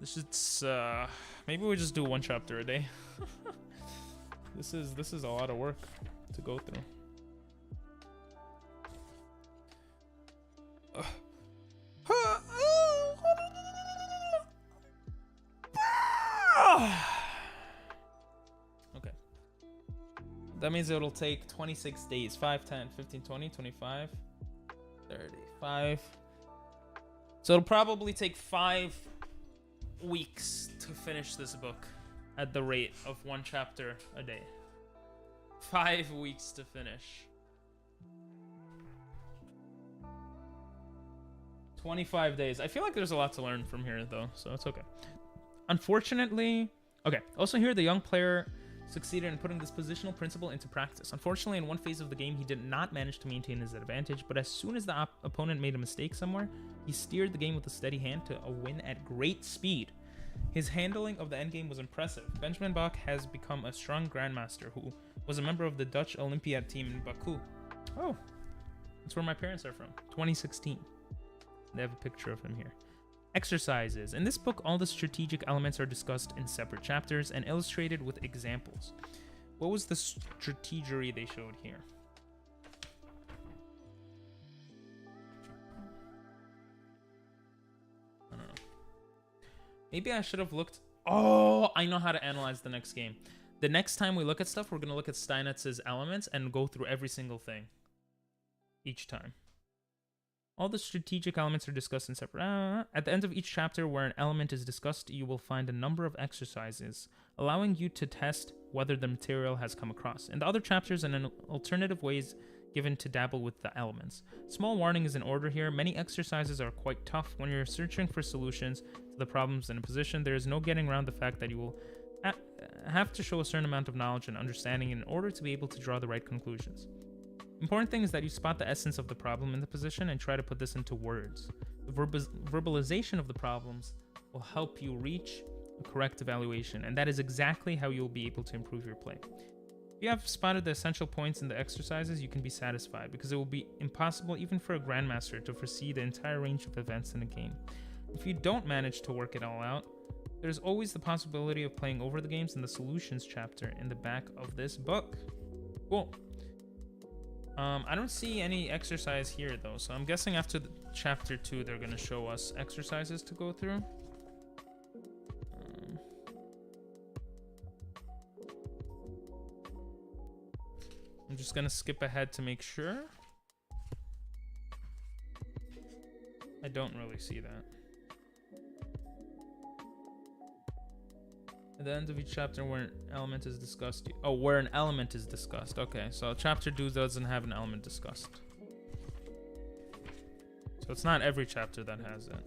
This is maybe we just do one chapter a day. This is a lot of work to go through. Okay. That means it'll take 26 days. 5, 10, 15, 20, 25, 35. So it'll probably take 5 weeks to finish this book at the rate of 1 chapter a day. 5 weeks to finish. 25 days. I feel like there's a lot to learn from here though, so it's okay. Unfortunately, okay. Also here, the young player succeeded in putting this positional principle into practice. Unfortunately, in one phase of the game, he did not manage to maintain his advantage, but as soon as the opponent made a mistake somewhere, he steered the game with a steady hand to a win at great speed. His handling of the endgame was impressive. Benjamin Bach has become a strong grandmaster who was a member of the Dutch Olympiad team in Baku. Oh, that's where my parents are from. 2016. They have a picture of him here. Exercises. In this book, all the strategic elements are discussed in separate chapters and illustrated with examples. What was the strategery they showed here? I don't know. Maybe I should have looked. Oh, I know how to analyze the next game. The next time we look at stuff, we're going to look at Steinitz's elements and go through every single thing each time. All the strategic elements are discussed in separate... At the end of each chapter where an element is discussed, you will find a number of exercises allowing you to test whether the material has come across. In the other chapters, an alternative ways given to dabble with the elements. Small warning is in order here. Many exercises are quite tough. When you're searching for solutions to the problems in a position, there is no getting around the fact that you will have to show a certain amount of knowledge and understanding in order to be able to draw the right conclusions. Important thing is that you spot the essence of the problem in the position and try to put this into words. The verbalization of the problems will help you reach a correct evaluation, and that is exactly how you'll be able to improve your play. If you have spotted the essential points in the exercises, you can be satisfied, because it will be impossible even for a grandmaster to foresee the entire range of events in a game. If you don't manage to work it all out, there's always the possibility of playing over the games in the solutions chapter in the back of this book. Cool. I don't see any exercise here though, so I'm guessing after chapter 2 they're going to show us exercises to go through. I'm just going to skip ahead to make sure. I don't really see that. At the end of each chapter where an element is discussed. Oh, where an element is discussed. Okay, so chapter 2 doesn't have an element discussed. So it's not every chapter that has it.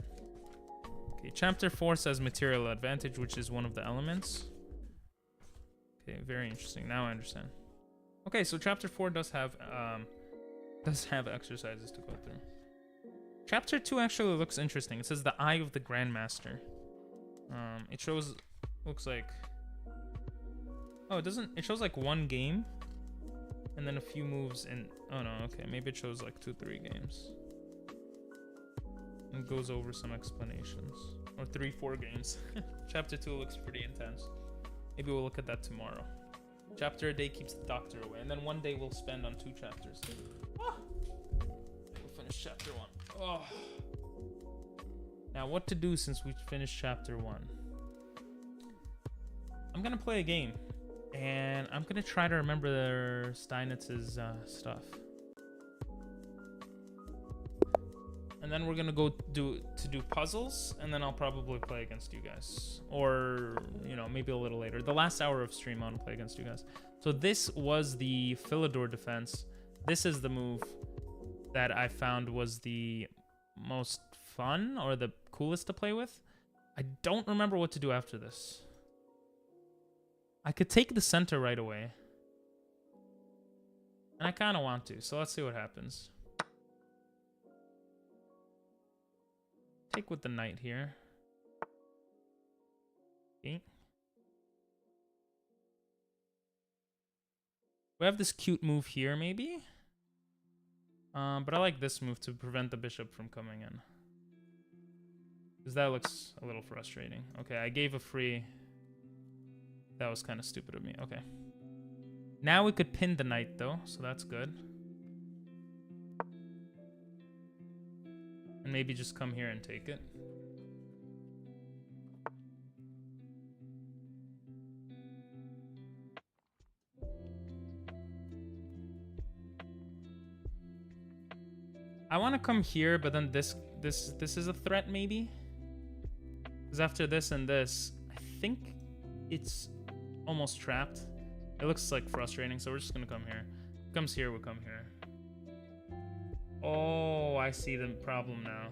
Okay, chapter 4 says material advantage, which is one of the elements. Okay, very interesting. Now I understand. Okay, so chapter 4 does have exercises to go through. Chapter 2 actually looks interesting. It says the Eye of the Grandmaster. It shows, looks like, oh, it shows like one game and then a few moves in, oh no, okay, maybe it shows like 2-3 games. And goes over some explanations, or 3-4 games. Chapter 2 looks pretty intense. Maybe we'll look at that tomorrow. Chapter a day keeps the doctor away, and then one day we'll spend on 2 chapters. Ah! We'll finish chapter 1. Oh. Now what to do since we finished chapter 1? I'm gonna play a game, and I'm gonna try to remember Steinitz's stuff. And then we're gonna go do puzzles, and then I'll probably play against you guys, or maybe a little later. The last hour of stream, I want to play against you guys. So this was the Philidor defense. This is the move that I found was the most fun or the coolest to play with. I don't remember what to do after this. I could take the center right away, and I kind of want to. So let's see what happens. Take with the knight here. Okay. We have this cute move here, maybe. But I like this move to prevent the bishop from coming in, because that looks a little frustrating. Okay, I gave a free. That was kind of stupid of me. Okay. Now we could pin the knight though, so that's good. And maybe just come here and take it. I want to come here, but then this is a threat maybe. Because after this and this, I think it's almost trapped. It looks like frustrating, so we're just gonna come here. If it comes here, we'll come here. Oh, I see the problem now.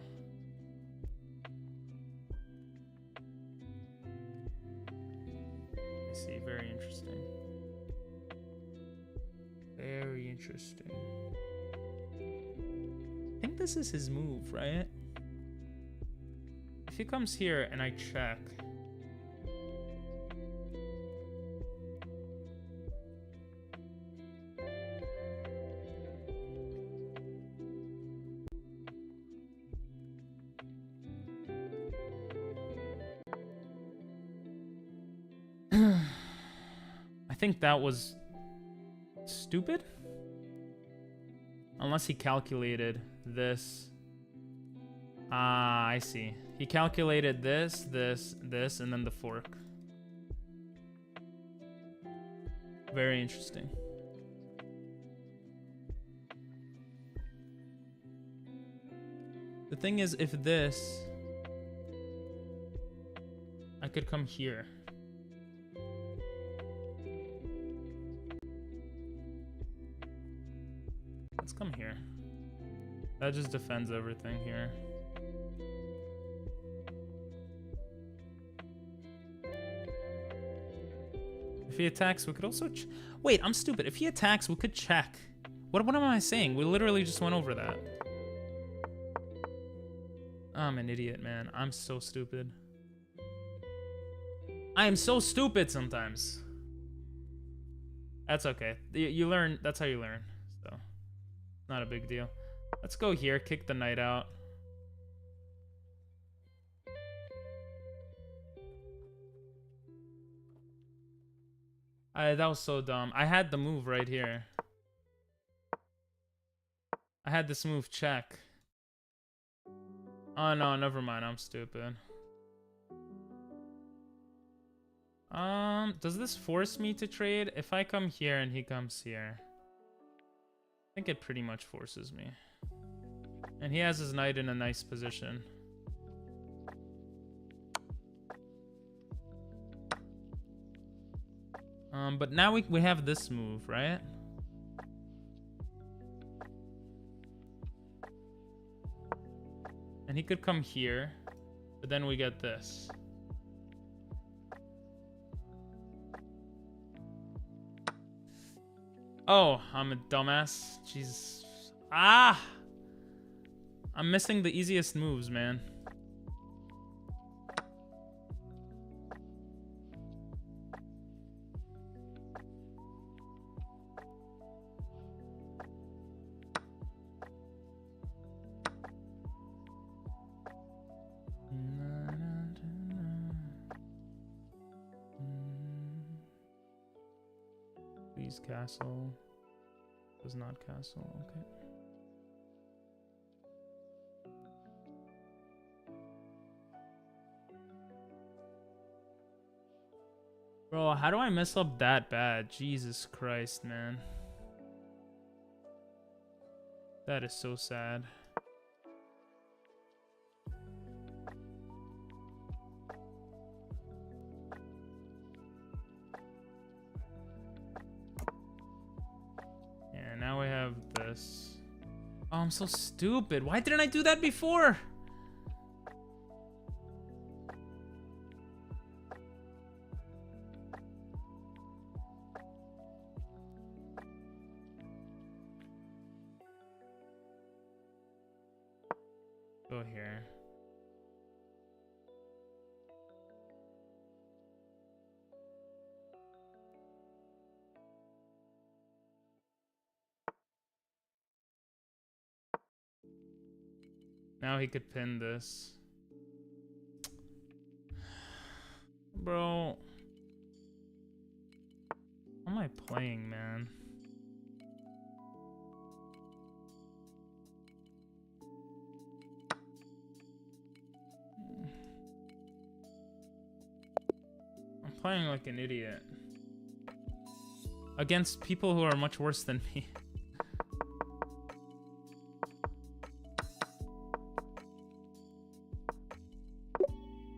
I see, very interesting. Very interesting. I think this is his move, right? If he comes here and I check. I think that was stupid. Unless he calculated this. Ah, I see. He calculated this, and then the fork. Very interesting. The thing is, if this, I could come here. come here. That just defends everything here. If he attacks, we could also... Wait, I'm stupid. If he attacks, we could check. What am I saying? We literally just went over that. I'm an idiot, man. I'm so stupid. I am so stupid sometimes. That's okay. You learn. That's how you learn. So, not a big deal. Let's go here. Kick the knight out. That was so dumb. I had the move right here. I had this move check. Oh no, never mind. I'm stupid. Does this force me to trade? If I come here and he comes here, I think it pretty much forces me. And he has his knight in a nice position. But now we have this move, right? And he could come here, but then we get this. Oh, I'm a dumbass. Jesus. Ah! I'm missing the easiest moves, man. Please castle. Does not castle. Okay. Bro, how do I mess up that bad? Jesus Christ, man. That is so sad. Yeah, now we have this. Oh, I'm so stupid. Why didn't I do that before? Go here. Now he could pin this. Bro. How am I playing, man? I'm playing like an idiot. Against people who are much worse than me.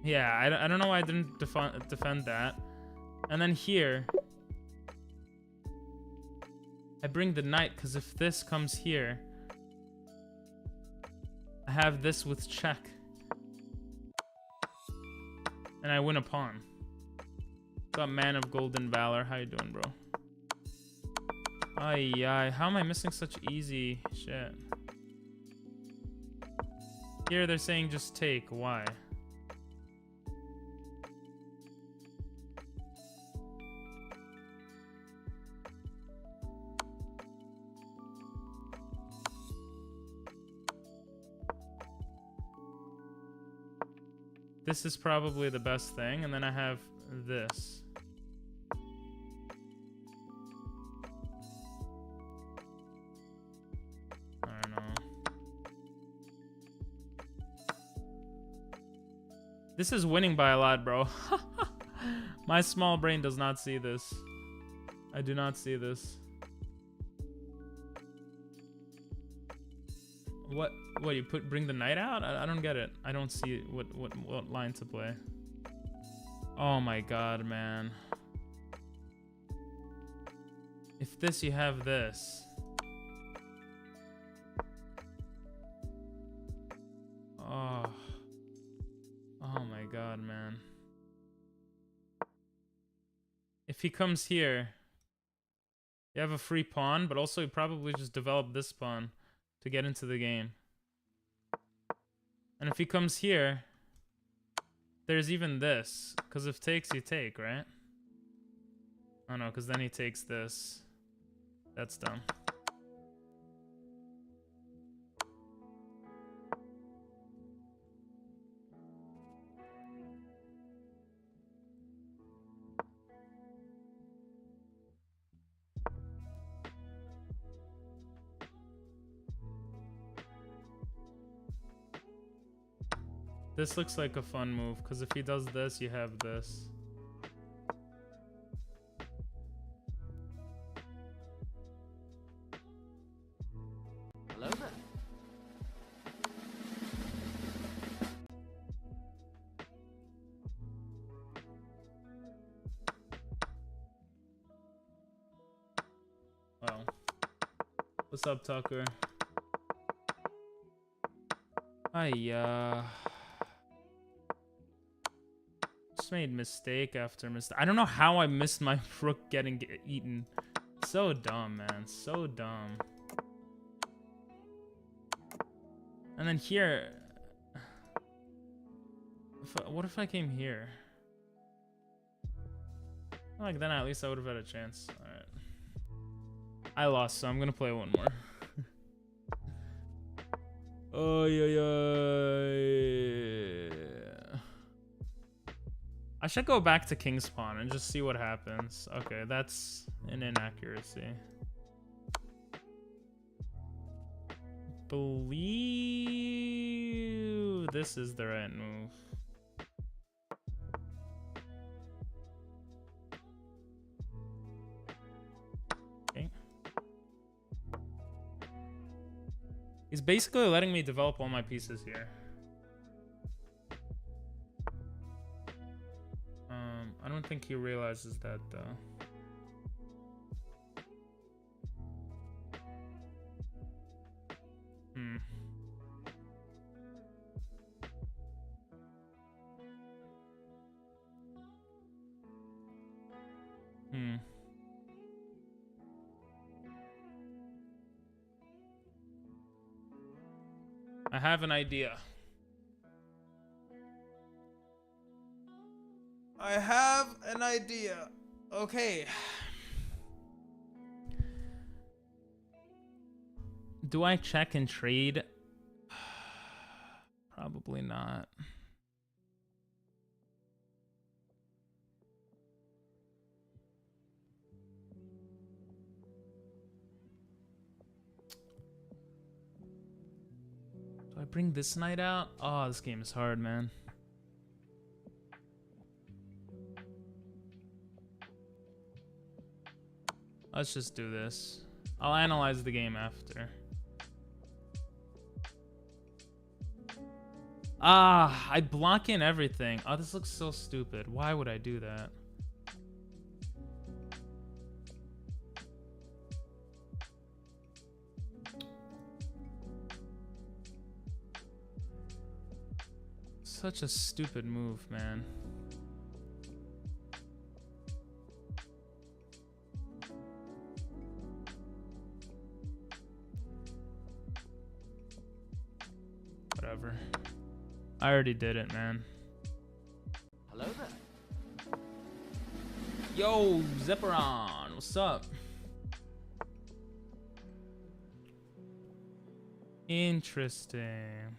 Yeah, I don't know why I didn't defend that. And then here, I bring the knight, because if this comes here, I have this with check. And I win a pawn. What's up, man of golden valor? How you doing, bro? Ay, how am I missing such easy shit? Here they're saying just take. Why? This is probably the best thing, and then I have this. I don't know. This is winning by a lot, bro. My small brain does not see this. I do not see this. What you bring the knight out? I don't get it. I don't see what line to play. Oh my god, man. If this, you have this. god, man. If he comes here, you have a free pawn, but also you probably just develop this pawn to get into the game. And if he comes here, there's even this. Because if takes, you take, right? Oh no, because then he takes this. That's dumb. This looks like a fun move, because if he does this, you have this. Hello there. Well, what's up, Tucker? Just made mistake after mistake. I don't know how I missed my rook getting eaten. So dumb, man. So dumb. And then here, what if I came here? Like then at least I would have had a chance. All right. I lost, so I'm gonna play one more. Oh yeah. I should go back to King's Pawn and just see what happens. Okay, that's an inaccuracy. Believe this is the right move. Okay. He's basically letting me develop all my pieces here. I don't think he realizes that though. I have an idea. I have an idea. Okay. Do I check and trade? Probably not. Do I bring this knight out? Oh, this game is hard, man. Let's just do this. I'll analyze the game after. Ah, I block in everything. Oh, this looks so stupid. Why would I do that? Such a stupid move, man. Whatever. I already did it, man. Hello there. Yo, Zepperon, what's up? Interesting.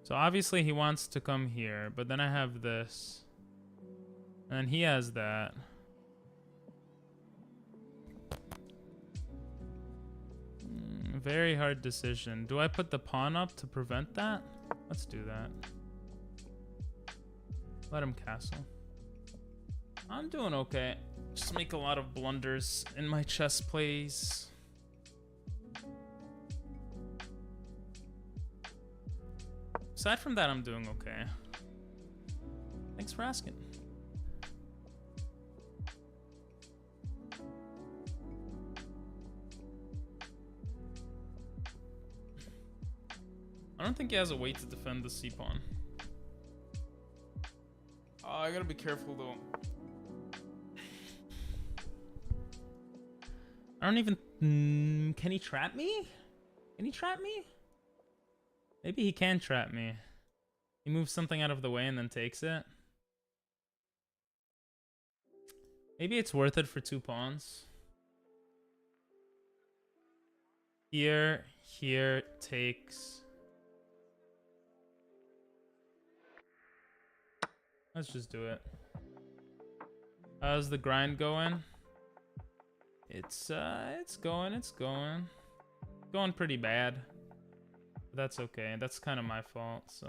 So obviously he wants to come here, but then I have this. And he has that. Very hard decision. Do I put the pawn up to prevent that? Let's do that. Let him castle. I'm doing okay. Just make a lot of blunders in my chess plays. Aside from that, I'm doing okay. Thanks for asking. I don't think he has a way to defend the C pawn. Oh, I gotta be careful though. I don't even... can he trap me? Can he trap me? Maybe he can trap me. He moves something out of the way and then takes it. Maybe it's worth it for 2 pawns. Here takes... Let's just do it. How's the grind going? It's going. Going pretty bad. But that's okay. That's kind of my fault, so.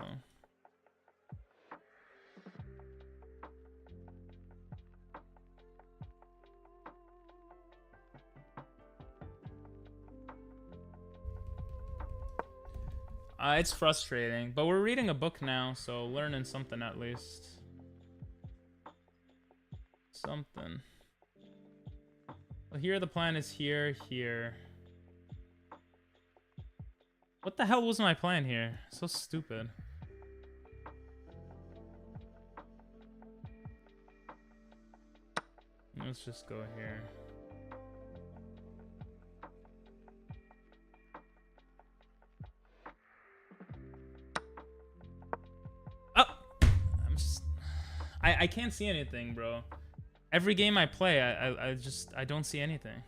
It's frustrating, but we're reading a book now, so learning something at least. Something. Well, here the plan is here. What the hell was my plan here? So stupid. Let's just go here. Oh! I can't see anything, bro. Every game I play, I don't see anything.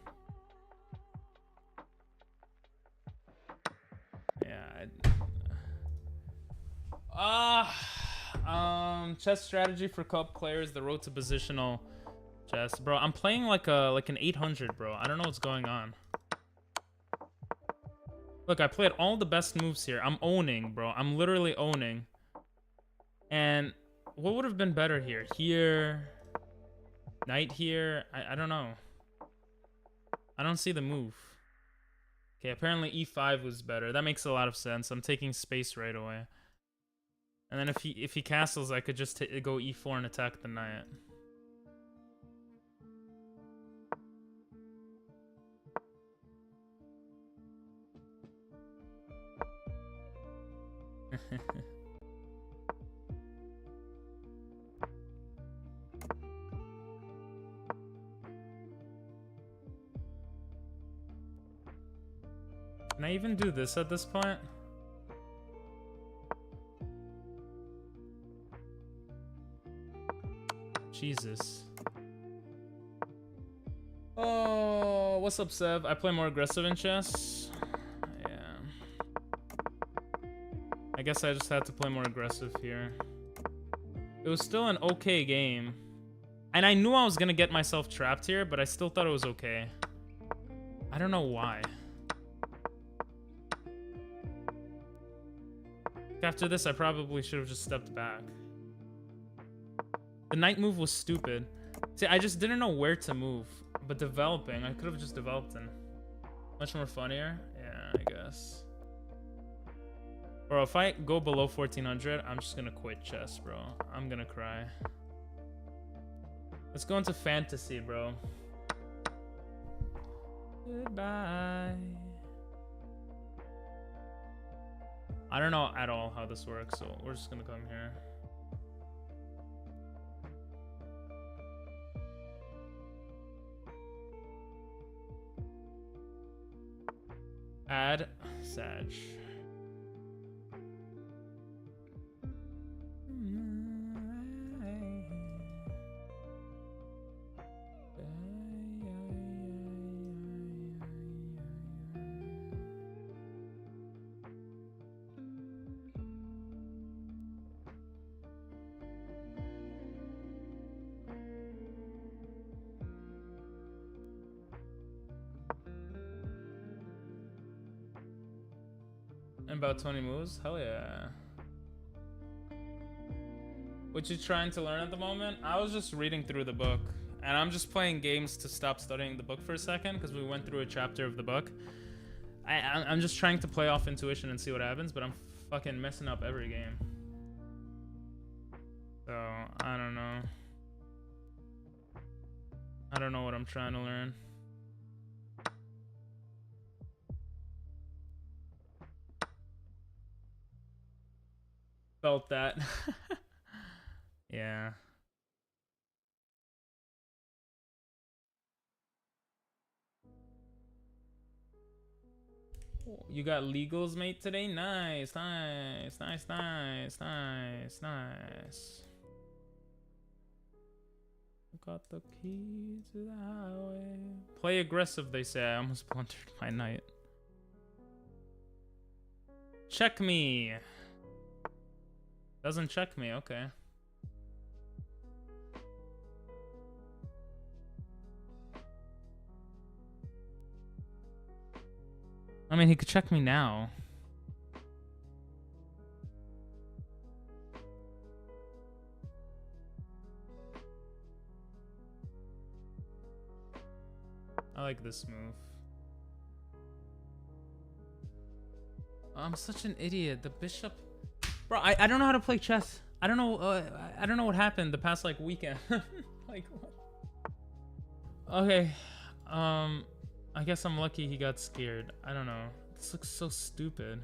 Chess strategy for cup players, the road to positional chess. Bro, I'm playing like an 800, bro. I don't know what's going on. Look, I played all the best moves here. I'm owning, bro. I'm literally owning. And what would have been better here? Here, knight here. I don't know. I don't see the move. Okay, apparently e5 was better. That makes a lot of sense. I'm taking space right away. And then if he castles, I could just go e4 and attack the knight. Can I even do this at this point? Jesus. Oh, what's up, Sev? I play more aggressive in chess. Yeah. I guess I just had to play more aggressive here. It was still an okay game. And I knew I was gonna get myself trapped here, but I still thought it was okay. I don't know why. After this, I probably should have just stepped back. The knight move was stupid. See, I just didn't know where to move. But developing, I could have just developed in. Much more funnier? Yeah, I guess. Bro, if I go below 1400, I'm just gonna quit chess, bro. I'm gonna cry. Let's go into fantasy, bro. Goodbye. I don't know at all how this works, so we're just gonna come here. Add Sag. And about 20 moves? Hell yeah. What you trying to learn at the moment? I was just reading through the book. And I'm just playing games to stop studying the book for a second, because we went through a chapter of the book. I'm just trying to play off intuition and see what happens, but I'm fucking messing up every game. So, I don't know. I don't know what I'm trying to learn. felt that. Yeah. You got legals, mate, today? Nice, nice, nice, nice, nice, nice. Got the key to the highway. Play aggressive, they say. I almost blundered my knight. Check me. Doesn't check me, okay. I mean, he could check me now. I like this move. I'm such an idiot. The bishop, bro. I don't know how to play chess. I don't know. I don't know what happened the past like weekend. Like what? Okay. I guess I'm lucky he got scared. I don't know. This looks so stupid.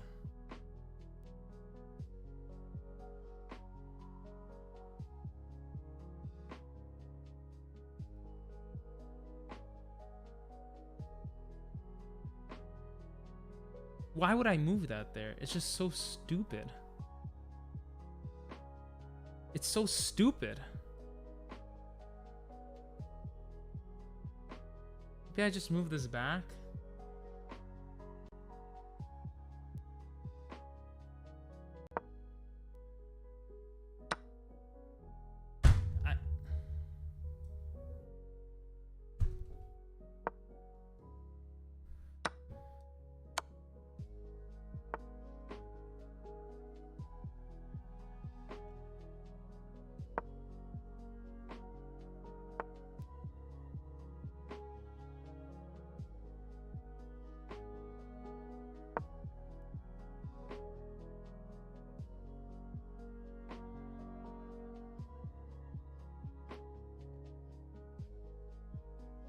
Why would I move that there? It's just so stupid. It's so stupid. Maybe I just move this back?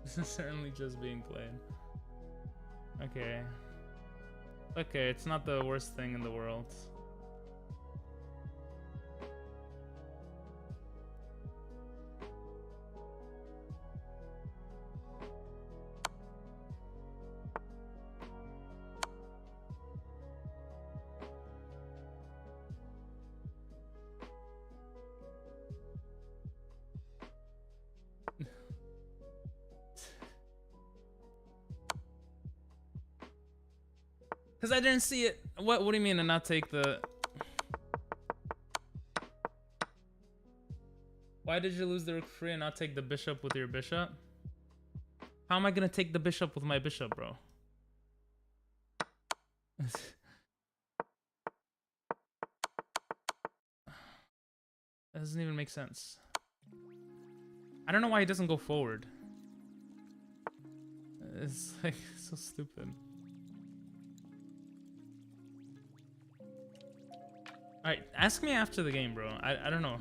This is certainly just being played. Okay. Okay, it's not the worst thing in the world. Because I didn't see it. What do you mean to not take the... Why did you lose the rook free and not take the bishop with your bishop? How am I going to take the bishop with my bishop, bro? That doesn't even make sense. I don't know why he doesn't go forward. It's like so stupid. Alright, ask me after the game, bro. I don't know.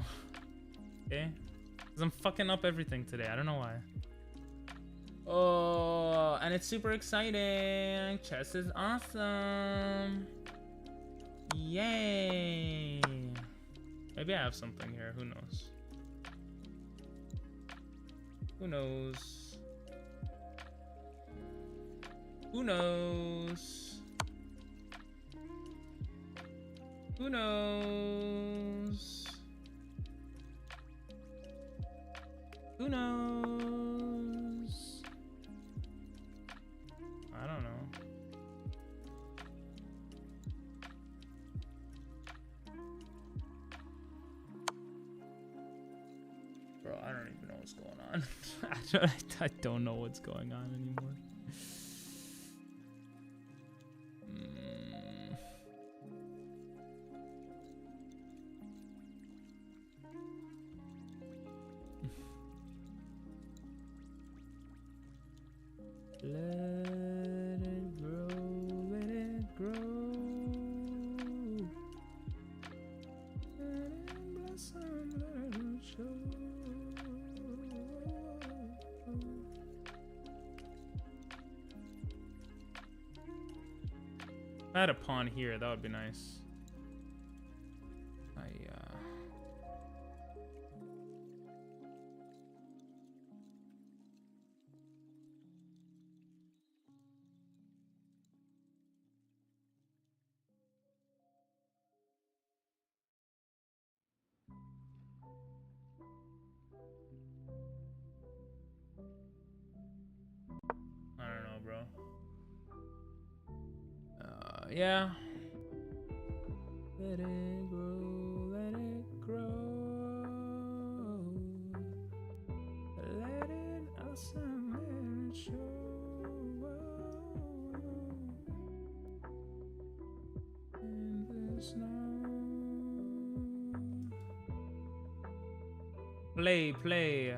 Okay? Because I'm fucking up everything today. I don't know why. Oh, and it's super exciting. Chess is awesome. Yay. Maybe I have something here. Who knows? Who knows? Who knows? Who knows? Who knows? I don't know. Bro, I don't even know what's going on. I don't know what's going on anymore. Let it grow, let it grow. Let it blossom, let it show. If I had a pawn here, that would be nice. Aye, Yeah. Let it grow, let it grow. Let it blossom, let it show. In the snow. Play, play.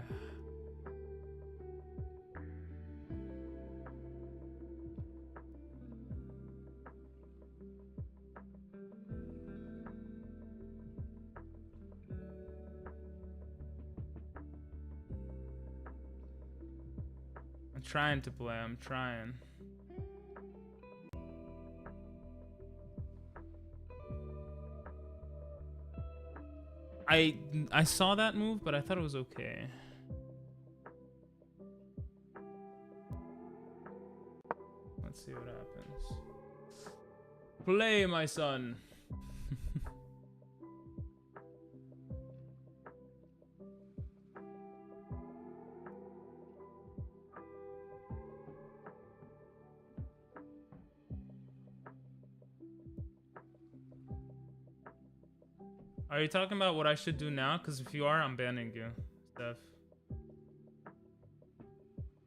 I'm trying to play, I'm trying. I saw that move, but I thought it was okay. Let's see what happens. Play, my son. Are you talking about what I should do now? Because if you are, I'm banning you, Steph.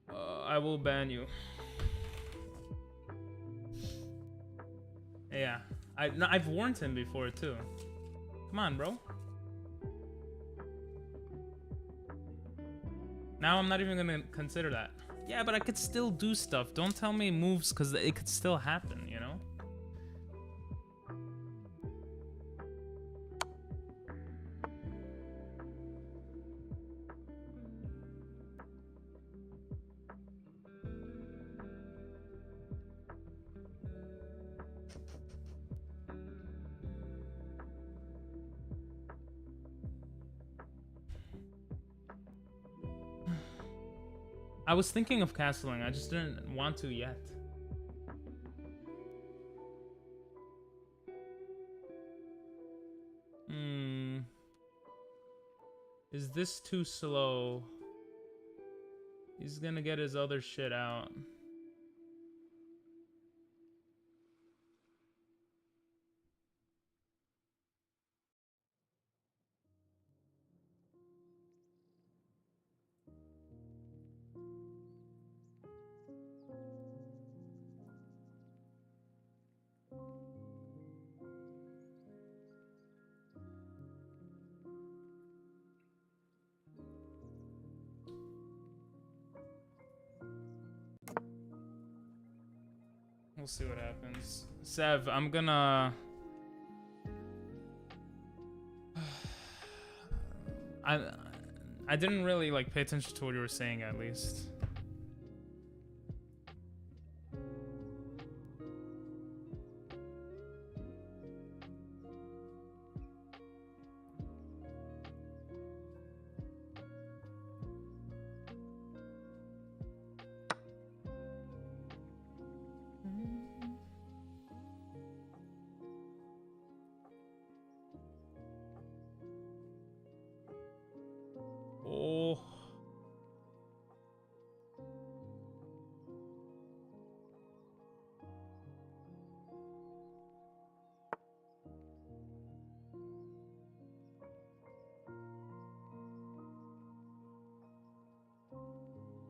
I will ban you. Yeah, I've warned him before too. Come on, bro. Now I'm not even gonna consider that. Yeah, but I could still do stuff. Don't tell me moves because it could still happen, you know? I was thinking of castling, I just didn't want to yet. Is this too slow? He's gonna get his other shit out. We'll see what happens. Sev, I'm gonna... I didn't really like pay attention to what you were saying at least. Oh.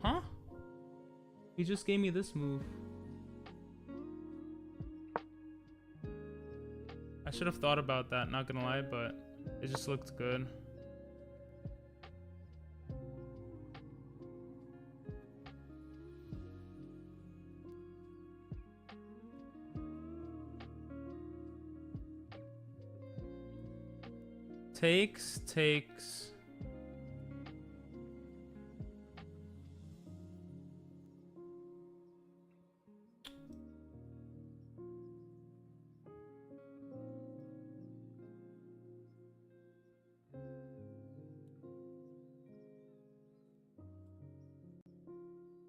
Huh? He just gave me this move. I should have thought about that, not gonna lie, but it just looked good. Takes.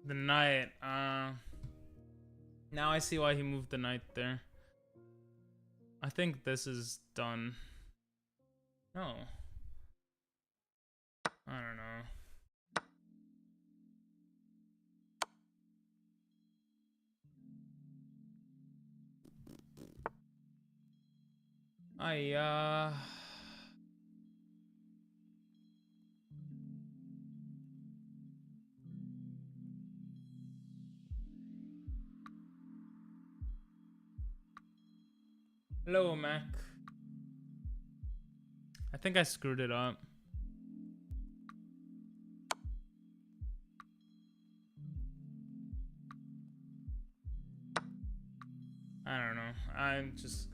The knight. Now I see why he moved the knight there. I think this is done. No. I don't know. I Hello, Mac. I think I screwed it up. I don't know. I'm just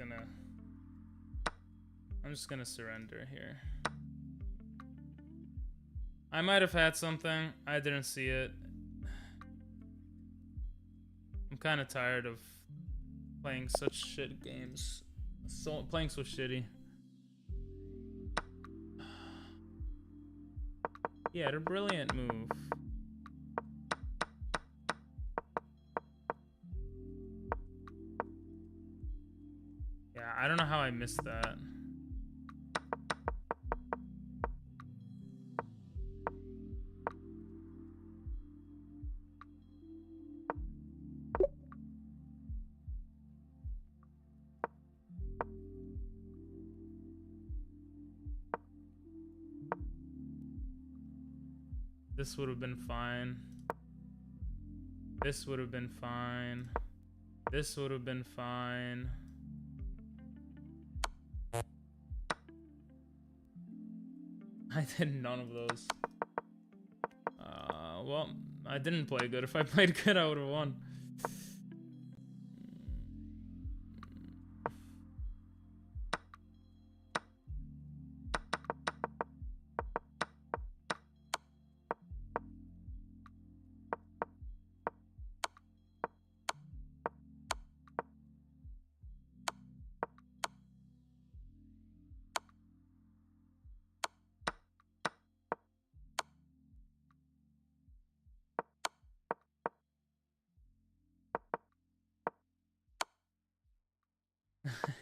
gonna surrender here. I might have had something. I didn't see it. I'm kind of tired of playing such shit games. Playing so shitty. He had a brilliant move. Yeah, I don't know how I missed that. This would have been fine. This would have been fine. This would have been fine. I did none of those. Well, I didn't play good. If I played good, I would have won.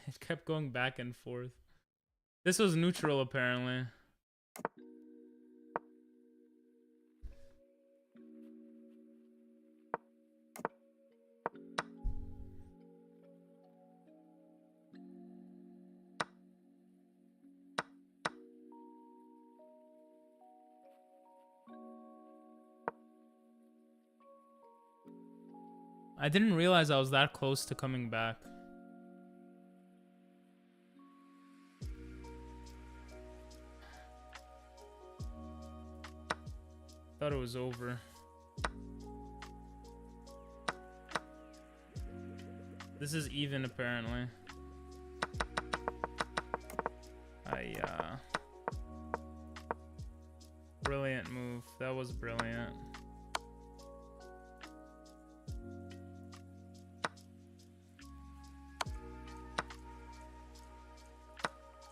It kept going back and forth. This was neutral, apparently. I didn't realize I was that close to coming back. Thought it was over. This is even, apparently. Brilliant move. That was brilliant.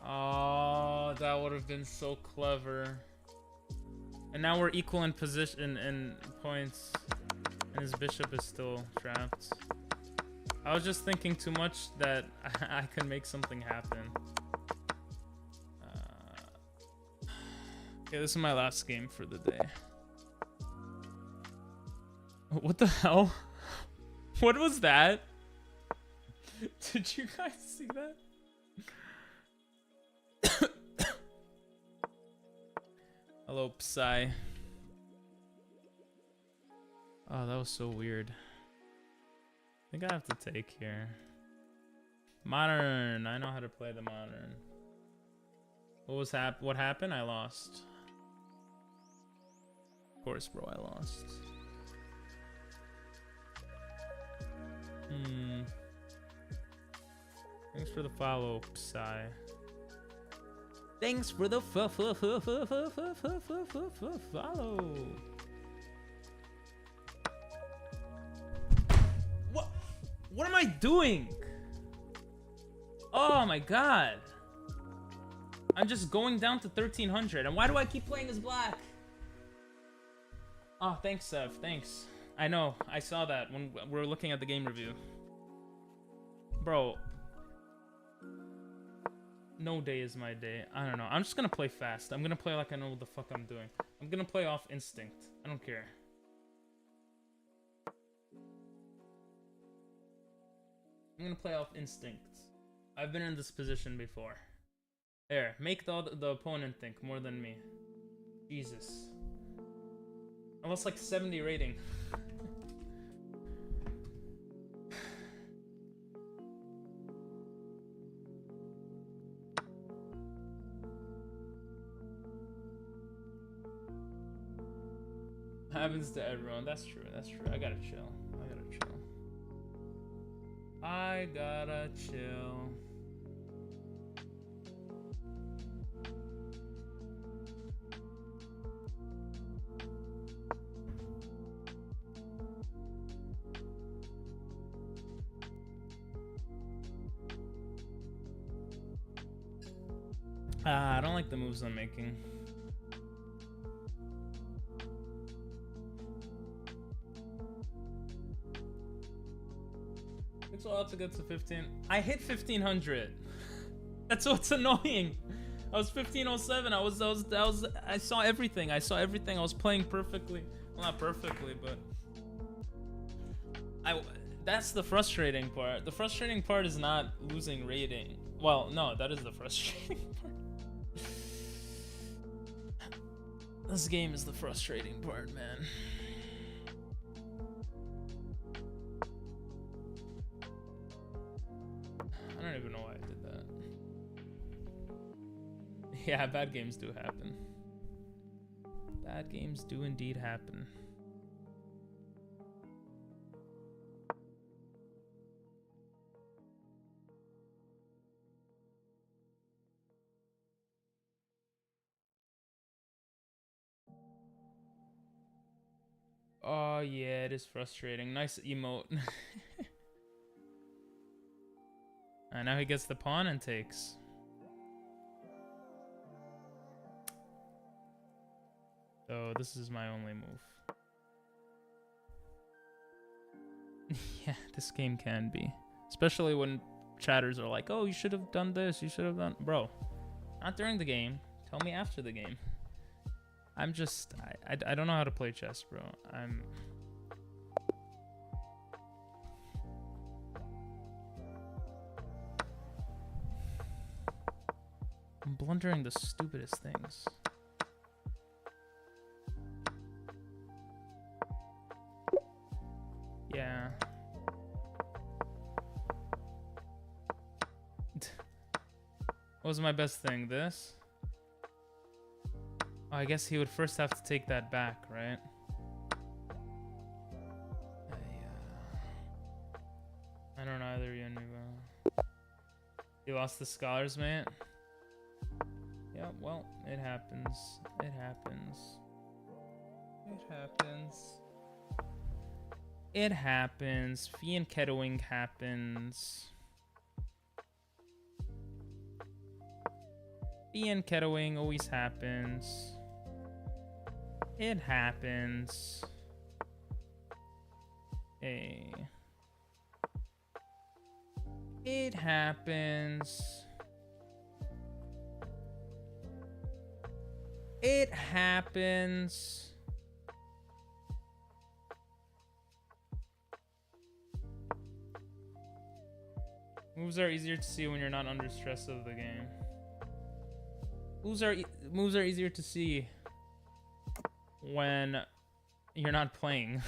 Oh, that would have been so clever. And now we're equal in position in points, and his bishop is still trapped. I was just thinking too much that I could make something happen. Okay, this is my last game for the day. What the hell? What was that? Did you guys see that? Hello, Psy. Oh, that was so weird. I think I have to take here. Modern. I know how to play the modern. What happened? I lost. Of course, bro, I lost. Thanks for the follow, Psy. Thanks for the follow. What am I doing? Oh my god. I'm just going down to 1300. And why do I keep playing as black? Oh, thanks, Sev. Thanks. I know. I saw that when we were looking at the game review. Bro. No day is my day. I don't know. I'm just gonna play fast. I'm gonna play like I know what the fuck I'm doing. I'm gonna play off instinct. I don't care. I'm gonna play off instinct. I've been in this position before. There, make the opponent think more than me. Jesus. I lost like 70 rating. Happens to everyone. That's true. That's true. I gotta chill. I gotta chill. I gotta chill. I don't like the moves I'm making. It's all to get to 15. I hit 1500. That's what's annoying. I was 1507. I saw everything. I saw everything. I was playing perfectly. Well, not perfectly, but that's the frustrating part. The frustrating part is not losing rating. Well, no, that is the frustrating part. This game is the frustrating part, man. I don't even know why I did that. Yeah, bad games do happen. Bad games do indeed happen. Oh yeah, it is frustrating. Nice emote. And now he gets the pawn and takes. So this is my only move. Yeah, this game can be. Especially when chatters are like, oh, you should have done this, you should have done... Bro, not during the game. Tell me after the game. I'm just... I don't know how to play chess, bro. I'm blundering the stupidest things. Yeah. What was my best thing? This? Oh, I guess he would first have to take that back, right? I don't know either, Yaniva. You lost the scholars, mate? Yeah, well, it happens. It happens. It happens. It happens. Fee and Kettling happens. Fee and Kettling always happens. It happens. Hey. It happens. It happens. Moves are easier to see when you're not under stress of the game. Moves are easier to see when you're not playing.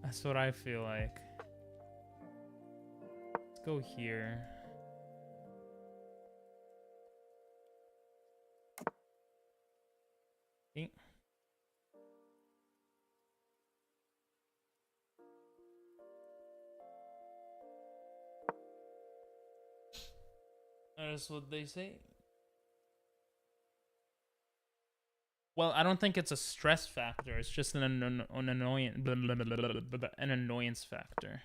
That's what I feel like. Let's go here. Okay. That's what they say. Well, I don't think it's a stress factor. It's just an annoyance factor.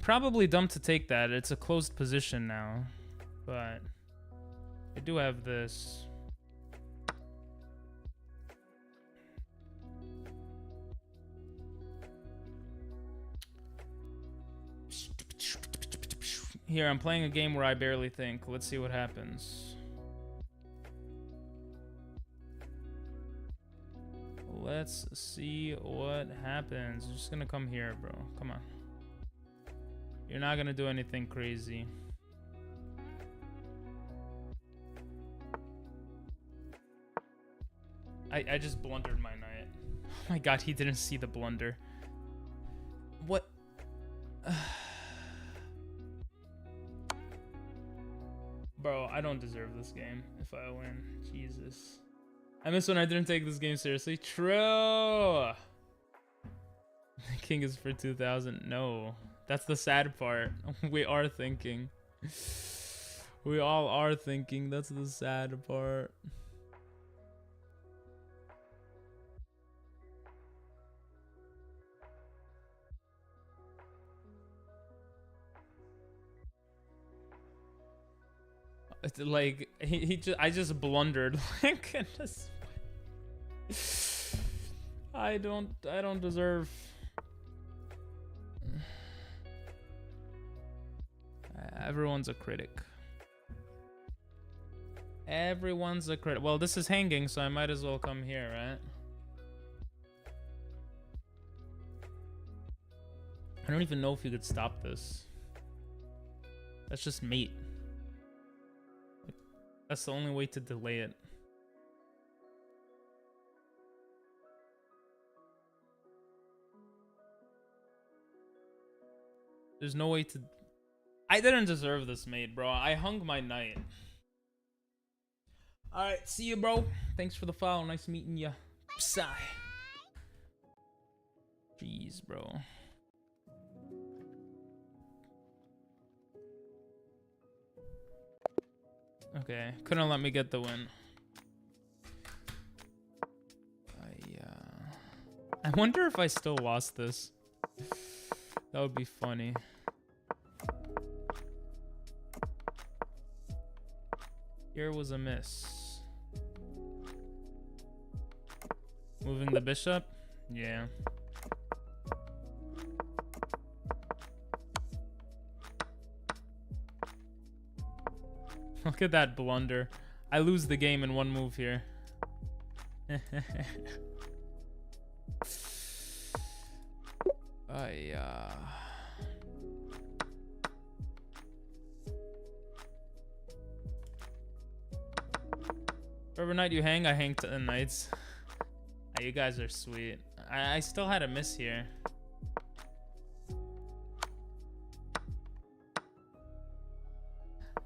Probably dumb to take that. It's a closed position now. But I do have this. Here, I'm playing a game where I barely think. Let's see what happens. Let's see what happens. I'm just gonna come here, bro. Come on. You're not gonna do anything crazy. I just blundered my knight. Oh my god, he didn't see the blunder. What? Bro, I don't deserve this game if I win. Jesus. I miss when I didn't take this game seriously. True. King is for 2000. No. That's the sad part. We are thinking. We all are thinking. That's the sad part. It's like I just blundered. Like I don't deserve. Everyone's a critic. Everyone's a critic. Well, this is hanging, so I might as well come here, right? I don't even know if you could stop this. That's just mate. That's the only way to delay it. There's no way to... I didn't deserve this, mate, bro. I hung my knight. Alright, see you, bro. Thanks for the follow. Nice meeting ya. Psy. Jeez, bro. Okay, couldn't let me get the win. I wonder if I still lost this. That would be funny. Here was a miss. Moving the bishop? Yeah. Look at that blunder. I lose the game in one move here. Whatever night you hang, I hang 10 nights. You guys are sweet. I still had a miss here.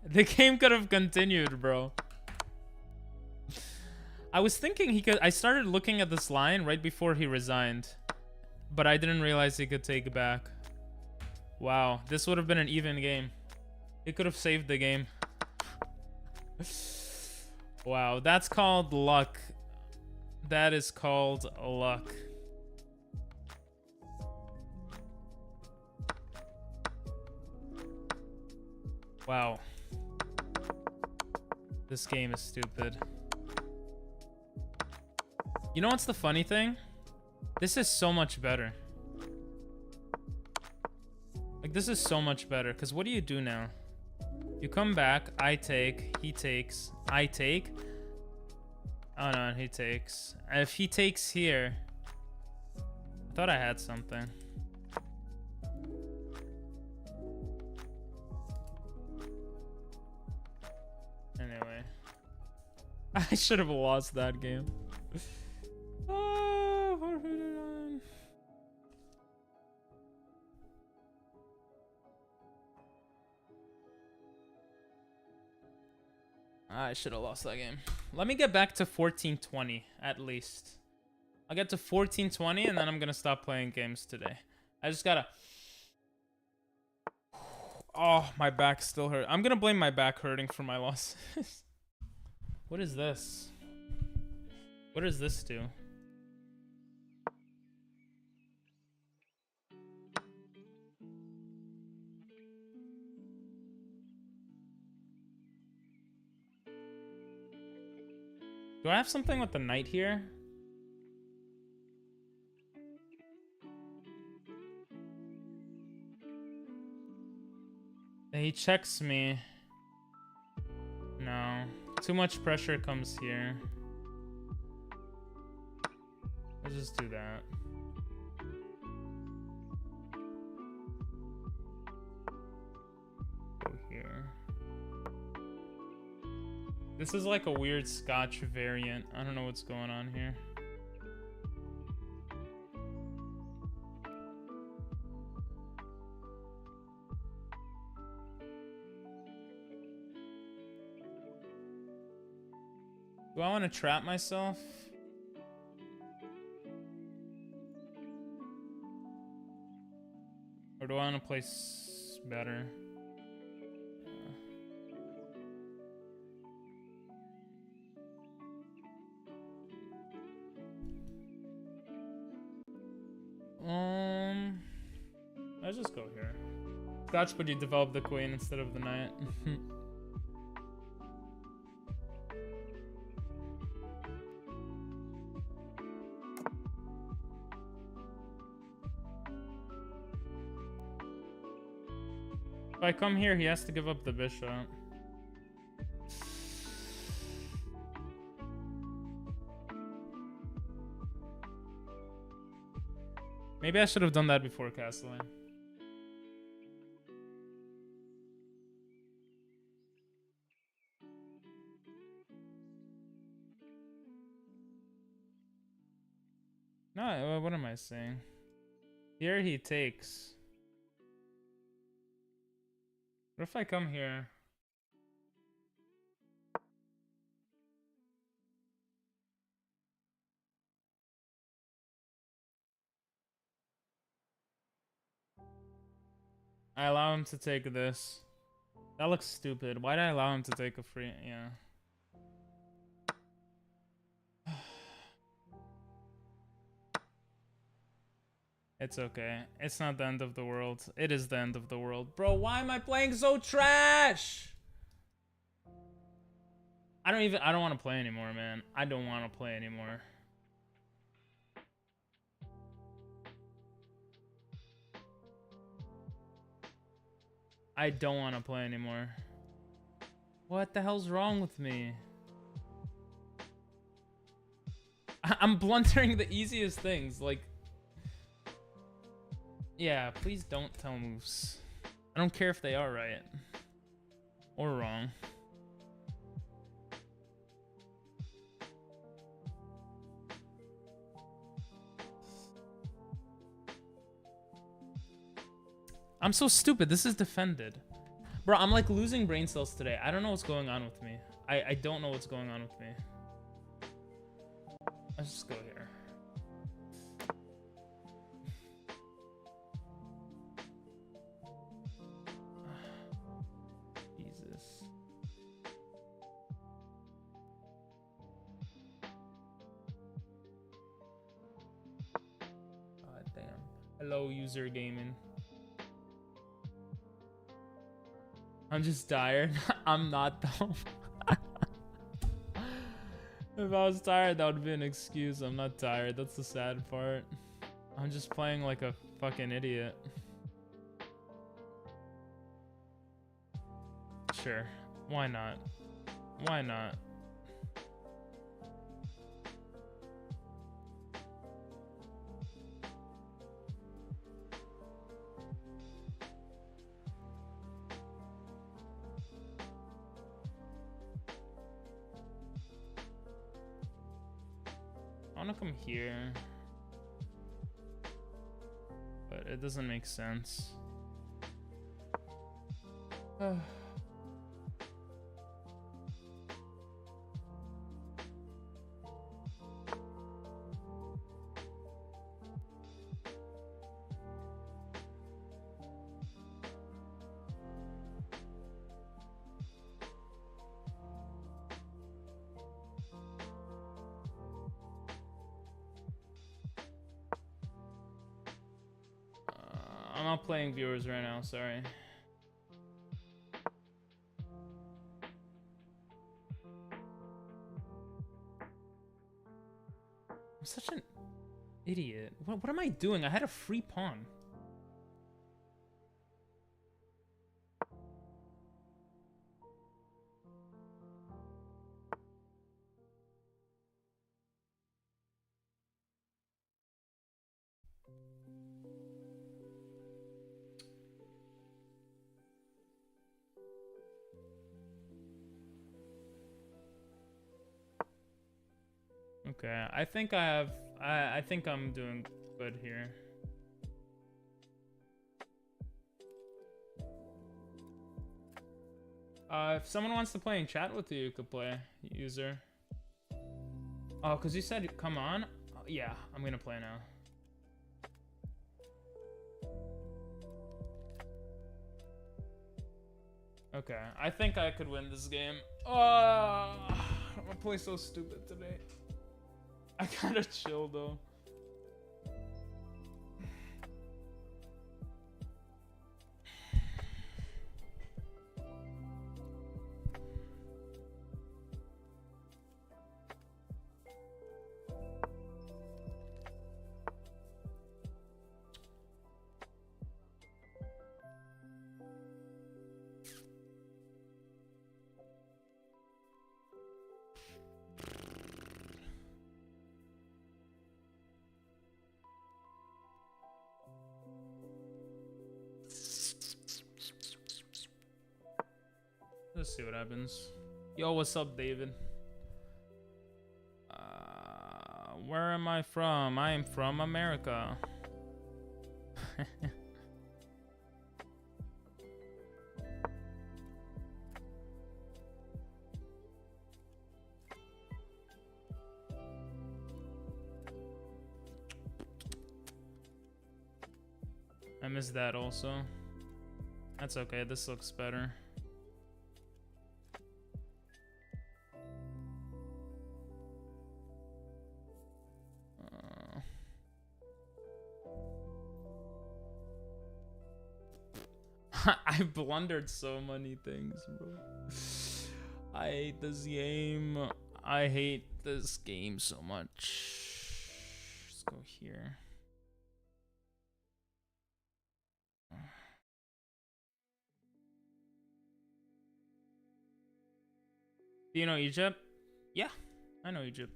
The game could have continued, bro. I was thinking he could... I started looking at this line right before he resigned. But I didn't realize he could take it back. Wow, this would have been an even game. He could have saved the game. Wow, that's called luck. That is called luck. Wow. This game is stupid. You know what's the funny thing? This is so much better. Like, this is so much better. Because what do you do now? You come back. I take. He takes. I take. Oh, no. He takes. If he takes here... I thought I had something. Anyway. I should have lost that game. Oh, 459. I should have lost that game. Let me get back to 1420 at least. I'll get to 1420 and then I'm gonna stop playing games today. I just gotta... Oh, my back still hurt. I'm gonna blame my back hurting for my losses. What is this? What does this do? Do I have something with the knight here? He checks me. No. Too much pressure comes here. Let's just do that. Go here. This is like a weird Scotch variant. I don't know what's going on here. Do I want to trap myself? Or do I want to play better? Let's just go here. Scotch, but you develop the queen instead of the knight. If I come here, he has to give up the bishop. Maybe I should have done that before castling. No, what am I saying? Here he takes. What if I come here? I allow him to take this. That looks stupid. Why did I allow him to take a free? Yeah. It's okay. It's not the end of the world. It is the end of the world. Bro, why am I playing so trash? I don't want to play anymore, man. I don't want to play anymore. I don't want to play anymore. What the hell's wrong with me? I'm blundering the easiest things, like... Yeah, please don't tell moves. I don't care if they are right. Or wrong. I'm so stupid. This is defended. Bro, I'm like losing brain cells today. I don't know what's going on with me. I don't know what's going on with me. Let's just go here. Jesus. God damn. Hello, user gaming. I'm just tired. I'm not though. If I was tired, that would be an excuse. I'm not tired. That's the sad part. I'm just playing like a fucking idiot. Sure. Why not? Why not? I want to come here, but it doesn't make sense. I'm not playing viewers right now, sorry. I'm such an idiot. What am I doing? I had a free pawn. Okay, I think I have. I think I'm doing good here. If someone wants to play in chat with you, you could play, user. Oh, because you said come on? Yeah, I'm gonna play now. Okay, I think I could win this game. Oh, I'm gonna play so stupid today. I gotta chill though. Let's see what happens. Yo, what's up, David? Where am I from? I am from America. I missed that also. That's okay, this looks better. I blundered so many things, bro. I hate this game. I hate this game so much. Let's go here. Do you know Egypt? Yeah, I know Egypt.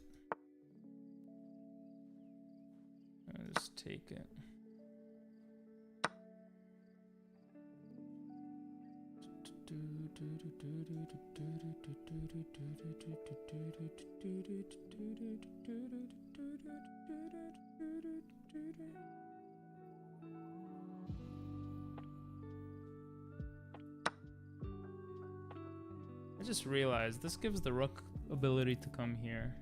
I'll just take it. I just realized this gives the rook ability to come here.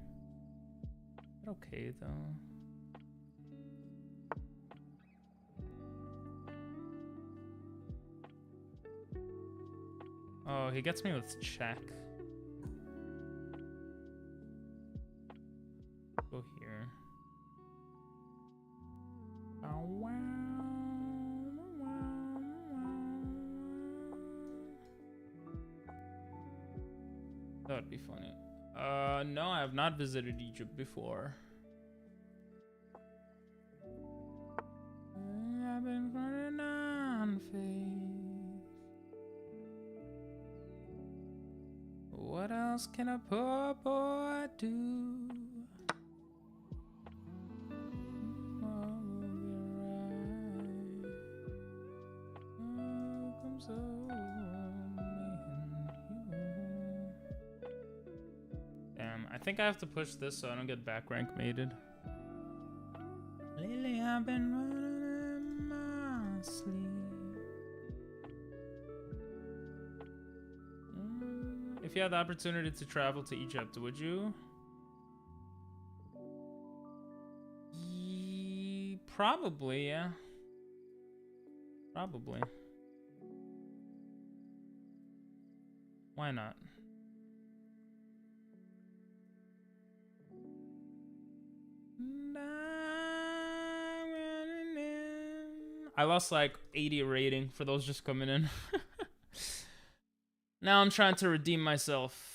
Okay though. Oh, he gets me with check. Go here. That would be funny. No, I have not visited Egypt before. I've been running on faith. What else can a poor boy do? All will be right. Oh, come so damn, I think I have to push this so I don't get back rank mated. Lately I've been running in my sleep. If you had the opportunity to travel to Egypt, would you? Probably, yeah. Probably. Why not? I lost like 80 rating for those just coming in. Now I'm trying to redeem myself.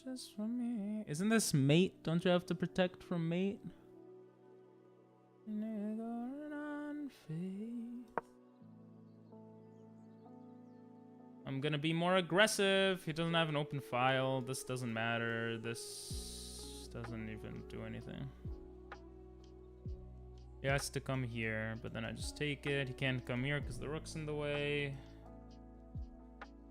Just for me. Isn't this mate? Don't you have to protect from mate? I'm gonna be more aggressive. He doesn't have an open file. This doesn't matter. This doesn't even do anything. He has to come here, but then I just take it. He can't come here because the rook's in the way.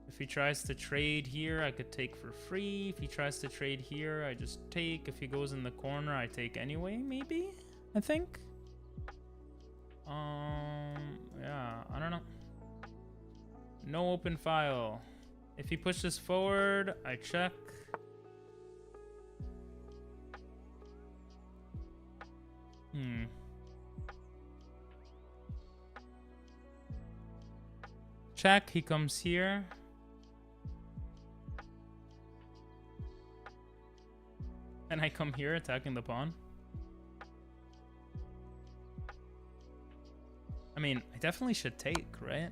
If he tries to trade here, I could take for free. If he tries to trade here, I just take. If he goes in the corner, I take anyway, maybe? I think. Yeah, I don't know. No open file. If he pushes forward, I check. Check, he comes here. And I come here attacking the pawn. I mean, I definitely should take, right?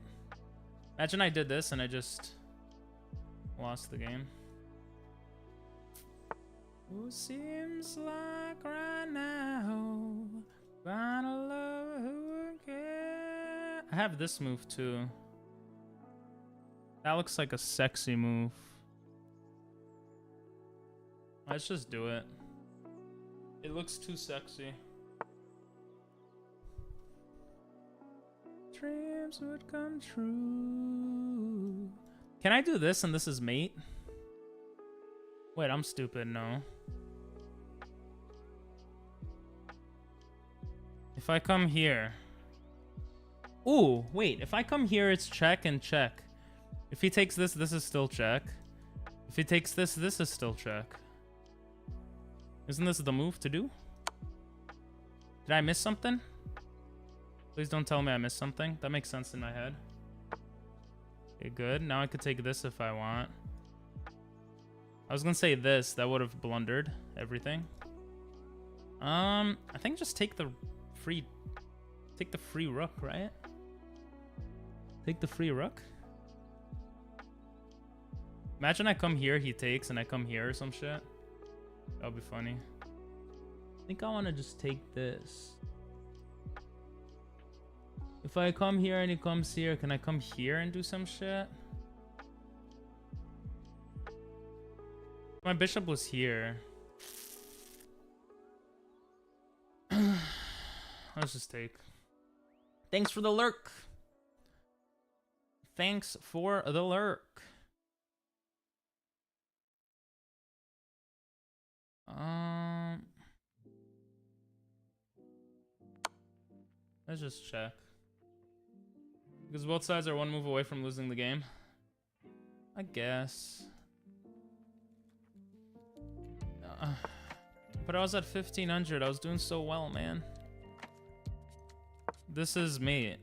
Imagine I did this and I just lost the game. Who seems like right now gonna love who again? I have this move too. That looks like a sexy move. Let's just do it. It looks too sexy. Dreams would come true. Can I do this and this is mate? Wait, I'm stupid, no. If I come here. Ooh, wait, if I come here, it's check and check. If he takes this, this is still check. If he takes this, this is still check. Isn't this the move to do? Did I miss something? Please don't tell me I missed something. That makes sense in my head. Okay, good. Now I could take this if I want. I was gonna say this. That would have blundered everything. I think just take the free rook, right? Take the free rook. Imagine I come here, he takes, and I come here or some shit. That would be funny. I think I want to just take this. If I come here and he comes here, can I come here and do some shit? My bishop was here. Let's just take. Thanks for the lurk. Thanks for the lurk. Let's just check. Because both sides are one move away from losing the game. I guess. But I was at 1500. I was doing so well, man. This is mate.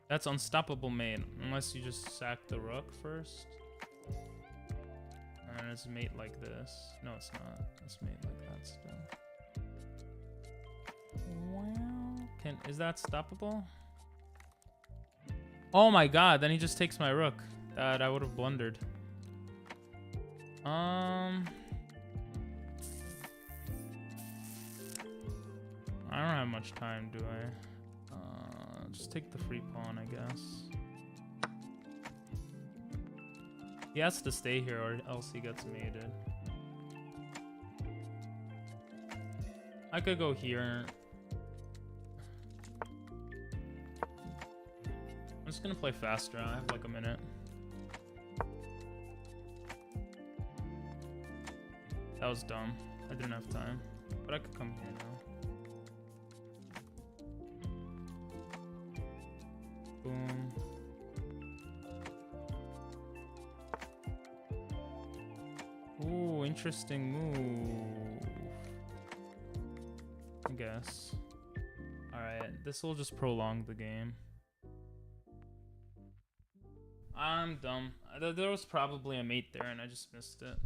That's unstoppable mate. Unless you just sack the rook first. And it's mate like this. No, it's not. It's mate like that still. Wow. Is that stoppable? Oh my god, then he just takes my rook. That I would have blundered. I don't have much time, do I? Just take the free pawn, I guess. He has to stay here or else he gets mated. I could go here. I'm just gonna play faster. I have like a minute. That was dumb. I didn't have time. But I could come here now. Boom. Ooh, interesting move. I guess. Alright, this will just prolong the game. I'm dumb. There was probably a mate there and I just missed it.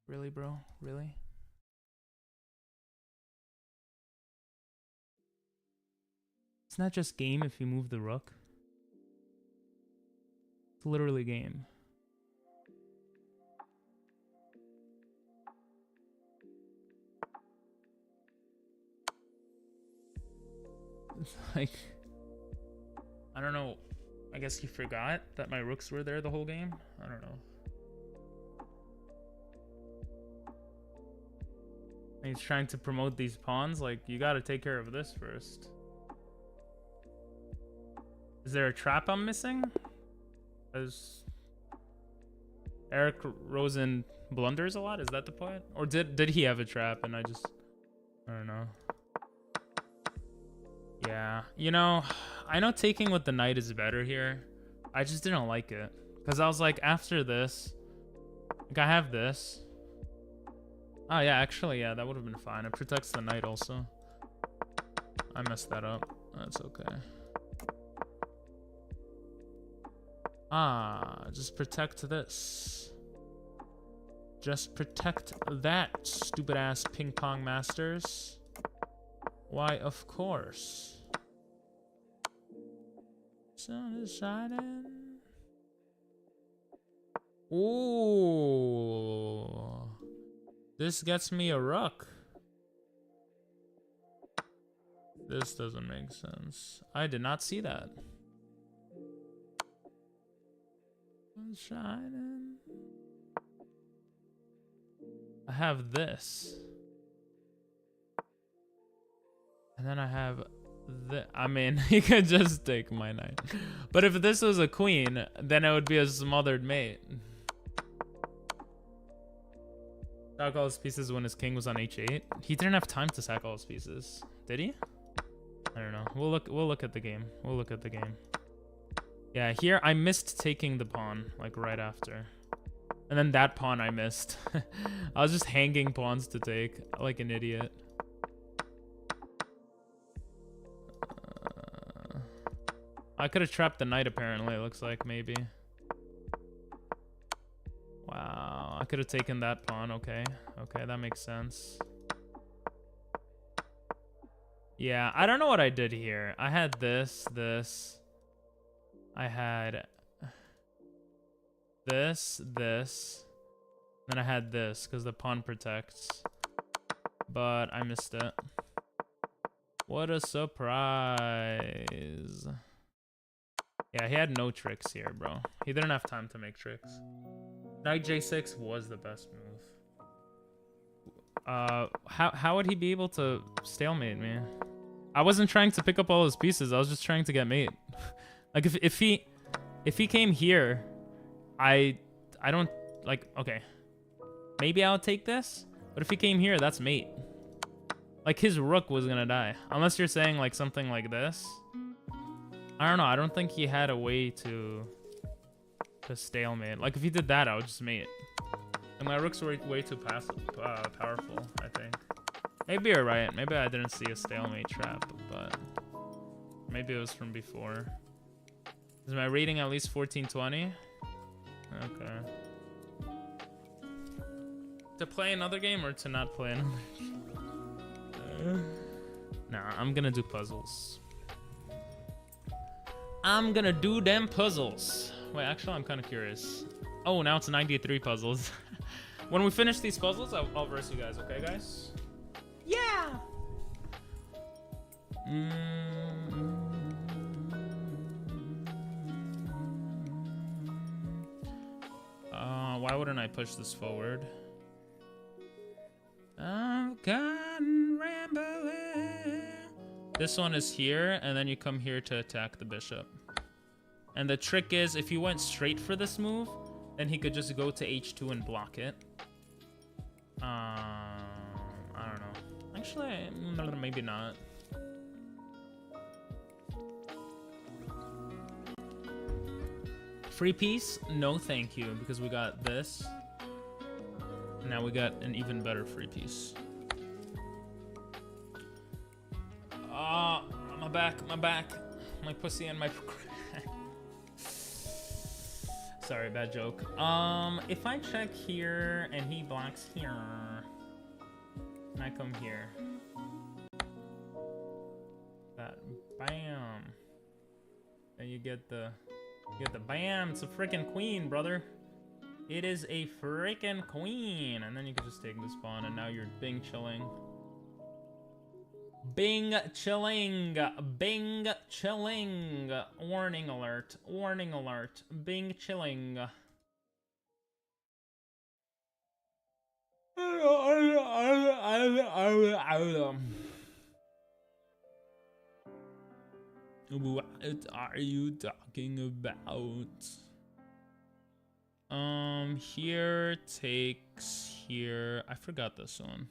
Really, bro? Really? It's not just game if you move the rook. It's literally game. It's like... I don't know. I guess he forgot that my rooks were there the whole game? I don't know. He's trying to promote these pawns. Like, you gotta take care of this first. Is there a trap I'm missing? Because Eric Rosen blunders a lot? Is that the point? Or did he have a trap and I don't know. Yeah, you know, I know taking with the knight is better here. I just didn't like it. Because I was like, after this, like I have this. Oh yeah, actually, yeah, that would have been fine. It protects the knight also. I messed that up. That's okay. Ah, just protect this. Just protect that, stupid ass ping pong masters. Why, of course. Sun is shining. Ooh. This gets me a rook. This doesn't make sense. I did not see that. Sun's shining. I have this. And then I have the. I mean, he could just take my knight. But if this was a queen, then it would be a smothered mate. Sack all his pieces when his king was on h8. He didn't have time to sack all his pieces, did he? I don't know. We'll look at the game. We'll look at the game. Yeah, here I missed taking the pawn like right after. And then that pawn I missed. I was just hanging pawns to take like an idiot. I could have trapped the knight apparently, it looks like, maybe. Wow, I could have taken that pawn, okay. Okay, that makes sense. Yeah, I don't know what I did here. I had this. I had this. Then I had this, because the pawn protects. But I missed it. What a surprise. Yeah, he had no tricks here, bro. He didn't have time to make tricks. Knight J6 was the best move. How would he be able to stalemate me? I wasn't trying to pick up all his pieces. I was just trying to get mate. Like if he came here, I don't like. Okay, maybe I'll take this. But if he came here, that's mate. Like his rook was gonna die, unless you're saying like something like this. I don't know. I don't think he had a way to stalemate. Like if he did that, I would just mate. And my rooks were way too powerful, I think. Maybe you're right. Maybe I didn't see a stalemate trap, but maybe it was from before. Is my rating at least 1420? Okay. To play another game or to not play another game? Nah, I'm gonna do puzzles. I'm gonna do them puzzles. Wait, actually, I'm kind of curious. Oh, now it's 93 puzzles. When we finish these puzzles, I'll verse you guys, okay, guys? Yeah! Why wouldn't I push this forward? I've gotten rambling. This one is here, and then you come here to attack the bishop. And the trick is, if you went straight for this move, then he could just go to h2 and block it. I don't know. Actually, maybe not. Free piece? No thank you, because we got this. Now we got an even better free piece. My back. My pussy and my... Sorry, bad joke. If I check here and he blocks here, and I come here, that bam, and you get the bam. It's a freaking queen, brother. It is a freaking queen, and then you can just take this pawn, and now you're Bing chilling. Bing chilling. Bing chilling. Warning alert. Warning alert. Bing chilling. What are you talking about? Here takes here. I forgot this one.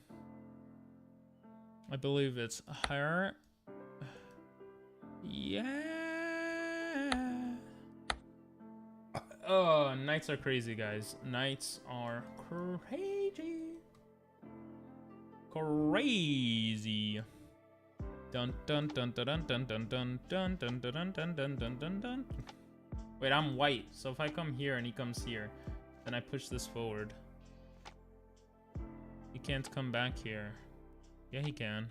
I believe it's her. Yeah. Oh, nights are crazy, guys. Nights are crazy. Crazy. Dun dun dun dun dun dun dun dun dun dun dun dun dun dun dun dun. Wait, I'm white, so if I come here and he comes here, then I push this forward. He can't come back here. Yeah, he can.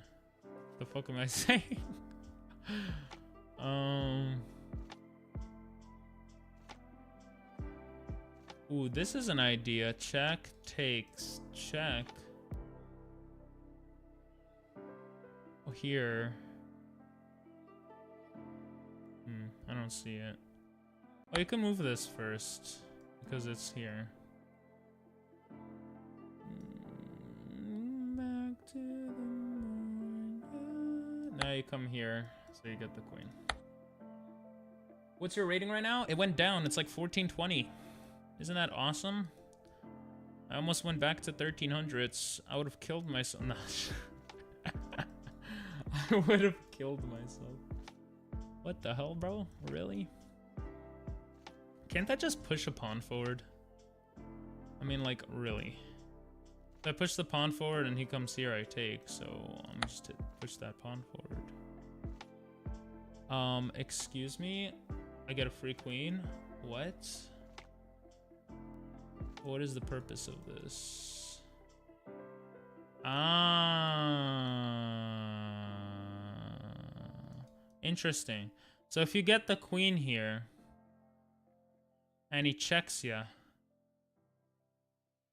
The fuck am I saying? Ooh, this is an idea. Check, takes, check. Oh, here. I don't see it. Oh, you can move this first because it's here. Back to the morning. Now you come here, so you get the queen. What's your rating right now? It went down. It's like 1420. Isn't that awesome? I almost went back to 1300s. I would have killed myself. No. I would have killed myself. What the hell, bro? Really? Can't I just push a pawn forward? I mean, like, really? If I push the pawn forward and he comes here, I take. So I'm just to push that pawn forward. Excuse me? I get a free queen? What? What is the purpose of this? Interesting. So if you get the queen here and he checks ya,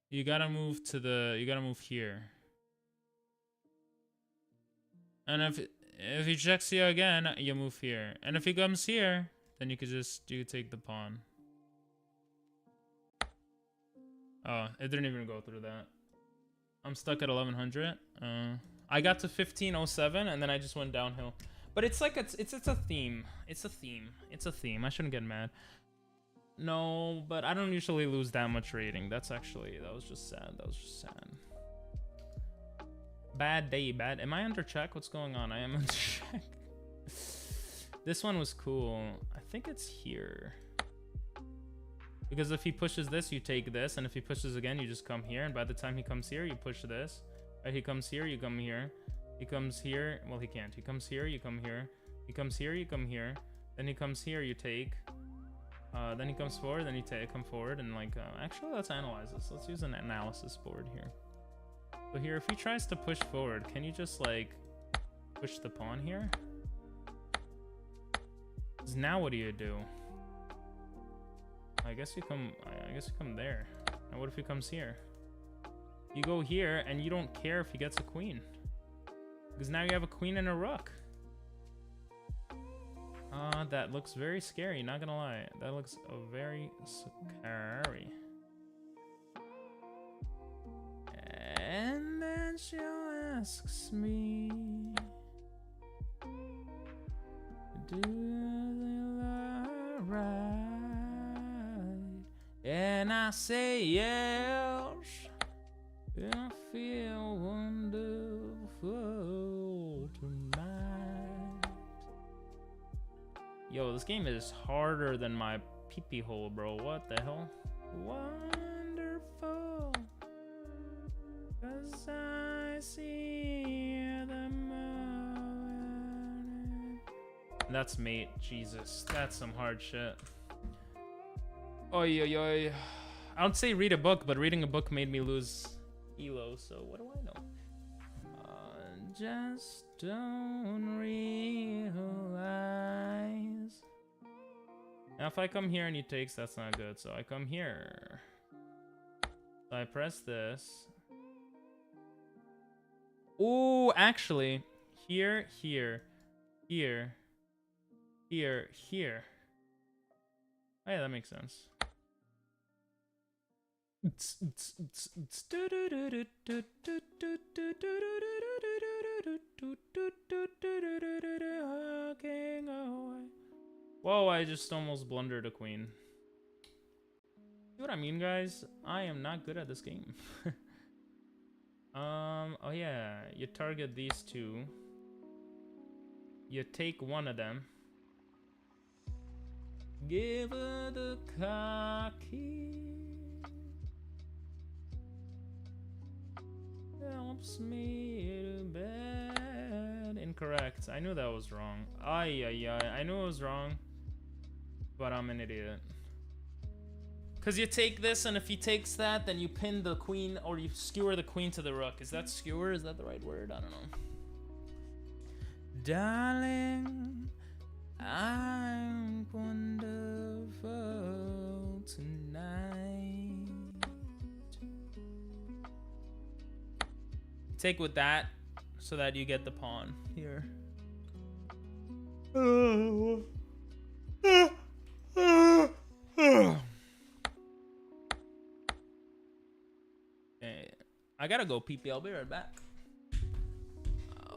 you gotta move to the, you gotta move here. And if he checks you again, you move here. And if he comes here, then you could take the pawn. Oh, it didn't even go through that. I'm stuck at 1100. I got to 1507 and then I just went downhill. But it's like it's a theme. It's a theme. It's a theme. I shouldn't get mad. No, but I don't usually lose that much rating. That was just sad. That was just sad. Bad day, bad. Am I under check? What's going on? I am under check. This one was cool. I think it's here. Because if he pushes this, you take this, and if he pushes again, you just come here, and by the time he comes here, you push this. Right, he comes here, you come here. He comes here, well, he can't. He comes here, you come here. He comes here, you come here. Then he comes here, you take. Then he comes forward, then you come forward, and like, actually, let's analyze this. Let's use an analysis board here. So here, if he tries to push forward, can you just like push the pawn here? 'Cause now what do you do? I guess you come there. Now what if he comes here? You go here and you don't care if he gets a queen. Because now you have a queen and a rook. That looks very scary, not gonna lie. That looks very scary. And then she asks me, do you love right? And I say yes. I feel wonderful tonight. Yo, this game is harder than my pee-pee hole, bro. What the hell? Wonderful. 'Cause I see the moon. That's mate. Jesus. That's some hard shit. Oy, oy, oy. I would say read a book, but reading a book made me lose Elo, so what do I know? Just don't realize. Now if I come here and he takes, that's not good. So I come here. So I press this. Ooh, actually, here, here, here, here, here. Oh yeah, that makes sense. Whoa, I just almost blundered a queen. See what I mean, guys? I am not good at this game. Oh yeah, you target these two. You take one of them. Give her the cocky. Helps me to bed. Incorrect. I knew that was wrong. Ay, ay, ay. I knew it was wrong. But I'm an idiot. Because you take this, and if he takes that, then you pin the queen, or you skewer the queen to the rook. Is that skewer? Is that the right word? I don't know. Darling, I'm wonderful tonight. Take with that, so that you get the pawn here. I gotta go pee pee. I'll be right back.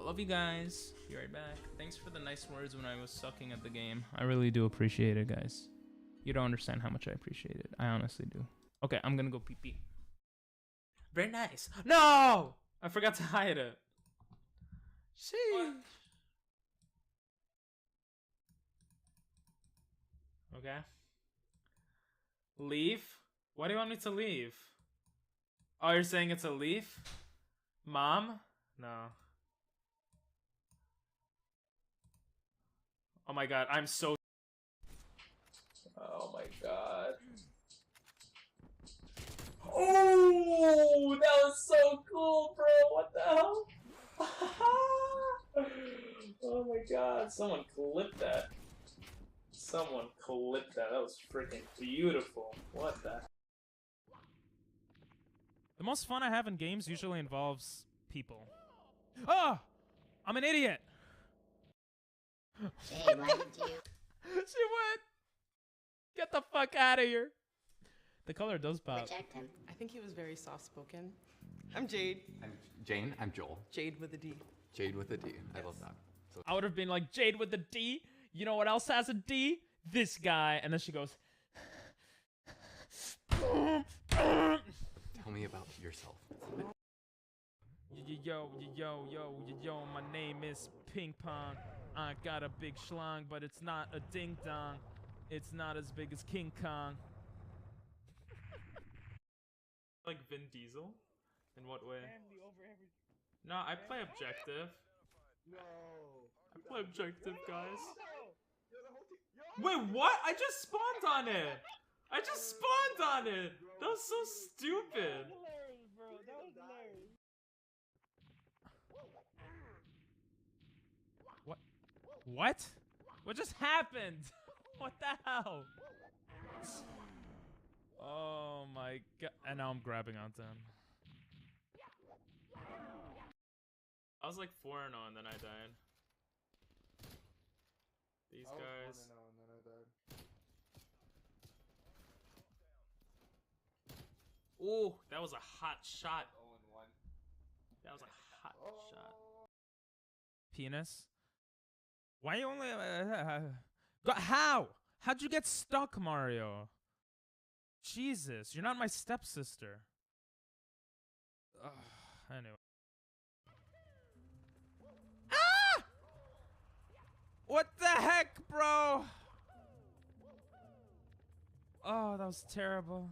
Love you guys. Be right back. Thanks for the nice words when I was sucking at the game. I really do appreciate it, guys. You don't understand how much I appreciate it. I honestly do. Okay, I'm gonna go pee pee. Very nice. No! I forgot to hide it. Sheesh. Okay. Leave? Why do you want me to leave? Oh, you're saying it's a leaf? Mom? No. Oh my god, I'm so... Oh my god. Oh, that was so cool, bro. What the hell? Oh my god, someone clipped that. Someone clipped that. That was freaking beautiful. What the... The most fun I have in games usually involves people. Oh! I'm an idiot! Jade, why did you? She went! Get the fuck out of here! The color does pop. Reject him. I think he was very soft-spoken. I'm Jade. I'm Jane. I'm Joel. Jade with a D. Jade with a D. I love that. So I would have been like, Jade with a D? You know what else has a D? This guy. And then she goes... tell me about yourself. Yo, my name is Ping Pong. I got a big schlong, but it's not a ding dong. It's not as big as King Kong. Like Vin Diesel? In what way? No, I play objective. I play objective, guys. Wait, what? I just spawned on it! I just spawned on it! That was so stupid! What? What? What just happened? What the hell? Oh my god. And now I'm grabbing onto him. I was like 4-0 and then I died. These guys. Oh, that was a hot shot. That was a hot shot. Penis? Why you only... how? How'd you get stuck, Mario? Jesus, you're not my stepsister. Ugh, anyway. Ah! What the heck, bro? Oh, that was terrible.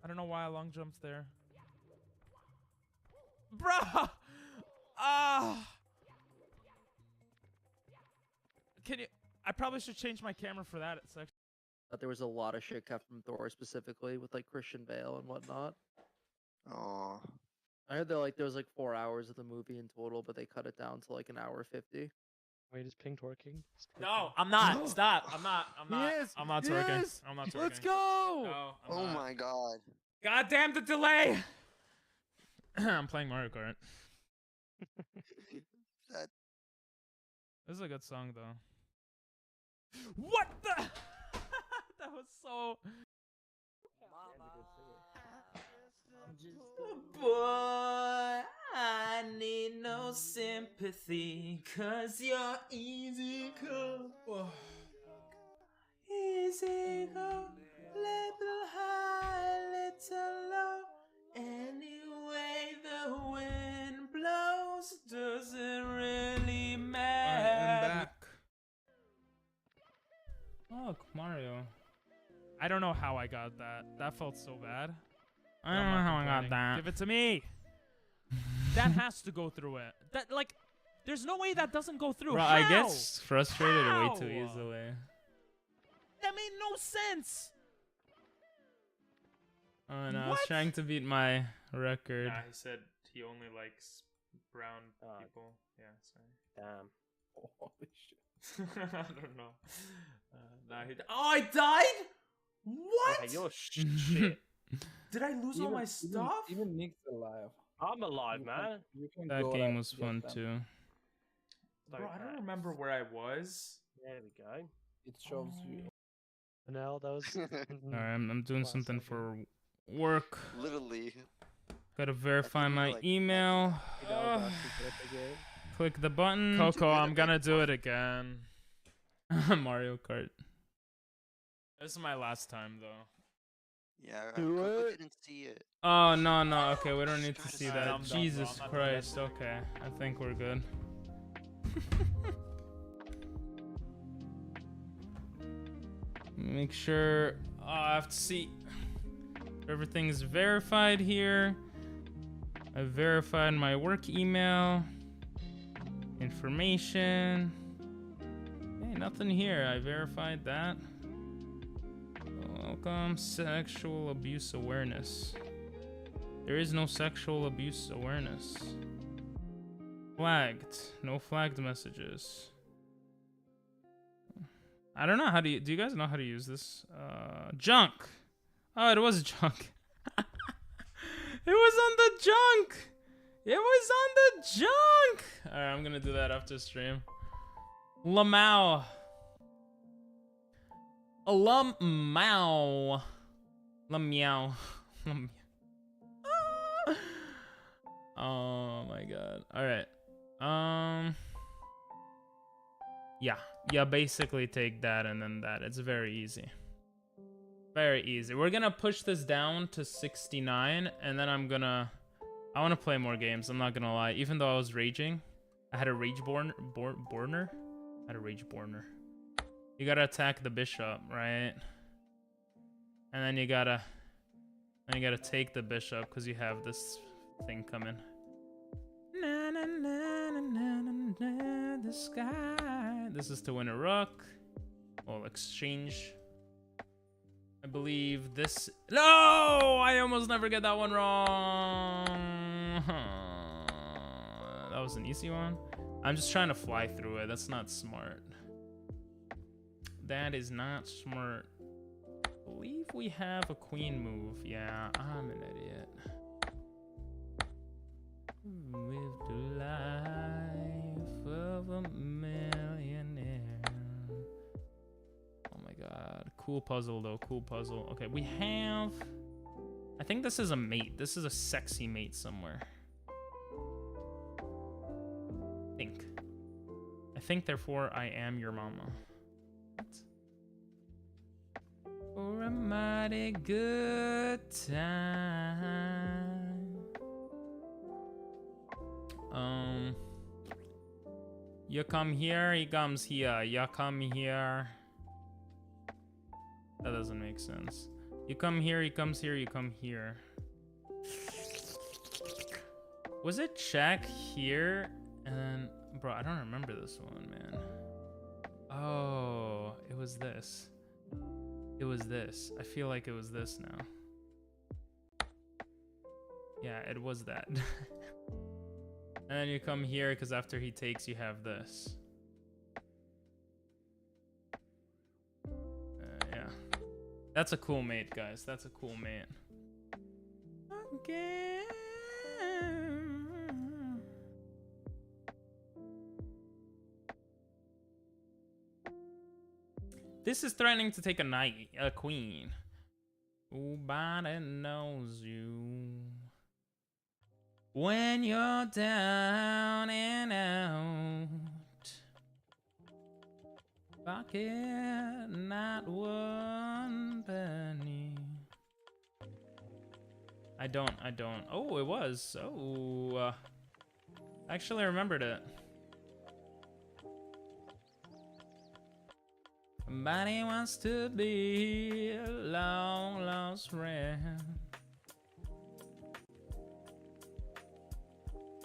I don't know why I long jumped there. Bruh! Ah! Can you... I probably should change my camera for that section. But there was a lot of shit cut from Thor specifically with like Christian Bale and whatnot. Oh. I heard that there was like 4 hours of the movie in total, but they cut it down to like an hour 50. Wait, is Ping twerking? No, I'm not. Stop. I'm not. Yes, I'm not twerking. yes. I'm not twerking. Let's go! No, I'm Oh not. my god. God damn the delay! I'm playing Mario Kart. That... This is a good song, though. What the? That was so... Boy, I need no sympathy, 'cause you're easy come. Easy go, little high, little low. Anyway, the wind blows, doesn't really matter. I'm back. Look, Mario. I don't know how I got that. That felt so bad. I don't know how I got that. Give it to me. That has to go through it. That, like, there's no way that doesn't go through. Bro, How? I get frustrated way How? too easily. That made no sense. Oh no, I was trying to beat my record. Nah, he said he only likes brown people. Yeah, sorry. Damn. Holy shit. I don't know. Nah, oh, I died? What? Okay, you're shit. Did I lose all my stuff? Even Nick's alive. I'm alive, man. That game was fun too. Bro, I don't remember where I was. There we go. It shows you. No, that was. Alright, I'm doing something for work. Literally. Gotta verify my email. Click the button. Coco, I'm gonna do it again. Mario Kart. This is my last time though. Yeah, Coco didn't see it. Oh no, okay, we don't need to see that. I'm done, Jesus bro. Christ. Okay, I think we're good. Make sure. Oh, I have to see. Everything's verified here. I verified my work email. Information. Hey, nothing here. I verified that. Welcome, sexual abuse awareness. There is no sexual abuse awareness. Flagged. No flagged messages. I don't know how do you guys know how to use this? Junk. Oh, it was junk. It was on the junk. It was on the junk. All right, I'm gonna do that after stream. Lamau. Lamau. Lameow. Oh my god. All right. Yeah, basically take that and then that. It's very easy. Very easy. We're gonna push this down to 69 and then I want to play more games. I'm not gonna lie. Even though I was raging, I had a rage borner. I had a rage borner. You gotta attack the bishop, right? And then you gotta take the bishop because you have this thing coming. Na, na, na, na, na, na, na, the sky. This is to win a rook. Well, exchange. I believe this. No! I almost never get that one wrong. That was an easy one. I'm just trying to fly through it. That's not smart. That is not smart. I believe we have a queen move. Yeah, I'm an idiot. Lived a life of a millionaire. Oh my god. Cool puzzle though, cool puzzle. Okay, we have... I think this is a mate. This is a sexy mate somewhere. I think therefore I am your mama. What? For a mighty good time. You come here, he comes here. You come here. That doesn't make sense. You come here, he comes here, you come here. Was it check here? And then, bro, I don't remember this one, man. Oh, it was this. It was this. I feel like it was this now. Yeah, it was that. And then you come here because after he takes, you have this. Yeah. That's a cool mate, guys. That's a cool mate. Okay. This is threatening to take a knight, a queen. Nobody knows you when you're down and out. Pocket, not one penny. I don't. Oh, it was. Oh, actually, I remembered it. Somebody wants to be a long lost friend.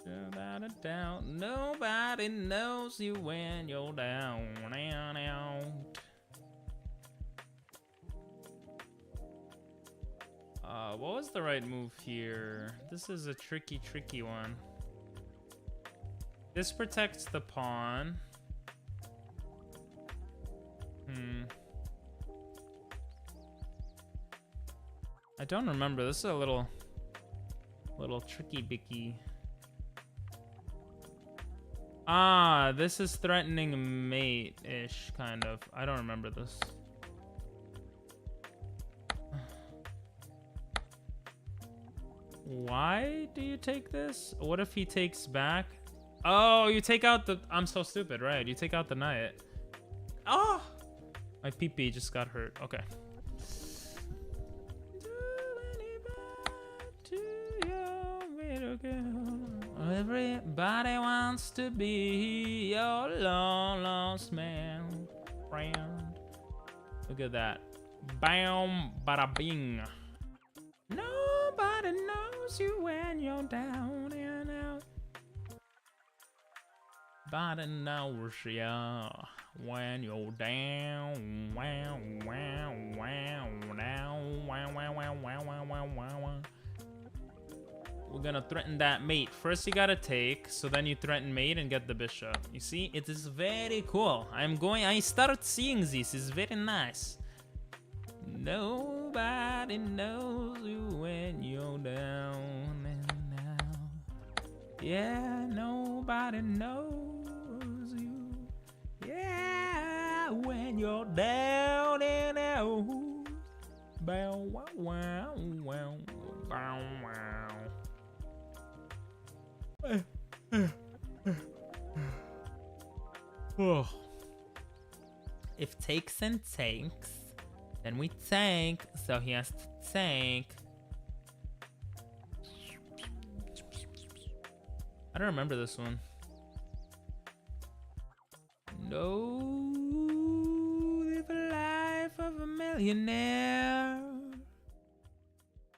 Without a doubt, nobody knows you when you're down and out. What was the right move here? This is a tricky one. This protects the pawn. I don't remember. This is a little tricky bicky. Ah, this is threatening mate-ish, kind of. I don't remember this. Why do you take this? What if he takes back? Oh, you take out the... I'm so stupid, right? You take out the knight. Oh! My pee-pee just got hurt. Okay. Everybody wants to be your long lost man, friend. Look at that. Bam, bada bing. Nobody knows you when you're down and out. Nobody knows you when you're down. Wow, wow, wow, down. Wow, wow, wow, wow, wow, wow, wow. We're gonna threaten that mate. First you gotta take, so then you threaten mate and get the bishop. You see, it is very cool. I start seeing this. It's very nice. Nobody knows you when you're down and out. Yeah, nobody knows you. Yeah, when you're down and out. Bow wow wow wow bow wow. Oh. If takes and tanks, then we tank, so he has to tank. I don't remember this one. No, live a life of a millionaire.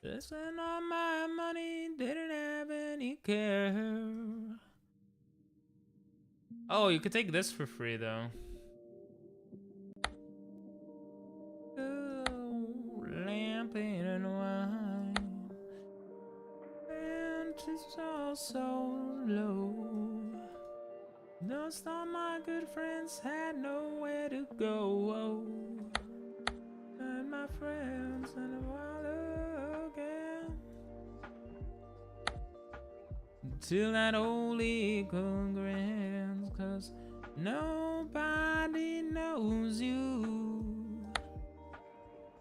Listen, all my money didn't have any care. Oh, you could take this for free though. Oh, champagne and wine, and it's all so low. Most all my good friends had nowhere to go. And my friends and a while again. Till that old eagle grins, 'cause nobody knows you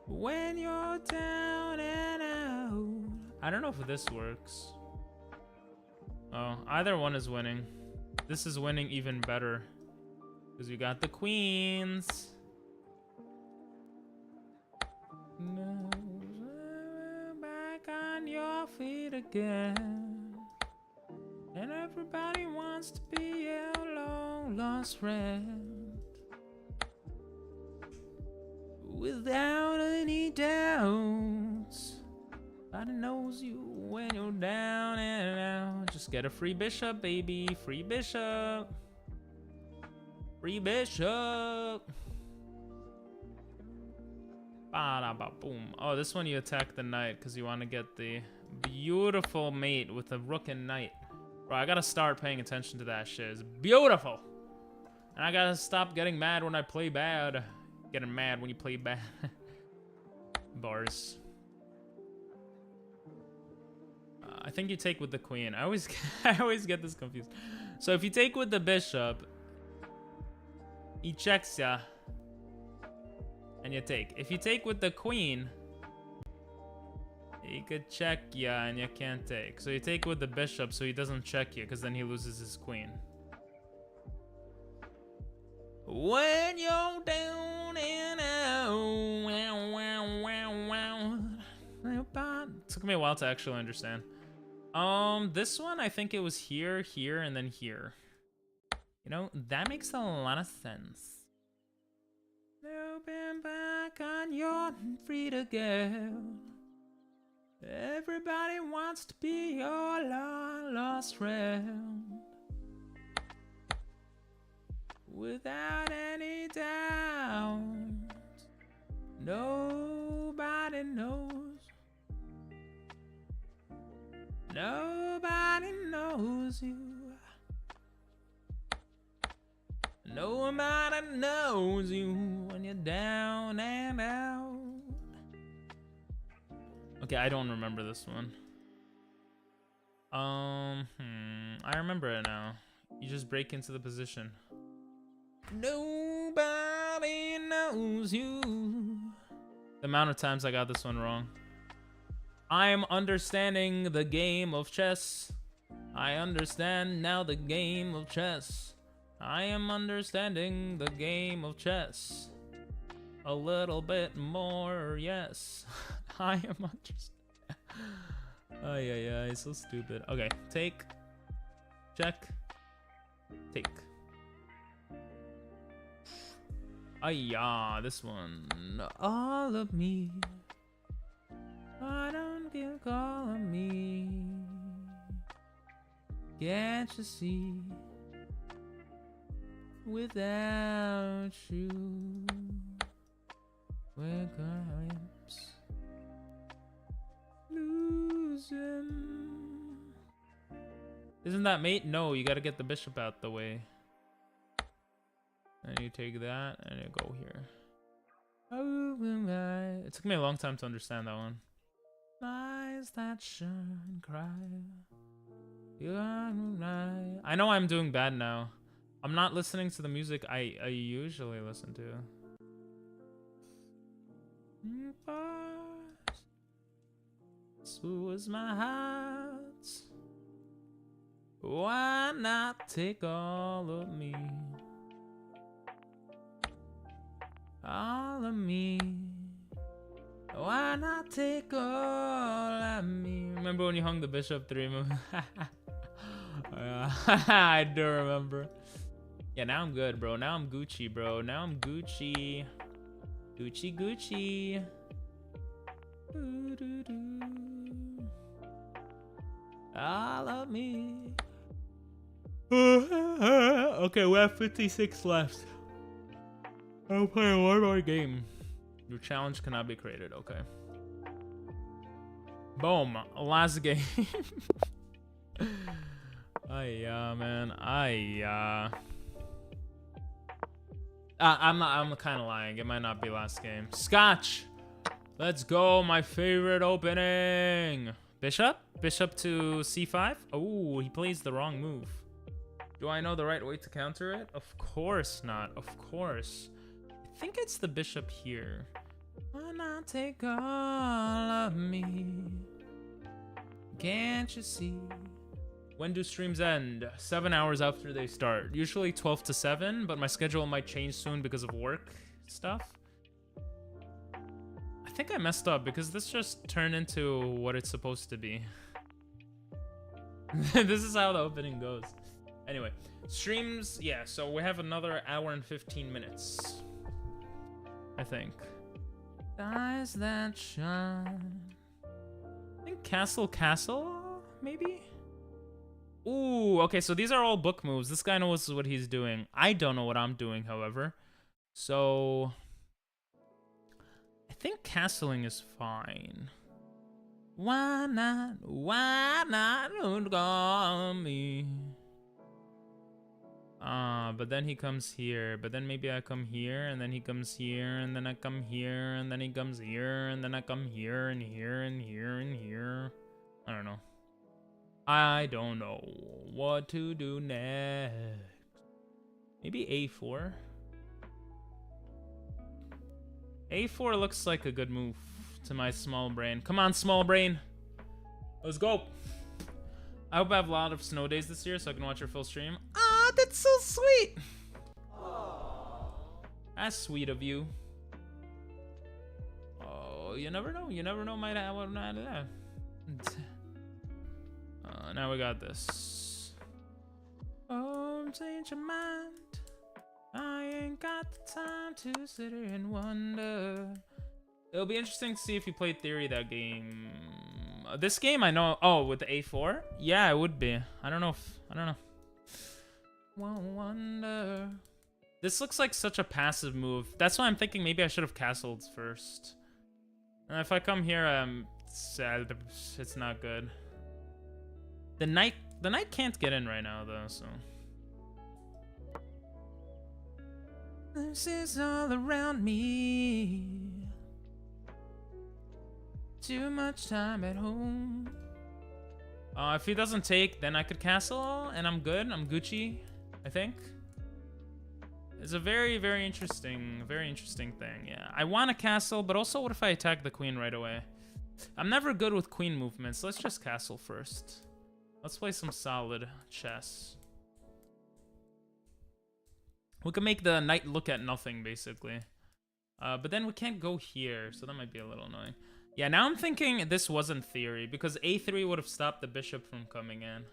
when you're down and out. I don't know if this works. Oh, either one is winning. This is winning even better, because you got the queens. No, back on your feet again. And everybody wants to be a long lost friend. Without any doubts. Nobody knows you when you're down and out. Just get a free bishop, baby. Free bishop. Free bishop. Ba-da-ba-boom. Oh, this one you attack the knight because you want to get the beautiful mate with the rook and knight. Bro, I gotta start paying attention to that shit. It's beautiful. And I gotta stop getting mad when I play bad. Getting mad when you play bad. Bars. I think you take with the queen. I always get this confused. So if you take with the bishop, he checks ya, and you take. If you take with the queen, He could check you and you can't take. So you take with the bishop so he doesn't check you because then he loses his queen. When you're down and out. Wow, wow, wow, wow. It took me a while to actually understand. This one, I think it was here, here, and then here. You know, that makes a lot of sense. Open back on your free to go. Everybody wants to be your long lost friend. Without any doubt, nobody knows. Nobody knows you. Nobody knows you when you're down and out. Okay, I don't remember this one. I remember it now. You just break into the position. Nobody knows you. The amount of times I got this one wrong. I'm understanding the game of chess. I understand now the game of chess. I am understanding the game of chess. A little bit more, yes. I am understanding. Ay, ay, ay, so stupid. Okay, take. Check. Take. Ayah, this one. All of me. I don't get all of me. Can't you see? Without you, we're grimes losing. Isn't that mate? No, you gotta get the bishop out the way. And you take that and you go here. Oh, it took me a long time to understand that one. Eyes that shine, cry. You are right. I know I'm doing bad now. I'm not listening to the music I usually listen to. This was my heart. Why not take all of me? All of me. Why not take all of me? Remember when you hung the bishop 3 moves? I do remember. Yeah, now I'm good, bro. Now I'm Gucci, bro. Now I'm Gucci. Gucci, Gucci. All of me. Okay, we have 56 left. I'll play one more game. Your challenge cannot be created. Okay. Boom. Last game. Ayah, man. Ayah. I'm kind of lying. It might not be last game. Scotch. Let's go. My favorite opening. Bishop? Bishop to c5? Oh, he plays the wrong move. Do I know the right way to counter it? Of course not. Of course. I think it's the bishop here. Why not take all of me? Can't you see? When do streams end? 7 hours after they start. Usually 12 to 7, but my schedule might change soon because of work stuff. I think I messed up because this just turned into what it's supposed to be. This is how the opening goes. Anyway, streams, yeah, so we have another hour and 15 minutes. I think. Eyes that shine. I think Castle, maybe? Ooh, okay, so these are all book moves. This guy knows what he's doing. I don't know what I'm doing, however. So I think castling is fine. Why not don't call me? But then he comes here. But then maybe I come here, and then he comes here, and then I come here, and then he comes here, and then I come here, and here, and here, and here. I don't know. I don't know what to do next. Maybe A4. A4 looks like a good move to my small brain. Come on, small brain. Let's go. I hope I have a lot of snow days this year so I can watch your full stream. Ah, that's so sweet. That's sweet of you. Oh, you never know. You never know. Might have what not that. Now we got this. Oh, change your mind. I ain't got the time to sit here and wonder. It'll be interesting to see if you played Theory that game. This game I know. Oh, with the A4? Yeah, it would be. I don't know. Won't wonder. This looks like such a passive move. That's why I'm thinking maybe I should have castled first. And if I come here, it's not good. The knight can't get in right now though, so. This is all around me. Too much time at home. If he doesn't take, then I could castle, and I'm good. I'm Gucci, I think. It's a very, very interesting thing. Yeah, I want a castle, but also, what if I attack the queen right away? I'm never good with queen movements. Let's just castle first. Let's play some solid chess. We can make the knight look at nothing, basically. But then we can't go here, so that might be a little annoying. Yeah, now I'm thinking this wasn't Theory, because a3 would have stopped the bishop from coming in.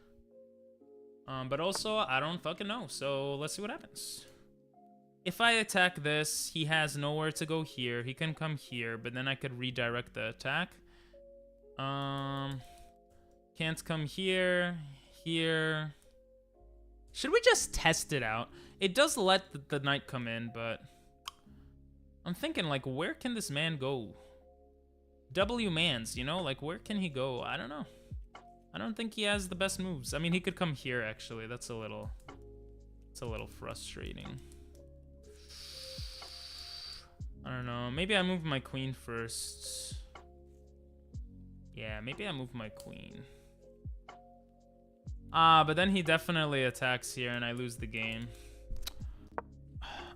But also, I don't fucking know, so let's see what happens. If I attack this, he has nowhere to go here. He can come here, but then I could redirect the attack. Can't come here, here. Should we just test it out? It does let the knight come in, but I'm thinking, like, where can this man go? W mans, you know? Like, where can he go? I don't know. I don't think he has the best moves. I mean, he could come here, actually. It's a little frustrating. I don't know. Maybe I move my queen first. Yeah, maybe I move my queen. But then he definitely attacks here and I lose the game.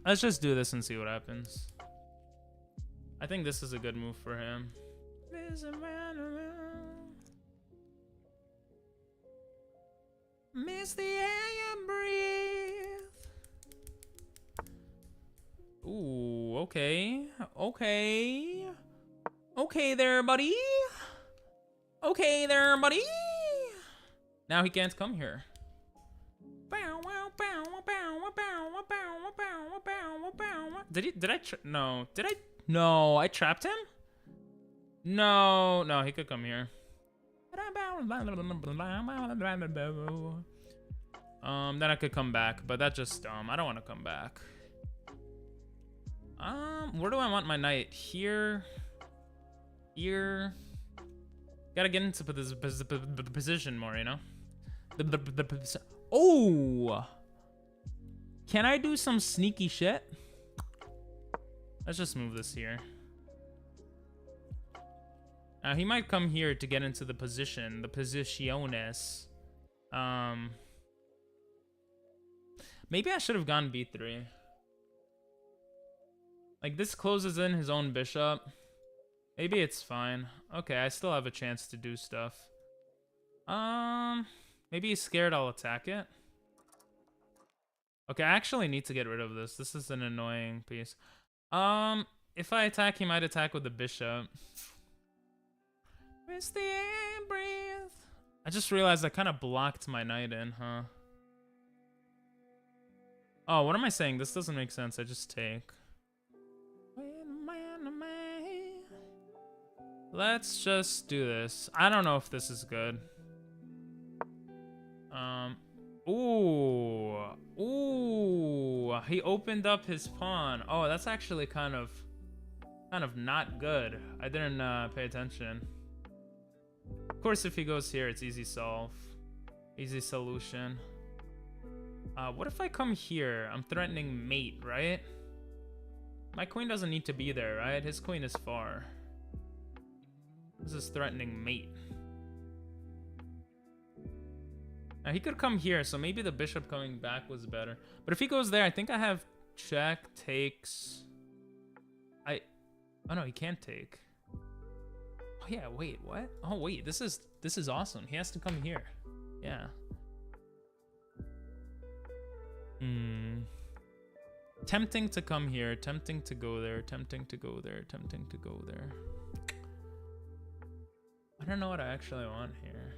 Let's just do this and see what happens. I think this is a good move for him. Miss the air you breathe. Ooh, okay. Okay there, buddy. Okay there, buddy. Now he can't come here. No, I trapped him? No, he could come here. Then I could come back, but that's just dumb. I don't want to come back. Where do I want my knight? Here. Gotta get into the position more, you know? Oh! Can I do some sneaky shit? Let's just move this here. He might come here to get into the position. The posiciones. Maybe I should have gone b3. Like, this closes in his own bishop. Maybe it's fine. Okay, I still have a chance to do stuff. Maybe he's scared I'll attack it. Okay, I actually need to get rid of this. This is an annoying piece. If I attack, he might attack with the bishop. Miss the air breathe. I just realized I kind of blocked my knight in, huh? Oh, what am I saying? This doesn't make sense. I just take. Let's just do this. I don't know if this is good. Ooh, he opened up his pawn. Oh, that's actually kind of not good. I didn't pay attention. Of course, if he goes here, it's easy solve. Easy solution. What if I come here? I'm threatening mate, right? My queen doesn't need to be there, right? His queen is far. This is threatening mate. Now, he could come here, so maybe the bishop coming back was better. But if he goes there, I think I have check, takes. Oh no, he can't take. yeah, wait, what? Oh wait, this is awesome. He has to come here. Yeah. Tempting to come here, tempting to go there, tempting to go there, tempting to go there. I don't know what I actually want here.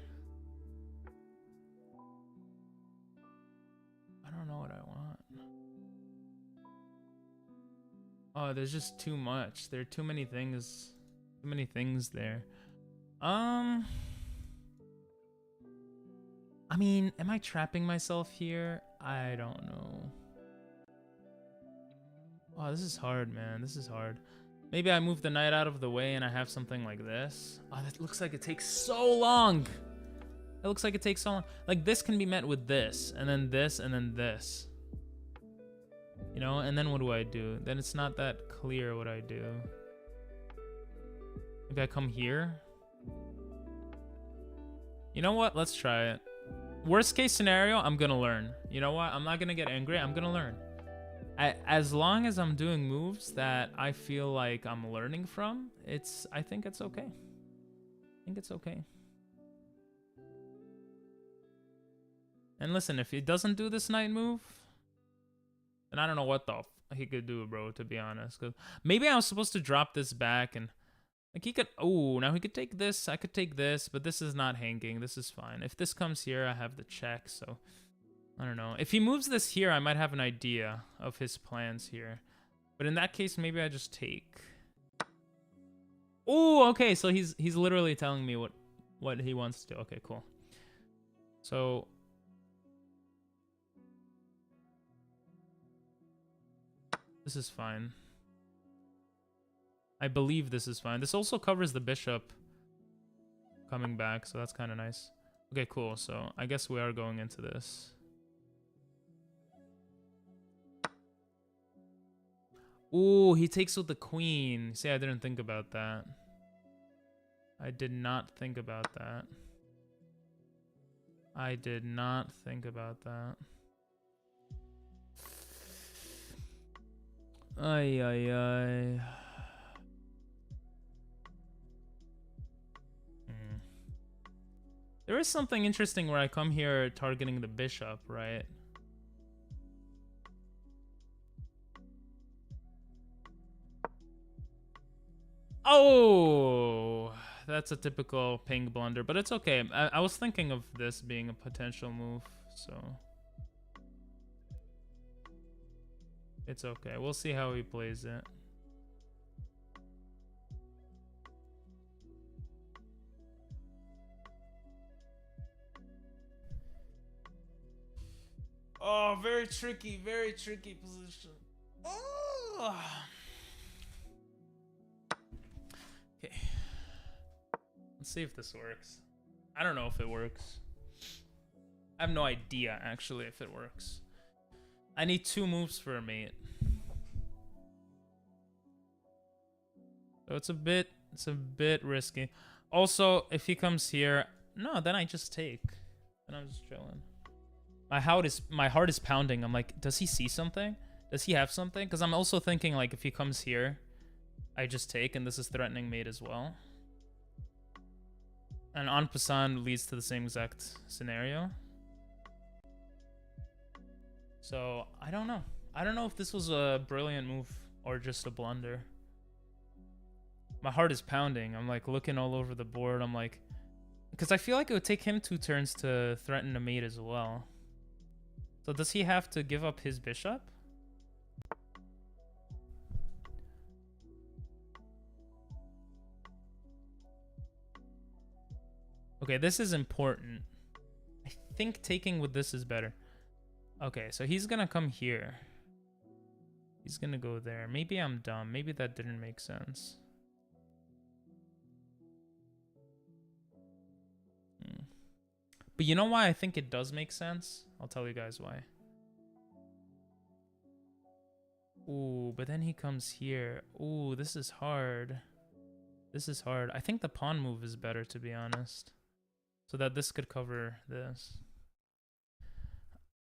I don't know what I want. Oh, there's just too much. There are too many things. Too many things there. I mean, am I trapping myself here? I don't know. Oh, this is hard, man. This is hard. Maybe I move the knight out of the way and I have something like this. Oh, that looks like it takes so long. It looks like it takes so long. Like, this can be met with this, and then this, and then this. You know, and then what do I do? Then it's not that clear what I do. Maybe I come here. You know what? Let's try it. Worst case scenario, I'm gonna learn. You know what? I'm not gonna get angry. I'm gonna learn. As long as I'm doing moves that I feel like I'm learning from, I think it's okay. I think it's okay. And listen, if he doesn't do this knight move, then I don't know what the he could do, bro, to be honest. 'Cause maybe I was supposed to drop this back and like he could, oh, now he could take this. I could take this, but this is not hanging. This is fine. If this comes here, I have the check, so I don't know. If he moves this here, I might have an idea of his plans here. But in that case, maybe I just take. Oh, okay, so he's literally telling me what he wants to do. Okay, cool. So this is fine. I believe this is fine. This also covers the bishop coming back, so that's kind of nice. Okay, cool. So I guess we are going into this. Ooh, he takes with the queen. See, I didn't think about that. I did not think about that. I did not think about that. Ay, ay, ay. There is something interesting where I come here targeting the bishop, right? Oh, that's a typical ping blunder, but it's okay. I was thinking of this being a potential move, so it's okay. We'll see how he plays it. Oh, very tricky position. Oh. Okay. Let's see if this works. I don't know if it works. I have no idea, actually, if it works. I need 2 moves for a mate. So it's a bit risky. Also, if he comes here, no, then I just take. Then I'm just chilling. My heart is pounding. I'm like, does he see something? Does he have something? Because I'm also thinking, like, if he comes here, I just take, and this is threatening mate as well. And en passant leads to the same exact scenario. So, I don't know. I don't know if this was a brilliant move or just a blunder. My heart is pounding. I'm, like, looking all over the board. I'm like... Because I feel like it would take him 2 turns to threaten a mate as well. So does he have to give up his bishop? Okay, this is important. I think taking with this is better. Okay, so he's gonna come here. He's gonna go there. Maybe I'm dumb. Maybe that didn't make sense. But you know why I think it does make sense? I'll tell you guys why. Ooh, but then he comes here. Ooh, this is hard. This is hard. I think the pawn move is better, to be honest. So that this could cover this.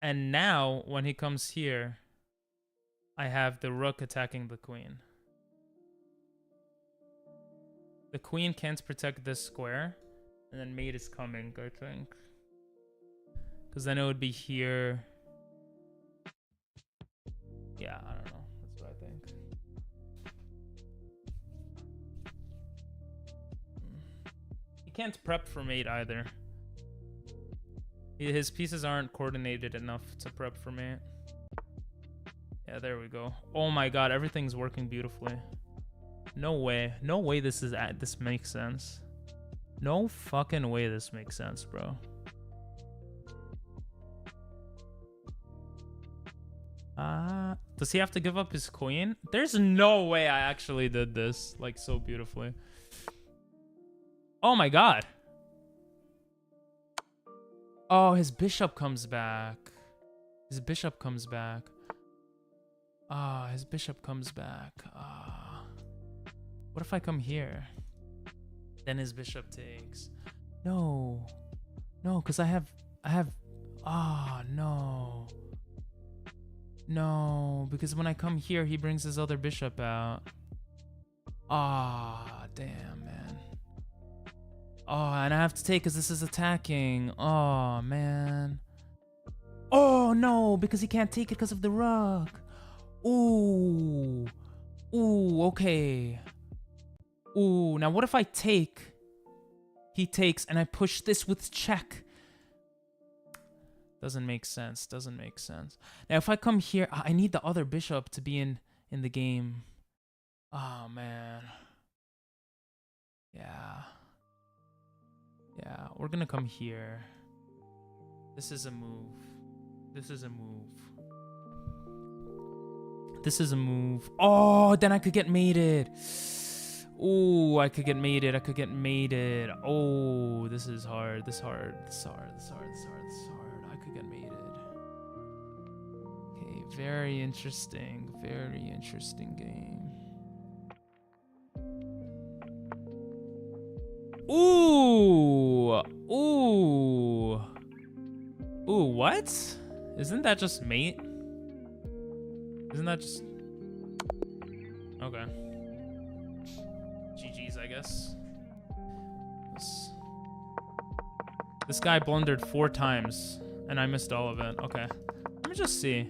And now, when he comes here, I have the rook attacking the queen. The queen can't protect this square. And then mate is coming, I think. Because then it would be here. Yeah, I don't know. That's what I think. He can't prep for mate either. His pieces aren't coordinated enough to prep for mate. Yeah, there we go. Oh my god, everything's working beautifully. No way. No way this makes sense. No fucking way this makes sense, bro. Does he have to give up his queen? There's no way I actually did this, like, so beautifully. Oh my god. Oh, his bishop comes back. His bishop comes back. His bishop comes back. What if I come here? Then his bishop takes. No. No, because I have... no. No, because when I come here, he brings his other bishop out. Damn, man. And I have to take because this is attacking. Oh, man. Oh, no, because he can't take it because of the rook. Ooh. Ooh, okay. Ooh, now what if I take? He takes, and I push this with check. Doesn't make sense. Doesn't make sense. Now, if I come here, I need the other bishop to be in the game. Oh, man. Yeah. Yeah, we're gonna come here. This is a move. This is a move. This is a move. Oh, then I could get mated. Ooh, I could get mated. I could get mated. Oh, this is hard. This is hard. This is hard. This is hard. This is hard. This is hard. I could get mated. Okay, very interesting. Very interesting game. Ooh. Ooh. Ooh, what? Isn't that just mate? Isn't that just... Okay. GG's, I guess. This guy blundered 4 times, and I missed all of it. Okay. Let me just see.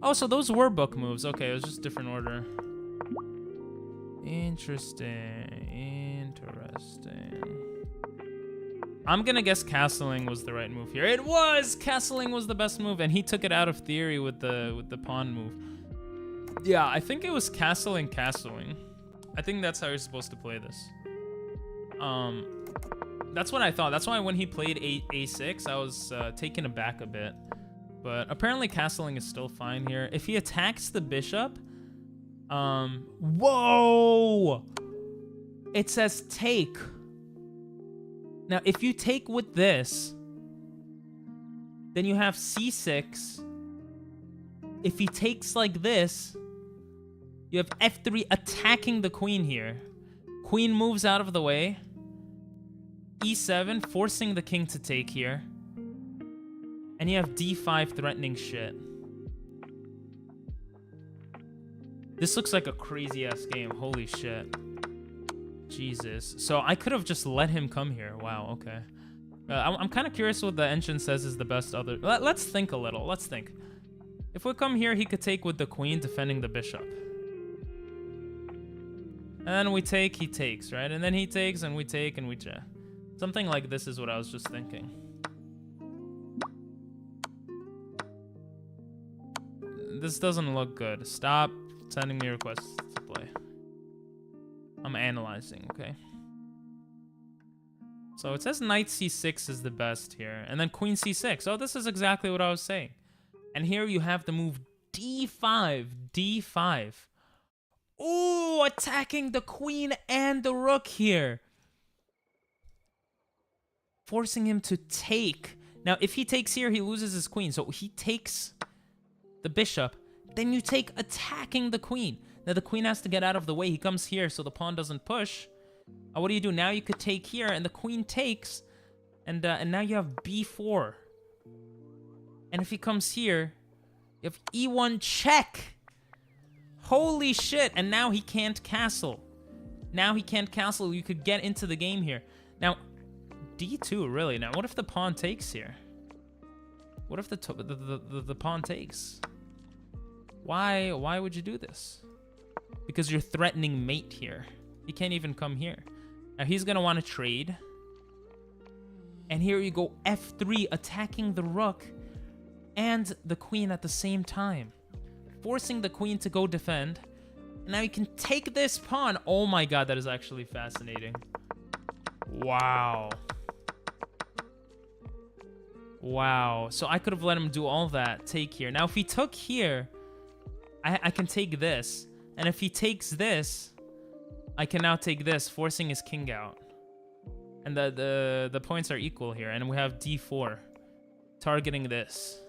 Oh, so those were book moves. Okay, it was just different order. Interesting. Interesting. I'm gonna guess castling was the right move here. It was! Castling was the best move, and he took it out of theory with the pawn move. Yeah, I think it was castling. I think that's how you're supposed to play this. That's what I thought. That's why when he played A6, I was taken aback a bit. But apparently castling is still fine here. If he attacks the bishop, whoa! It says take. Now, if you take with this, then you have C6. If he takes like this, you have F3 attacking the queen here. Queen moves out of the way. E7, forcing the king to take here. And you have D5 threatening shit. This looks like a crazy-ass game. Holy shit. Jesus. So I could have just let him come here. Wow, okay. I'm kind of curious what the engine says is the best other... Let's think a little. Let's think. If we come here, he could take with the queen, defending the bishop. And then we take, he takes, right? And then he takes, and we take, and we... Something like this is what I was just thinking. This doesn't look good. Stop sending me requests to play. I'm analyzing, okay? So it says knight c6 is the best here. And then queen c6. Oh, this is exactly what I was saying. And here you have the move d5. D5. Ooh, attacking the queen and the rook here. Forcing him to take. Now, if he takes here, he loses his queen. So he takes the bishop. Then you take attacking the queen. Now, the queen has to get out of the way. He comes here so the pawn doesn't push. What do you do? Now you could take here, and the queen takes. And now you have b4. And if he comes here, you have e1 check. Holy shit. And now he can't castle. Now he can't castle. You could get into the game here. Now, d2, really? Now, what if the pawn takes here? What if the pawn takes? Why would you do this? Because you're threatening mate here. He can't even come here. Now, he's going to want to trade. And here you go, f3, attacking the rook and the queen at the same time. Forcing the queen to go defend. And now you can take this pawn. Oh my god, that is actually fascinating. Wow. Wow. So I could have let him do all that. Take here. Now, if he took here, I can take this. And if he takes this, I can now take this, forcing his king out. And the points are equal here. And we have d4, targeting this.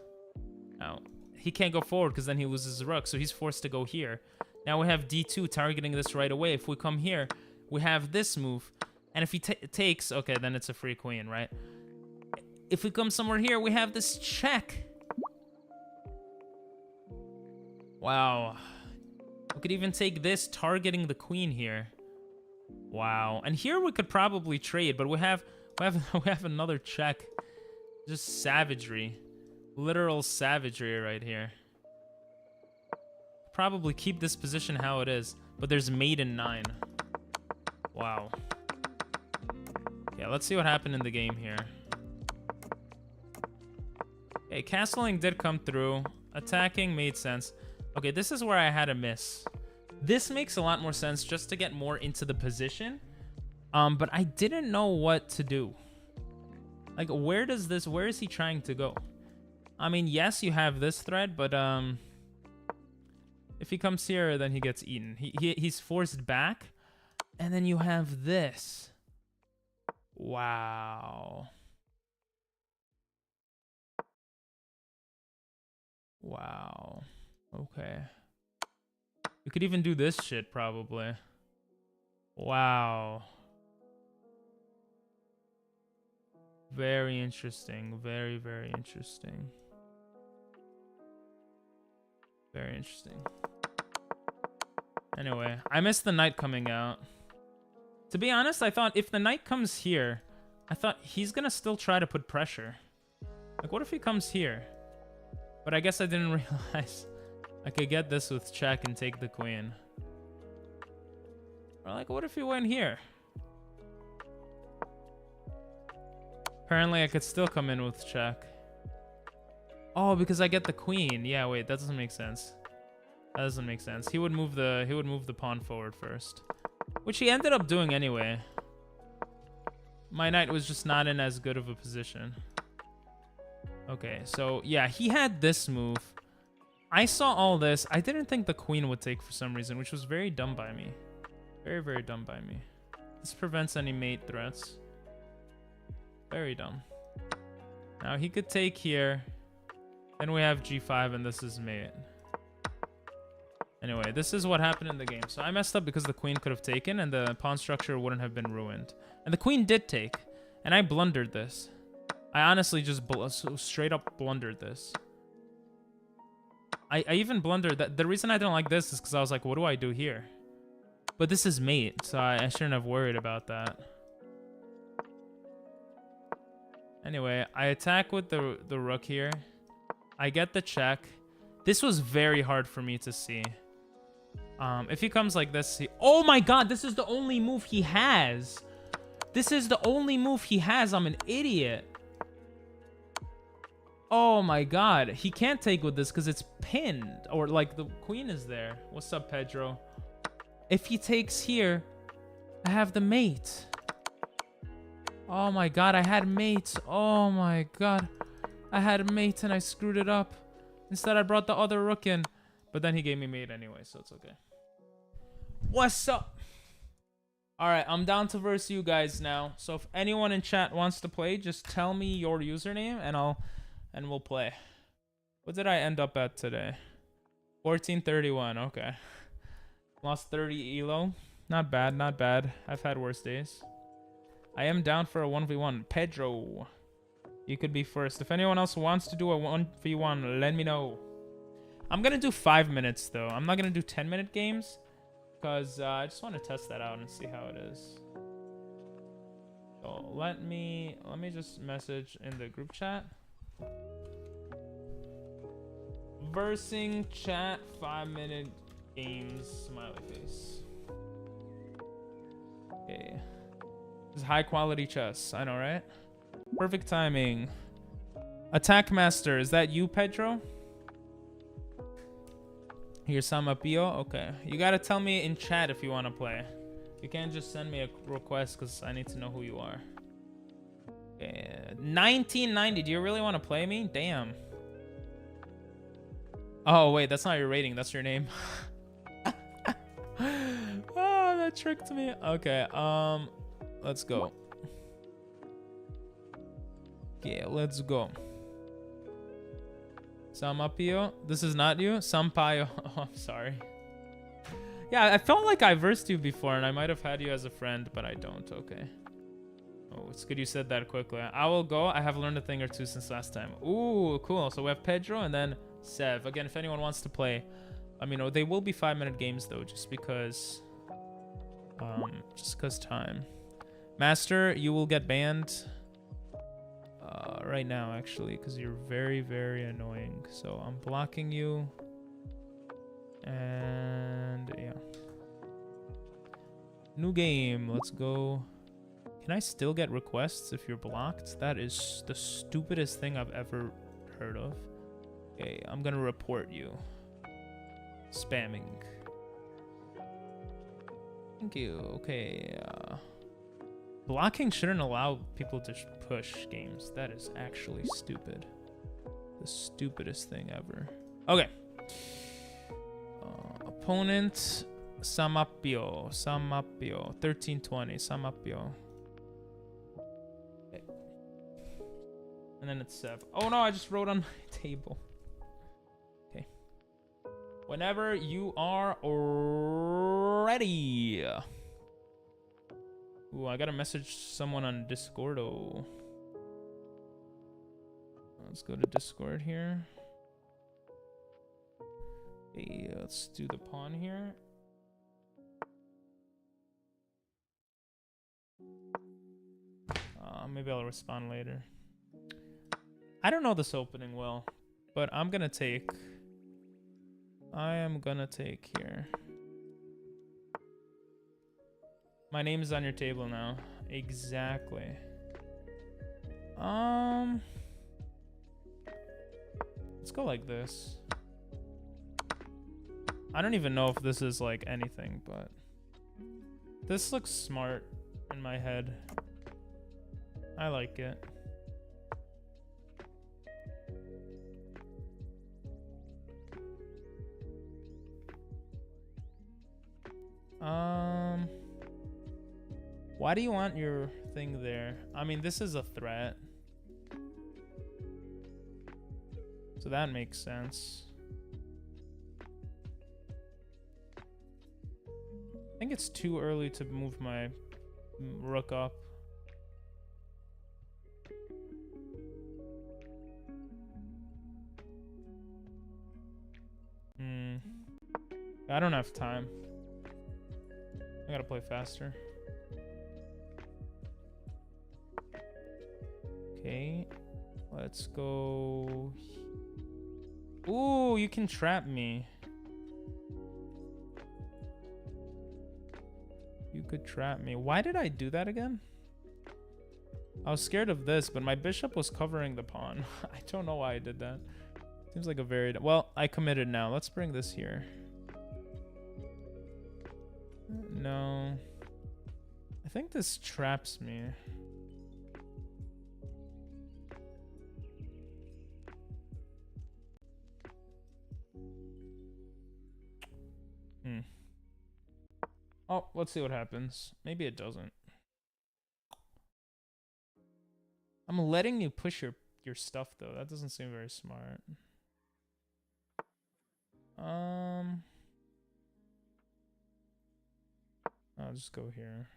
Now, he can't go forward because then he loses his rook. So he's forced to go here. Now we have d2, targeting this right away. If we come here, we have this move. And if he takes, okay, then it's a free queen, right? If we come somewhere here, we have this check. Wow. We could even take this, targeting the queen here. Wow. And here we could probably trade, but we have another check. Just savagery. Literal savagery right here. Probably keep this position how it is, but there's mate in 9. Wow. Yeah, let's see what happened in the game here. Okay, castling did come through. Attacking made sense. Okay, this is where I had a miss. This makes a lot more sense just to get more into the position. But I didn't know what to do. Like, where is he trying to go? I mean, yes, you have this thread, but if he comes here, then he gets eaten. He's forced back, and then you have this. Wow. Wow. Okay. You could even do this shit, probably. Wow. Very interesting. Very, very interesting. Very interesting. Anyway, I missed the knight coming out. To be honest, I thought if the knight comes here, I thought he's gonna still try to put pressure. Like, what if he comes here? But I guess I didn't realize I could get this with check and take the queen. Or like, what if he went here? Apparently, I could still come in with check. Oh, because I get the queen. Yeah, wait, that doesn't make sense. That doesn't make sense. He would move the pawn forward first, which he ended up doing anyway. My knight was just not in as good of a position. Okay, so yeah, he had this move. I saw all this. I didn't think the queen would take for some reason, which was very dumb by me. Very, very dumb by me. This prevents any mate threats. Very dumb. Now he could take here. Then we have g5 and this is mate. Anyway, this is what happened in the game. So I messed up because the queen could have taken and the pawn structure wouldn't have been ruined. And the queen did take. And I blundered this. I honestly just straight up blundered this. I even blundered that. The reason I didn't like this is because I was like, what do I do here? But this is mate, so I shouldn't have worried about that. Anyway, I attack with the rook here. I get the check. This was very hard for me to see. If he comes like this, oh my god, this is the only move he has. This is the only move he has. I'm an idiot. Oh my god, he can't take with this because it's pinned, or like the queen is there. What's up, Pedro? If he takes here, I have the mate. Oh my god, I had mate. Oh my god, I had mate and I screwed it up. Instead, I brought the other rook in, but then he gave me mate anyway, so it's okay. What's up? All right, I'm down to verse you guys now. So if anyone in chat wants to play, just tell me your username and we'll play. What did I end up at today? 1431. Okay. Lost 30 elo. Not bad, not bad. I've had worse days. I am down for a 1v1. Pedro, you could be first. If anyone else wants to do a 1v1, let me know. I'm gonna do 5 minutes though. I'm not gonna do 10-minute games. because I just want to test that out and see how it is. So let me just message in the group chat. Versing chat 5-minute games smiley face. Okay. This is high quality chess. I know, right? Perfect timing. Attack Master, is that you, Pedro? Here's Sama Pio. Okay. You gotta tell me in chat if you want to play. You can't just send me a request because I need to know who you are. Okay. 1990. Do you really want to play me? Damn. Oh, wait. That's not your rating. That's your name. Oh, that tricked me. Okay. Let's go. Okay, let's go. Samapio. This is not you? Sampaio. Oh, I'm sorry. Yeah, I felt like I versed you before and I might have had you as a friend, but I don't. Okay. Oh, it's good you said that quickly. I will go. I have learned a thing or two since last time. Ooh, cool. So we have Pedro and then Sev. Again, if anyone wants to play, I mean, they will be 5-minute games though, just because time. Master, you will get banned right now, actually, because you're very, very annoying. So I'm blocking you. And yeah. New game. Let's go. Can I still get requests if you're blocked? That is the stupidest thing I've ever heard of. Okay, I'm gonna report you. Spamming. Thank you. Okay. Blocking shouldn't allow people to push games. That is actually stupid. The stupidest thing ever. Okay. Opponent. Samapio. 1320. Samapio. Okay. And then it's Sev. Oh no, I just wrote on my table. Okay. Whenever you are ready. Ooh, I gotta message someone on Discord. Oh. Let's go to Discord here. Okay, let's do the pawn here. Maybe I'll respond later. I don't know this opening well, but I'm gonna take. I am gonna take here. My name is on your table now. Exactly. Let's go like this. I don't even know if this is like anything, but this looks smart in my head. I like it. Why do you want your thing there? I mean, this is a threat. So that makes sense. I think it's too early to move my rook up. I don't have time. I gotta play faster. Okay, let's go. Ooh, you can trap me. You could trap me. Why did I do that again? I was scared of this, but my bishop was covering the pawn. I don't know why I did that. Seems like a very... Well, I committed now. Let's bring this here. No. I think this traps me. Oh, let's see what happens. Maybe it doesn't. I'm letting you push your stuff though. That doesn't seem very smart. I'll just go here.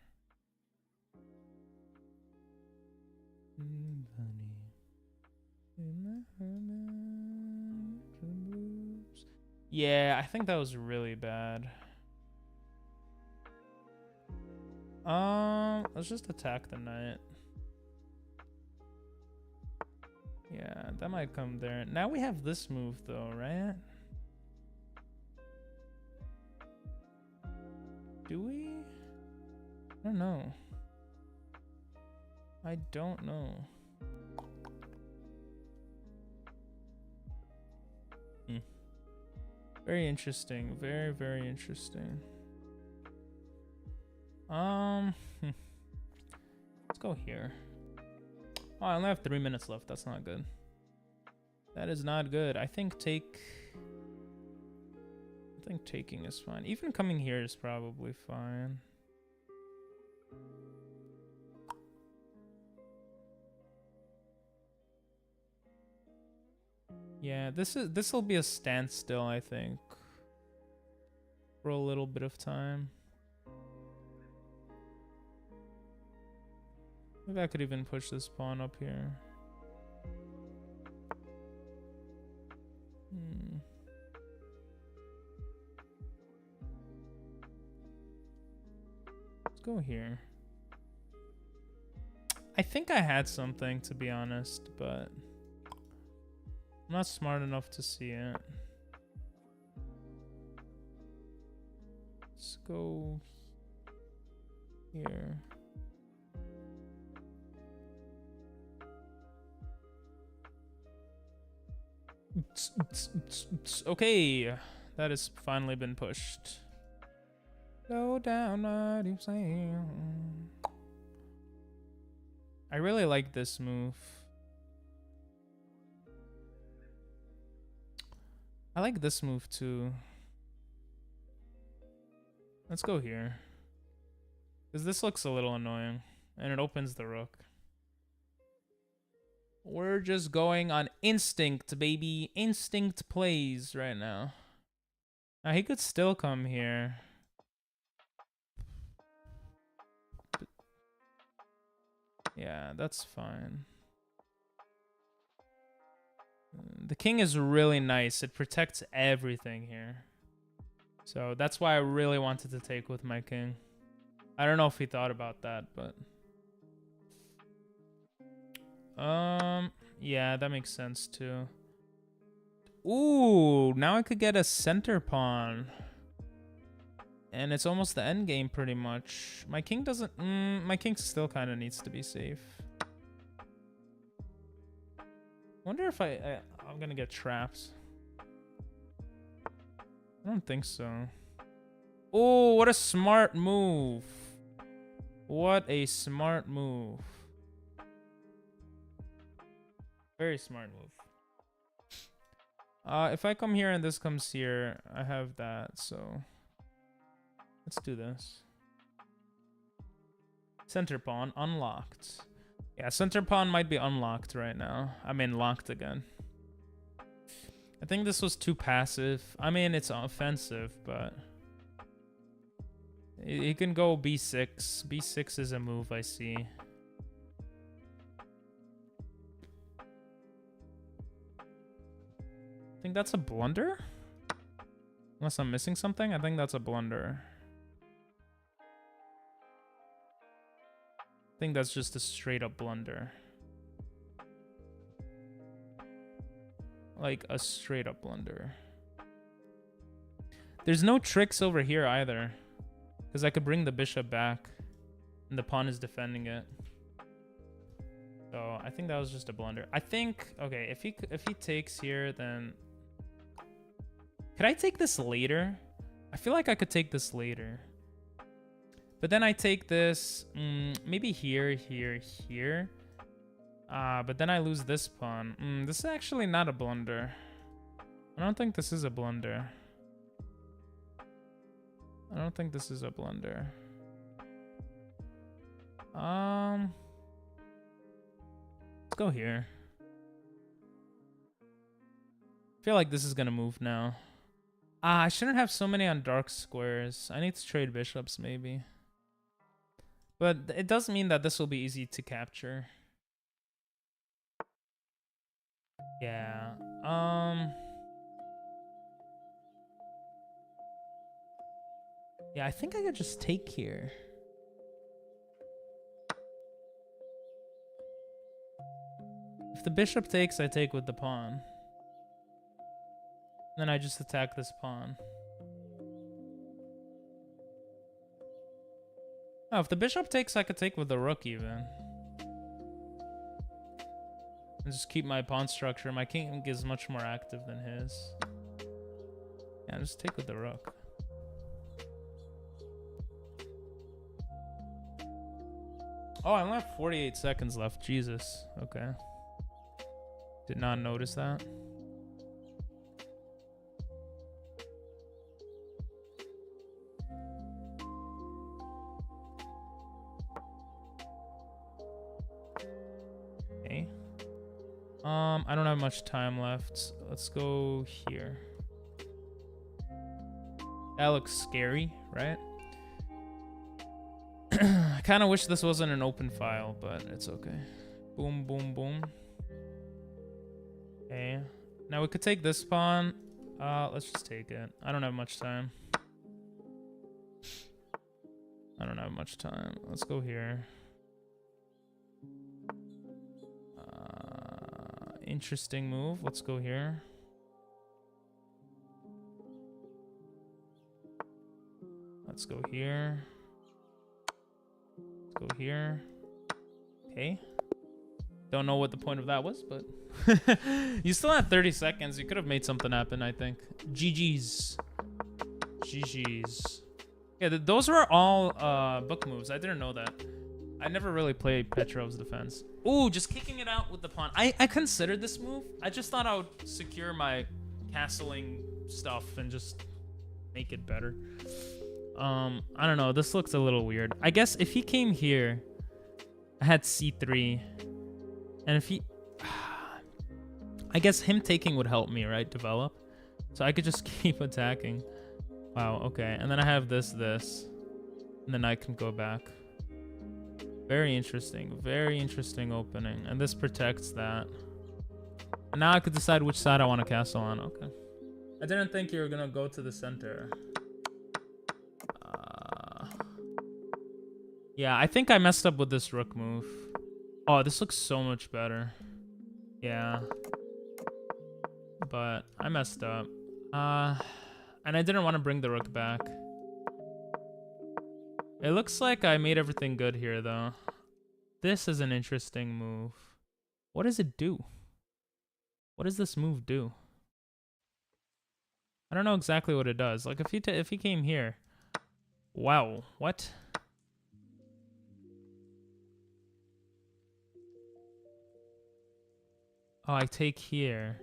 Yeah, I think that was really bad. Let's just attack the knight. Yeah, that might come there. Now we have this move though, right? Do we? I don't know. I don't know. Very interesting. Very, very interesting. Let's go here. Oh, I only have 3 minutes left. That's not good. That is not good. I think taking is fine. Even coming here is probably fine. Yeah, this will be a standstill, I think, for a little bit of time. Maybe I could even push this pawn up here. Let's go here. I think I had something, to be honest, but I'm not smart enough to see it. Let's go here. Okay, that has finally been pushed. Go down, what you say. I really like this move. I like this move too. Let's go here. Because this looks a little annoying. And it opens the rook. We're just going on instinct, baby. Instinct plays right now. Now he could still come here. But yeah, that's fine. The king is really nice. It protects everything here. So that's why I really wanted to take with my king. I don't know if he thought about that, but... yeah, that makes sense too. Ooh, now I could get a center pawn. And it's almost the end game pretty much. My king doesn't... my king still kind of needs to be safe. Wonder if I'm gonna get trapped. I don't think so. Oh, what a smart move. What a smart move. Very smart move. If I come here and this comes here, I have that, so let's do this. Center pawn unlocked. Yeah, center pawn might be unlocked right now. I mean, locked again. I think this was too passive. I mean, it's offensive, but he can go b6. b6 is a move I see. I think that's a blunder? Unless I'm missing something, I think that's a blunder. I think that's just a straight up blunder. Like a straight up blunder. There's no tricks over here either. Because I could bring the bishop back. And the pawn is defending it. So I think that was just a blunder. I think, okay, if he takes here, then... Could I take this later? I feel like I could take this later. But then I take this, maybe here, here, here. But then I lose this pawn. This is actually not a blunder. I don't think this is a blunder. I don't think this is a blunder. Let's go here. I feel like this is gonna move now. I shouldn't have so many on dark squares. I need to trade bishops maybe. But it does mean that this will be easy to capture. Yeah. Yeah, I think I could just take here. If the bishop takes, I take with the pawn. Then I just attack this pawn. Oh, if the bishop takes, I could take with the rook even. And just keep my pawn structure. My king is much more active than his. Yeah, just take with the rook. Oh, I only have 48 seconds left. Jesus. Okay. Did not notice that. Okay. I don't have much time left. Let's go here. That looks scary, right? I kind of wish this wasn't an open file, but it's okay. Boom, boom, boom. Okay. Now we could take this pawn. Let's just take it. I don't have much time. I don't have much time. Let's go here. Interesting move. Let's go here. Let's go here. Let's go here. Okay. Don't know what the point of that was, but you still have 30 seconds. You could have made something happen, I think. GG's. GG's. Yeah, those were all book moves. I didn't know that. I never really played Petrov's defense. Ooh, just kicking it out with the pawn. I considered this move. I just thought I would secure my castling stuff and just make it better. I don't know. This looks a little weird. I guess if he came here, I had c3. And if he... I guess him taking would help me, right? Develop. So I could just keep attacking. Wow, okay. And then I have this. And then I can go back. Very interesting. Very interesting opening. And this protects that. And now I could decide which side I want to castle on. Okay. I didn't think you were going to go to the center. Yeah, I think I messed up with this rook move. Oh, this looks so much better. Yeah. But I messed up. And I didn't want to bring the rook back. It looks like I made everything good here, though. This is an interesting move. What does it do? What does this move do? I don't know exactly what it does. Like, if he came here... Wow, what? Oh, I take here.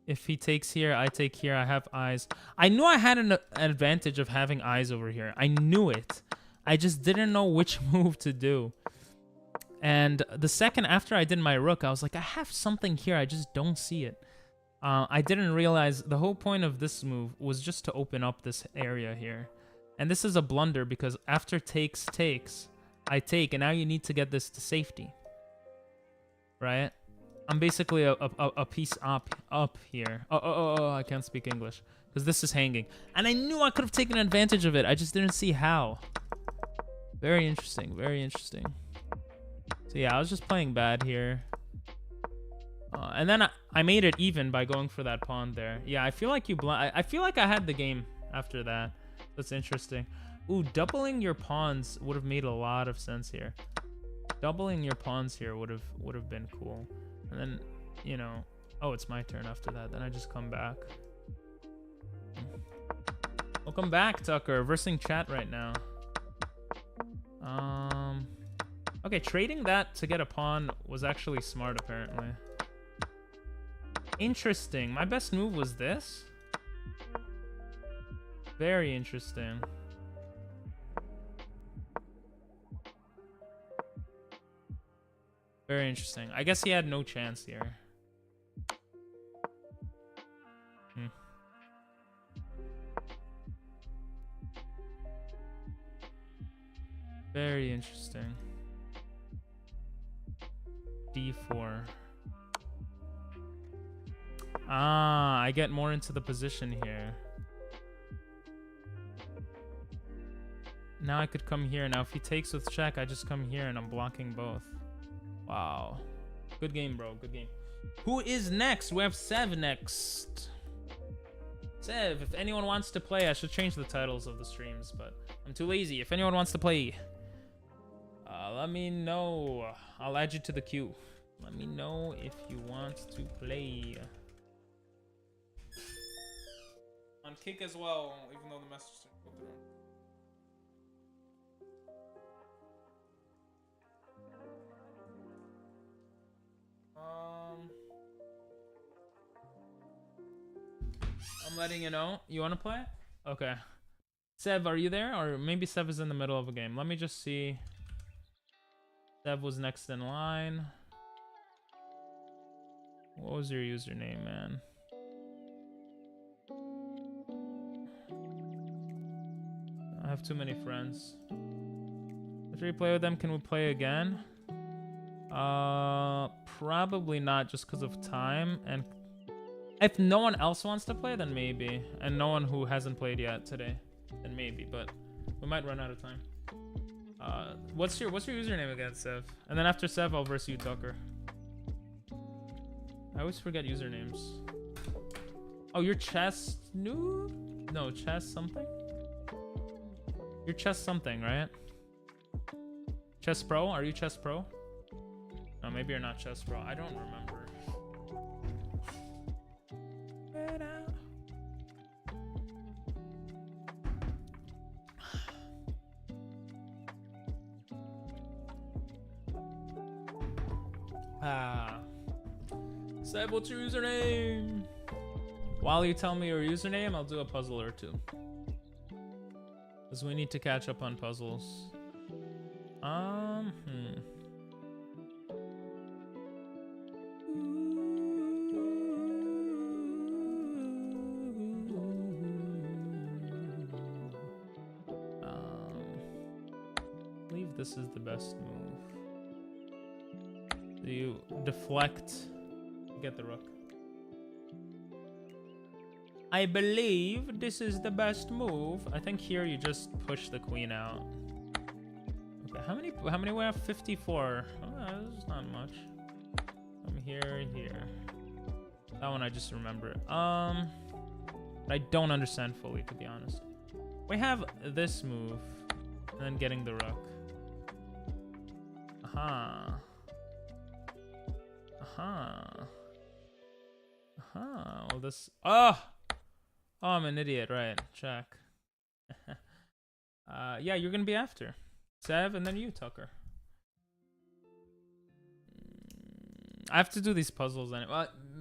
If he takes here, I take here. I have eyes. I knew I had an advantage of having eyes over here. I knew it. I just didn't know which move to do. And the second after I did my rook, I was like, I have something here. I just don't see it. I didn't realize the whole point of this move was just to open up this area here. And this is a blunder because after takes, I take. And now you need to get this to safety. Right? I'm basically a piece up here. Oh, I can't speak English. Because this is hanging. And I knew I could have taken advantage of it. I just didn't see how. Very interesting. Very interesting. So yeah, I was just playing bad here. And then I made it even by going for that pawn there. Yeah, I feel like I feel like I had the game after that. That's interesting. Ooh, doubling your pawns would have made a lot of sense here. Doubling your pawns here would have been cool. And then, you know, oh, it's my turn after that. Then I just come back. Welcome back, Tucker. Versing chat right now. Okay, trading that to get a pawn was actually smart, apparently. Interesting. My best move was this? Very interesting. Very interesting. I guess he had no chance here. Very interesting. D4. Ah, I get more into the position here. Now I could come here. Now if he takes with check, I just come here and I'm blocking both. Wow. Good game, bro. Good game. Who is next? We have Sev next. Sev, if anyone wants to play, I should change the titles of the streams, but I'm too lazy. If anyone wants to play, let me know. I'll add you to the queue. Let me know if you want to play. On Kick as well, even though the message didn't go through. I'm letting you know. You want to play? Okay. Sev, are you there? Or maybe Sev is in the middle of a game. Let me just see. Sev was next in line. What was your username, man? I have too many friends. After you play with them, can we play again? Probably not, just because of time. And if no one else wants to play, then maybe. And no one who hasn't played yet today, then maybe. But we might run out of time. What's your username again, Sev? And then after Sev, I'll verse you, Tucker. I always forget usernames. Oh, you're chess noob? No, chess something? You're chess something, right? Chess pro? Are you chess pro? No, maybe you're not chess pro. I don't remember. Seb, what's your username? While you tell me your username, I'll do a puzzle or two. Because we need to catch up on puzzles. I believe this is the best move. Do you deflect? Get the rook. I believe this is the best move. I think here you just push the queen out. Okay, how many we have? 54. Oh, this is not much. From here. That one I just remember. I don't understand fully, to be honest. We have this move, and then getting the rook. Well, this. Oh, I'm an idiot. Right. Check. Yeah, you're gonna be after Sev, and then you, Tucker. I have to do these puzzles.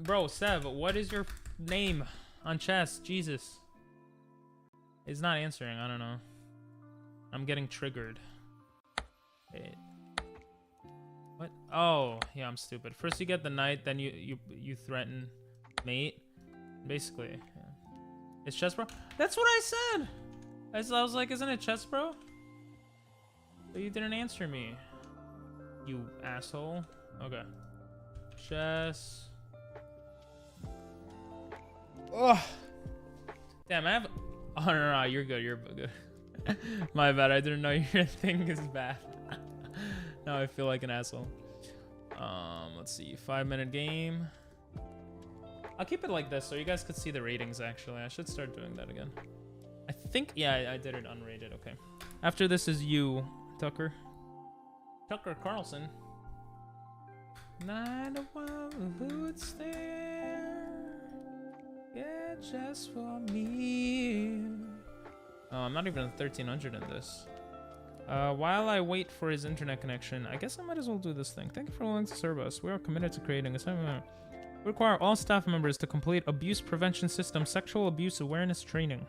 Bro, Sev, what is your name on chess? Jesus. He's not answering. I don't know. I'm getting triggered. Wait. What? Oh, yeah, I'm stupid. First you get the knight, then you threaten mate. Basically, yeah. It's chess bro. That's what I said. I was like, isn't it chess bro? But you didn't answer me. You asshole. Okay. Chess. Oh. Damn, I have. Oh no, you're good. You're good. My bad. I didn't know your thing is bad. Now I feel like an asshole. Let's see. 5-minute game. I'll keep it like this so you guys could see the ratings, actually. I should start doing that again. I think, yeah, I did it unrated. Okay. After this is you, Tucker. Tucker Carlson. Not a one who's there. Yeah, just for me. Oh, I'm not even at 1300 in this. While I wait for his internet connection, I guess I might as well do this thing. Thank you for willing to serve us. We are committed to creating a... We require all staff members to complete abuse prevention system sexual abuse awareness training.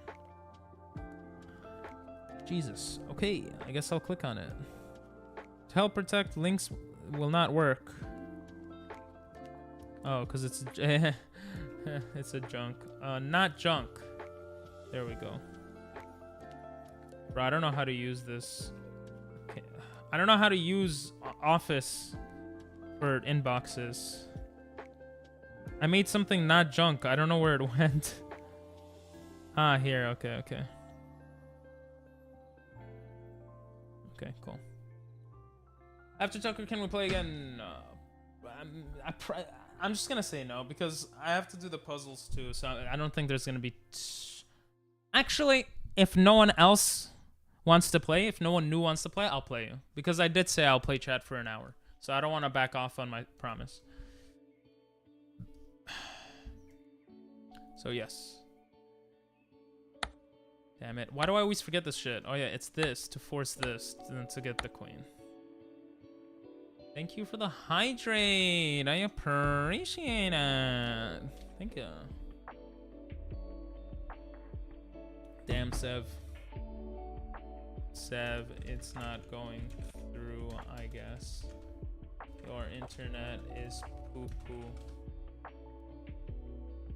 Jesus. Okay, I guess I'll click on it. To help protect, links will not work. Oh, because it's it's a junk. Not junk. There we go. Bro, I don't know how to use this. Okay. I don't know how to use Office for inboxes. I made something not junk. I don't know where it went. Ah, here. Okay. Okay, cool. After Tucker, can we play again? I'm just gonna say no because I have to do the puzzles too. So I don't think there's gonna be. Actually, if no one else wants to play, if no one new wants to play, I'll play you because I did say I'll play chat for an hour. So I don't want to back off on my promise. So yes. Damn it. Why do I always forget this shit? Oh yeah, it's this to force this to get the queen. Thank you for the hydrate. I appreciate it. Thank you. Damn, Sev. Sev, it's not going through, I guess. Your internet is poo-poo.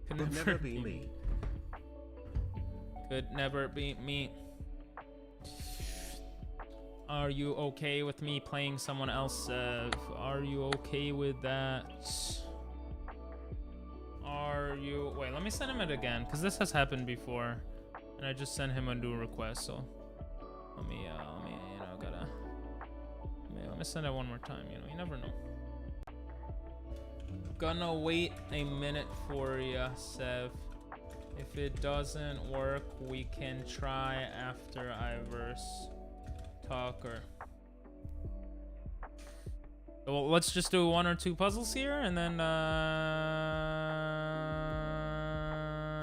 Could never be me. Could never be me. Are you okay with me playing someone else, Sev? Are you okay with that? Are you... Wait, let me send him it again, because this has happened before. And I just sent him a new request, so... Let me, you know, let me send it one more time, you know, you never know. Gonna wait a minute for ya, Sev. If it doesn't work, we can try after I verse Tucker. Well, let's just do 1 or 2 puzzles here, and then,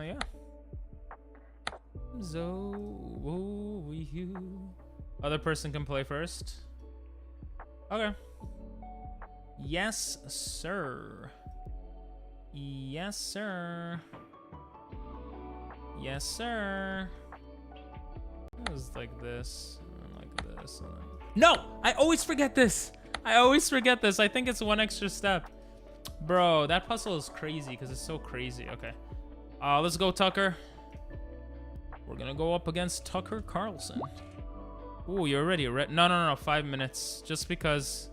yeah. So, you. Other person can play first. Okay. Yes, sir. Yes, sir. Yes, sir. It was like this, and like this. And then... No! I always forget this. I always forget this. I think it's 1 extra step. Bro, that puzzle is crazy because it's so crazy. Okay. Let's go, Tucker. We're gonna go up against Tucker Carlson. Ooh, you're already ready. No, 5 minutes. Just because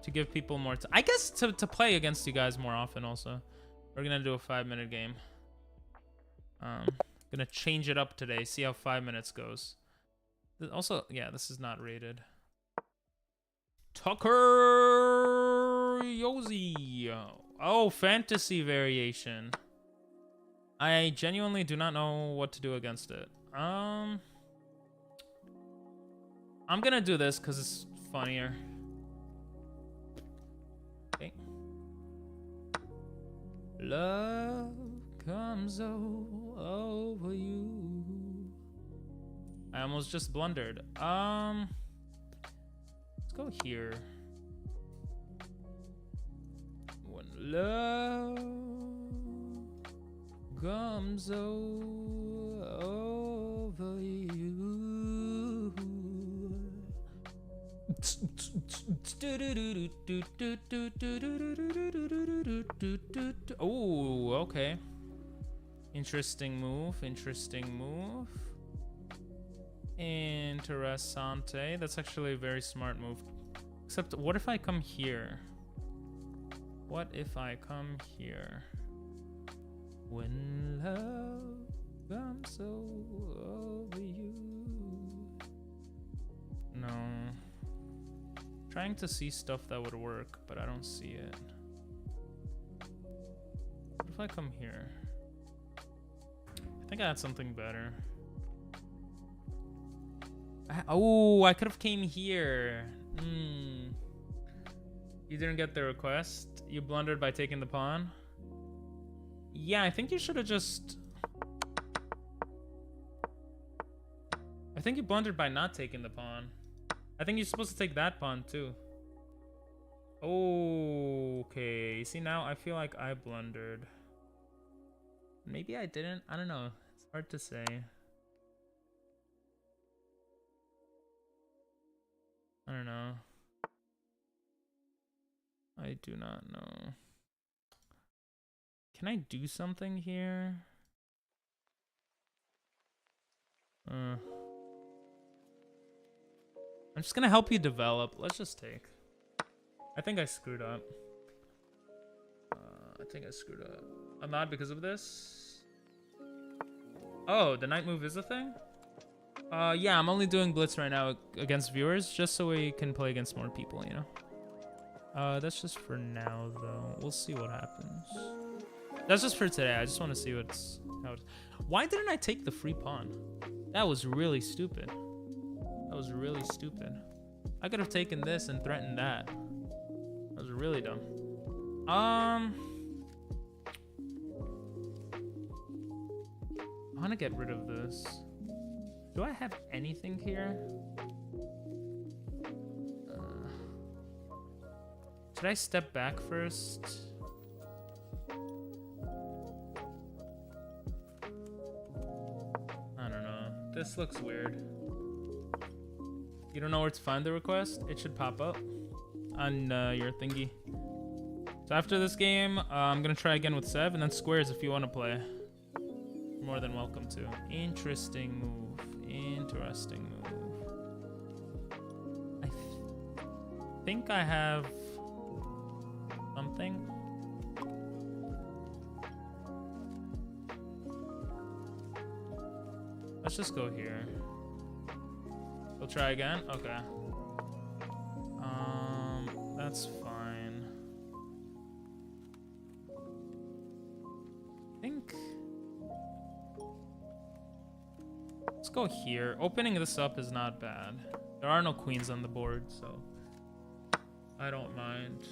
to give people more time. I guess to play against you guys more often also. We're gonna do a 5-minute game. Gonna change it up today. See how 5 minutes goes. Also, yeah, this is not rated. Tucker Yosi. Oh, fantasy variation. I genuinely do not know what to do against it. I'm gonna do this because it's funnier. Okay. Love comes over you. I almost just blundered. Let's go here. When love comes over you. Oh, okay. Interesting move. Interesting move. Interessante. That's actually a very smart move. Except, what if I come here? What if I come here? When love comes over you. No. Trying to see stuff that would work, but I don't see it. What if I come here? I think I had something better. Oh, I could have came here. You didn't get the request. You blundered by taking the pawn. Yeah, I think you should have just... I think you blundered by not taking the pawn. I think you're supposed to take that pawn too. Okay, see now I feel like I blundered. Maybe I didn't. I don't know. It's hard to say. I don't know. I do not know. Can I do something here? I'm just gonna help you develop. Let's just take. I think I screwed up. I'm not because of this. Oh, the night move is a thing? Yeah, I'm only doing Blitz right now against viewers, just so we can play against more people, you know? That's just for now, though. We'll see what happens. That's just for today. I just want to see how it's... Why didn't I take the free pawn? That was really stupid. That was really stupid. I could have taken this and threatened that. That was really dumb. I want to get rid of this. Do I have anything here? Should I step back first? I don't know. This looks weird. You don't know where to find the request? It should pop up on your thingy. So after this game, I'm gonna try again with Sev, and then squares if you want to play. You're more than welcome to. Interesting move. Interesting move. I think I have something. Let's just go here. We'll try again? Okay. That's fine. I think... Let's go here. Opening this up is not bad. There are no queens on the board, so... I don't mind.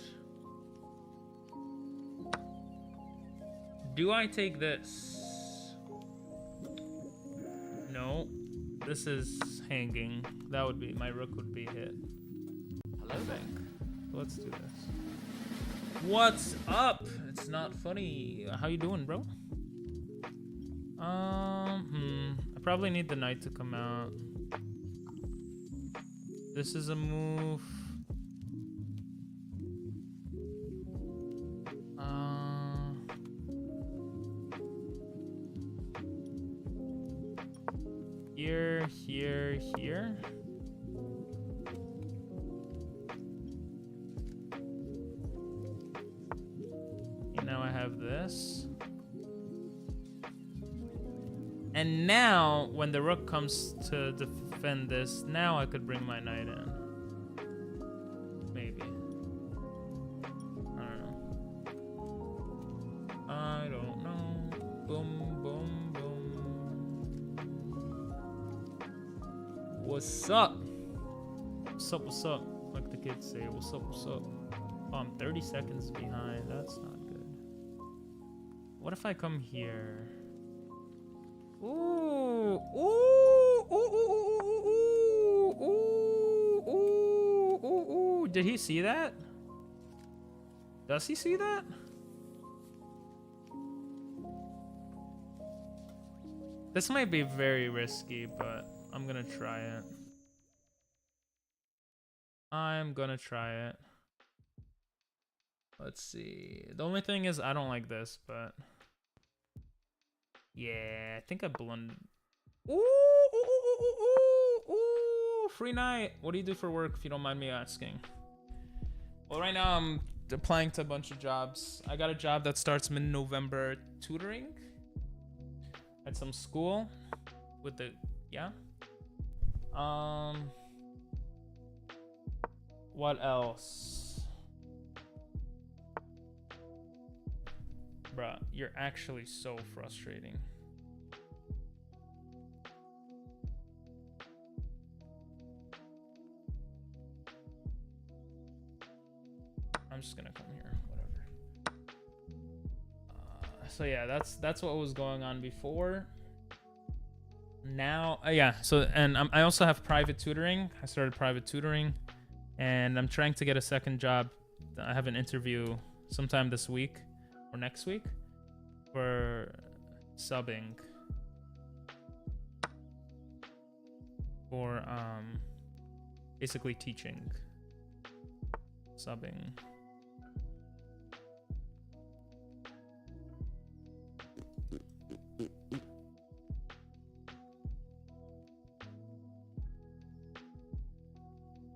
Do I take this? No. This is hanging. That would be... My rook would be hit. I think. Let's do this. What's up? It's not funny. How you doing, bro? I probably need the knight to come out. This is a move. Here, here, here. And now I have this. And now, when the rook comes to defend this, now I could bring my knight in. Maybe. I don't know. Boom, boom, boom. What's up? What's up, what's up? Like the kids say, what's up, what's up? Oh, I'm 30 seconds behind. That's not good. What if I come here? Ooh, ooh, ooh, ooh, ooh, ooh, ooh, ooh, ooh. Did he see that? Does he see that? This might be very risky, but I'm gonna try it. I'm gonna try it. Let's see. The only thing is I don't like this, but... Yeah, I think I blundered. Ooh, ooh, ooh, ooh, ooh, ooh, free night. What do you do for work, if you don't mind me asking? Well, right now I'm applying to a bunch of jobs. I got a job that starts mid-November, tutoring at some school with the, yeah. What else? Bruh, you're actually so frustrating. I'm just gonna come here, whatever. So yeah, that's what was going on before. Now, yeah. So and I also have private tutoring. I started private tutoring, and I'm trying to get a second job. I have an interview sometime this week or next week for subbing for basically teaching, subbing.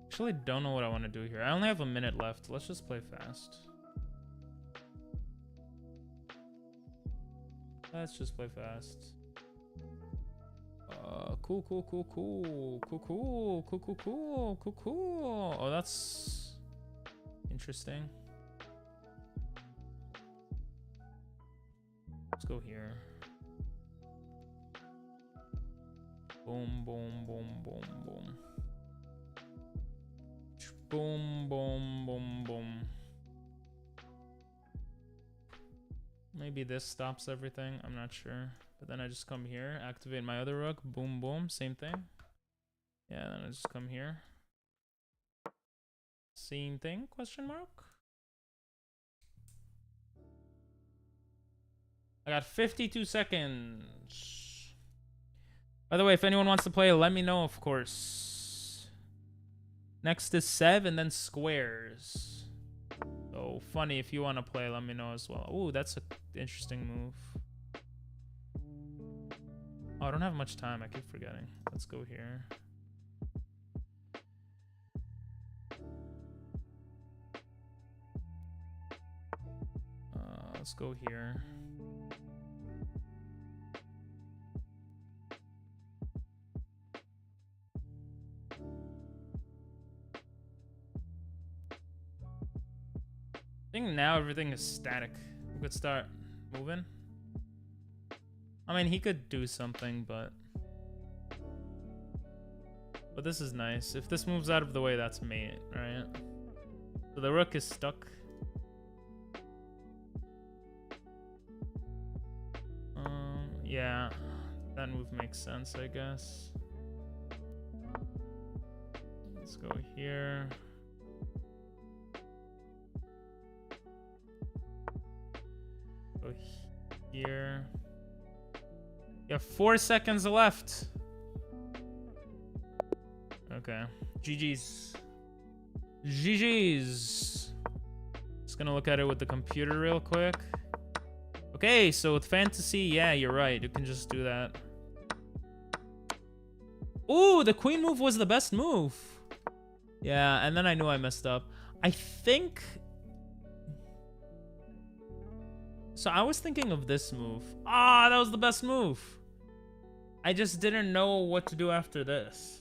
Actually don't know what I want to do here. I only have a minute left. Let's just play fast. Let's just play fast. Cool. Oh, that's Interesting. Let's go here. Boom, boom, boom, boom, boom. Boom, boom, boom, boom. Maybe this stops everything. I'm not sure. But then I just come here, activate my other rook. Boom, boom. Same thing. Yeah, then I just come here. Same thing? Question mark? I got 52 seconds. By the way, if anyone wants to play, let me know, of course. Next is Sev and then squares. So funny, if you want to play, let me know as well. Ooh, that's an interesting move. Oh, I don't have much time. I keep forgetting. Let's go here. Let's go here. I think now everything is static. We could start moving. I mean, he could do something, but this is nice. If this moves out of the way, that's mate, right? So the rook is stuck. Yeah, that move makes sense, I guess. Let's go here. Go here. You have 4 seconds left. Okay. GG's. GG's. Just gonna look at it with the computer real quick. Okay, so with fantasy, yeah, you're right. You can just do that. Ooh, the queen move was the best move. Yeah, and then I knew I messed up. I think... So I was thinking of this move. Ah, that was the best move. I just didn't know what to do after this.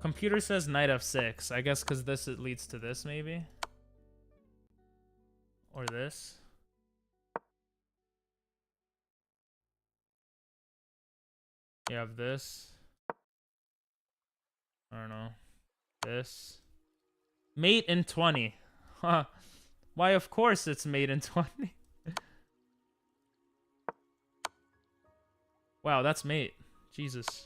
Computer says knight f6. I guess because this, it leads to this, maybe? Or this? You have this. I don't know. This. Mate in 20. Huh. Why, of course it's mate in 20. Wow, that's mate. Jesus.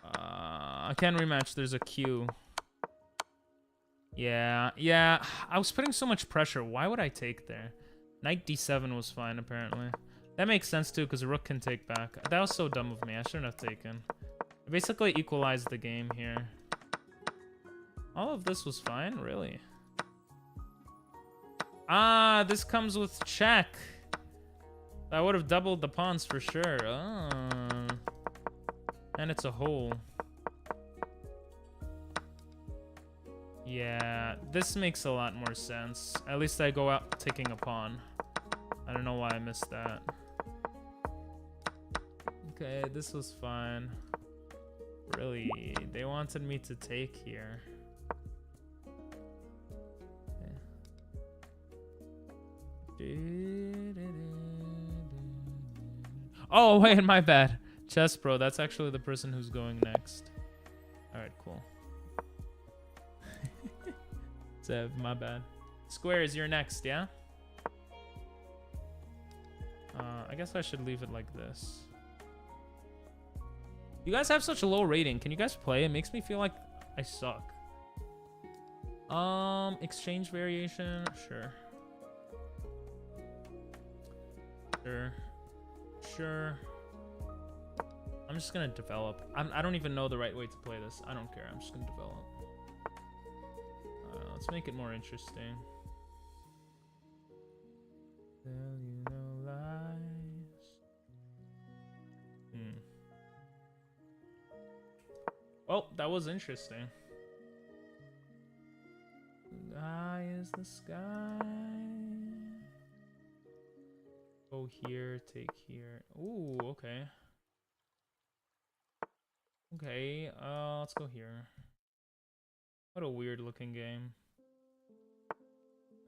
I can't rematch. There's a Q. Yeah. I was putting so much pressure. Why would I take there? Knight d7 was fine, apparently. That makes sense, too, because rook can take back. That was so dumb of me. I shouldn't have taken. I basically equalized the game here. All of this was fine? Really? Ah, this comes with check. I would have doubled the pawns for sure. Oh. And it's a hole. Yeah, this makes a lot more sense. At least I go out taking a pawn. I don't know why I missed that. Okay, this was fine. Really, they wanted me to take here. Oh, wait, my bad. Chess Pro, that's actually the person who's going next. Alright, cool. Zev, my bad. Squares, you're next, yeah? I guess I should leave it like this. You guys have such a low rating. Can you guys play? It makes me feel like I suck. Exchange variation, sure. Sure. I'm just gonna develop. I don't even know the right way to play this. I don't care. I'm just gonna develop. Let's make it more interesting. Tell you no lies. Well, that was interesting. High is the sky. Go here, take here. Ooh, okay. Okay, let's go here. What a weird looking game.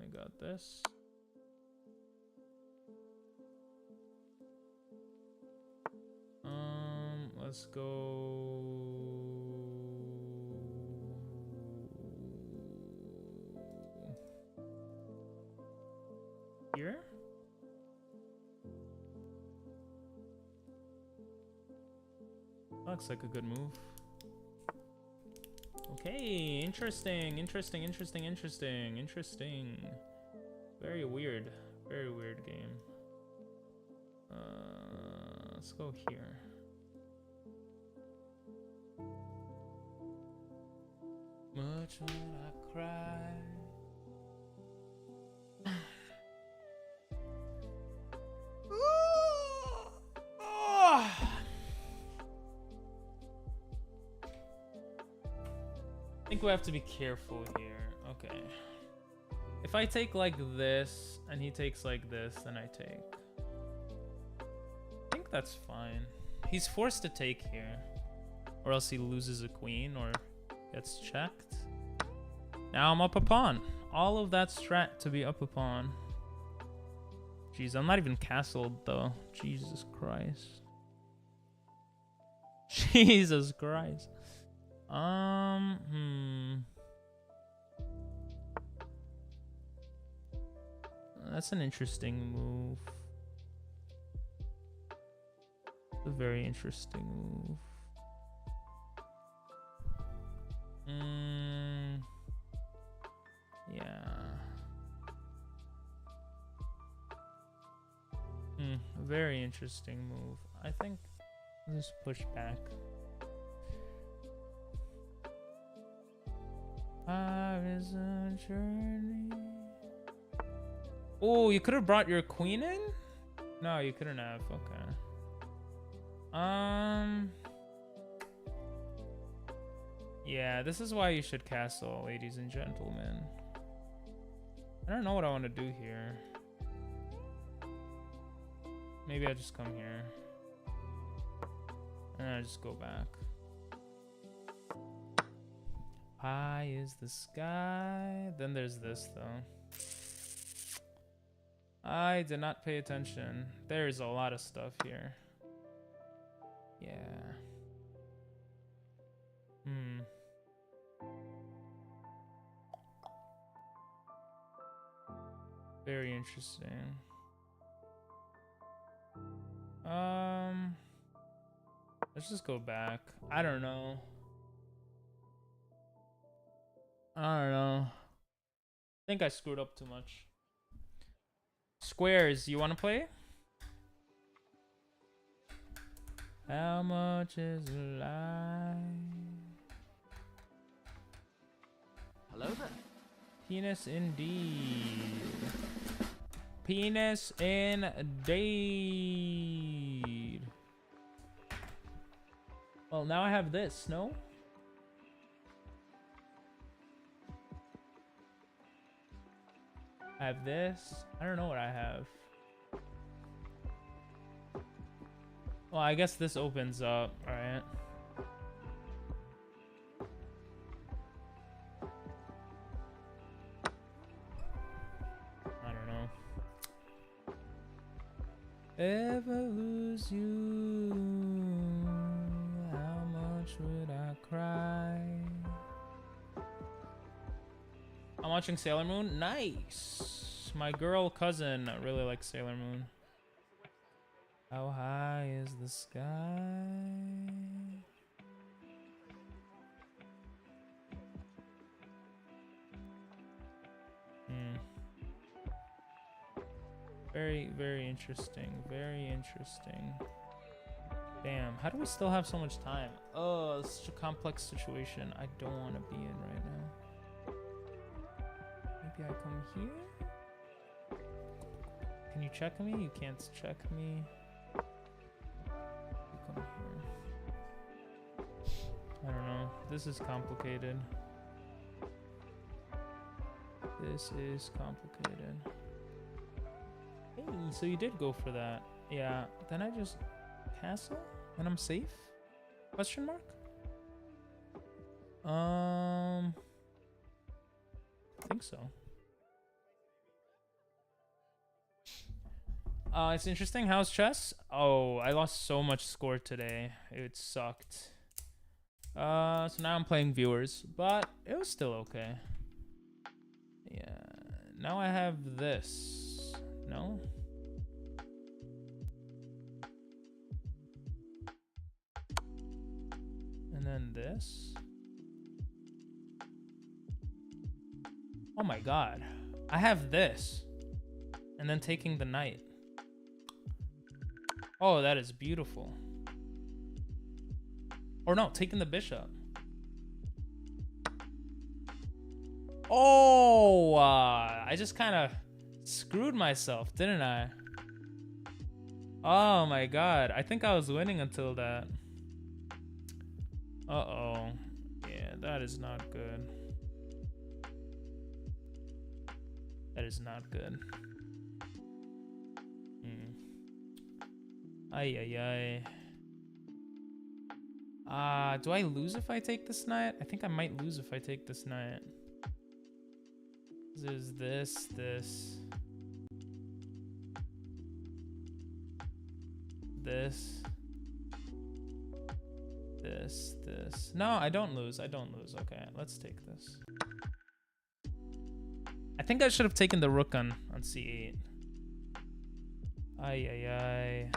I got this. Let's go here. Looks like a good move. Okay, interesting. Very weird game. Let's go here. Much when I cry. I think we have to be careful here. Okay. If I take like this and he takes like this, then I take. I think that's fine. He's forced to take here, or else he loses a queen or gets checked. Now I'm up a pawn. All of that strat to be up a pawn. Jeez, I'm not even castled though. Jesus Christ. Jesus Christ. That's an interesting move. A very interesting move. Yeah. A very interesting move. I think just push back. Is a journey. Oh, you could have brought your queen in? No, you couldn't have. Okay. Yeah, this is why you should castle, ladies and gentlemen. I don't know what I want to do here. Maybe I just come here. And I just go back. High is the sky. Then there's this though. I did not pay attention. There's a lot of stuff here. Yeah. Very interesting. Let's just go back. I don't know. I think I screwed up too much. Squares, you want to play? How much is life? Hello there. Penis indeed. Penis indeed. Well, now I have this, no? I have this. I don't know what I have. Well, I guess this opens up, right? I don't know. Ever lose you? How much would I cry? I'm watching Sailor Moon. Nice. My girl cousin really likes Sailor Moon. How high is the sky? Very, very interesting. Very interesting. Damn, how do we still have so much time? Oh, it's such a complex situation I don't want to be in right now. Maybe I come here? Can you check me? You can't check me. You come here. I don't know. This is complicated. This is complicated. Hey, so you did go for that. Yeah, then I just castle and I'm safe? Question mark? I think so. It's interesting. How's chess? Oh, I lost so much score today. It sucked. So now I'm playing viewers, but it was still okay. Yeah. Now I have this. No? And then this. Oh my god. I have this. And then taking the knight. Oh, that is beautiful. Or no, taking the bishop. Oh, I just kind of screwed myself, didn't I? Oh my god. I think I was winning until that. Uh-oh. Yeah, that is not good. That is not good. Ay, ay, ay. Do I lose if I take this knight? I think I might lose if I take this knight. There's this. This. No, I don't lose. Okay, let's take this. I think I should have taken the rook on c8. Ay, ay, ay.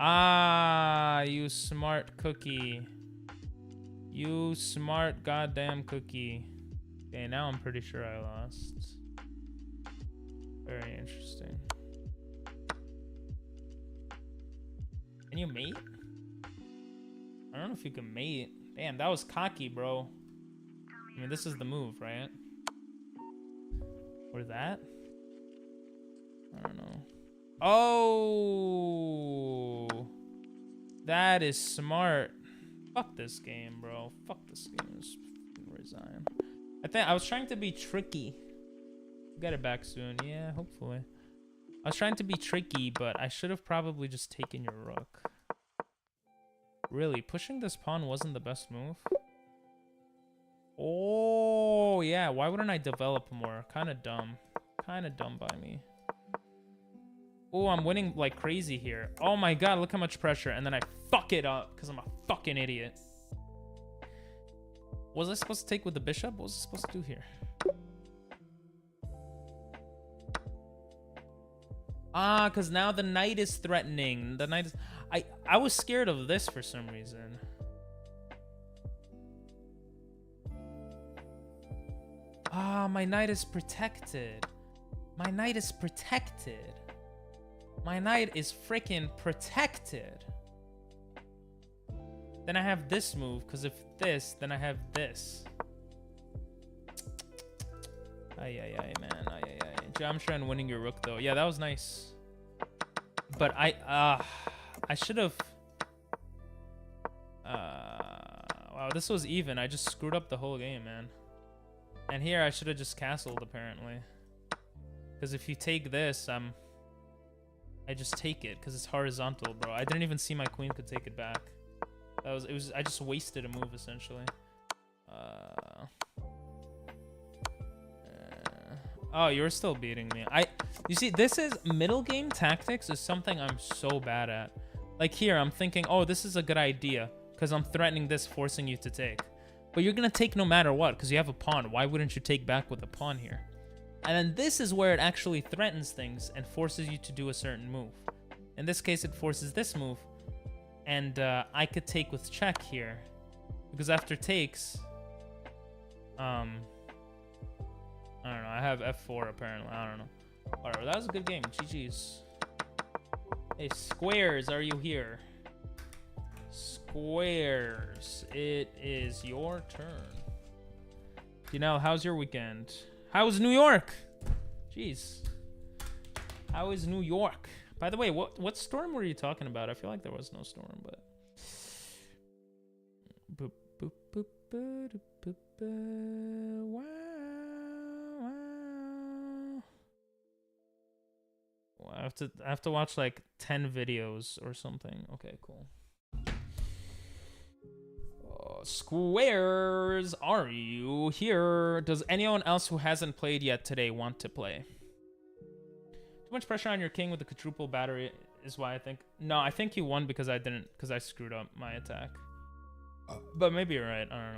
Ah, you smart cookie. You smart goddamn cookie. Okay, now I'm pretty sure I lost. Very interesting. Can you mate? I don't know if you can mate. Damn, that was cocky, bro. I mean, this is the move, right? Or that? I don't know. Oh, that is smart. Fuck this game, bro. Fuck this game. Just resign. I was trying to be tricky. Get it back soon. Yeah, hopefully. I was trying to be tricky, but I should have probably just taken your rook. Really, pushing this pawn wasn't the best move. Oh, yeah. Why wouldn't I develop more? Kind of dumb. Kind of dumb by me. Oh, I'm winning like crazy here. Oh my god, look how much pressure. And then I fuck it up because I'm a fucking idiot. Was I supposed to take with the bishop? What was I supposed to do here? Ah, because now the knight is threatening. The knight is... I was scared of this for some reason. Ah, my knight is protected. My knight is protected. My knight is freaking protected. Then I have this move, because if this, then I have this. Ay, ay, ay, man. Ay, ay, ay. Jamshran winning your rook, though. Yeah, that was nice. But I should have... wow, this was even. I just screwed up the whole game, man. And here, I should have just castled, apparently. Because if you take this, I just take it, because it's horizontal, bro. I didn't even see my queen could take it back. I just wasted a move, essentially. Oh, you're still beating me. You see, this is middle game tactics is something I'm so bad at. Like here, I'm thinking, oh, this is a good idea because I'm threatening this, forcing you to take. But you're gonna take no matter what because you have a pawn. Why wouldn't you take back with a pawn here? And then this is where it actually threatens things and forces you to do a certain move. In this case, it forces this move, and I could take with check here because after takes, I don't know. I have f4 apparently. I don't know. Whatever. That was a good game. GG's. Hey, Squares, are you here? Squares, it is your turn. Janelle, how's your weekend? How's New York? Jeez. How is New York? By the way, what storm were you talking about? I feel like there was no storm, but... Boop, boop, boop, boop, boop, boop. Wow. I have to watch like 10 videos or something. Okay, cool. Squares, are you here? Does anyone else who hasn't played yet today want to play? Too much pressure on your king with the quadruple battery is why I think... No, I think you won because I screwed up my attack. But maybe you're right. I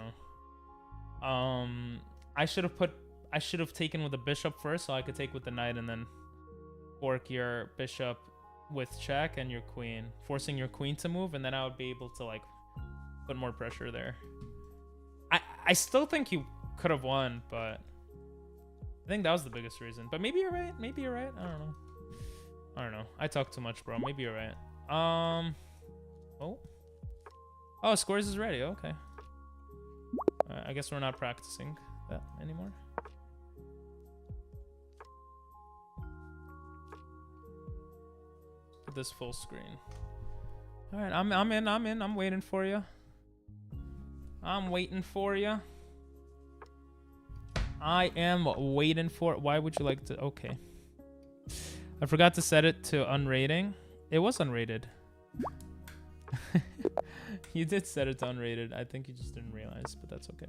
don't know. I should have taken with the bishop first so I could take with the knight and then fork your bishop with check and your queen, forcing your queen to move, and then I would be able to like put more pressure there. I still think you could have won, but I think that was the biggest reason. But maybe you're right. Maybe you're right. I don't know. I talk too much, bro. Maybe you're right. Oh, Squares is ready. Okay. I guess we're not practicing that anymore. Put this full screen. All right, I'm in. I'm waiting for you. I'm waiting for you. I am waiting for it. Why would you like to? Okay. I forgot to set it to unrating. It was unrated. You did set it to unrated. I think you just didn't realize, but that's okay.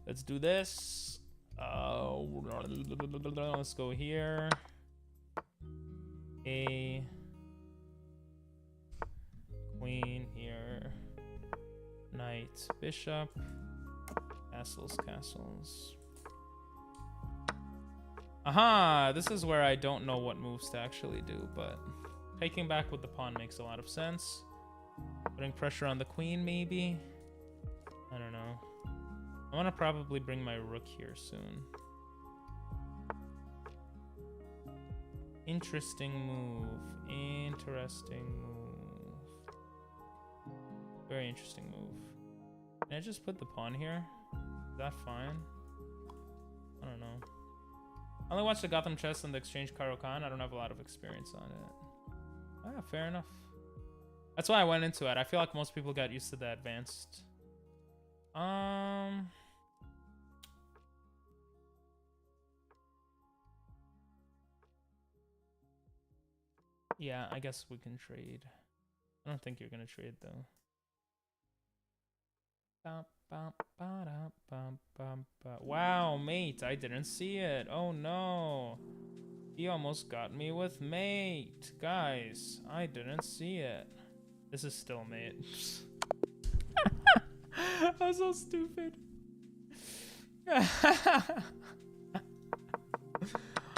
Let's do this. Let's go here. A queen here. Knight, bishop. Castles. Aha! This is where I don't know what moves to actually do, but taking back with the pawn makes a lot of sense. Putting pressure on the queen, maybe? I don't know. I want to probably bring my rook here soon. Interesting move. Very interesting move. Can I just put the pawn here? Is that fine? I don't know. I only watched the Gotham Chess and the Exchange Khan. I don't have a lot of experience on it. Ah, fair enough. That's why I went into it. I feel like most people got used to the advanced. Yeah, I guess we can trade. I don't think you're gonna trade though. Wow, mate, I didn't see it. Oh no. He almost got me with mate. Guys, I didn't see it. This is still mate. I'm so stupid.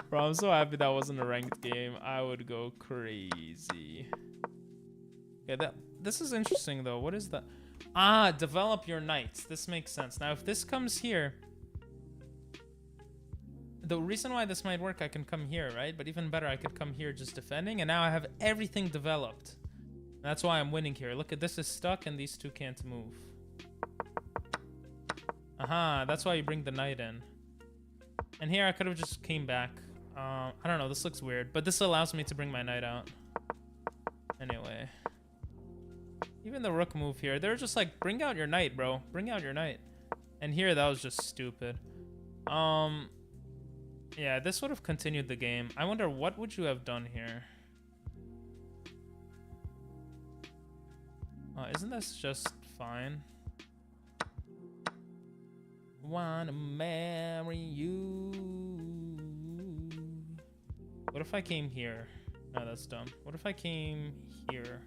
Bro, I'm so happy that wasn't a ranked game. I would go crazy. Okay, this is interesting though. What is that? Ah, develop your knights. This makes sense. Now, if this comes here, the reason why this might work, I can come here, right? But even better, I could come here just defending, and now I have everything developed. That's why I'm winning here. Look at this is stuck, and these two can't move. Aha, that's why you bring the knight in. And here I could have just came back. I don't know, this looks weird, but this allows me to bring my knight out. Anyway. Even the rook move here, they're just like, bring out your knight, bro. Bring out your knight. And here, that was just stupid. Yeah, this would have continued the game. I wonder, what would you have done here? Isn't this just fine? Wanna marry you. What if I came here? No, that's dumb. What if I came here?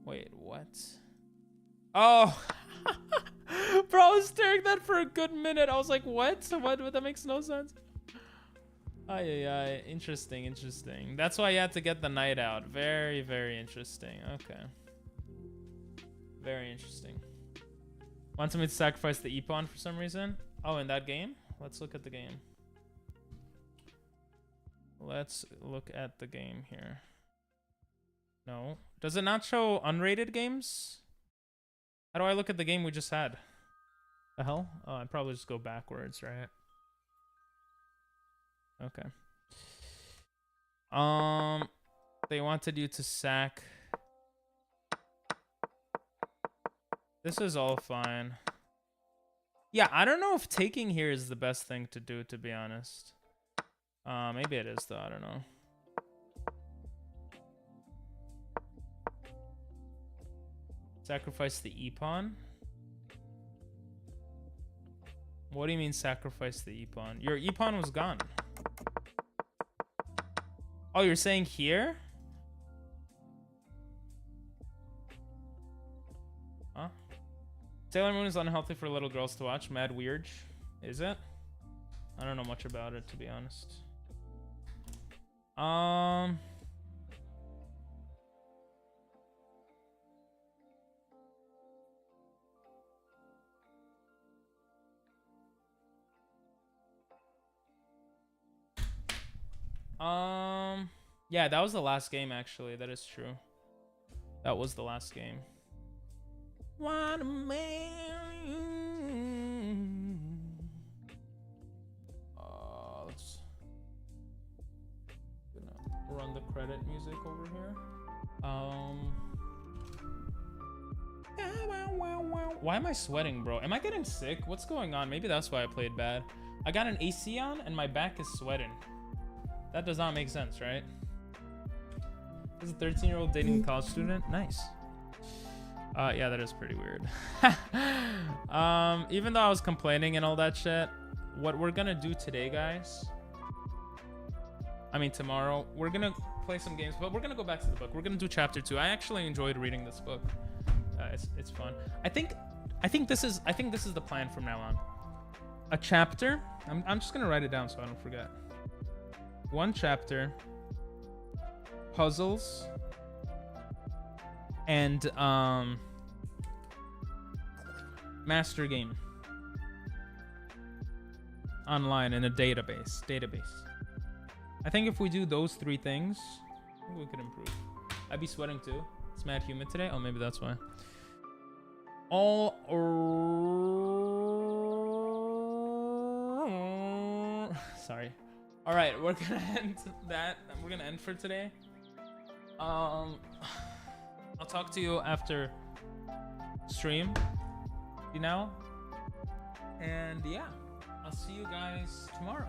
Wait, what? Oh! Bro, I was staring that for a good minute. I was like, what? What? That makes no sense. Ay. Interesting. That's why you had to get the knight out. Very, very interesting. Okay. Very interesting. Wanted me to sacrifice the e-pawn for some reason? Oh, in that game? Let's look at the game. Let's look at the game here. No. Does it not show unrated games? How do I look at the game we just had? The hell? Oh, I'd probably just go backwards, right? Okay. They wanted you to sack. This is all fine. Yeah, I don't know if taking here is the best thing to do, to be honest. Maybe it is though, I don't know. Sacrifice the e-pawn? What do you mean sacrifice the e-pawn? Your e-pawn was gone. Oh, you're saying here? Huh? Sailor Moon is unhealthy for little girls to watch. Mad weird. Is it? I don't know much about it, to be honest. Yeah, that was the last game, actually. That is true. That was the last game. What a man. Let's gonna run the credit music over here. Why am I sweating, bro? Am I getting sick? What's going on? Maybe that's why I played bad. I got an AC on and my back is sweating. That does not make sense, right? Is a 13-year-old dating a college student? Nice. Yeah, that is pretty weird. Even though I was complaining and all that shit, what we're gonna do today, guys, I mean tomorrow, we're gonna play some games, but we're gonna go back to the book. We're gonna do chapter 2. I actually enjoyed reading this book. It's fun. I think this is the plan from now on. A chapter. I'm just gonna write it down so I don't forget. One chapter, puzzles, and master game online in a database. I think if we do those 3 things, I think we could improve. I'd be sweating too. It's mad humid today. Oh, maybe that's why. Sorry. All right, we're gonna end that. We're gonna end for today. I'll talk to you after stream, you know, and yeah, I'll see you guys tomorrow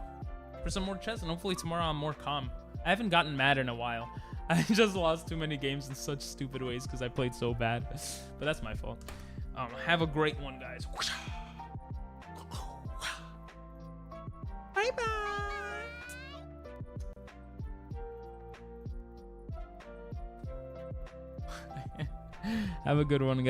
for some more chess, and hopefully tomorrow I'm more calm. I haven't gotten mad in a while. I just lost too many games in such stupid ways because I played so bad, but that's my fault. Have a great one, guys. Bye bye. Have a good one, guys.